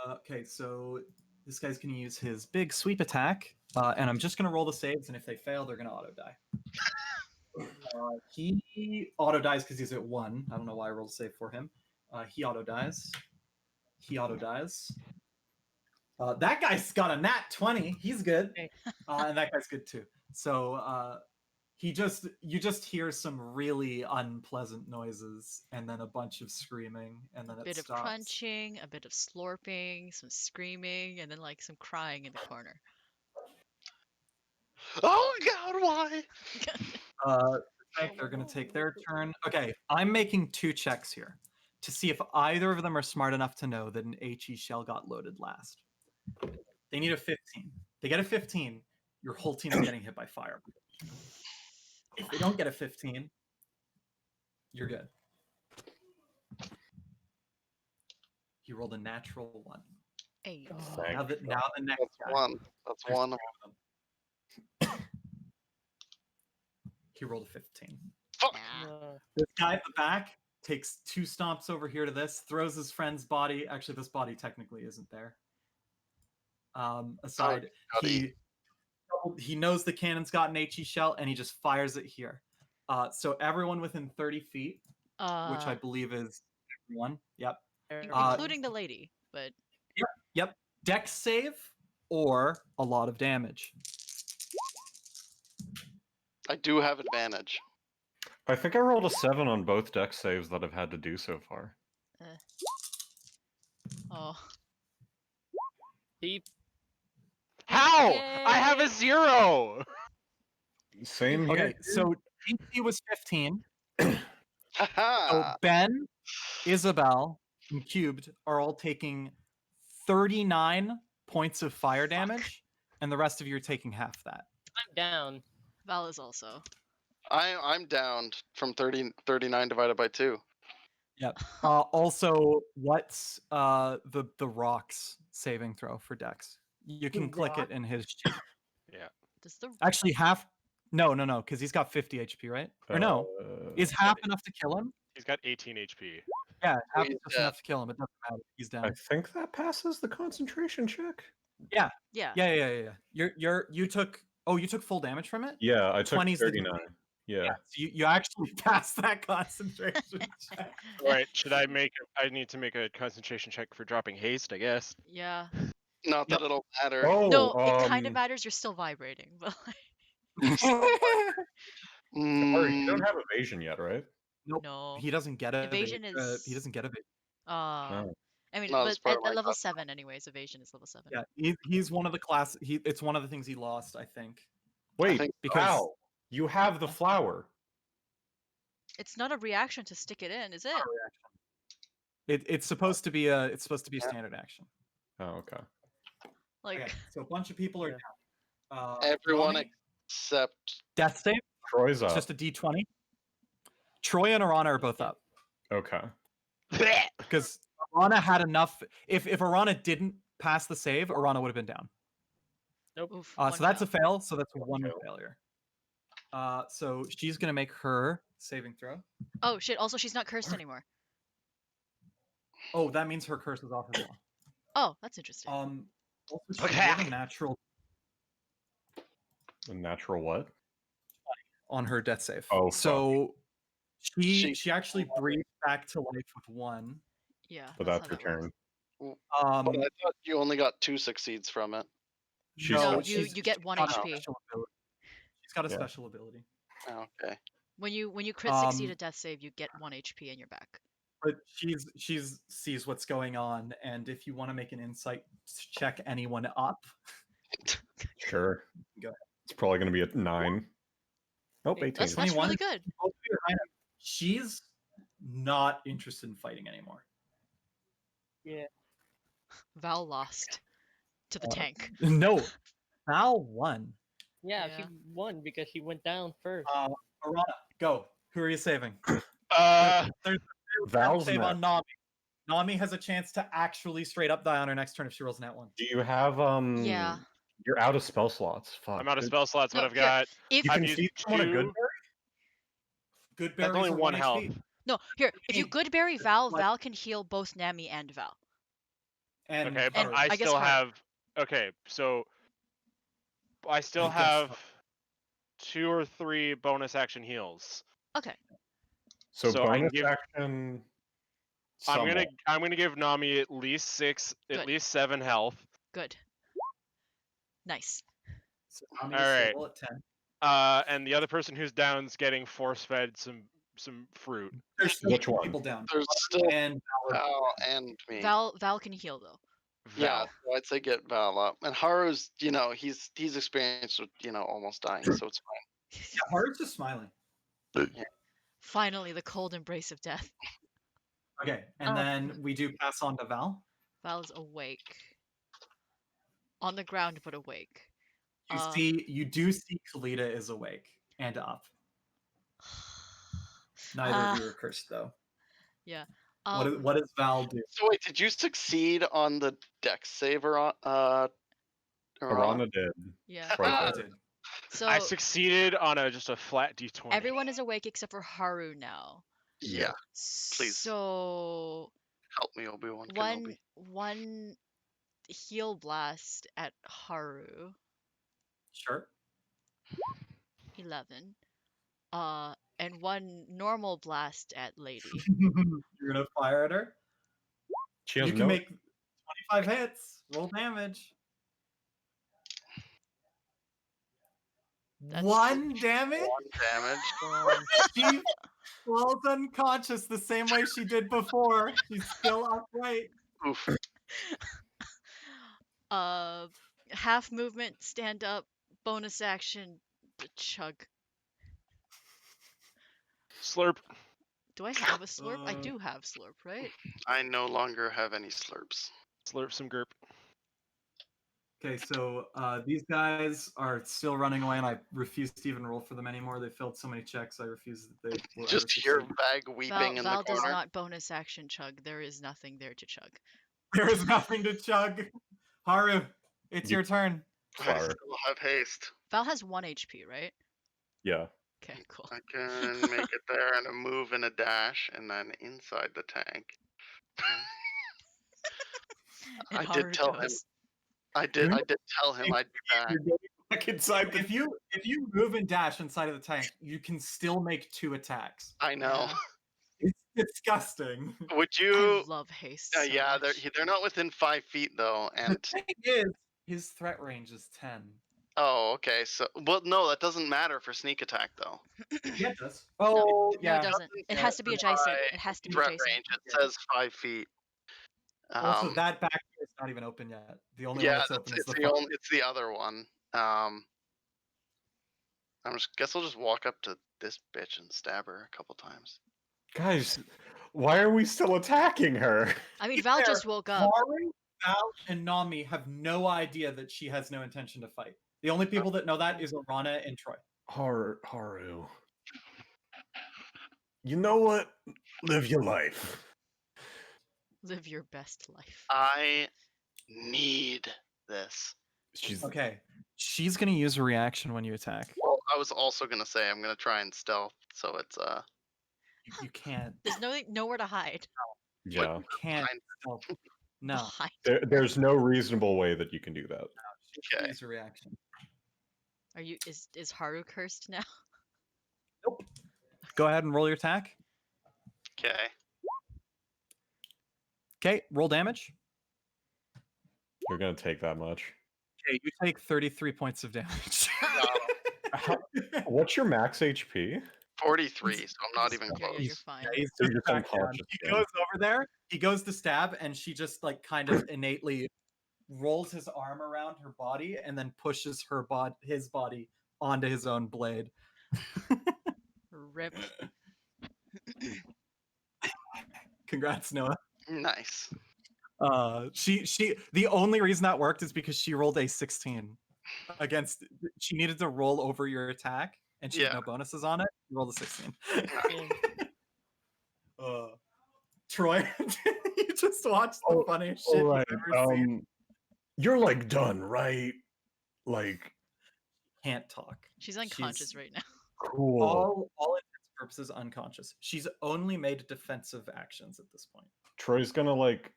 Okay, so this guy's going to use his big sweep attack, and I'm just going to roll the saves, and if they fail, they're going to auto die. He auto dies because he's at 1. I don't know why I rolled a save for him. He auto dies. He auto dies. That guy's got a nat 20. He's good. Okay. And that guy's good too. So you just hear some really unpleasant noises and then a bunch of screaming and then A it bit of stops. crunching, a bit of slurping, some screaming, and then like some crying in the corner. Oh God, why? They're going to take their turn. Okay, I'm making 2 checks here to see if either of them are smart enough to know that an HE shell got loaded last. They need a 15. They get a 15, your whole team is getting hit by fire. If they don't get a 15, you're good. He rolled a natural 1. Hey, Now the next That's guy. one. That's There's one. 2 of them. He rolled a 15. Fuck. yeah. This guy at the back takes 2 stomps over here to this, throws his friend's body. Actually, this body technically isn't there. Aside, Buddy. he knows the cannon's got an HE shell, and he just fires it here. So everyone within 30 feet, which I believe is everyone. Yep. Including the lady, but Yep. Dex save or a lot of damage. I do have advantage. I think I rolled a 7 on both deck saves that I've had to do so far. oh, He How? I have a Yay. 0. Same here. Okay, so DC was 15. So Haha. Ben, Isabel, and Cubed are all taking 39 points of fire damage, and the rest of you are taking half that. I'm down. Val is also. I'm down from 39 divided by 2. Yep. Also, what's the rocks saving throw for Dex? You can click it in his sheet. Yeah. Does the Actually, half. No, because he's got 50 HP, right? Or no? Is half enough to kill him? He's got 18 HP. Yeah, half he's is just dead. enough to kill him. It doesn't matter. He's I down. think that passes the concentration check. yeah. Yeah. You took. Oh, you took full damage from it. Yeah, I took 20's the 39. Yeah. So you actually passed that concentration check. All right. Should I make? I need to make a concentration check for dropping haste, I guess. Yeah. Not that it'll matter. Oh, No, it kind of matters. You're still vibrating, but like, Or you don't Mm, have evasion yet, right? Nope. no. He doesn't get Evasion he is. doesn't get evasion. No. I mean, No, but it's part at, of my at level class. 7, anyways, evasion is level 7. Yeah, he's one of the class. It's one of the things he lost, I think. Wait, think because- Val, you have the flower. It's not a reaction to stick it in, is it? It's supposed to be a standard action. Oh, okay. Like, Okay, so a bunch of people are Yeah. down. Everyone Rami, except death save. Troy's It's up. just a D20. Troy and Arana are both up Okay. because Arana had enough. If Arana didn't pass the save, Arana would have been down. oof. So that's a fail. fail. So that's one fail. failure. So she's gonna make her saving throw. Oh shit! Also, she's not cursed anymore. Oh, that means her curse is off as well. Oh, that's interesting. Also, she Okay. rolled a natural A natural what? on her death save. Oh, fuck. so she She- actually breathed back to life with 1. Yeah, But that's that's how her that works. turn. But Um, I thought you only got 2 succeeds from it. She's No, still- you get 1 got a HP. special ability. She's got a Yeah. special ability. Oh, okay. When you crit succeed Um, a death save, you get 1 HP and you're back. But she's sees what's going on, and if you want to make an insight check anyone up, Sure. Go ahead. It's probably going to be a 9. Nope, Hey, 18. That's 21. really good. She's not interested in fighting anymore. Yeah. Val lost to the tank. No, Val won. Yeah, Yeah. she won because she went down first. Arana, go. Who are you saving? Uh, There's Val's save on next. Nami. Nami has a chance to actually straight up die on her next turn if she rolls an at 1. Do you have Yeah. You're out of spell slots. Fuck. I'm out of spell slots, but No, I've here, got. If You I've can used see someone a good 2. Good That's berries only are 1 1 health. HP. no, here, if you Hey, good berry Val, what? Val can heal both Nami and Val. And Okay, but Haru. I I guess still Haru. have. Okay, so I still I guess have so. 2 or 3 bonus action heals. Okay. So So I can bonus give. action. I'm gonna give Nami at least 6, Good. at least 7 health. Good. Nice. So Nami All is right. stable at 10. And the other person who's down's getting force fed some fruit. There's still Which one? people down. There's still And Val and me. Val can heal though. Yeah, Val. so I'd say get Val up. And Haru's, he's experienced with, almost dying, so it's fine. yeah, Haru's just smiling. Finally, the cold embrace of death. Okay, and Oh. then we do pass on to Val. Val's awake. On the ground, but awake. You do see Kalita is awake and up. Neither of you are cursed though. Yeah. What does Val do? So wait, did you succeed on the dex saver on Arana did. Yeah. Twice I over. did. So I succeeded on just a flat d20. everyone is awake except for Haru now. Yeah. Please. So Help me, Obi-Wan Kenobi. one heal blast at Haru, Sure. 11. And one normal blast at Lady. You're gonna fire at her. She has You can no. make 25 hits. Roll damage. That's- 1 damage. 1 damage. She falls unconscious the same way she did before. She's still upright. Oof. Half movement, stand up, bonus action, chug. Slurp. Do I have a slurp? I do have slurp, right? I no longer have any slurps. Slurp some gerp. Okay, so these guys are still running away, and I refuse to even roll for them anymore. They failed so many checks, I refuse that they will Just ever hear succeed. Bag weeping in Val the does corner. not bonus action chug. There is nothing there to chug. There is nothing to chug. Haru, it's your turn. I Fire. still have haste. Val has 1 HP, right? Yeah. Okay, cool. I can make it there and a move and a dash, and then inside the tank. And I Haru did tell him. goes. I did tell him I'd be back. You're going back inside the. If you move and dash inside of the tank, you can still make 2 attacks. I know. Yeah. It's disgusting. Would I you? love haste. So Yeah, much. they're not within 5 feet though, The and thing is, his threat range is 10. oh, okay. So, well, no, that doesn't matter for sneak attack though. Yeah, it does. Oh, No, yeah. it doesn't. It has to be adjacent. It has to be Threat adjacent. range. It says 5 feet. Also, that back door is not even open yet. The only one yeah, that's open is it's the the front. only, it's the other one. Guess I'll just walk up to this bitch and stab her a couple times. Guys, why are we still attacking her? I mean, Val fair, just woke up. Haru, Val, and Nami have no idea that she has no intention to fight. The only people that know that is Arana and Troy. Haru. You know what? Live your life. Live your best life. I need this. She's Okay. She's going to use a reaction when you attack. Well, I was also gonna say I'm gonna try and stealth, so it's You can't. There's nowhere to hide. yeah. You can't. behind- stealth. No. Behind. There's no reasonable way that you can do that. She's gonna Okay. use a reaction. Are you? Is Haru cursed now? Go ahead and roll your attack. okay. Okay, roll damage. You're gonna take that much. Okay, you take 33 points of damage. What's your max HP? 43, so I'm not even Yeah, close. you're fine. He's So just you're back down. unconscious He again. goes over there. He goes to stab, and she just like kind of innately rolls his arm around her body and then pushes his body onto his own blade. Rip. Congrats, Noah. Nice. She the only reason that worked is because she rolled a 16 against. She needed to roll over your attack, and she had Yeah. no bonuses on it. She rolled a 16. Yeah. Troy, you just watched the Oh, funniest shit All right. you've ever seen. You're like done, right? Like Can't talk. She's unconscious She's right now. cool. all intents and purposes unconscious. She's only made defensive actions at this point. Troy's gonna like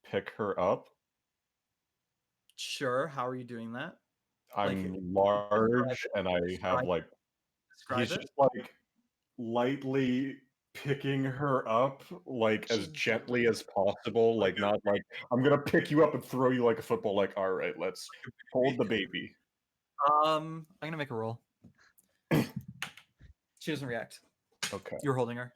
pick her up. Sure. How are you doing that? I'm large and I have like Describe he's it. just like lightly picking her up like as gently as possible, like not like I'm gonna pick you up and throw you like a football, like all right, let's hold the baby. I'm gonna make a roll. She doesn't react. Okay. You're holding her.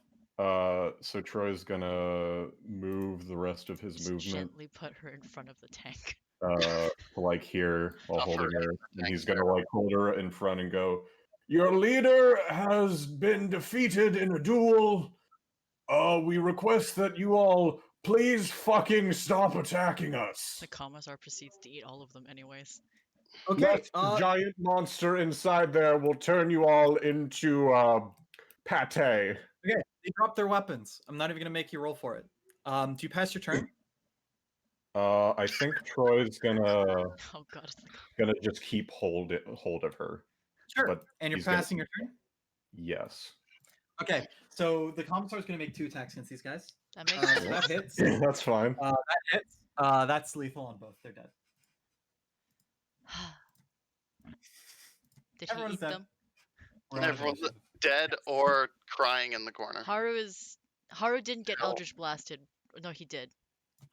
So Troy's gonna move the rest of his Just movement gently put her in front of the tank. to like here while Tougher holding her, and tank he's gonna like hold her in front and go, "Your leader has been defeated in a duel. We request that you all please fucking stop attacking us. The Commissar proceeds to eat all of them anyways. Okay. That giant monster inside there will turn you all into pate." Okay. They drop their weapons. I'm not even gonna make you roll for it. Do you pass your turn? I think Troy's gonna Oh god, it's the just keep hold of her. Sure. But And you're he's gonna- passing your turn. Yes. Okay. So the commissar is gonna make 2 attacks against these guys. that makes So sense. that hits. That's fine. That hits. That's lethal on both. They're dead. Did Everyone's he eat dead. them? We're on Everyone's initiative. dead or crying in the corner. Haru didn't get No. Eldritch blasted. No, he did.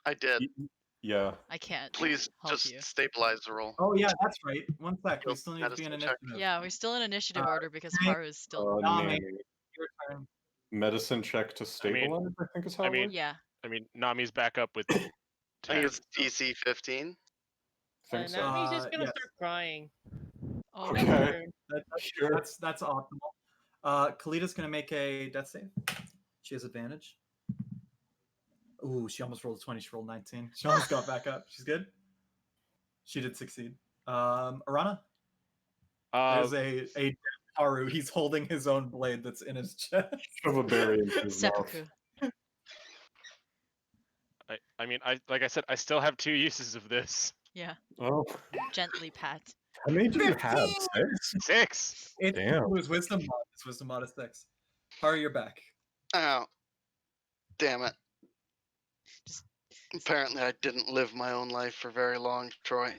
I did. Yeah. I can't. Please help just you. stabilize the roll. Oh yeah, that's right. One sec. We Go still need to be in medicine check. initiative. Yeah, we're still in initiative order because okay. Haru is still. Nami. Nami. Your turn. Medicine check to stabilize, I think is how I it mean- works. Yeah. I mean, Nami's back up with I think 10. it's DC 15. Think so. Nami's just gonna yes. start crying. Oh, Okay. Turn. Sure. That's optimal. Kalita's gonna make a death save. She has advantage. Ooh, she almost rolled a 20. She rolled 19. She almost got back up. She's good. She did succeed. Arana, there's a dead Haru. He's holding his own blade that's in his chest. Shove a berry into his mouth. seppuku. I mean, like I said, I still have 2 uses of this. Yeah. Oh, Gently pat. how many do you have? 15! 6? 6. It Damn. was wisdom mod. It's wisdom mod is 6. Haru, you're back. Oh, damn it. Just- Apparently, I didn't live my own life for very long, Troy.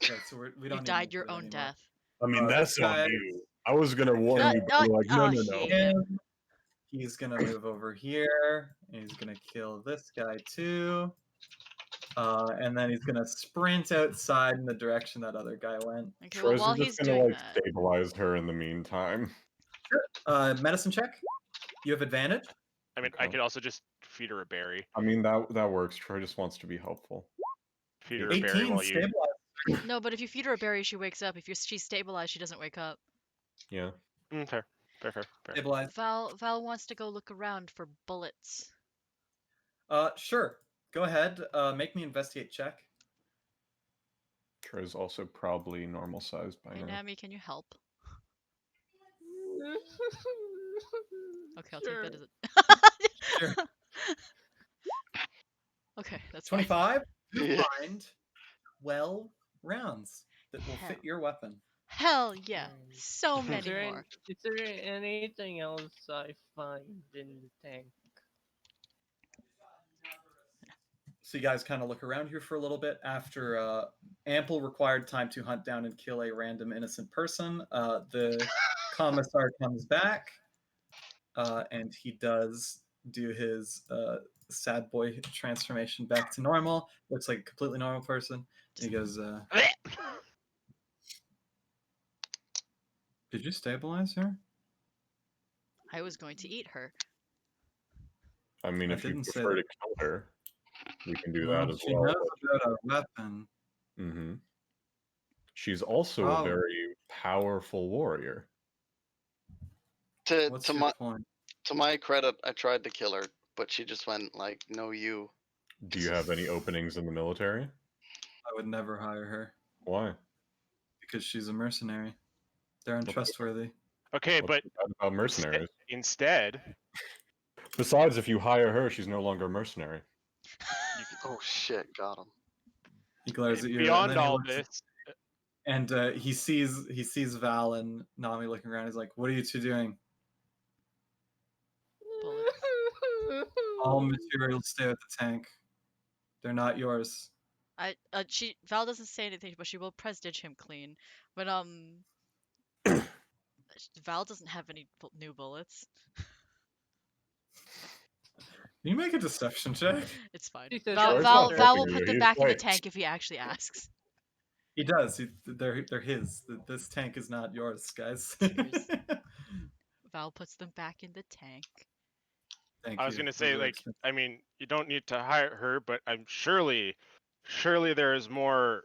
Okay, so we don't You need died to your do that own anymore. death. I mean, that's this guy- on you. I was gonna warn Not- you, but not- you're like, no, oh, no, he no. ate him. Him. He's gonna move over here. And he's gonna kill this guy too. And then he's gonna sprint outside in the direction that other guy went. Okay, well, Troy's while just he's gonna doing like that, stabilize her in the meantime. Medicine check. You have advantage. I mean, I Okay. could also just feed her a berry. I mean, that works. Troy just wants to be helpful. Feed her a berry 18 while you. stabilize. no, but if you feed her a berry, she wakes up. If she's stabilized, she doesn't wake up. Yeah. Fair. Stabilize. Val wants to go look around for bullets. Sure. Go ahead. Make me investigate check. Troy's also probably normal sized by Hey, now. Nami, can you help? Okay, I'll Sure. take that as a. Sure. Okay, that's fine. 25. You Yeah. find 12 rounds that will fit Hell. your weapon. Hell yeah, Mm. so Is many there, more. is there anything else I find in the tank? So you guys kind of look around here for a little bit. After ample required time to hunt down and kill a random innocent person, the commissar comes back, and he does do his sad boy transformation back to normal. Looks like a completely normal person. He goes, "Did you stabilize her?" I was going to eat her. I mean, I if you didn't say prefer that. to kill her, we can do Well, that as she well. knows about our weapon. Mm-hmm. She's also a Probably. very powerful warrior. To What's to your my point? to my credit, I tried to kill her, but she just went like, "No, you." Do you have any openings in the military? I would never hire her Why? because she's a mercenary. They're What's untrustworthy. Okay, what's but so bad about mercenaries? instead, Besides, if you hire her, she's no longer a mercenary. Oh shit, got him. He glares at you, and beyond then he all looks, this, and he sees Val and Nami looking around. He's like, "What are you two doing? Bullets. All materials stay at the tank. They're not yours." Val doesn't say anything, but she will prestidige him clean. But Val doesn't have any new bullets. Can you make a deception check? It's fine. She says Val that's Val, not Val will fair. put them He's back in the like- tank if he actually asks. He does. They're his. This tank is not yours, guys. Cheers. Val puts them back in the tank. Thank I was you. gonna Those say, are like, expensive. I mean, you don't need to hire her, but I'm surely there is more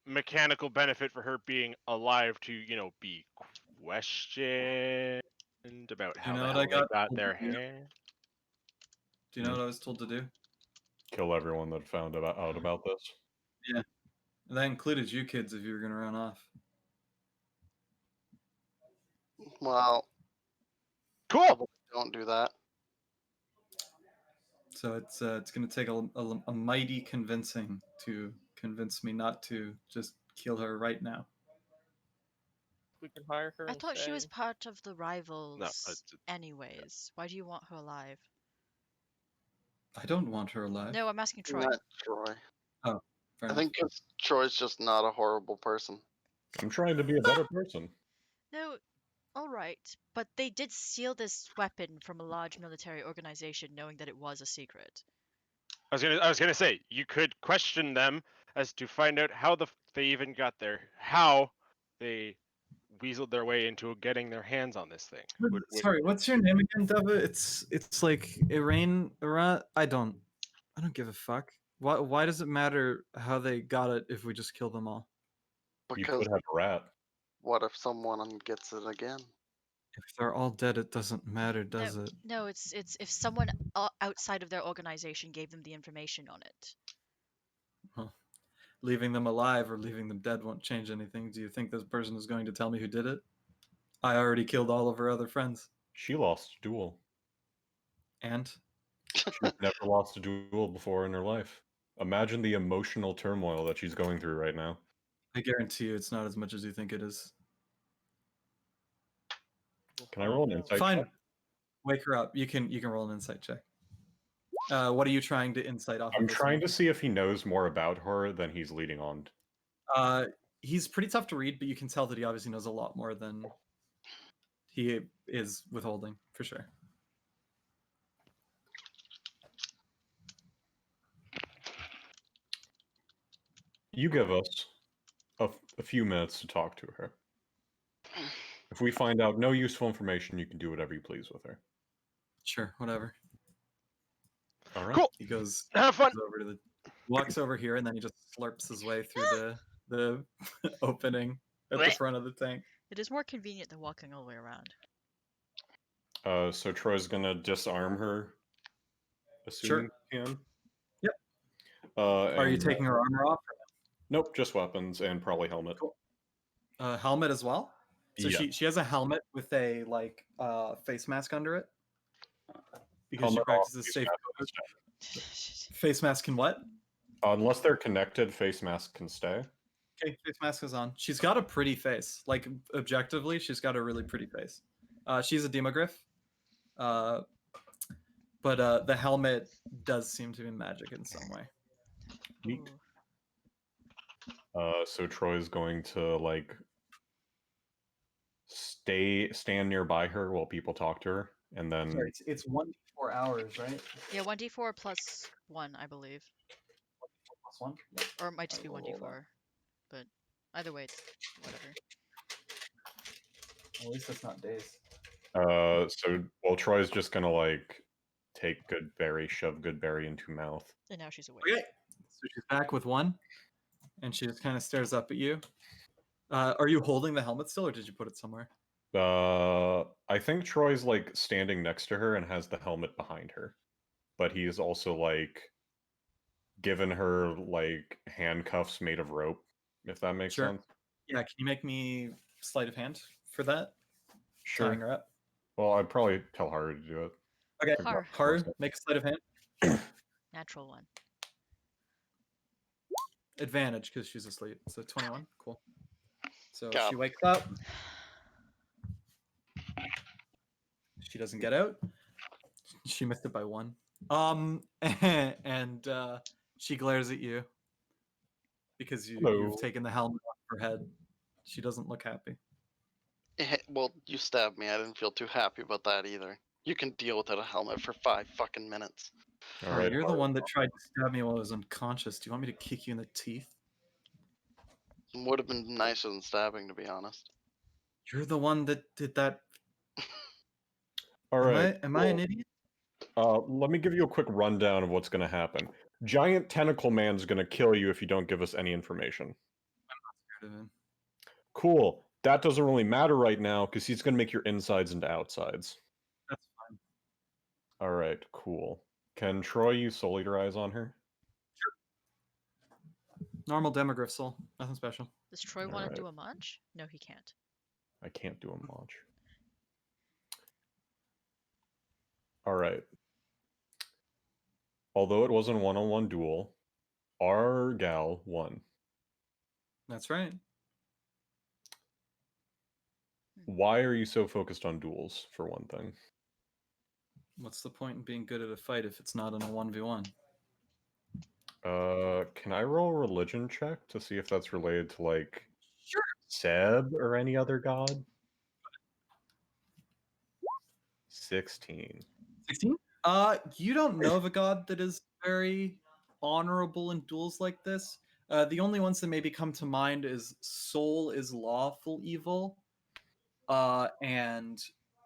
mechanical benefit for her being alive to, be questioned about how know the what hell I they got got told their to do? hand. Do you know what I was told to do? Kill everyone that found out about this. Yeah. And that included you kids if you were gonna run off. Well, Cool. probably don't do that. So it's gonna take a mighty convincing to convince me not to just kill her right now. we can hire her. I thought she was instead. part of the rivals it's- anyways. Why do you want her alive? I don't want her alive. No, I'm asking Troy. Not Troy. Fair I enough. think because Troy's just not a horrible person. I'm trying to be a better person. No, alright. But they did steal this weapon from a large military organization knowing that it was a secret. I was gonna say you could question them as to find out how they even got there, how they weaseled their way into getting their hands on this thing. Sorry, what's your name again, Deva? It's like Iran. I don't give a fuck. Why does it matter how they got it if we just kill them all? You Because could have a rat. what if someone gets it again? If they're all dead, it doesn't matter, does it? No, it's if someone outside of their organization gave them the information on it. Leaving them alive or leaving them dead won't change anything. Do you think this person is going to tell me who did it? I already killed all of her other friends. She lost a duel. And She's never lost a duel before in her life. Imagine the emotional turmoil that she's going through right now. I guarantee you it's not as much as you think it is. We'll Can I roll an find out. insight Fine. check? Wake her up. You can roll an insight check. What are you trying to insight off I'm of this trying one? to see if he knows more about her than he's leading on. He's pretty tough to read, but you can tell that he obviously knows a lot more than he is withholding, for sure. You give us a few minutes to talk to her. If we find out no useful information, you can do whatever you please with her. Sure, whatever. All right. Cool. He goes Have fun. over to walks over here, and then he just slurps his way through the opening at the front of the tank. It is more convenient than walking all the way around. So Troy's gonna disarm her, assuming he can. Yep. Are you taking her armor off? Nope, just weapons and probably helmet. Cool. Helmet as well. So Yeah. she has a helmet with a face mask under it because Helmet she off, practices face safe. mask can stay. Face mask can what? Unless they're connected, face mask can stay. Okay, face mask is on. She's got a pretty face. Like objectively, she's got a really pretty face. She's a demogryph. But the helmet does seem to be magic in some way. Neat. Ooh. So Troy's going to stand nearby her while people talk to her, and then Sorry, it's 1d4 4 hours, right? Yeah, 1d4 plus 1, I believe. Plus 1? Yeah. Or it might just I be will roll 1d4. But either way, it's whatever. At least it's not days. So Troy's just gonna like take Goodberry, shove Goodberry into mouth. And now she's awake. Okay. So she's back with 1, and she just kind of stares up at you. Are you holding the helmet still, or did you put it somewhere? I think Troy's like standing next to her and has the helmet behind her, but he's also like given her like handcuffs made of rope, if that makes Sure. sense. Yeah, can you make me sleight of hand for that? Sure. Tying her up. Well, I'd probably tell Haru to do it. Okay, Har. Haru, make a sleight of hand. Natural 1. Advantage because she's asleep. So 21. Cool. So Got she it. wakes up. She doesn't get out. She missed it by 1. And she glares at you because you've Hello. taken the helmet off her head. She doesn't look happy. Well, you stabbed me. I didn't feel too happy about that either. You can deal without a helmet for 5 fucking minutes. All Haru, right, you're the Haru. one that tried to stab me while I was unconscious. Do you want me to kick you in the teeth? Would have been nicer than stabbing, to be honest. You're the one that did that. All right. Am I an idiot? Let me give you a quick rundown of what's going to happen. Giant Tentacle Man's going to kill you if you don't give us any information. Scared of him. Cool. That doesn't really matter right now because he's going to make your insides into outsides. That's fine. All right, cool. Can Troy use Soul Eater Eyes on her? Normal demogryph soul. Nothing special. Does Troy want Alright. to do a munch? No, he can't. I can't do a munch. All right. Although it was a one-on-one duel, our gal won. That's right. Why are you so focused on duels, for one thing? What's the point in being good at a fight if it's not in a 1v1? Can I roll a religion check to see if that's related to, like, Sure. Seb or any other god? 16. 16? You don't know of a god that is very honorable in duels like this. The only ones that maybe come to mind is Soul is lawful evil, and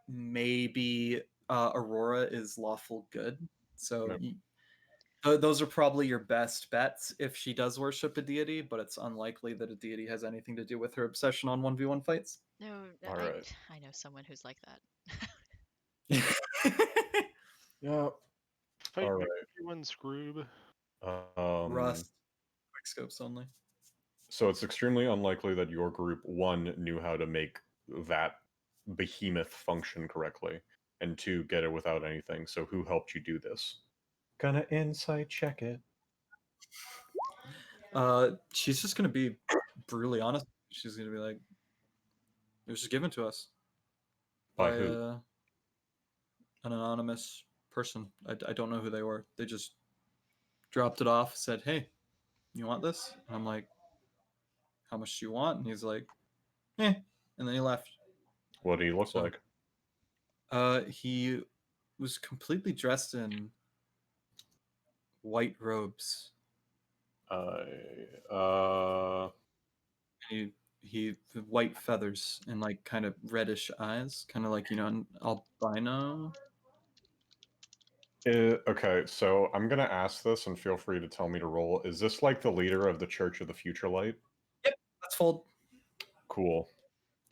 maybe Aurora is lawful good. So No. those are probably your best bets if she does worship a deity, but it's unlikely that a deity has anything to do with her obsession on 1v1 fights. No, Alright. I know someone who's like that. Yeah. Fight All me right. if you won, Scroob. Rust, quick scopes only. So it's extremely unlikely that your group, 1, knew how to make that behemoth function correctly, and 2, get it without anything. So who helped you do this? Gonna insight check it. She's just gonna be brutally honest. She's gonna be like, "It was just given to us By who? an anonymous person. I don't know who they were. They just dropped it off. Said, "Hey, you want this?" And I'm like, "How much do you want?" And he's like, "Eh," and then he left. What do he look So- like? He was completely dressed in white robes. He white feathers and like kind of reddish eyes, kind of like an albino. Okay, so I'm gonna ask this, and feel free to tell me to roll. Is this like the leader of the Church of the Future Light? That's fold. Cool.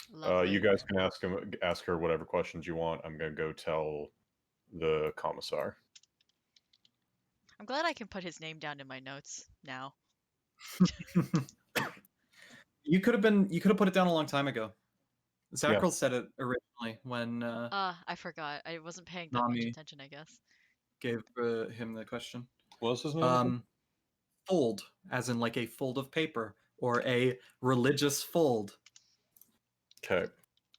Lovely. You guys can ask her whatever questions you want. I'm gonna go tell the commissar. I'm glad I can put his name down in my notes now. You could have put it down a long time ago. Zackrel said it originally when I forgot. I wasn't paying that much Nami attention, I guess. gave him the question. What's his name? Fold, as in like a fold of paper or a religious fold. Okay.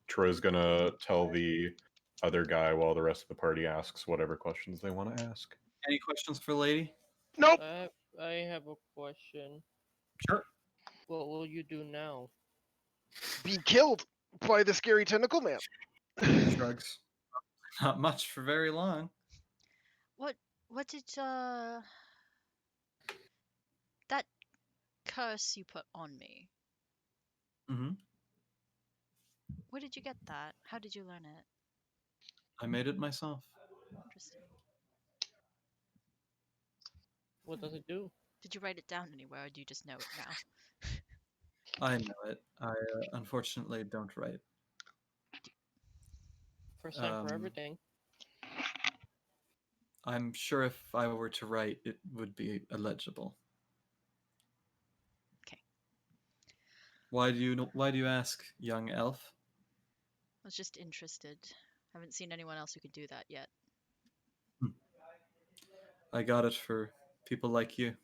Troy's gonna tell the other guy while the rest of the party asks whatever questions they want to ask. Any questions for lady? Nope. I have a question. Sure. What will you do now? Be killed by the scary tentacle man. Shrugs. Not much for very long. What did that curse you put on me? Hmm. Where did you get that? How did you learn it? I made it myself. Interesting. What does it do? Did you write it down anywhere, or do you just know it now? I know it. I unfortunately don't write. First time for Um, everything. I'm sure if I were to write, it would be illegible. Okay. Why do you ask, young elf? I was just interested. Haven't seen anyone else who could do that yet. I got it for people like you.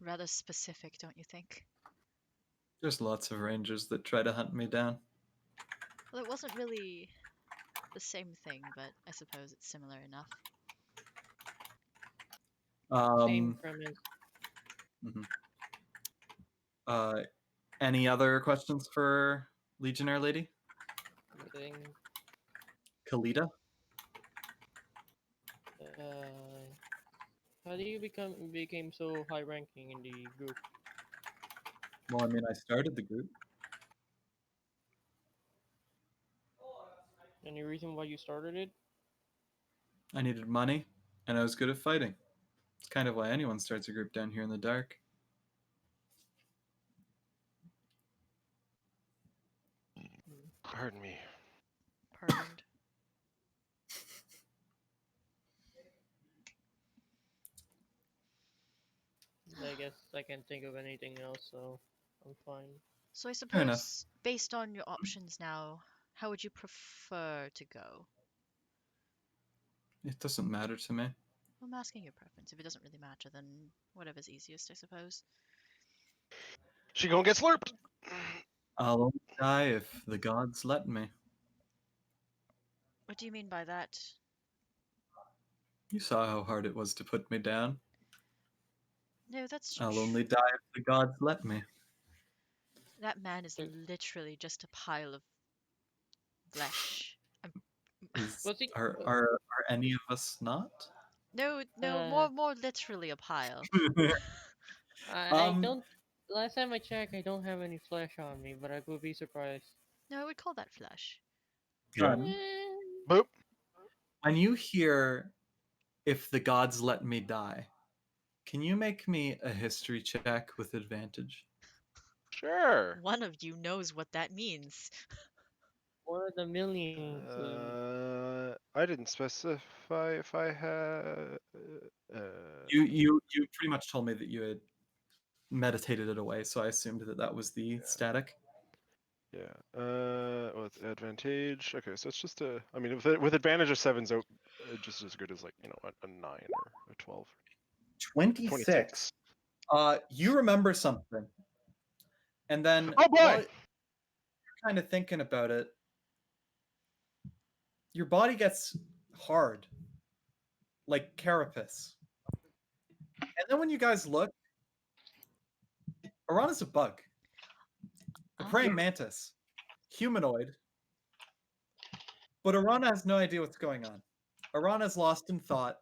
Rather specific, don't you think? There's lots of rangers that try to hunt me down. Well, it wasn't really the same thing, but I suppose it's similar enough. Same Um, premise. mhm. Any other questions for Legionnaire Lady? Everything. Kalita? How do you became so high ranking in the group? Well, I mean, I started the group. Any reason why you started it? I needed money, and I was good at fighting. It's kind of why anyone starts a group down here in the dark. Pardon me. Pardoned. I guess I can't think of anything else, so I'm fine. So I Fair enough. suppose, based on your options now, how would you prefer to go? It doesn't matter to me. I'm asking your preference. If it doesn't really matter, then whatever's easiest, I suppose. She gonna get slurped. I'll only die if the gods let me. What do you mean by that? You saw how hard it was to put me down. No, that's I'll only die if the gods let me. that man is literally just a pile of flesh. Was it? Are any of us not? No, Uh, more literally a pile. I don't. Last time I checked, I don't have any flesh on me, but I would be surprised. No, I would call that flesh. Son, Eh, Boop. when you hear "if the gods let me die," can you make me a history check with advantage? Sure. One of you knows what that means. one of the millions. I didn't specify if I had. You pretty much told me that you had meditated it away, so I assumed that that was the static. Yeah. With advantage. Okay, so it's just a. I mean, with advantage of 7's just as good as like a 9 or a 12. 26. You remember something, and then Oh while boy. you're kind of thinking about it, your body gets hard, like carapace. And then when you guys look, Arana's a bug, a praying mantis, humanoid. But Arana has no idea what's going on. Arana's lost in thought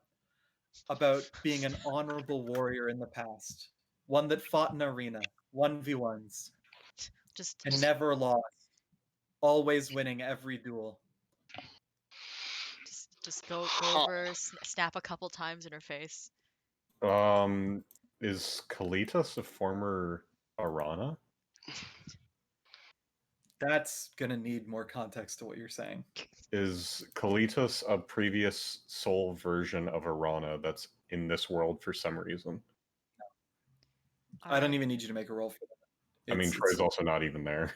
about being an honorable warrior in the past, one that fought in arena, 1v1s, Just and never lost, always winning every duel. just go over, snap a couple times in her face. Is Kalitas a former Arana? That's gonna need more context to what you're saying. Is Kalitas a previous soul version of Arana that's in this world for some reason? I don't even need you to make a roll for that. I mean, Troy's also not even there.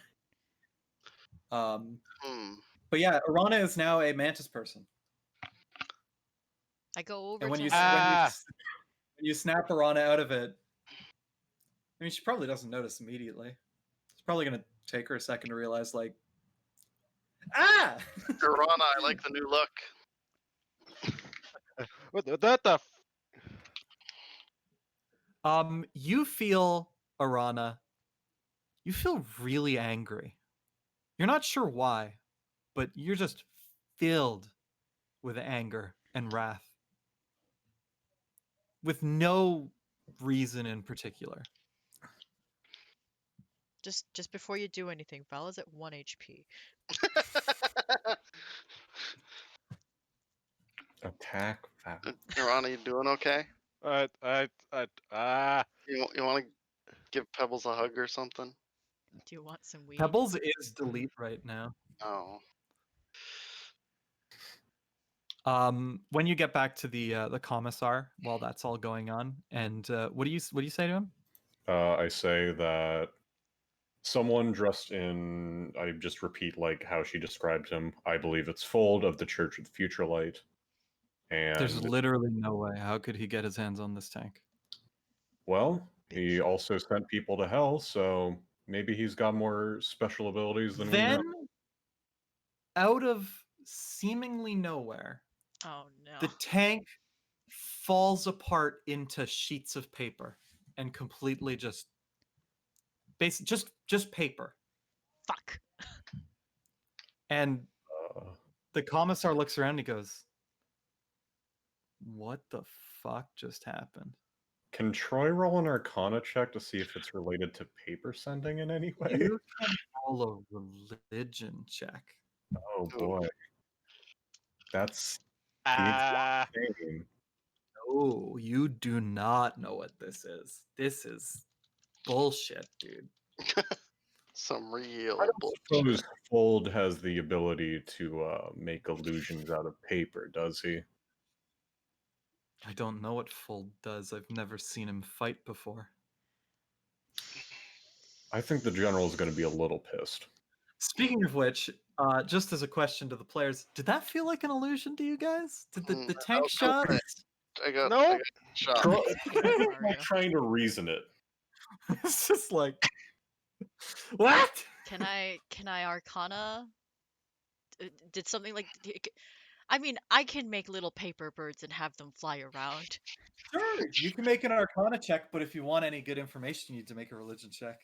Um, Hmm. but yeah, Arana is now a mantis person. I go over And when to you her. when you snap Arana out of it, I mean, she probably doesn't notice immediately. It's probably gonna take her a second to realize, like, ah! Arana, I like the new look. What the? You feel, Arana, you feel really angry. You're not sure why, but you're just filled with anger. and wrath. With no reason in particular. Just before you do anything, Val is at 1 HP. Attack Val. Ronnie, you doing okay? Ah. You want to give Pebbles a hug or something? Do you want some weed? Pebbles is delete right now. Oh. When you get back to the commissar while that's all going on, and what do you say to him? I say that someone dressed in, I just repeat like how she described him. I believe it's Fold of the Church of the Future Light. There's And literally no way. How could he get his hands on this tank? well, he also sent people to hell, so maybe he's got more special abilities than we Then, know. out of seemingly nowhere, Oh no. the tank falls apart into sheets of paper and completely just paper. Fuck. And Uh, the commissar looks around and he goes, "What the fuck just happened?" can Troy roll an Arcana check to see if it's related to paper sending in any way? You can roll a religion check. Oh boy. That's the Ah. exact same. Oh, you do not know what this is. This is bullshit, dude. Some real I don't bullshit. suppose Fold has the ability to make illusions out of paper, does he? I don't know what Fold does. I've never seen him fight before. I think the general is going to be a little pissed. Speaking of which, just as a question to the players, did that feel like an illusion to you guys? Did the tank okay. shot? I got No. shot. Troy, Mario. like trying to reason it. It's just like, what? Can I Arcana? Did something like? I mean, I can make little paper birds and have them fly around. Sure, you can make an Arcana check, but if you want any good information, you need to make a religion check.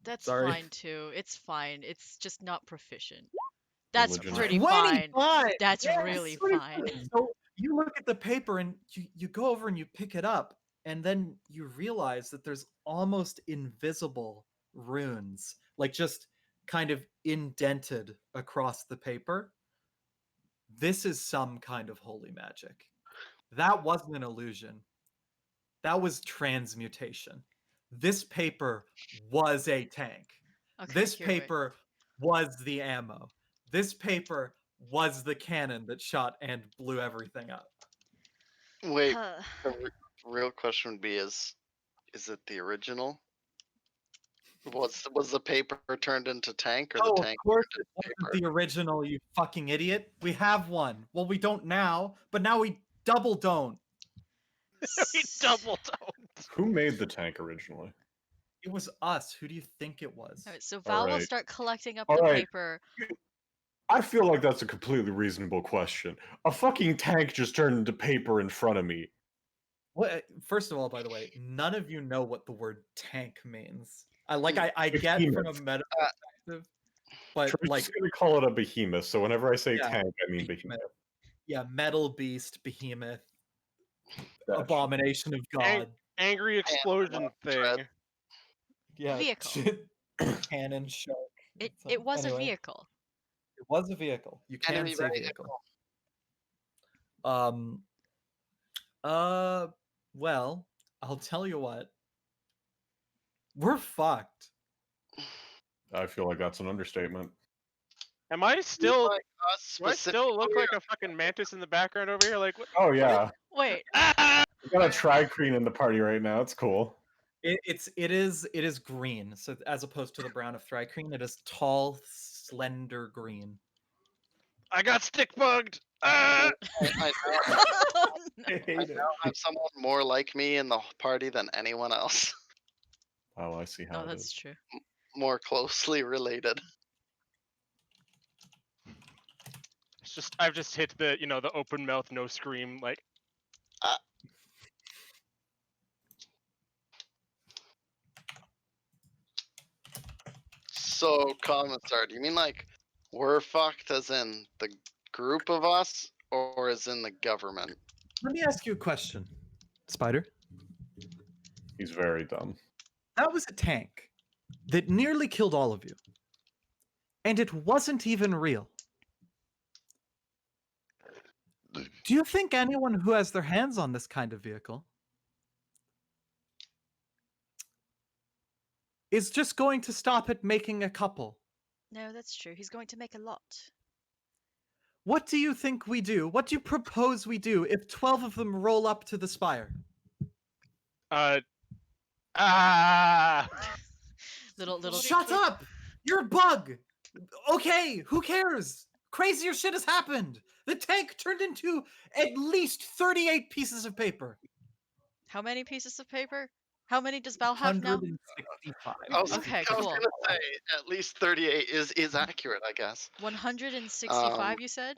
That's Sorry. fine too. It's fine. It's just not proficient. That's Religion. pretty fine. 25! That's Yes, really 25. fine. So you look at the paper and you go over and you pick it up, and then you realize that there's almost invisible runes, like just kind of indented across the paper. This is some kind of holy magic. That wasn't an illusion. That was transmutation. This paper was a tank. Okay, This here, wait. paper was the ammo. This paper was the cannon that shot and blew everything up. Wait, the real question would be: is it the original? Was the paper turned into tank or Oh, the of tank course turned it into wasn't paper? the original, you fucking idiot. We have one. Well, we don't now, but now we double don't. We double don't. Who made the tank originally? It was us. Who do you think it was? Alright, so Val will Alright. start collecting up All the right. paper. I feel like that's a completely reasonable question. A fucking tank just turned into paper in front of me. What? First of all, by the way, none of you know what the word tank means. I get from a Behemoth. meta perspective, but Troy's like, just gonna call it a behemoth, so whenever I say Yeah, tank, I mean behemoth. behemoth. yeah, metal beast, behemoth, Gotcha. abomination of God. Angry explosion Dread. thing. Yeah, Vehicle. cannon shark. It was a Anyway, vehicle. It was a vehicle. You can Enemy say right vehicle. Well, I'll tell you what. We're fucked. I feel like that's an understatement. Am I still? Like us Do I still look specifically, like a fucking mantis in the background over here? Like what? Oh yeah, Wait, Ah! we got a tri-creen in the party right now. It's cool. It is green. So as opposed to the brown of thrycreen, it is tall, slender green. I got stick bugged. Ah! I oh, no. I hate it. now have someone more like me in the party than anyone else. Oh, I see how Oh, it that's is. true. More closely related. It's just I've just hit the the open mouth no scream like. So, commissar, do you mean like we're fucked as in the group of us or is in the government? Let me ask you a question, Spider. He's very dumb. That was a tank that nearly killed all of you. And it wasn't even real. Do you think anyone who has their hands on this kind of vehicle is just going to stop at making a couple? No, that's true. He's going to make a lot. What do you think we do? What do you propose we do if 12 of them roll up to the spire? Ah! Little. Shut up! You're a bug! Okay, who cares? Crazier shit has happened! The tank turned into at least 38 pieces of paper. How many pieces of paper? How many does Val have now? 165. Okay, I was cool. gonna say at least 38 is accurate, I guess. 165, you said?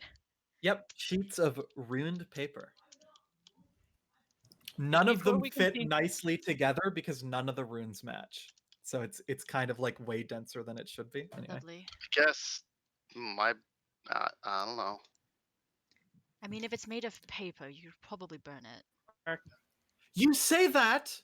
Yep, sheets of ruined paper. None of Before them we fit continue- nicely together because none of the runes match. So it's kind of like way denser than it should be. Anyway. Lovely. I guess my I don't know. I mean, if it's made of paper, you'd probably burn it. You say that,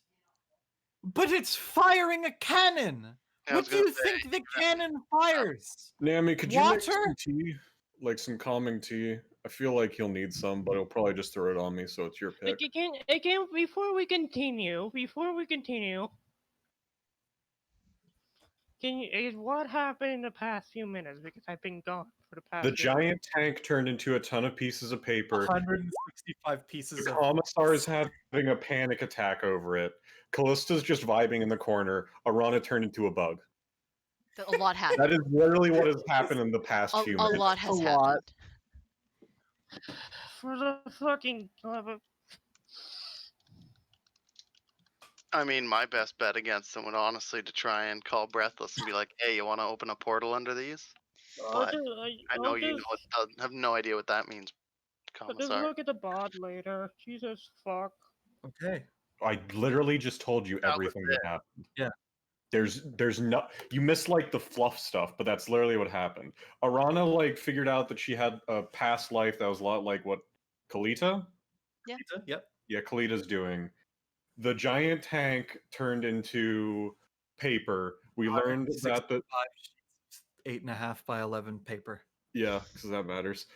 but it's firing a cannon. Yeah, I was What do you gonna say, think the cannon fires? Nami, could you make some Water? tea? Like some calming tea? I feel like he'll need some, but he'll probably just throw it on me, so it's your pick. Again, before we continue, what happened in the past few minutes? Because I've been gone for the past. The giant tank turned into a ton of pieces of paper. 165 pieces The of. commissar is having a panic attack over it. Callista's just vibing in the corner. Arana turned into a bug. A lot happened. That is literally what has happened in the past few A minutes. lot has A lot. happened. For the fucking love of. I mean, my best bet against them would honestly to try and call Breathless and be like, "Hey, you want to open a portal under these?" But I know you have no idea what that means, I'll just Commissar. look at the bot later. Jesus fuck. Okay. I literally just told you That was everything that happened. Yeah. There's no, you missed like the fluff stuff, but that's literally what happened. Arana like figured out that she had a past life that was a lot like what Kalita? Yep. Yeah, Kalita's doing. The giant tank turned into paper. We learned that the 8.5 by 11 paper. yeah, because that matters.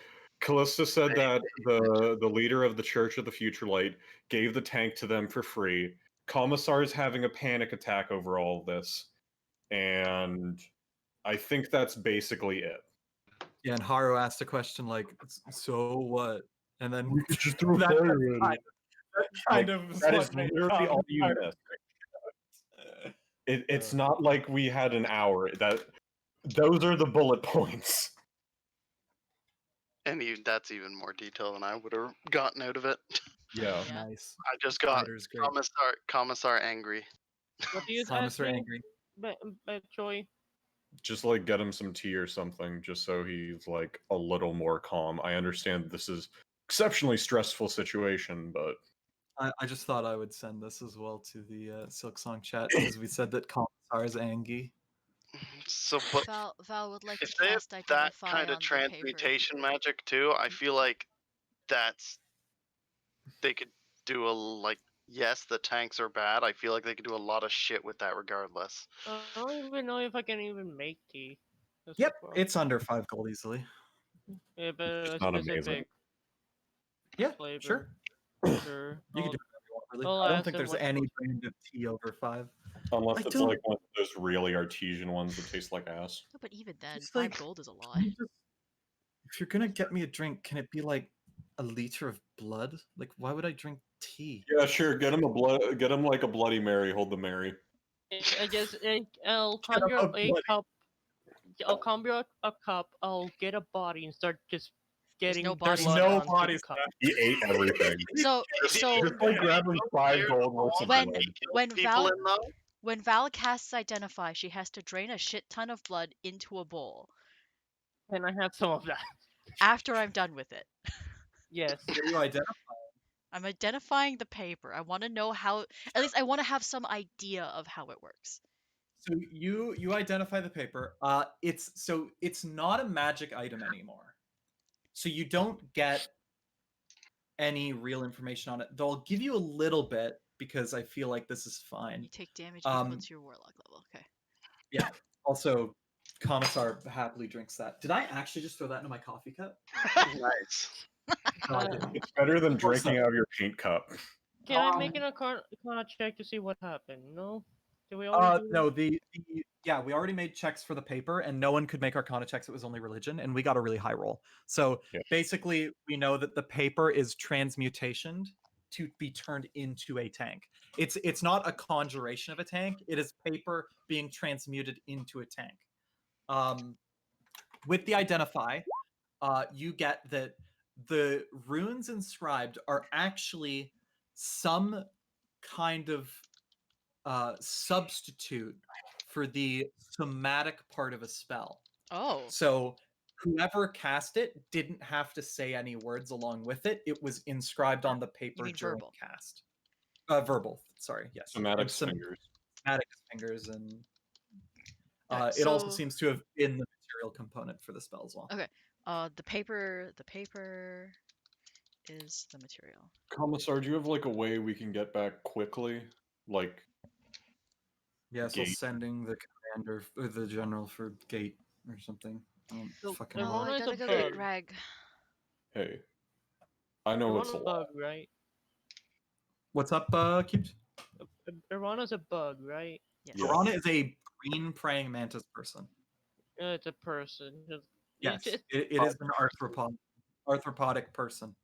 Callista said that the leader of the Church of the Future Light gave the tank to them for free. Commissar is having a panic attack over all of this, and I think that's basically it. Yeah, and Haru asked a question like, "So what?" And then We could just throw that fire kind at it. kind of is That what is made literally all you Commissar- missed. It's not like we had an hour. Those are the bullet points. And that's even more detail than I would have gotten out of it. Yeah. Yeah. Nice. I just got Spider's great. Commissar angry. What do you Commissar asking, angry. Joy? Just like get him some tea or something, just so he's like a little more calm. I understand this is exceptionally stressful situation, but I just thought I would send this as well to the Silksong chat because we said that Commissar is angry. So, but Val would like if to they have cast that identify kind of on the paper. transmutation magic too, I feel like they could do a like. Yes, the tanks are bad. I feel like they could do a lot of shit with that regardless. I don't even know if I can even make tea. That's Yep, the problem. it's under 5 gold easily. Yeah, but a It's not amazing. specific Yeah, flavor. sure. Sure. You can do I'll- whatever you want, really. I'll I don't ask think them there's what- any brand of tea over 5. unless I it's don't- like one of those really artesian ones that taste like ass. No, but even then, Just 5 like- gold is a lot. Can you just- If you're gonna get me a drink, can it be like a liter of blood? Like, why would I drink tea? Yeah, sure. Get him like a Bloody Mary. Hold the Mary. I guess I'll Get conjure a up a bloody- cup. I'll conjure up a cup. I'll get a body and start just getting. no There's bodies blood no onto the bodies cup. left. He ate everything. So Just like grab him 5 gold worth of When- blood. when People Val in though. when Val casts identify, she has to drain a shit ton of blood into a bowl. And I have some of that. After I'm done with it, Yes. What do you identify? I'm identifying the paper. I want to know how. At least I want to have some idea of how it works. So you identify the paper. It's not a magic item anymore. So you don't get any real information on it, though I'll give you a little bit because I feel like this is fine. You take damage equal Um, to your warlock level. Okay. Yeah. Also, Commissar happily drinks that. Did I actually just throw that into my coffee cup? Nice. No, I Uh, didn't. It's better than Of course drinking not. out of your paint cup. Can I make an arcana check to see what happened? No? Did we already do that? No, yeah, we already made checks for the paper, and no one could make Arcana checks. It was only religion, and we got a really high roll. So Yeah. basically, we know that the paper is transmutationed to be turned into a tank. It's not a conjuration of a tank. It is paper being transmuted into a tank. With the identify, you get that the runes inscribed are actually some kind of substitute for the somatic part of a spell. Oh. So whoever cast it didn't have to say any words along with it. It was inscribed on the paper mean during verbal? cast. Verbal, sorry, yes. Somatic And fingers. somatic fingers, and Alright, it also so- seems to have been the material component for the spell as well. Okay. The paper is the material. Commissar, do you have like a way we can get back quickly? Like, Yeah, so Gate. sending the commander or the general for gate or something. I don't So, fucking Ivana know. I is gotta a go bug. get Greg. hey, I know it's a Ivana's a lot. bug, right? What's up, Cubes? Ivana's a bug, right? Yes. Yeah. Piranha is a green praying mantis person. It's a person. Yes, It's it is an arthropodic person.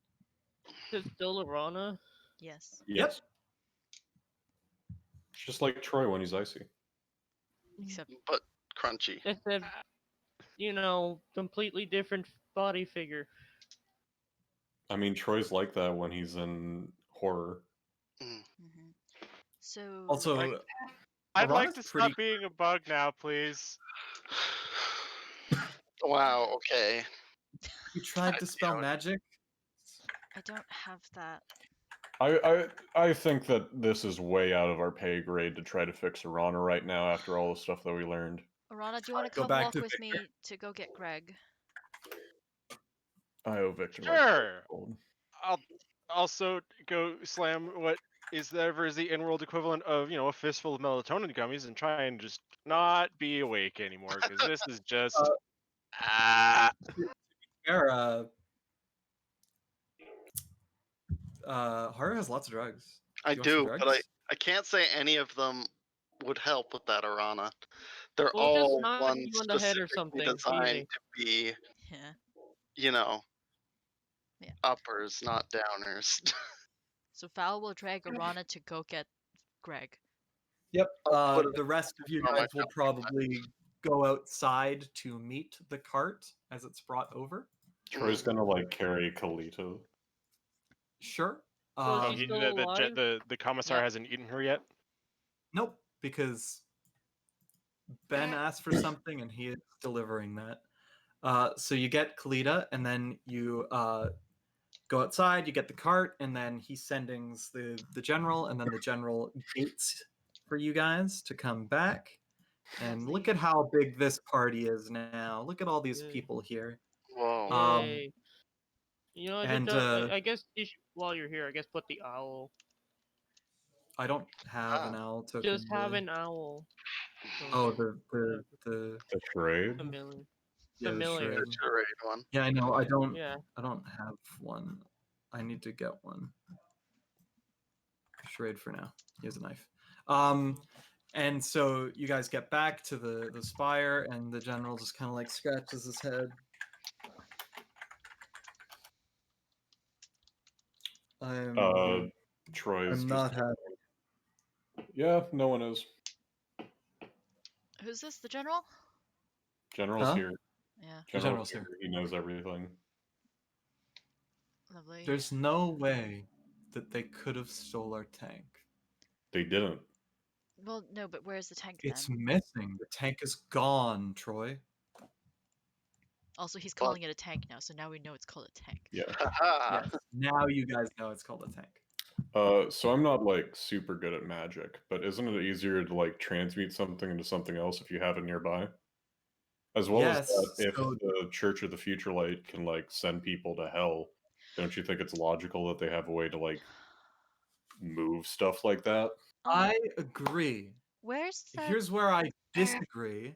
still Ivana. Yes. Yes. It's just like Troy when he's icy. Except But crunchy. It's a, completely different body figure. I mean, Troy's like that when he's in horror. mhm. So Also, I'd like Piranha's to pretty- stop being a bug now, please. Wow. Okay. you tried to spell magic. I don't have that. I think that this is way out of our pay grade to try to fix Arana right now after all the stuff that we learned. Arana, do you want to Go come back walk to with Victor. me to go get Greg? I owe Victor. Sure. Gold. I'll also go slam what is ever is the in-world equivalent of a fistful of melatonin gummies and try and just not be awake anymore because this is just Fair, Haru has lots of drugs. I You want some do, but drugs? I can't say any of them would help with that Arana. They're We'll just all knock ones you on the head or specifically something, designed easy. to be, Yeah. Yeah. uppers, not downers. So Val will drag Arana to go get Greg. Yep. I'll put it The rest of you on my guys will probably go outside to meet the cart as it's brought over. Troy's gonna like carry Kalita. Sure. So is he still alive? the commissar Yep. hasn't eaten her yet. Nope, because Ben asked for something and he is delivering that. So you get Kalita, and then you go outside, you get the cart, and then he sendings the general, and then the general gates for you guys to come back. And Lovely. look at how big this party is now. Look at all these Yay. people here. Whoa. Yay. and, I guess while you're here, I guess put the owl. I don't have an owl token. Just have really. an owl. Oh, the The trade. Familiar. yeah, the Familiar. charade. The charade one. Yeah, I know. I don't Yeah. have one. I need to get one. Charade for now. He has a knife. And so you guys get back to the spire, and the general just kind of like scratches his head. Troy's I'm just not happy. Yeah, no one is. Who's this? The general? General's Huh? here. Yeah. The general's here. He knows everything. Lovely. There's no way that they could have stole our tank. They didn't. Well, no, but where's the tank It's then? missing. The tank is gone, Troy. Also, he's calling it a tank now, so now we know it's called a tank. Yeah. Haha. Yes. Now you guys know it's called a tank. So I'm not like super good at magic, but isn't it easier to like transmute something into something else if you have it nearby? As well as Yes, that, if so the Church of the Future Light can like send people to hell, don't you think it's logical that they have a way to like move stuff like that? I agree. Where's the Here's where I disagree.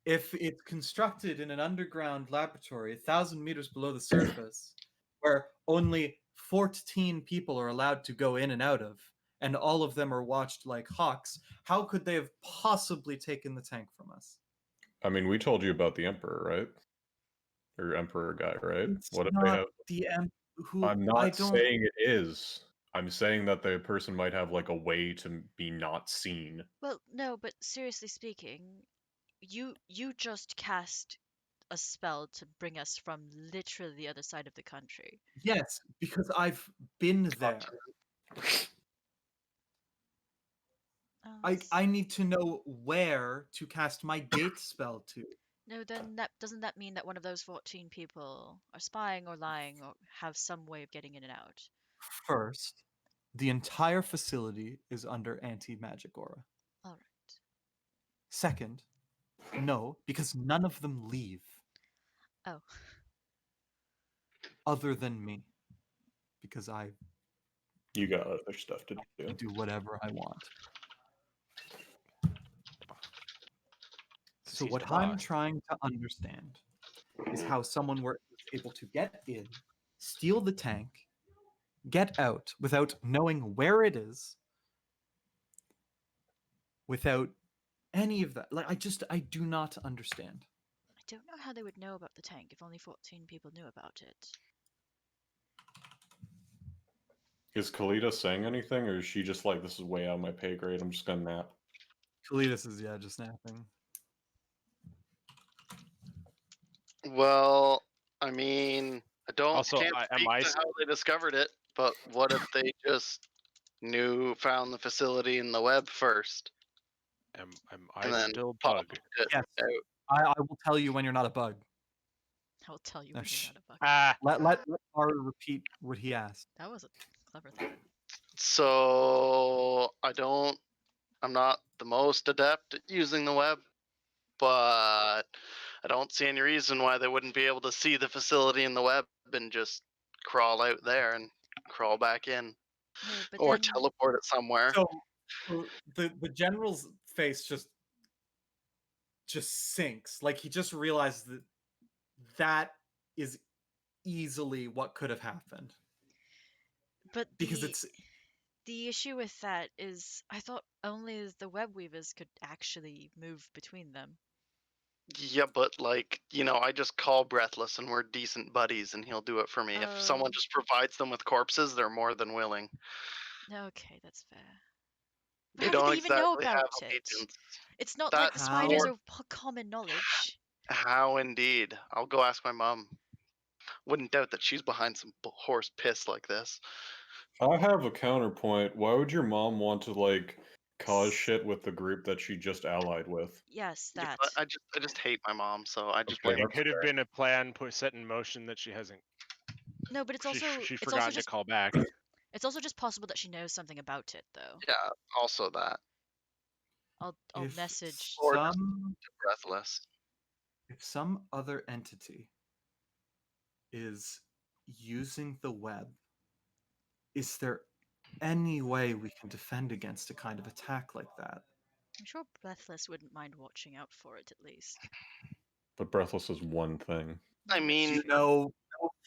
If it's constructed in an underground laboratory 1,000 meters below the surface, where only 14 people are allowed to go in and out of, and all of them are watched like hawks, how could they have possibly taken the tank from us? I mean, we told you about the Emperor, right? Or Emperor guy, right? It's What if they not have? the who I'm I not don't. saying it is. I'm saying that the person might have like a way to be not seen. Well, no, but seriously speaking, you just cast a spell to bring us from literally the other side of the country. Yes, because I've been there. That's- I need to know where to cast my gate spell to. No, then that doesn't that mean that one of those 14 people are spying or lying or have some way of getting in and out? First, the entire facility is under anti-magic aura. All right. Second, no, because none of them leave Oh, other than me. Because I You got other stuff to do. do whatever I want. So he's what the I'm boss. trying to understand is how someone were able to get in, steal the tank, get out without knowing where it is, without any of that. Like I do not understand. I don't know how they would know about the tank if only 14 people knew about it. Is Kalita saying anything, or is she just like, this is way out of my pay grade, I'm just gonna nap? Kalidas is just napping. Well, I mean, Also, can't am speak I to how they discovered it, but what if they just found the facility in the web first, am and I then still popped bug? it Yes. out? I will tell you when you're not a bug. I will tell you No, when you're shh. not a bug. Ah, Let Haru repeat what he asked. That was a clever thought. So I'm not the most adept at using the web, but I don't see any reason why they wouldn't be able to see the facility in the web and just crawl out there and crawl back in, No, but or then teleport it somewhere. So the general's face just sinks. Like he just realized that is easily what could have happened. but Because the issue with that is I thought only the web weavers could actually move between them. Yeah, but I just call Breathless and we're decent buddies and he'll do it for me. If someone Oh. just provides them with corpses, they're more than willing. Okay, that's fair. But They how did don't they even know exactly have about it? allegiance. It's not like the That's spiders How? are common knowledge. How indeed. I'll go ask my mom. Wouldn't doubt that she's behind some horse piss like this. I have a counterpoint. Why would your mom want to like cause shit with the group that she just allied with? Yes, Yeah, that. but I just hate my mom, so I just Okay, blame her. it could have been a plan set in motion that she hasn't. No, but it's also She's it's also forgotten to just call back. it's also just possible that she knows something about it though. Yeah, also that. I'll If message. Or some Breathless. if some other entity is using the web, is there any way we can defend against a kind of attack like that? I'm sure Breathless wouldn't mind watching out for it at least. But Breathless is one thing. I Do mean, you know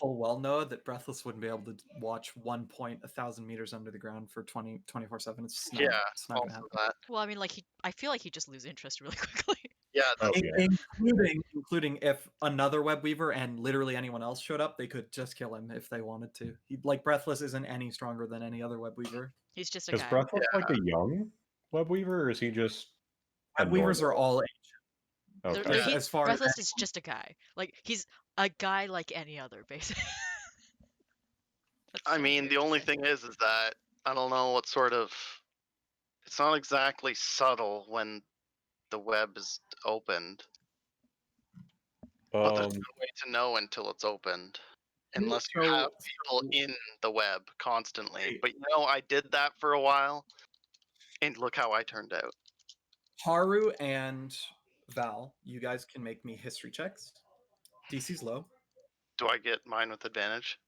full well know that Breathless wouldn't be able to watch 1 point 1,000 meters under the ground for 24/7? It's not, yeah, it's not gonna also happen. that. Well, I mean, I feel like he'd just lose interest really quickly. Yeah, Oh, that's, yeah. Including if another web weaver and literally anyone else showed up, they could just kill him if they wanted to. Like Breathless isn't any stronger than any other web weaver. He's just a Is guy. Breathless like a young web weaver, or is he just a Web weavers are normal? all Okay. Yeah. as far Breathless as is just a guy. Like he's a guy like any other, basically. That's I so mean, weird the to only say. thing is that I don't know what sort of. It's not exactly subtle when the web is opened, but there's no way to know until it's opened, unless you have people in the web constantly. But I did that for a while, and look how I turned out. Haru and Val, you guys can make me history checks. DC's low. Do I get mine with advantage?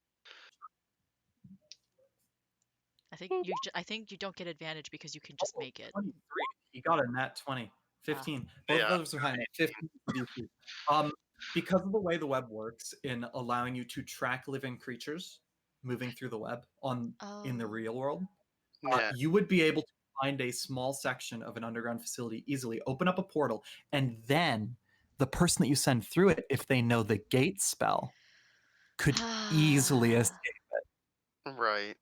I think you don't get advantage because you can just make it. 23. He got a nat 20. 15. Both Yeah. of those are high enough. 15 for DC. Because of the way the web works in allowing you to track living creatures moving through the web in the Oh. real world, Yeah. you would be able to find a small section of an underground facility easily, open up a portal, and then the person that you send through it, if they know the gate spell, could easily escape. Right.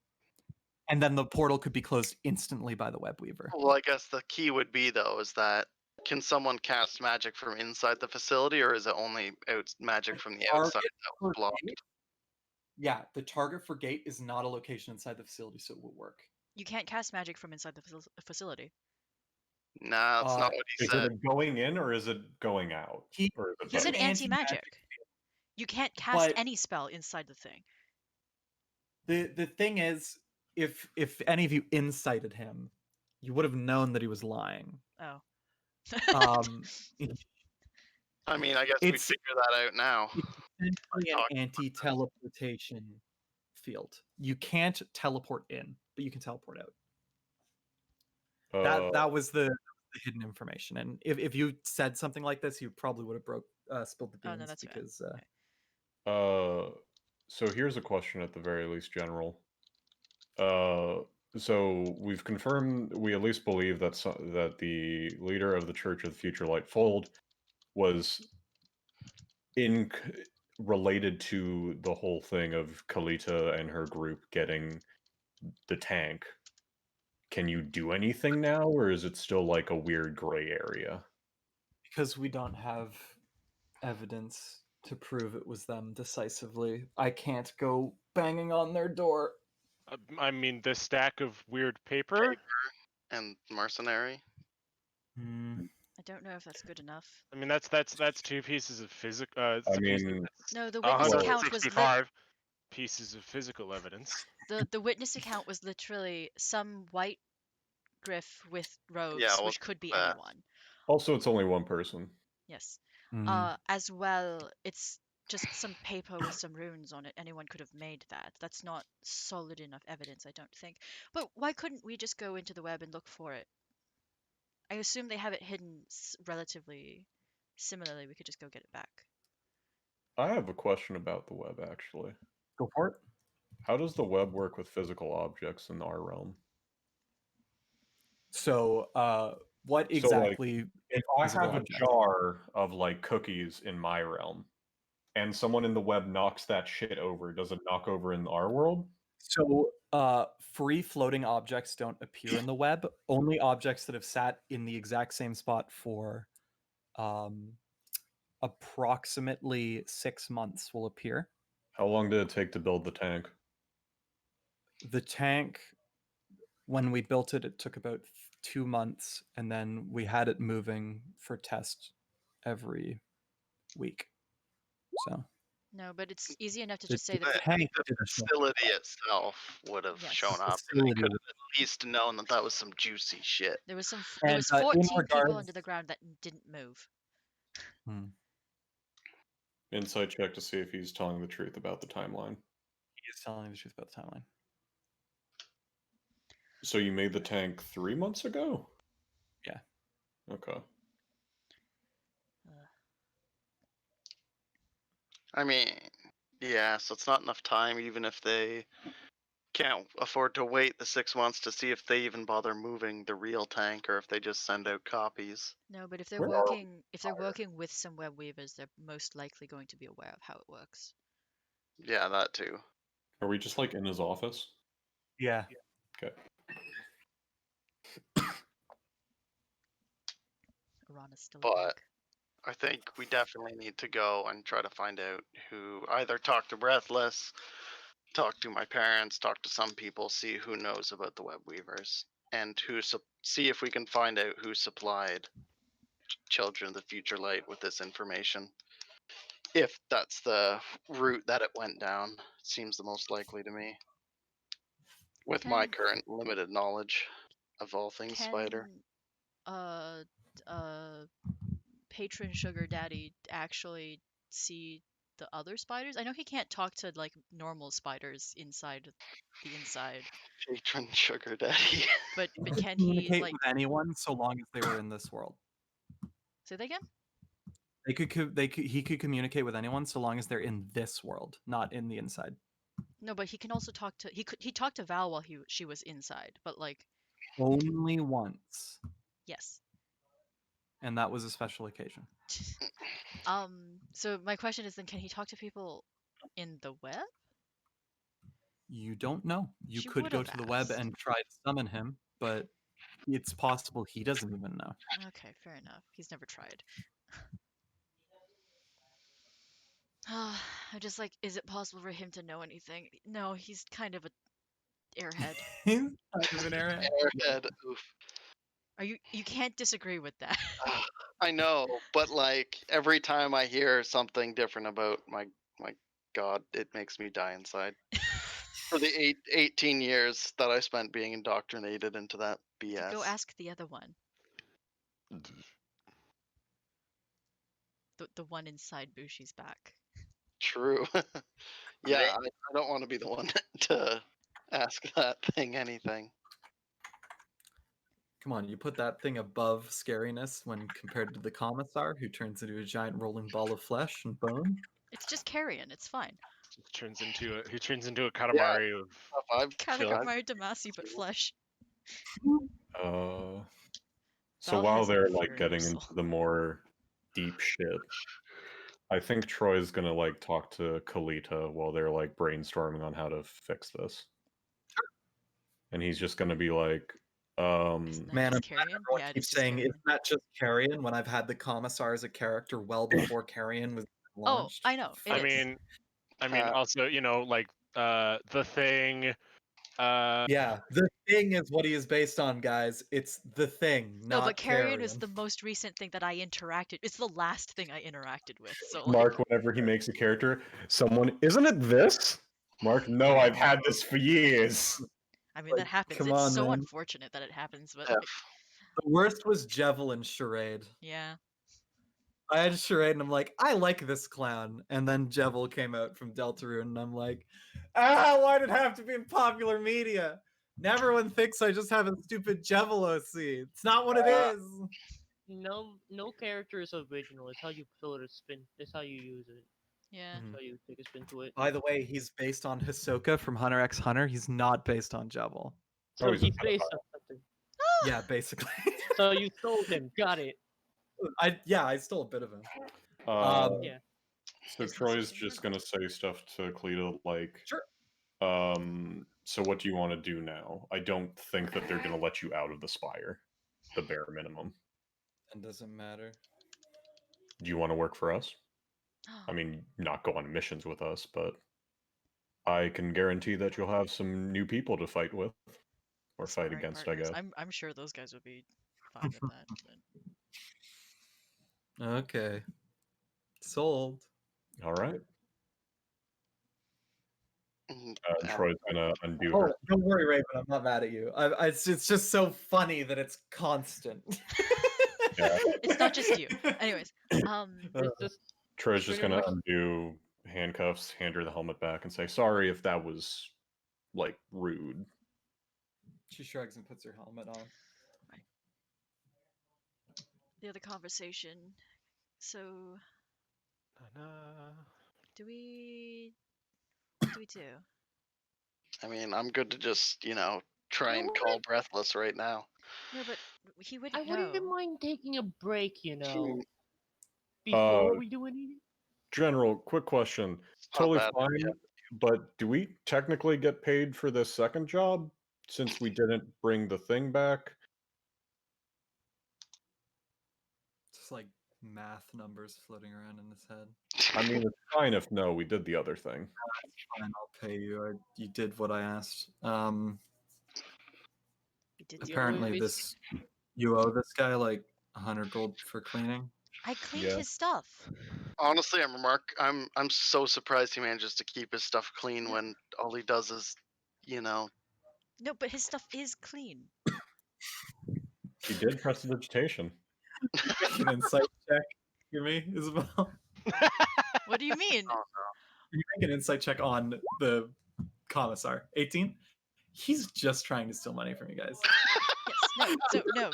And then the portal could be closed instantly by the web weaver. Well, I guess the key would be though is that can someone cast magic from inside the facility, or is it only magic from the outside Target that for was blocked? gate- Yeah, the target for gate is not a location inside the facility, so it will work. You can't cast magic from inside the facility. Nah, that's not what he Is said. it going in or is it going out? He- Or is it He's both? an anti-magic. You can't cast But- any spell inside the thing. The thing is, if any of you incited him, you would have known that he was lying. Oh. Um, I mean, I guess we It's- figure that out now. it's essentially talking an anti-teleportation field. You can't teleport in, but you can teleport out. That was the hidden information. And if you said something like this, you probably would have spilled the Oh, beans no, that's fair. because Okay. So here's a question at the very least, General. So we've confirmed, we at least believe that that the leader of the Church of the Future Light Fold was related to the whole thing of Kalita and her group getting the tank. Can you do anything now, or is it still like a weird gray area? because we don't have evidence to prove it was them decisively, I can't go banging on their door. I mean, the stack of weird paper. And mercenary. I don't know if that's good enough. I mean, that's two pieces of physical. I mean, No, the witness account was 165 pieces of physical evidence. the witness account was literally some white griff with robes, Yeah, which could be that. anyone. also it's only one person. Yes. Mm. As well, it's just some paper with some runes on it. Anyone could have made that. That's not solid enough evidence, I don't think. But why couldn't we just go into the web and look for it? I assume they have it hidden relatively similarly. We could just go get it back. I have a question about the web, actually. Go for it. How does the web work with physical objects in our realm? So, what So, like, exactly? If I physical have a objects? jar of like cookies in my realm, and someone in the web knocks that shit over, does it knock over in our world? So, free floating objects don't appear in the web. Only objects that have sat in the exact same spot for approximately 6 months will appear. How long did it take to build the tank? The tank, when we built it, it took about 2 months, and then we had it moving for test every week. So No, but it's easy enough to The- just say the that. tank The didn't show up. facility itself would have Yes. shown up, and Facility they could have would- at least known that that was some juicy shit. There was And, there was in 14 people regards- under the ground that didn't move. Insight check to see if he's telling the truth about the timeline. He is telling the truth about the timeline. So you made the tank 3 months ago? Yeah. Okay. I mean, yeah, so it's not enough time, even if they can't afford to wait the 6 months to see if they even bother moving the real tank, or if they just send out copies. No, but if they're Where are working with some web weavers, they're most likely going to be aware of how it works. Yeah, that too. Are we just like in his office? Yeah. Okay. Arana's still But- awake. I think we definitely need to go and try to find out who, either talk to Breathless, talk to my parents, talk to some people, see who knows about the web weavers, and see if we can find out who supplied Children of the Future Light with this information. If that's the route that it went down, seems the most likely to me. With my Can- current limited knowledge of all things spider. patron sugar daddy actually see the other spiders? I know he can't talk to like normal spiders inside the inside, Patron sugar daddy. but He could can he communicate like with anyone so long as they were in this world. say that again? He could communicate with anyone so long as they're in this world, not in the inside. No, but he can also talk to he talked to Val while she was inside, but like Only once, yes. and that was a special occasion. So my question is then, can he talk to people in the web? You don't know. You She could go would've to the web asked. and try to summon him, but it's possible he doesn't even know. Okay, fair enough. He's never tried. I'm just like, is it possible for him to know anything? No, he's kind of a airhead. He's kind of an airhead. Airhead. Oof. You can't disagree with that. I know, but like every time I hear something different about my god, it makes me die inside. For the 18 years that I spent being indoctrinated into that BS. Go ask the other one. The one inside Bushi's back. True. Yeah, I don't want to be the one to ask that thing anything. Come on, you put that thing above scariness when compared to the commissar, who turns into a giant rolling ball of flesh and bone. It's just carrion. It's fine. He turns into a Katamari of Kind of Kill. got married to Massey, but flesh. So Val while has a they're like very getting soul. into the more deep shit, I think Troy's gonna like talk to Kalita while they're like brainstorming on how to fix this. And he's just gonna be like, Isn't that Man, just carrion? everyone Yeah, it is keeps just saying, carrion. isn't that just Carrion when I've had the commissar as a character well before Carrion was Oh, launched? I know. It I is. mean, also, like the Thing. Yeah, The Thing is what he is based on, guys. It's The Thing, No, not but carrion was Carrion. the most recent thing that I interacted. It's the last thing I interacted with. So like, Mark, whenever he makes a character, someone, isn't it this? Mark, no, I've had this for years. I mean, that Like, happens. come It's on, so man. unfortunate that it happens, but F. The worst was Jevil and Charade. yeah. I had Charade and I'm like, I like this clown. And then Jevil came out from Deltarune and I'm like, why did it have to be in popular media? Now everyone thinks I just have a stupid Jevil OC. It's not what it is. No character is original. It's how you throw it a spin. It's how you use it. Yeah. Mhm. It's how you take a spin to it. By the way, he's based on Hisoka from Hunter x Hunter. He's not based on Jevil. So he's a he's based on something. Yeah, basically. So you stole him. Got it. I stole a bit of him. Yeah. So Is Troy's necessary. just gonna say stuff to Kalita like, Sure. so what do you want to do now? I don't think that they're gonna let you out of the spire, the bare minimum. It doesn't matter. Do you want to work for us? I mean, not go on missions with us, but I can guarantee that you'll have some new people to fight with or fight Sparring against, partners. I guess. I'm sure those guys would be fine with that. But... Okay. Sold. All right. Mm, Troy's gonna undo Oh, her. don't worry, Raven. I'm not mad at you. It's just so funny that it's constant. Yeah. It's not just you. Anyways, It's just Troy's just pretty gonna much- undo handcuffs, hand her the helmet back, and say, "Sorry if that was like rude." She shrugs and puts her helmet on. the other conversation. So, do we? What do we do? I mean, I'm good to just, try You and know call what? Breathless right now. No, but he I wouldn't wouldn't even know. mind taking a break, mean, before we do anything. General, quick question. It's not Totally bad, fine, yeah. but do we technically get paid for this second job since we didn't bring the thing back? Just like math numbers floating around in his head. I mean, it's fine if no, we did the other thing. Fine, I'll pay you. You did what I asked. He did the Apparently, always- you owe this guy like 100 gold for cleaning. I cleaned Yeah. his stuff. Honestly, I'm so surprised he manages to keep his stuff clean when all he does is, No, but his stuff is clean. He did prestidigitation. An insight check. hear me, Isabel? What do you mean? You make an insight check on the commissar. 18. He's just trying to steal money from you guys. Yes. No.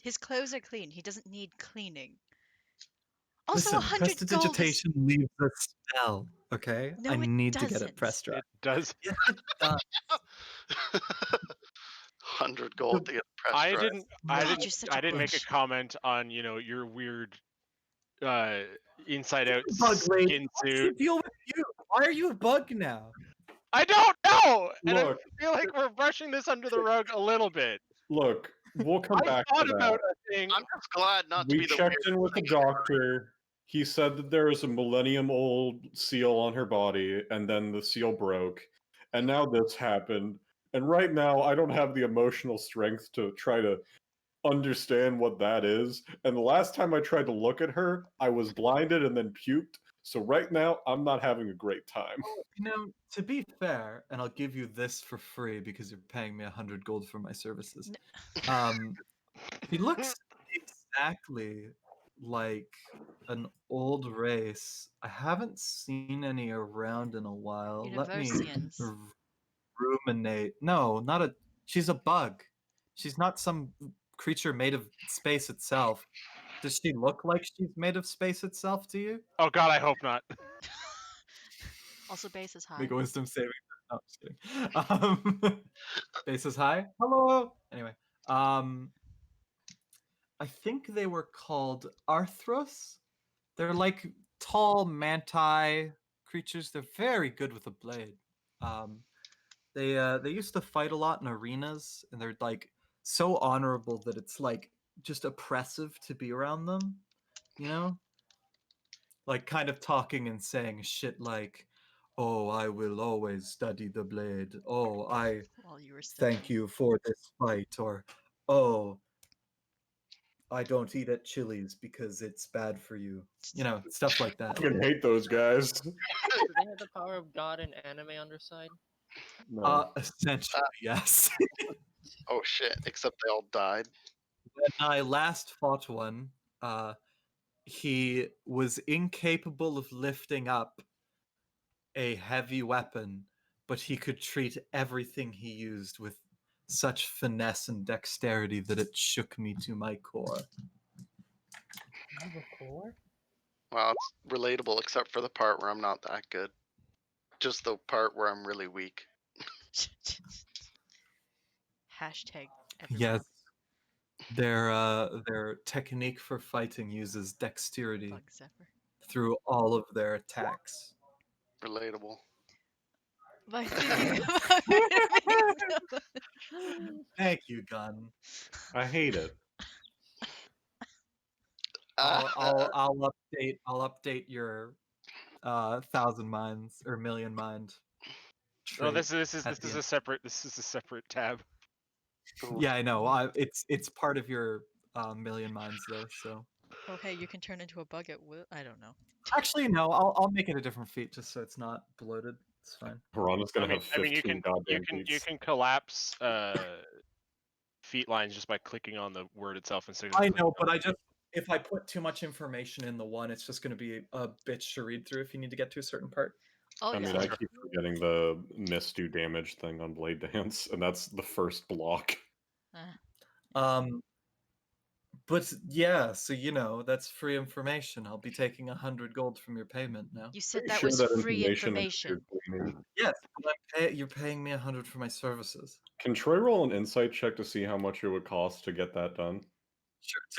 His clothes are clean. He doesn't need cleaning. Also, Listen, 100 gold is... prestidigitation leaves a spell. Okay, I No, it need to get it doesn't. press dry. It does. Yes, it does. 100 gold to get press I drive. didn't. I God, didn't. you're such I a didn't make a bitch. comment on your weird, inside out Bug lady, skin what's the suit. deal with you? Why are you a bug now? I don't know, and Look. I feel like we're brushing this under the rug a little bit. Look, we'll come I back to thought that. about a thing. I'm just glad not to We be the checked weird in with the doctor. He said that there was a millennium-old seal on her body, and then the seal broke. And now this happened. And right now, I don't have the emotional strength to try to understand what that is. And the last time I tried to look at her, I was blinded and then puked. So right now, I'm not having a great time. You know, to be fair, and I'll give you this for free because you're paying me 100 gold for my services. He looks exactly like an old race. I haven't seen any around in a while. Let me Universians. ruminate. No, not a. She's a bug. She's not some creature made of space itself. Does she look like she's made of space itself to you? Oh God, I hope not. Also, base is high. Make a wisdom saving. No, just kidding. Base is high. Hello. Anyway, I think they were called Arthros. They're like tall manti creatures. They're very good with a blade. They used to fight a lot in arenas, and they're like so honorable that it's like just oppressive to be around them. You know, like kind of talking and saying shit like, "Oh, I will always study the blade. Oh, I While you were studying. thank you for this fight," or "Oh, I don't eat at Chili's because it's bad for you." You know, stuff like I that. fucking hate those guys. Do they have the power of God and anime on their side? No. Essentially, yes. Oh shit! Except they all died. When I last fought one, he was incapable of lifting up a heavy weapon, but he could treat everything he used with such finesse and dexterity that it shook me to my core. You have a core? Well, it's relatable except for the part where I'm not that good. Just the part where I'm really weak. Hashtag everyone. Yes. Their technique for fighting uses dexterity Bug Zephyr. through all of their attacks. Relatable. By thinking about enemies. Thank you, Gun. I hate it. I'll update your 1,000 minds or million mind. No, trait this at the is end. a separate tab. Yeah, I know. It's part of your million minds though. So Oh, hey, you can turn into a bug at will. I don't know. actually, no. I'll make it a different feat just so it's not bloated. It's fine. Piranha's gonna have 15 you goddamn can feats. collapse feet lines just by clicking on the word itself instead of. I clicking know, on but the- if I put too much information in the one, it's just going to be a bitch to read through if you need to get to a certain part. Oh, I yeah. mean, I keep forgetting the miss do damage thing on Blade Dance, and that's the first block. But yeah, so you know that's free information. I'll be taking 100 gold from your payment now. You said Pretty that sure was that free information is information. cleaning. Yes, but you're paying me 100 for my services. Can Troy roll an insight check to see how much it would cost to get that done?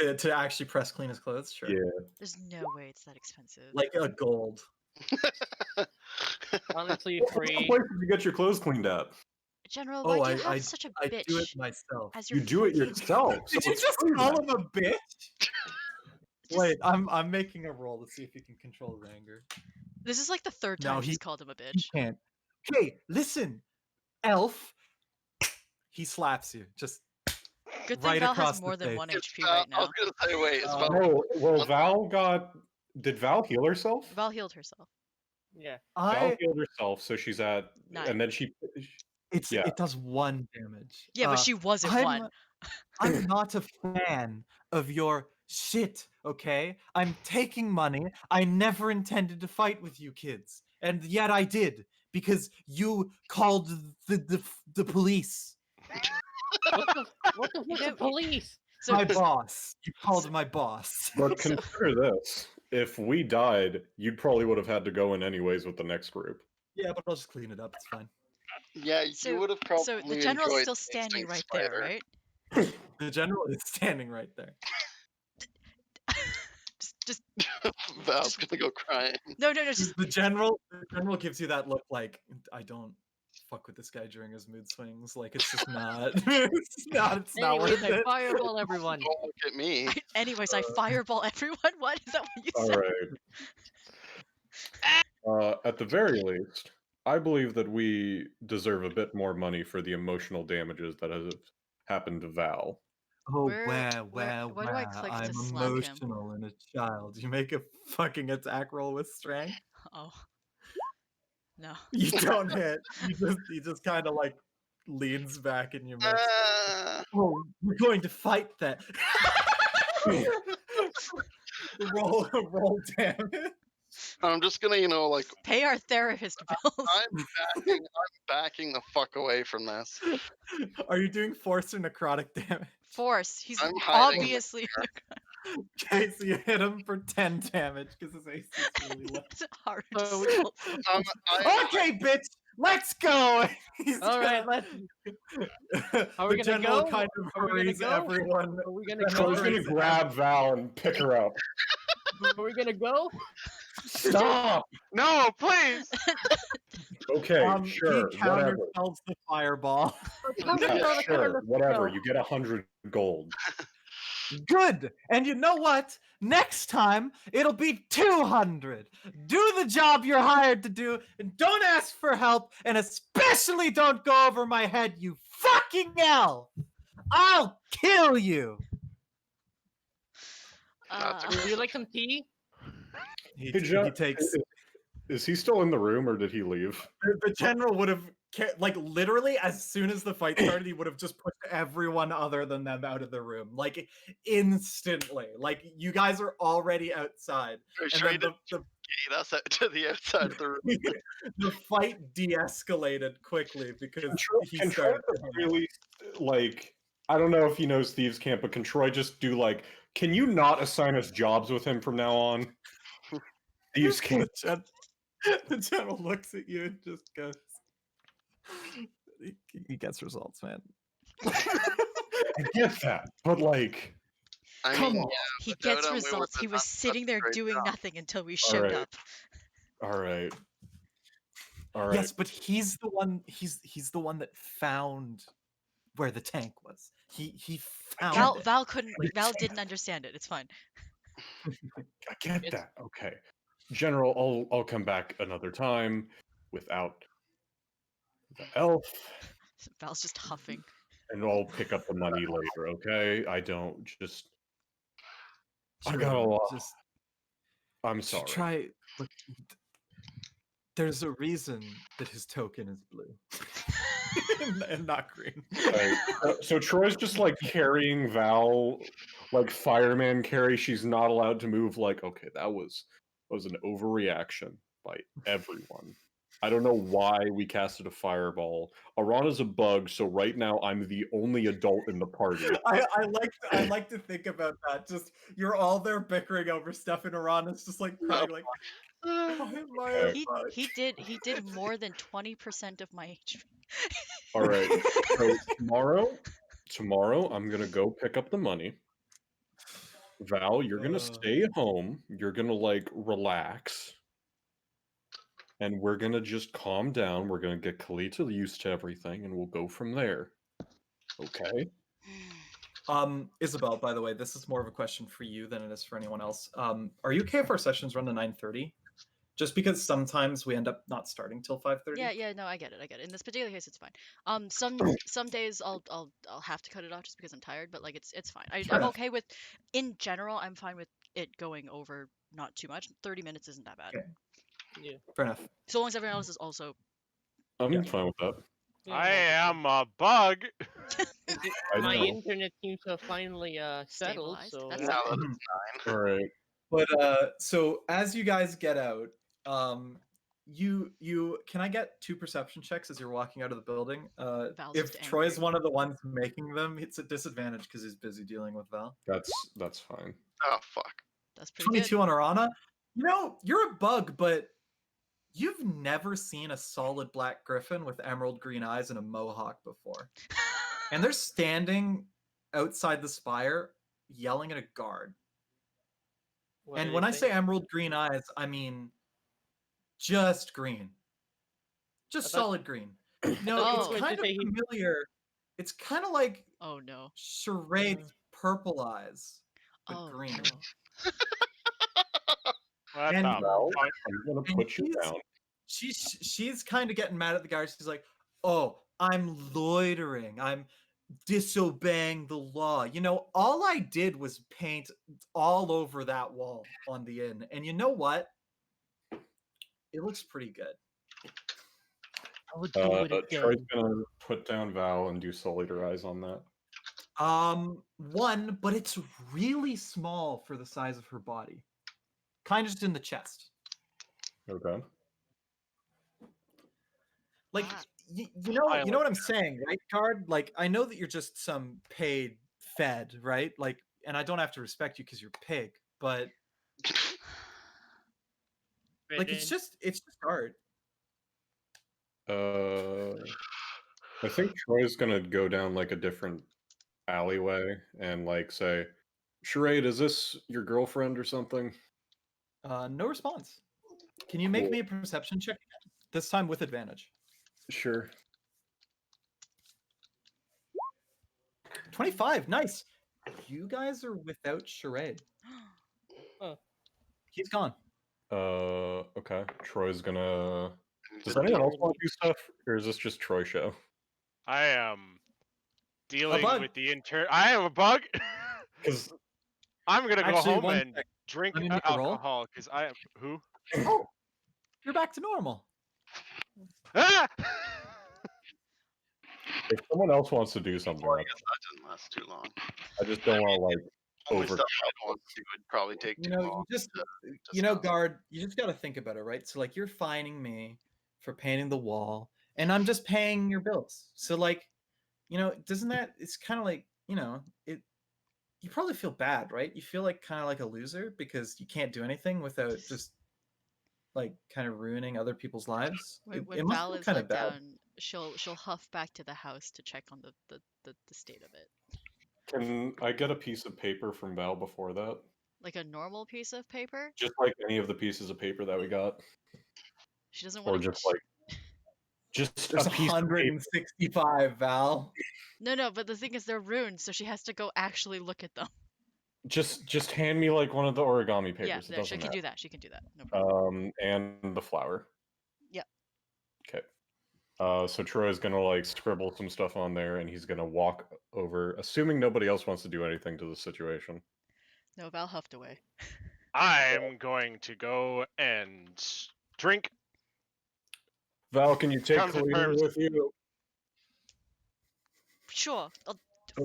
Sure, to actually press clean his clothes. Sure. Yeah. There's no way it's that expensive. Like a gold. Honestly, What free. place did you get your clothes cleaned at? General, Oh, why do you have I such a I bitch do it myself. as your You do it fucking- yourself. Did so you it's just free call then. him a bitch? Just- Wait, I'm making a roll to see if he can control his anger. This is like the third No, time she's he- called him a He bitch. can't. Hey, listen, elf. He slaps you. Just Good thing right Val across has the more than face. one It's HP Val- right I was now. gonna say, wait, it's Val. Oh, well, Val got. Did Val heal herself? Val healed herself. Yeah. Val healed herself, so she's at. 9. And then she. Yeah. It does 1 damage. Yeah, but she was at I'm 1. I'm not a fan of your shit, okay? I'm taking money. I never intended to fight with you kids. And yet I did, because you called the police. What the You fuck's the know, police? so My boss. You called my boss. But So- consider this: if we died, you probably would have had to go in anyways with the next group. Yeah, but I'll just clean it up. It's fine. Yeah, you so would have so probably the general's enjoyed still standing tasting right there, spider. right? The general is standing right there. just Val's gonna go crying. no, just The general gives you that look like, I don't fuck with this guy during his mood swings. Like, it's just not. It's not Anyways, worth I it. fireball everyone. Don't look at me. anyways, I fireball everyone. What is that what you All said? right. At the very least, I believe that we deserve a bit more money for the emotional damages that have happened to Val. Oh, Where do I click to I'm slap him? emotional in a child. You make a fucking attack roll with strength. Oh. No. You don't hit. You just kind of like leans back and you miss. Oh, we're going to fight that. roll damage. I'm just gonna, like, Pay our therapist bills. I'm backing the fuck away from this. Are you doing force or necrotic damage? Force. He's I'm hiding in the obviously Okay, so you hit him for 10 damage because his AC is really low. it's hard to So we- spell. Okay, bitch, let's go. He's All right, gonna- let's. Are we the gonna general go? kind of Are we gonna hurries go? everyone. Are we gonna General go? Troy's gonna hurries grab Val and pick her up. Are we gonna go? Stop! No, please. Okay, He sure, whatever. counterspells the fireball. Yeah, sure, whatever. You get 100 gold. Good. And you know what? Next time it'll be 200. Do the job you're hired to do, and don't ask for help, and especially don't go over my head, you fucking elf. I'll kill you. That's Uh, Would you like some tea? He Hey, John, takes. Is he still in the room or did he leave? The general would have, like, literally, as soon as the fight started, he would have just pushed everyone other than them out of the room, like, instantly. Like, you guys are already outside. Pretty And sure then he didn't get us out to the outside of the room. the fight de-escalated quickly because he Can Troy started. really, like, I don't know if he knows Thieves Camp, but can Troy just do, like, can you not assign us jobs with him from now on? Thieves Camp. The general looks at you and just goes. He gets results, man. I get that, but, like, I Come mean, on. yeah, he without gets him, we would results. have He was done sitting such a there great doing job. nothing until we showed right. up. all right. All right. Yes, but he's the one. He's the one that found where the tank was. He found it. Val didn't understand it. It's fine. I get that. Okay. General, I'll come back another time without the elf, Val's just huffing. and I'll pick up the money later, okay? I don't just I Sure, got a lot. Just I'm sorry. try. Look, there's a reason that his token is blue and not green. Right. So Troy's just like carrying Val like fireman carry. She's not allowed to move. Like, okay, that was an overreaction by everyone. I don't know why we casted a fireball. Arana's a bug, so right now I'm the only adult in the party. I like to think about that. Just you're all there bickering over stuff, and Arana's just like crying, like, "Why am I a bug?" He did more than 20% of my HP. All right. So tomorrow I'm gonna go pick up the money. Val, you're gonna stay home. You're gonna like relax. And we're gonna just calm down. We're gonna get Kalita used to everything, and we'll go from there. Okay? Isabel, by the way, this is more of a question for you than it is for anyone else. Are you okay if our sessions run to 9:30? Just because sometimes we end up not starting till 5:30. Yeah, no, I get it. In this particular case, it's fine. Some days I'll have to cut it off just because I'm tired, but like it's fine. Fair I'm enough. okay with, in general, I'm fine with it going over not too much. 30 minutes isn't that bad. Okay. Yeah. Fair enough. So long as everyone else is also I'm Yeah. fine with that. I am a bug. I My know. internet seems to have finally settled, Stabilized. so That's yeah. Now good. that it's 9. All right. But so as you guys get out, you can I get 2 perception checks as you're walking out of the building? Val's If just Troy's angry. one of the ones making them, it's a disadvantage because he's busy dealing with Val. That's fine. Oh fuck. That's pretty 22 on Arana. You know, you're a bug, but you've never seen a solid black griffin with emerald green eyes and a mohawk before. good. And they're standing outside the spire yelling at a guard. What And are when they I say saying? emerald green eyes, I mean just green. Just I thought- solid green. You know, thought you it's were going to kind of say he- familiar. It's kind of like Oh no. Charade's purple eyes, but Oh green. no. What And- the Val, fuck? I'm gonna And put you he's- down. She's kind of getting mad at the guards. She's like, "Oh, I'm loitering. I'm disobeying the law. You know, all I did was paint all over that wall on the inn, and you know what? It looks pretty good." I would do it Troy's again. gonna put down Val and do Solitaire Eyes on that. One, but it's really small for the size of her body. Kind of just in the chest. Okay. Like Ah. you know what I'm saying, right, Card? Like I know that you're just some paid fed, right? Like, and I don't have to respect you because you're pig, but like it's Written. just art. I think Troy's gonna go down like a different alleyway and like say, "Charade, is this your girlfriend or something?" No response. Can you make Cool. me a perception check again? This time with advantage. Sure. 25, nice. You guys are without Charade. He's gone. Okay. Troy's gonna. Does Didn't anyone do else want to do stuff, or is this just Troy show? I am dealing bug. with the I am a bug. Because I'm gonna go Actually, home one and sec. drink Let me make a roll. alcohol because I am who? Oh, you're back to normal. Ah! if someone else wants to do something, Well, I that's- guess that didn't last too long. I just don't want to like Only over. stuff I want to do would probably take You too know, long. you just to you know, discuss. guard, you just got to think about it, right? So like you're fining me for painting the wall and I'm just paying your bills. So like, you know, doesn't that it's kind of like, you know, it you probably feel bad, right? You feel like kind of like a loser because you can't do anything without just like kind of ruining other people's lives. When It must Val feel is kind let of bad. down, she'll huff back to the house to check on the state of it. Can I get a piece of paper from Val before that? Like a normal piece of paper. Just like any of the pieces of paper that we got, She doesn't or want to. just like just There's a piece of paper. 165, Val. No, but the thing is, they're ruined, so she has to go actually look at them. Just hand me like one of the origami papers. Yeah, it there, doesn't she can matter. do that. She can do that. No problem. And the flower. Yep. Okay. So Troy's gonna like scribble some stuff on there, and he's gonna walk over, assuming nobody else wants to do anything to the situation. No, Val huffed away. I'm going to go and drink. Val, can you take Come to Kalina terms. with you? Sure.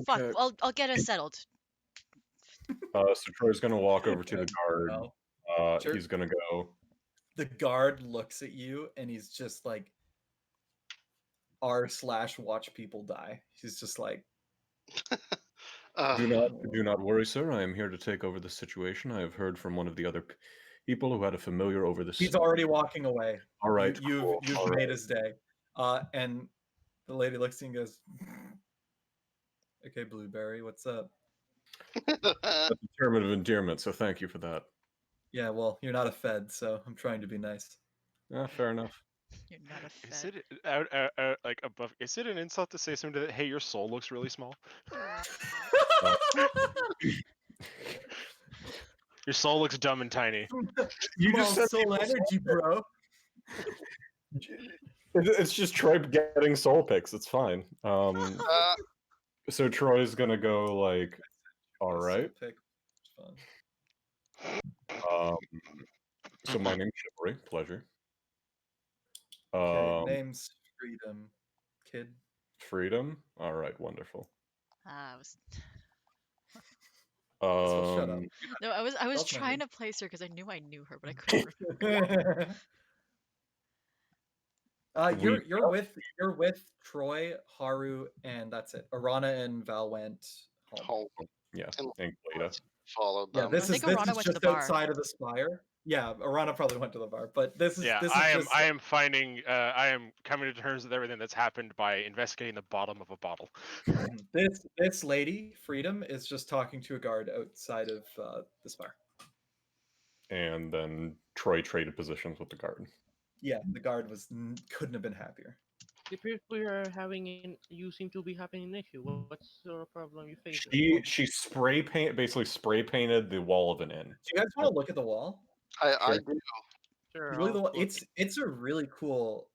Fuck. Okay. I'll get her settled. So Troy's gonna walk over to the guard. Val. Sure. He's gonna go. The guard looks at you and he's just like r/watch people die. He's just like, Do not worry, sir. I am here to take over the situation. I have heard from one of the other people who had a familiar over this. he's already walking away. All right. You've All made right. his day. And the lady looks at you and goes, "Okay, Blueberry, what's up?" That's a term of endearment, so thank you for that. Yeah, well, you're not a Fed, so I'm trying to be nice. Fair enough. You're not a Is fed. it like above? Is it an insult to say something to that? Hey, your soul looks really small. Your soul looks dumb and tiny. You Small just said soul people energy, bro. It's just Troy getting soul picks. It's fine. So Troy's gonna go like, all Soul right. pick. It's fun. So my name's Chivalry. Pleasure. Okay, name's Freedom. kid. Freedom. All right, wonderful. I was So shut up. no, I was Girls know trying you. to place her because I knew her, but I couldn't remember. You're with Troy, Haru, and that's it. Arana and Val went home. Home Yeah, and and Cleta. followed Yeah, them. this I is think Arana went to the just bar. outside of the spire. Yeah, Arana probably went to the bar, but this is Yeah, this is I am. just I am finding. I am coming to terms with everything that's happened by investigating the bottom of a bottle. this lady, Freedom, is just talking to a guard outside of the spire. And then Troy traded positions with the guard. Yeah, the guard couldn't have been happier. It appears we are you seem to be having an issue. What's the problem you face? She basically spray painted the wall of an inn. Do you guys want to look at the wall? I Sure. do. Sure, Really, I'll look. it's a really cool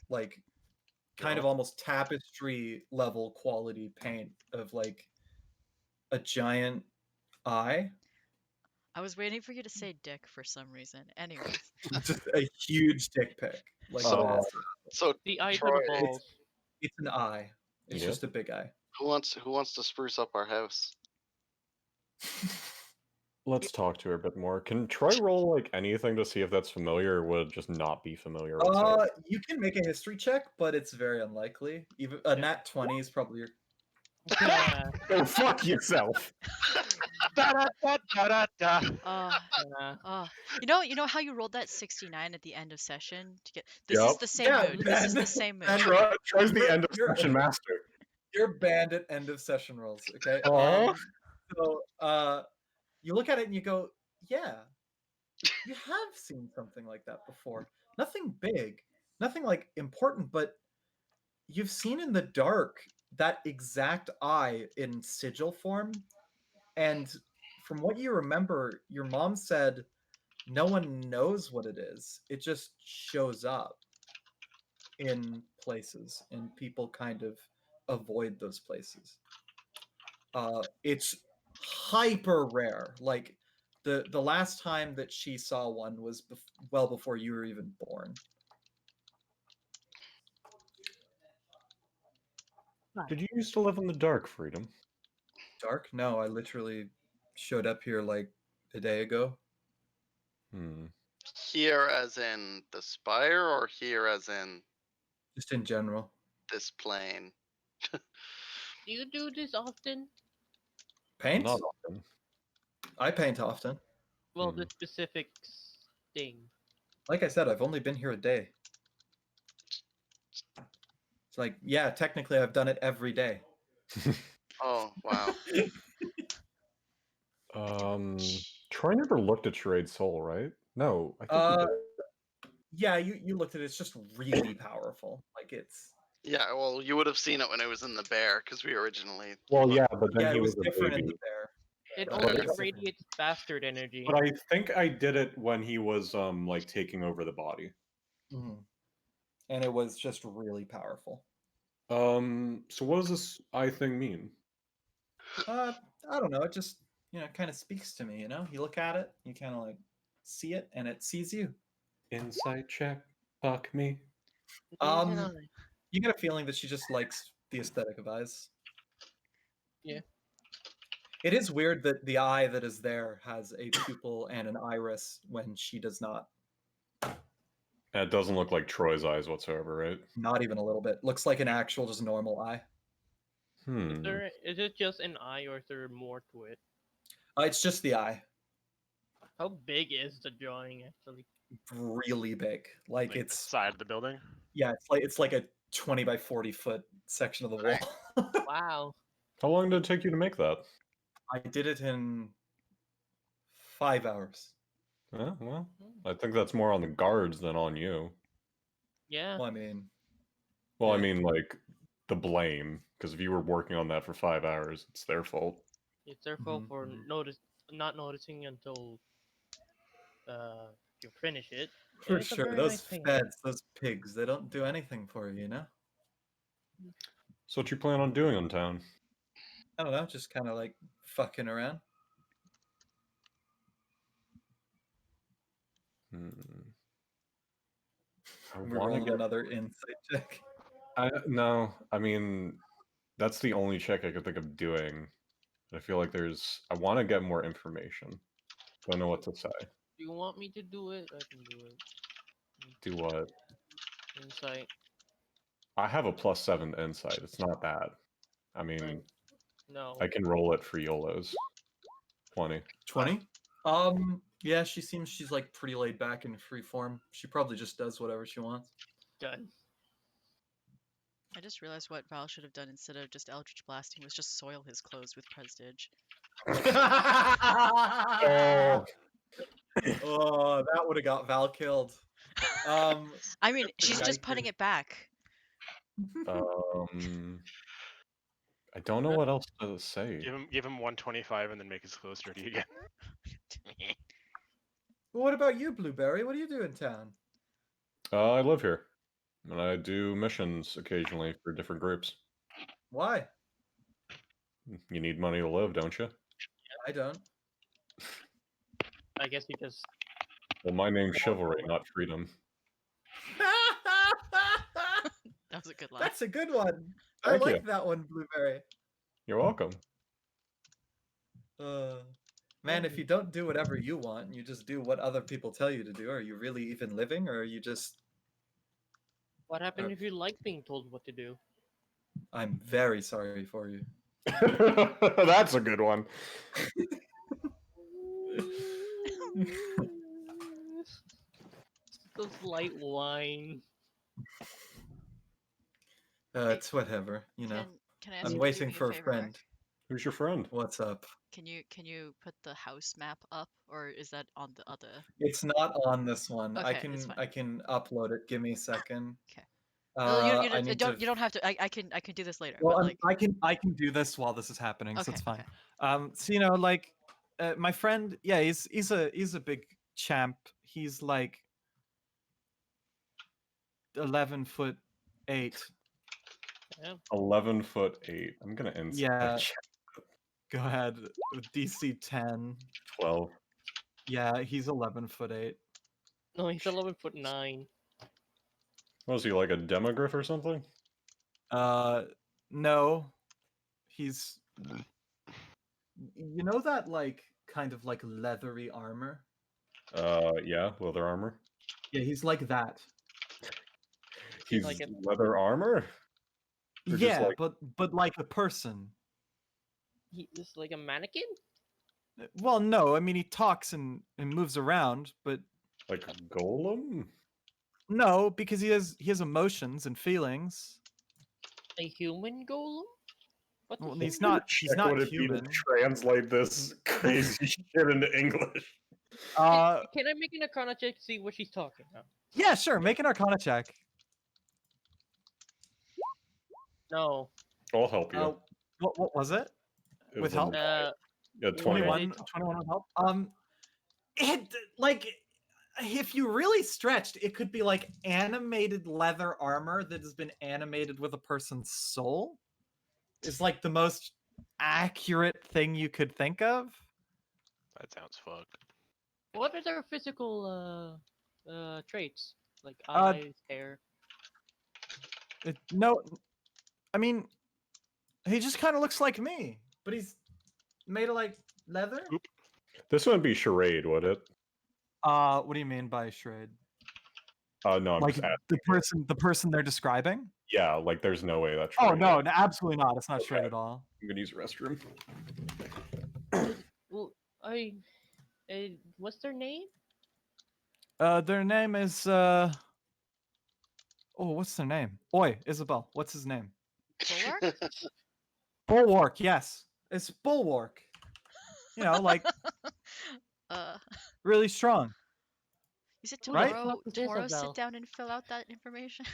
like kind of Yeah. almost tapestry level quality paint of like a giant eye. I was waiting for you to say dick for some reason. Anyways, Just a huge dick pic. Like So- massive. So The eye to Troy, the balls. It's an eye. It's Yeah. just a big eye. who wants to spruce up our house? Let's talk to her a bit more. Can Troy roll like anything to see if that's familiar or would it just not be familiar whatsoever? You can make a history check, but it's very unlikely. Even a nat 20 is probably your Yeah. Go fuck yourself. Da da da da da da. you know how you rolled that 69 at the end of session to get. This is Yup. the same Yeah, mood. This is man. the same mood. And Troy's the end of You're- session master. You're banned at end of session rolls, okay? Aw. So you look at it and you go, yeah, you have seen something like that before. Nothing big, nothing like important, but you've seen in the dark that exact eye in sigil form. And from what you remember, your mom said no one knows what it is. It just shows up in places, and people kind of avoid those places. It's hyper rare. Like the last time that she saw one was well before you were even born. Did you used to live in the dark, Freedom? Dark? No, I literally showed up here like a day ago. Hmm. Here as in the spire, or here as in Just in general. this plane? Do you do this often? Paint? Not often. I paint often. Well, Mhm. the specific thing. Like I said, I've only been here a day. It's like, yeah, technically I've done it every day. Oh wow. Troy never looked at Charade's soul, right? No, I think he Uh, did. yeah, you looked at it. It's just really powerful. Like it's Yeah, well, you would have seen it when it was in the bear because we originally. Well, looked- yeah, but then yeah, he it was was a different in baby. the bear. It But only it's- radiates bastard energy. But I think I did it when he was like taking over the body. Mhm. And it was just really powerful. So what does this eye thing mean? I don't know. It just kind of speaks to me. You look at it, you kind of like see it, and it sees you. Insight check. Fuck me. Um, You get a feeling that she just likes the aesthetic of eyes. Yeah. It is weird that the eye that is there has a pupil and an iris when she does not. It doesn't look like Troy's eyes whatsoever, right? Not even a little bit. Looks like an actual, just normal eye. Is it just an eye, or is there more to it? It's just the eye. How big is the drawing actually? Really big. Like Like the it's side of the building. yeah, it's like a 20 by 40 foot section of the wall. Wow. How long did it take you to make that? I did it in 5 hours. Yeah, well, I think that's more on the guards than on you. Yeah. Well, I mean, Well, I Yeah. mean, like, the blame, because if you were working on that for 5 hours, it's their fault. It's their fault Mhm, for mhm. not noticing until you finish it. for It's a sure. very Those nice thing. feds, those pigs, they don't do anything for you, So what you plan on doing in town? I don't know, just kind of like fucking around. Hmm. I We're want to rolling get another insight check. No, I mean that's the only check I could think of doing. I feel like I want to get more information. Don't know what to say. Do you want me to do it? I can do it. Do what? Insight. I have a +7 insight. It's not bad. I mean, No. I can roll it for YOLOs. 20. 20. Yeah, she's like pretty laid back and free form. She probably just does whatever she wants. Done. I just realized what Val should have done instead of just Eldritch Blasting was just soil his clothes with Prestige. Oh, Oh, that would have got Val killed. I mean, she's just putting Yikers. it back. I don't know what else to say. Give him 125 and then make his clothes dirty again. Well, what about you, Blueberry? What do you do in town? I live here, and I do missions occasionally for different groups. Why? You need money to live, don't you? I don't. I guess because Well, my name's Chivalry, not Freedom. That was a good laugh. That's a good one. I Thank you. like that one, Blueberry. You're welcome. Man, if you don't do whatever you want, and you just do what other people tell you to do, are you really even living, or are you just... what happened if you like being told what to do? I'm very sorry for you. That's a good one. Those light wine. It's whatever, you know. Can I ask I'm you to do waiting me for a favor, Mark? friend. Who's your friend? What's up? Can you put the house map up, or is that on the other? It's not on this one. Okay, it's fine. I can upload it. Give me a second. Okay. No, I need to... you don't have to. I can do this later. Well, but like, I can do this while this is happening, so okay, it's fine. okay. So you know, like, my friend, yeah, he's a big champ. He's like 11'8". 11'8". I'm gonna inside. Yeah. Go ahead. With DC 10. 12. Yeah, he's 11'8". No, he's 11'9". Was he like a demogryph or something? No. He's... You know that, like, kind of like leathery armor? Yeah, leather armor. Yeah, he's like that. He's like leather armor? Or just Yeah, like- but like a person. He is like a mannequin. Well, no, I mean he talks and moves around, but Like a golem? no, because he has emotions and feelings. A human golem. What the Well, fuck? he's not Check not what it'd be to human. translate this crazy shit into English. Can I make an Arcana check to see what she's talking about? Yeah, sure. Make an Arcana check. No. I'll help you. What was it? It with was a- help? Yeah, 21. 21 with help. It like if you really stretched, it could be like animated leather armor that has been animated with a person's soul. Is like the most accurate thing you could think of. That sounds fucked. What are their physical traits like eyes, hair? No, I mean, he just kind of looks like me, but he's made of like leather. This wouldn't be charade, would it? What do you mean by shred? No, I'm Like just asking. the person they're describing? Yeah, like there's no way that's Oh charade. no, absolutely not. It's not shred Okay. at all. I'm gonna use the restroom. Well, what's their name? Their name is Oh, what's their name? Oi, Isabel. What's his name? Bulwark? Bulwark. Yes, it's Bulwark. You know, like really strong. You said Right? tomorrow. What is Tomorrow, Isabel? sit down and fill out that information.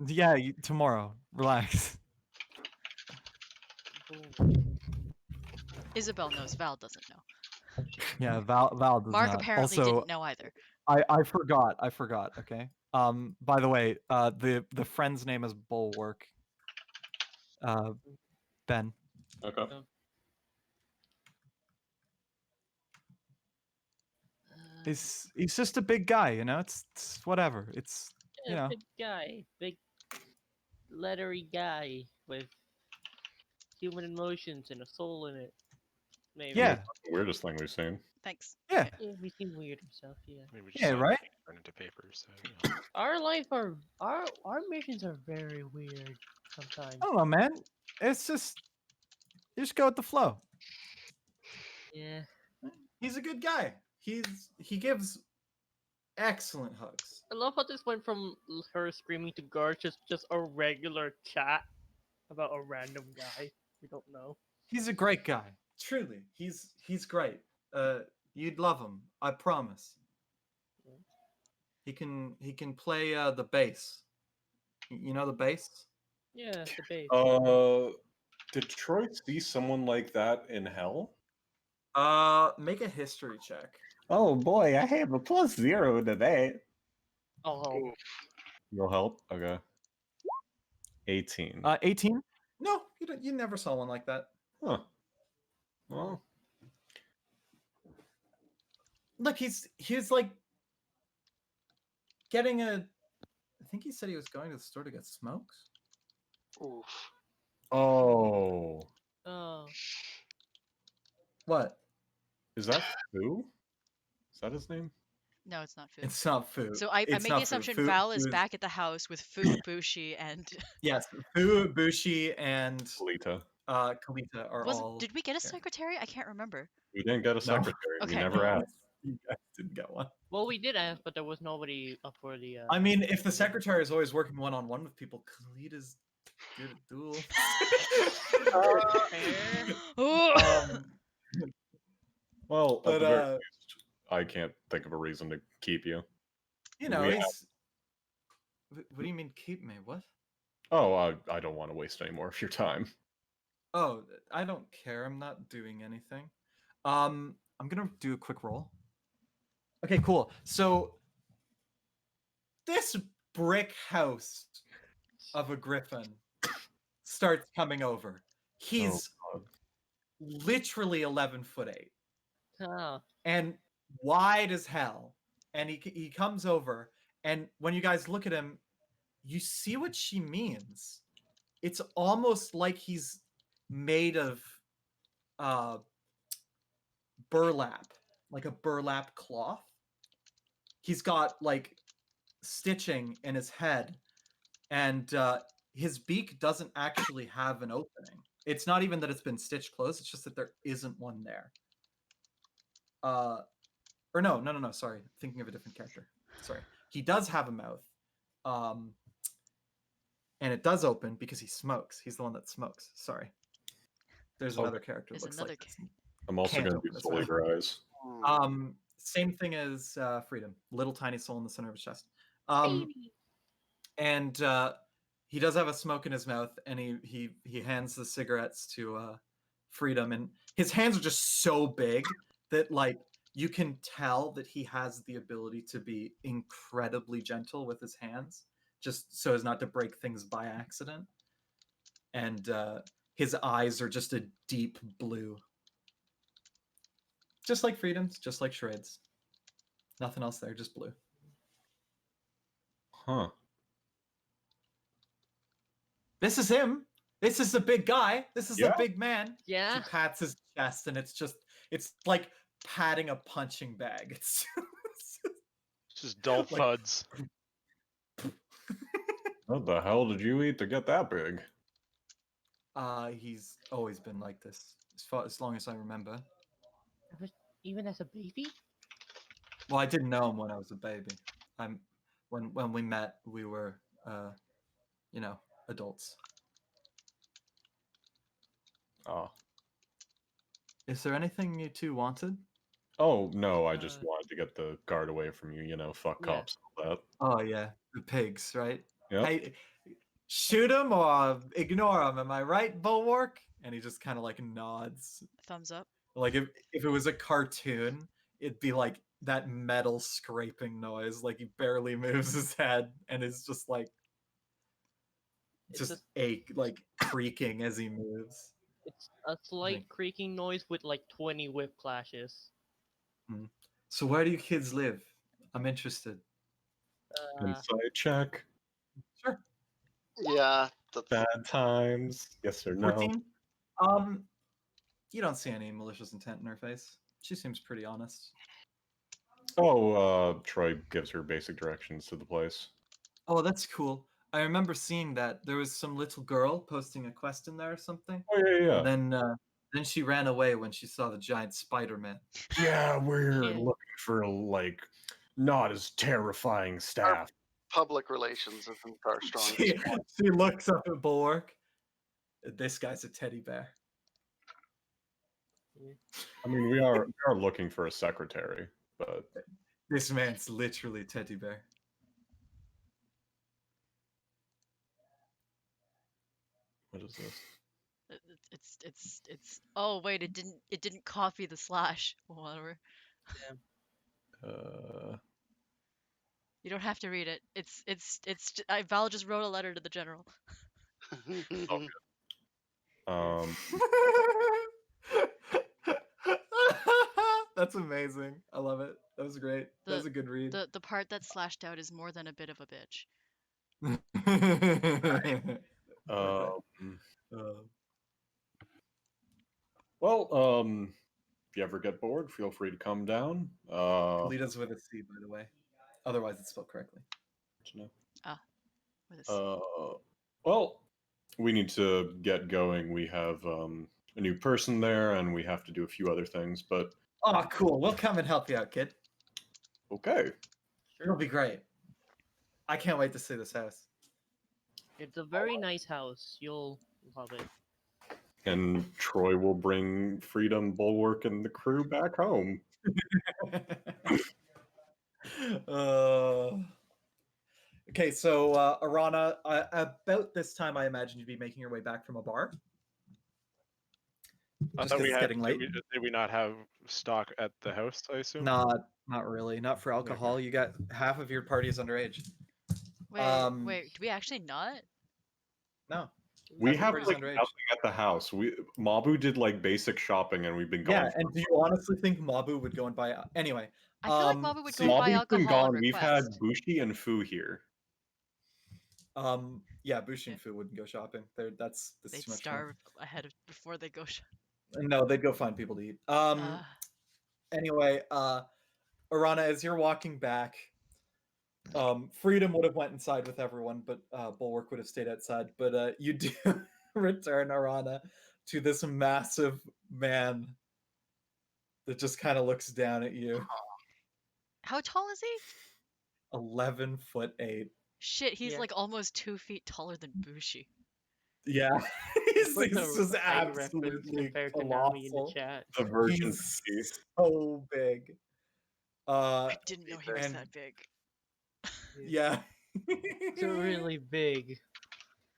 Yeah, tomorrow. Relax. Isabel knows. Val doesn't know. Yeah, Val does Mark not. apparently Also, didn't know either. I forgot. Okay. By the way, the friend's name is Bulwark. Ben. Okay. He's just a big guy, you know. It's whatever. It's you know. Big guy, big. leathery guy with human emotions and a soul in it. Maybe. Yeah. That's the weirdest thing we've seen. Thanks. Yeah. Yeah, we seem weird himself. Yeah. Maybe we just Yeah, saw right? everything turn into paper. So yeah. Our missions are very weird sometimes. I don't know, man. It's just you just go with the flow. Yeah. He's a good guy. He gives excellent hugs. I love how this went from her screaming to Gar just a regular chat about a random guy we don't know. He's a great guy. Truly, he's great. You'd love him. I promise. He can play the bass. You know the bass? Yeah, the base. Did Troy see someone like that in hell? Make a history check. Oh boy, I have a +0 to that. Oh, Ooh. No help. Okay. 18. 18? No, you never saw one like that. Huh. Well, Look, he's like getting a. I think he said he was going to the store to get smokes. Oof. oh, oh, What? is that Fu? Is that his name? No, it's not food. It's not food. So I It's make not the assumption Fu. Val Fu is back at the house with Fu, Bushi, and Yes, Fu, Bushi, and Kalita. Kalita are all. did we get a here. secretary? I can't remember. We didn't get a No. secretary. Okay. We never asked. You guys didn't get one. well, we did ask, but there was nobody up for the. I mean, if the secretary is always working one-on-one with people, Kalita's good at duel. Fair. Oh! Well, at But the very least, I can't think of a reason to keep you. you know, we he's. What do you mean keep me? What? Oh, I don't want to waste any more of your time. Oh, I don't care. I'm not doing anything. I'm gonna do a quick roll. Okay, cool. So this brick house of a griffin starts coming over. He's God. literally 11'8" Oh, and wide as hell. And he comes over, and when you guys look at him, you see what she means. It's almost like he's made of burlap, like a burlap cloth. He's got like stitching in his head, and his beak doesn't actually have an opening. It's not even that it's been stitched closed, it's just that there isn't one there. Or no, sorry. Thinking of a different character. Sorry. He does have a mouth. And it does open because he smokes. He's the one that smokes. Sorry. There's Oh, another character that There's looks another like this. I'm also Can't going to open do his Soul mouth. Eater Eyes. Same thing as Freedom. Little tiny soul in the center of his chest. baby. And he does have a smoke in his mouth, and he hands the cigarettes to Freedom, and his hands are just so big that like you can tell that he has the ability to be incredibly gentle with his hands, just so as not to break things by accident. And his eyes are just a deep blue, just like Freedom's, just like Shred's. Nothing else there, just blue. Huh. This is him. This is the big guy. This is the Yeah. big man. Yeah. He pats his chest, and it's like patting a punching bag. It's It's just dull Like- thuds. What the hell did you eat to get that big? he's always been like this as long as I remember. Even as a baby. Well, I didn't know him when I was a baby. When we met, we were adults. Oh. Is there anything you two wanted? Oh, no, I just Uh, wanted to get the guard away from you, fuck Yeah. cops and all that. Oh yeah, the pigs, right? Yep. Hey, shoot him or ignore him. Am I right, Bulwark? And he just kind of like nods. Thumbs up. Like if it was a cartoon, it'd be like that metal scraping noise. Like he barely moves his head and is just like It's just a- like creaking as he moves. It's a slight Like- creaking noise with like 20 whip clashes. So where do you kids live? I'm interested. Uh, Inside check. Sure. Yeah, That's Bad times. Yes or no? 14. You don't see any malicious intent in her face. She seems pretty honest. Oh, Troy gives her basic directions to the place. Oh, that's cool. I remember seeing that there was some little girl posting a quest in there or something. Oh yeah. And then she ran away when she saw the giant Spider-Man. Yeah, we're Yeah. looking for like not as terrifying staff. public relations isn't our strongest She, point. she looks up at Bulwark. This guy's a teddy bear. I mean, we are looking for a secretary, but This man's literally a teddy bear. what is this? It's. Oh wait, it didn't copy the slash. Whatever. You don't have to read it. Val just wrote a letter to the general. Um, That's amazing. I love it. That was great. That was a good read. The part that's slashed out is more than a bit of a bitch. well, if you ever get bored, feel free to come down. Lita's with a C, by the way. Otherwise, it's spelled correctly. With a C. Well, we need to get going. We have a new person there, and we have to do a few other things. But Oh, cool. We'll come and help you out, kid. okay, It'll be great. I can't wait to see this house. It's a very nice house. You'll love it. and Troy will bring Freedom, Bulwark, and the crew back home. Okay, so Arana, about this time, I imagine you'd be making your way back from a bar. I Just thought 'cause we it's had. getting late. Did we not have stock at the house? I assume. Not really. Not for alcohol. You got half of your party is underage. Wait, do we actually not? No. We Half your have party's like underage. nothing at the house. Mabu did like basic shopping, and we've been gone. Yeah, and do you honestly think Mabu would go and buy? Anyway, I feel like Mabu would so go buy Mabu's been alcohol on gone. We've had request. Bushi and Fu here. Yeah, Bushi and Yeah. Fu wouldn't go shopping. That's They'd too much starve before they go. fun. No, they'd go find people to eat. Anyway, Arana, as you're walking back, Freedom would have went inside with everyone, but Bulwark would have stayed outside. But you do return Arana to this massive man that just kind of looks down at you. How tall is he? 11'8". Shit, he's Yeah. like almost 2 feet taller than Bushi. Yeah, he's Put just a height reference absolutely compared to Nami in the colossal. chat. The version He's Bushi. so big. I didn't know he was and- that big. Yeah. It's really big.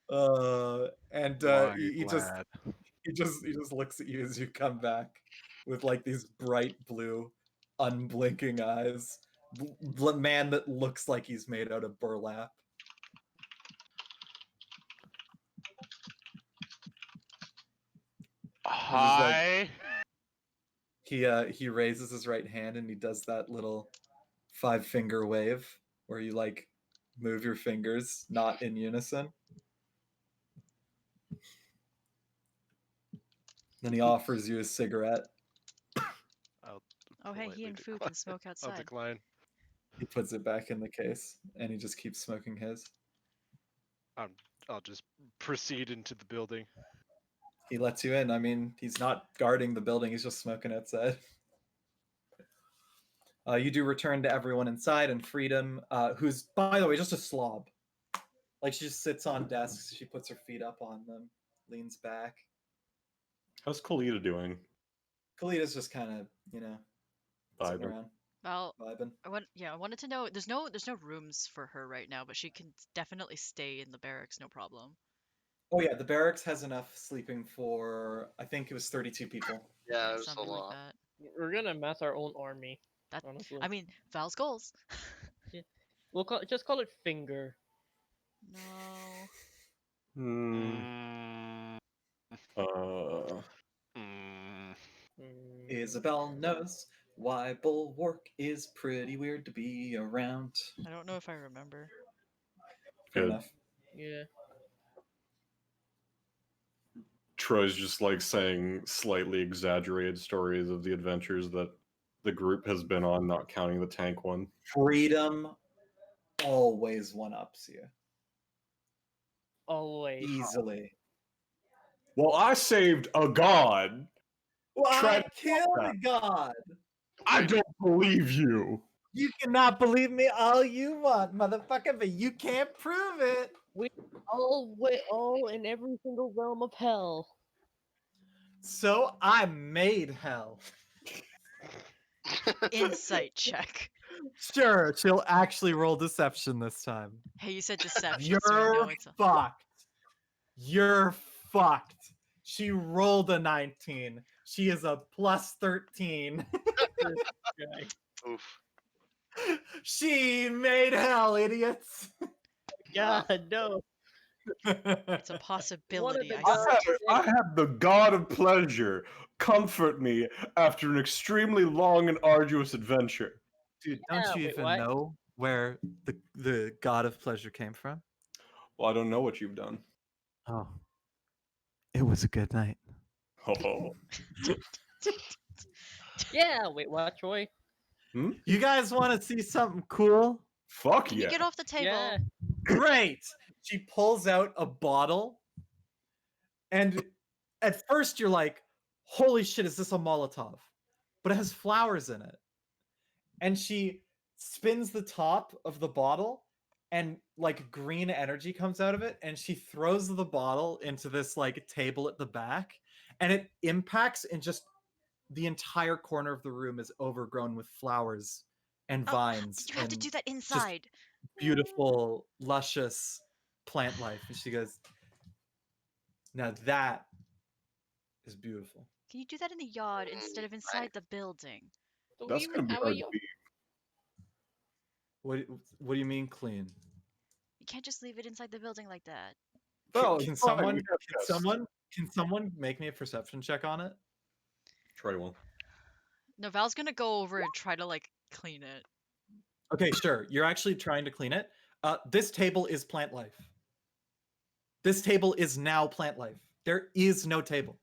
And My he just lad. he just looks at you as you come back with like these bright blue, unblinking eyes. Man that looks like he's made out of burlap. Hi. He raises his right hand and he does that little 5-finger wave where you like move your fingers not in unison. Then he offers you a cigarette. Oh hey, he politely and Fu decline. can smoke I'll outside. decline. He puts it back in the case and he just keeps smoking his. I'll just proceed into the building. He lets you in. I mean, he's not guarding the building, he's just smoking outside. You do return to everyone inside, and Freedom, who's, by the way, just a slob. Like, she just sits on desks, she puts her feet up on them, leans back. How's Kalita doing? Kalita's just kind of, sitting Vibing. around, Well, vibing. I wanted to know. There's no rooms for her right now, but she can definitely stay in the barracks, no problem. Oh yeah, the barracks has enough sleeping for, I think it was 32 people. Yeah, it was a Something like lot. that. We're gonna amass our own army. That Honestly. I mean, Val's goals. We'll just call it Finger. No. Mm, mm. Isabel knows why Bulwark is pretty weird to be around. I don't know if I remember. Fair Good. enough. Yeah. Troy's just like saying slightly exaggerated stories of the adventures that the group has been on, not counting the tank one. Freedom always one-ups you. Always. Easily. Well, I saved a god. Well, Try I to killed that. a god. I don't believe you. You cannot believe me all you want, motherfucker, but you can't prove it. We all in every single realm of hell. So I made hell. Insight check. Sure, she'll actually roll deception this time. Hey, you said deception, so we know You're it's a. fucked. You're fucked. She rolled a 19. She is a plus 13. Oof. She made hell, idiots. God, no. It's a possibility. the I gods see. I had the god of pleasure comfort me after an extremely long and arduous adventure. Dude, don't Yeah, you wait, even what? know where the god of pleasure came from? Well, I don't know what you've done. Oh. It was a good night. Oh. Yeah, wait, what, Troy? You guys want to see something cool? Fuck Can yeah. you get off the table? Yeah. Great. She pulls out a bottle, and at first you're like, holy shit, is this a Molotov? But it has flowers in it. And she spins the top of the bottle, and like green energy comes out of it, and she throws the bottle into this like table at the back, and it impacts, and just the entire corner of the room is overgrown with flowers and Oh, vines you have to and do that inside. beautiful, luscious plant life. And she goes, now that is beautiful. Can you do that in the yard instead of inside the building? That's gonna be hard to beat. What do you mean clean? You can't just leave it inside the building like that. Oh, Can it's fine, someone we got this. can someone make me a perception check on it? Troy one. No, Val's gonna go over and try to like clean it. Okay, sure. You're actually trying to clean it. This table is plant life. This table is now plant life. There is no table.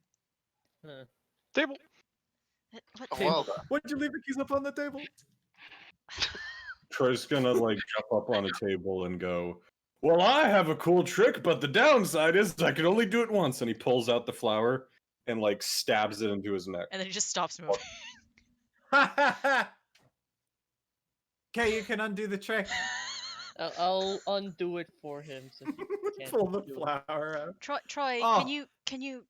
Table. What? Oh, well, Why'd you leave the keys up on the table? Troy's gonna like jump up on a table and go, well, I have a cool trick, but the downside is I can only do it once. And he pulls out the flower and like stabs it into his neck. And then he just stops moving. Okay, you can undo the trick. I'll undo it for him since he can't Pull the do it. flower out. Troy, Oh. can you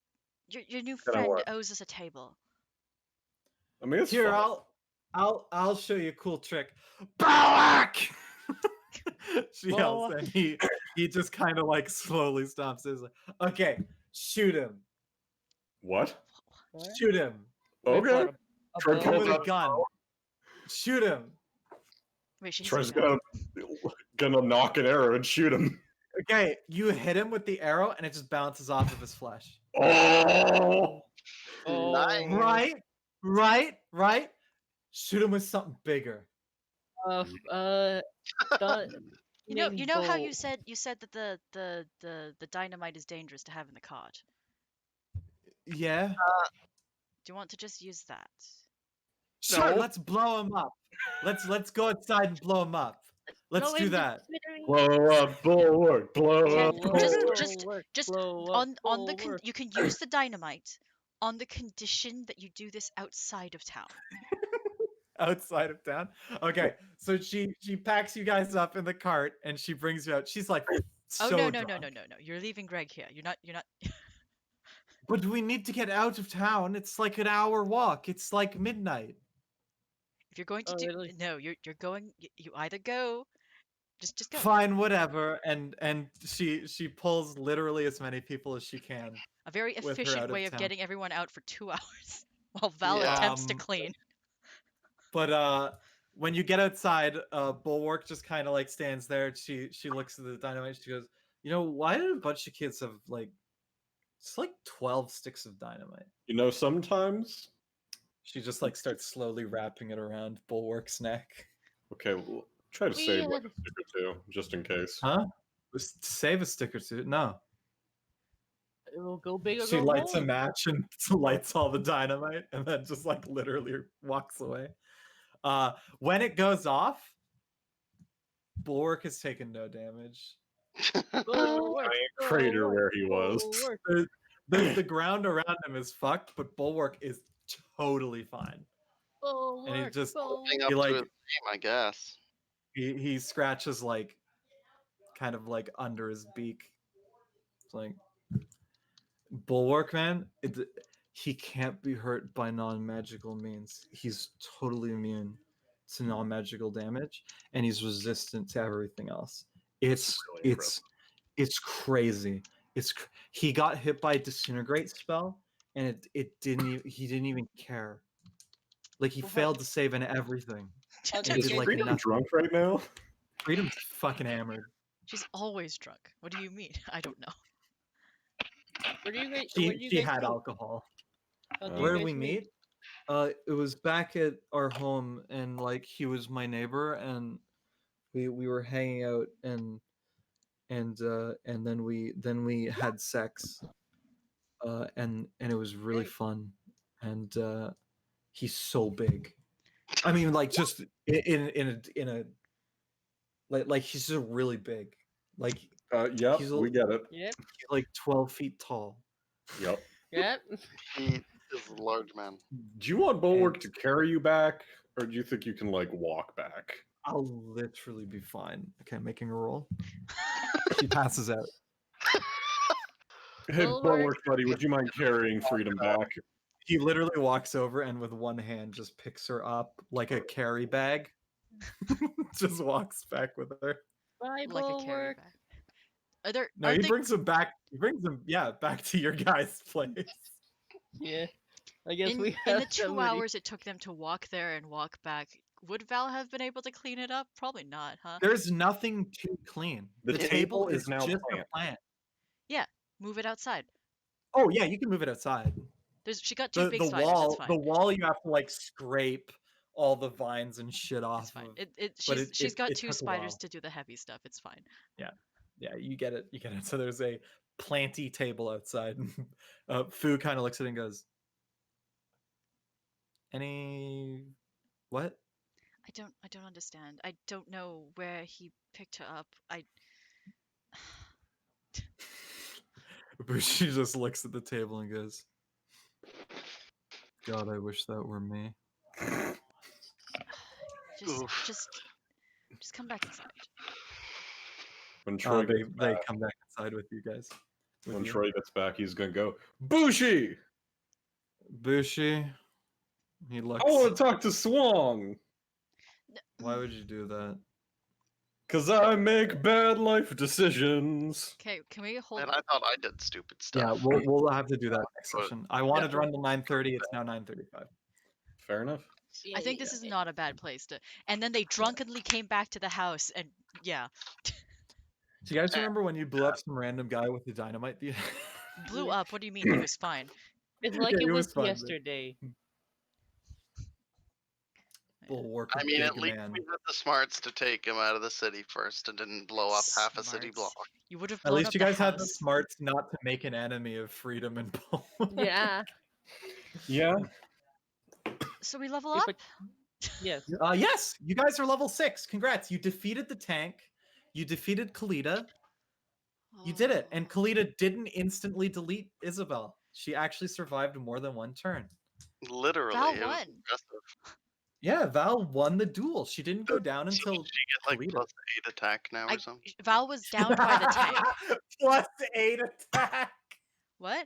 your new Can I friend what? owes us a table. I mean, it's Here, fun. I'll show you a cool trick. Balak! She yells, Balak. and he just kind of like slowly stomps his. Okay, shoot him. What? What? Shoot him. Wait, Okay. what, a Troy bow? Him pulls with a out gun. Shoot him. Wait, she Troy's needs a gun. gonna knock an arrow and shoot him. Okay, you hit him with the arrow, and it just bounces off of his flesh. Oh! Oh, Nice. Right. Shoot him with something bigger. done. You know how you said that the dynamite is dangerous to have in the cart. Yeah. Do you want to just use that? Sure. No. Let's blow him up. Let's go outside and blow him up. Let's do that. Blow up, bulwark, blow Okay, up, just on the you can use the dynamite on the condition that you do this outside of town. Outside of town. Okay, so she packs you guys up in the cart and she brings you out. She's like, so Oh no. drunk. You're leaving Greg here. You're not. But we need to get out of town. It's like an hour walk. It's like midnight. If you're going to Oh, do really? no, you're going. You either go. Just go. Fine, whatever. And she pulls literally as many people as she can. A very with her out efficient of way of town. getting everyone out for 2 hours while Val Yeah. attempts to clean. But when you get outside, Bulwark just kind of like stands there. She looks at the dynamite. She goes, you know, why did a bunch of kids have like it's like 12 sticks of dynamite? You know, sometimes. She just like starts slowly wrapping it around Bulwark's neck. Okay, well, try to save like a stick or two, just in case. Huh? Just save a stick or two. No. It will go big or She go lights a home. match and lights all the dynamite and then just like literally walks away. When it goes off, Bulwark has taken no damage. Bulwark, Crater bulwark, where he was. bulwark. The ground around him is fucked, but Bulwark is totally fine. And he Bulwark, just Living bulwark. up he to like his name, I guess. he scratches like kind of like under his beak. It's like Bulwark, man. He can't be hurt by non-magical means. He's totally immune to non-magical damage, and he's resistant to everything else. It's Really it's crazy. He got hit by a disintegrate spell, and he didn't even care. Like he Well, failed to save and everything. how And did he Is did you like Freedom nothing. drunk right now? Freedom's fucking hammered. She's always drunk. What do you mean? I don't know. Where do you guys? Where do you She guys had meet? alcohol. How do Where you did guys we meet? It was back at our home, and like he was my neighbor, and we were hanging out, and then we had sex, and it was really Great. fun, and he's so big. I mean, like just in a like he's just really big, like Yep, he's we get it. Yep. like 12 feet tall. Yep. Yep. He is a large man. Do you want Bulwark And- to carry you back, or do you think you can like walk back? I'll literally be fine. Okay, making a roll. She passes out. Hey, Bulwark. Bulwark, buddy, would you mind carrying Freedom back? He literally walks over and with one hand just picks her up like a carry bag. Just walks back with her. Bye, Like a carry bulwark. bag. Are there? No, are he they, brings him back. He brings him, yeah, back to your guys' place. Yeah. I guess in we in have the 2 somebody. hours it took them to walk there and walk back. Would Val have been able to clean it up? Probably not, huh? There's nothing to clean. The The table table is is now just plant. a plant. Yeah, move it outside. Oh yeah, you can move it outside. She got 2 big The spiders. wall, It's fine. the wall, you have to like scrape all the vines and shit off. It's fine. Of. She's it- she's it- got it 2 took a spiders while. to do the heavy stuff. It's fine. Yeah, you get it. You get it. So there's a planty table outside. Fu kind of looks at it and goes, "Any what?" I don't understand. I don't know where he picked her up. Bushi just looks at the table and goes, "God, I wish that were me." Oof. just come back inside. When Troy They gets back, come back inside with you guys. With when you. Troy gets back, he's gonna go, Bushi! Bushi, he looks. I want to talk to Swong, Why would you do that? cause I make bad life decisions. Okay, can we hold? And I thought I did stupid Yeah, stuff. we'll have to do that next But- session. I wanted to run till 9:30. It's now 9:35. Fair enough. I think this is not a bad place to. And then they drunkenly came back to the house, and yeah, Do you guys remember when you blew up some random guy with the dynamite? blew up. What do you mean? He was fine. It's like Yeah, it it was was fun, but- yesterday. Bulwark, I a mean, big at least man. we had the smarts to take him out of the city first and didn't blow up half a city Smarts. block. You would have At blown least up you the guys had the house. smarts not to make an enemy of Freedom and Bulwark. Yeah. Yeah. So we level If up. Yes. Yes, you guys are level 6. Congrats. You defeated the tank. You defeated Kalita. You did it. And Oh. Kalita didn't instantly delete Isabel. She actually survived more than one turn. Literally, Val it was won. impressive. Yeah, Val won the duel. She didn't go down So until did she get like Kalita. plus 8 attack now or I, something? Val was downed by the tank. Plus 8 attack. What?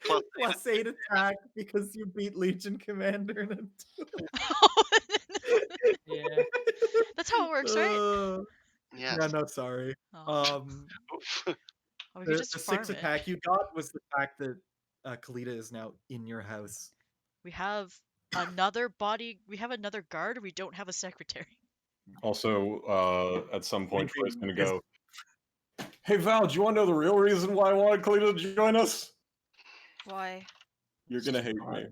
Plus Plus 8 attack because you beat Legion Commander in a Yeah. That's how it works, right? Yes. Yeah, no, sorry. Oh, Oof. oh we The could just 6 farm it. attack you got was the fact that Kalita is now in your house. We have another body. We have another guard. We don't have a secretary. Also, at some point, Maybe Troy's gonna is- go, hey, Val, do you want to know the real reason why I wanted Kalita to join us? Why? You're gonna hate me.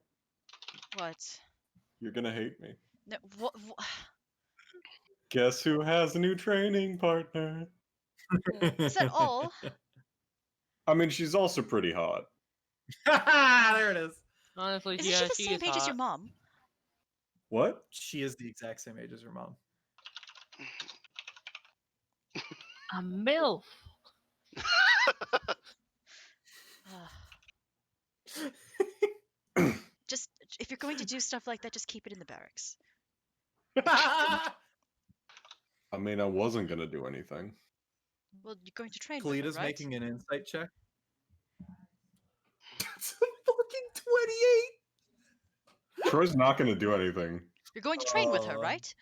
What? You're gonna hate me. No, what? Guess who has a new training partner? Is that all? I mean, she's also pretty hot. There it is. Honestly, Isn't yeah, she the she same is age as your hot. mom? What? She is the exact same age as her mom. A MILF. Just if you're going to do stuff like that, just keep it in the barracks. I mean, I wasn't gonna do anything. Well, you're going to train with her, Kalita's right? making an insight check. That's a fucking 28. Troy's not gonna do anything. You're going to train with her, Oh. right?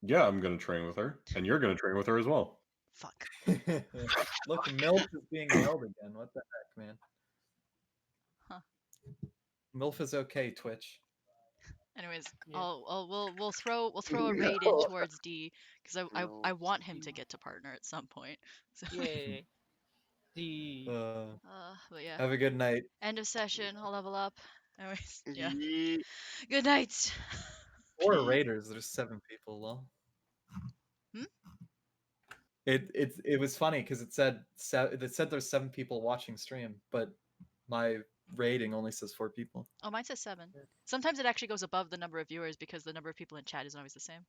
Yeah, I'm gonna train with her, and you're gonna train with her as well. Fuck. Look, MILF is being nailed again. What the heck, man? Huh. MILF is okay, Twitch. Anyways, Yeah. we'll throw a raid in towards D because I No. want him to get to partner at some point. So, Yay. The but yeah. Have a good night. End of session. I'll level up. Anyways, yeah. Ye- Good night. Or Pete. Raiders. There's 7 people. Lol. Hmm? It was funny because it said there's 7 people watching stream, but my rating only says 4 people. Oh, mine says 7. Sometimes it actually goes above the number of viewers because the number of people in chat isn't always the same.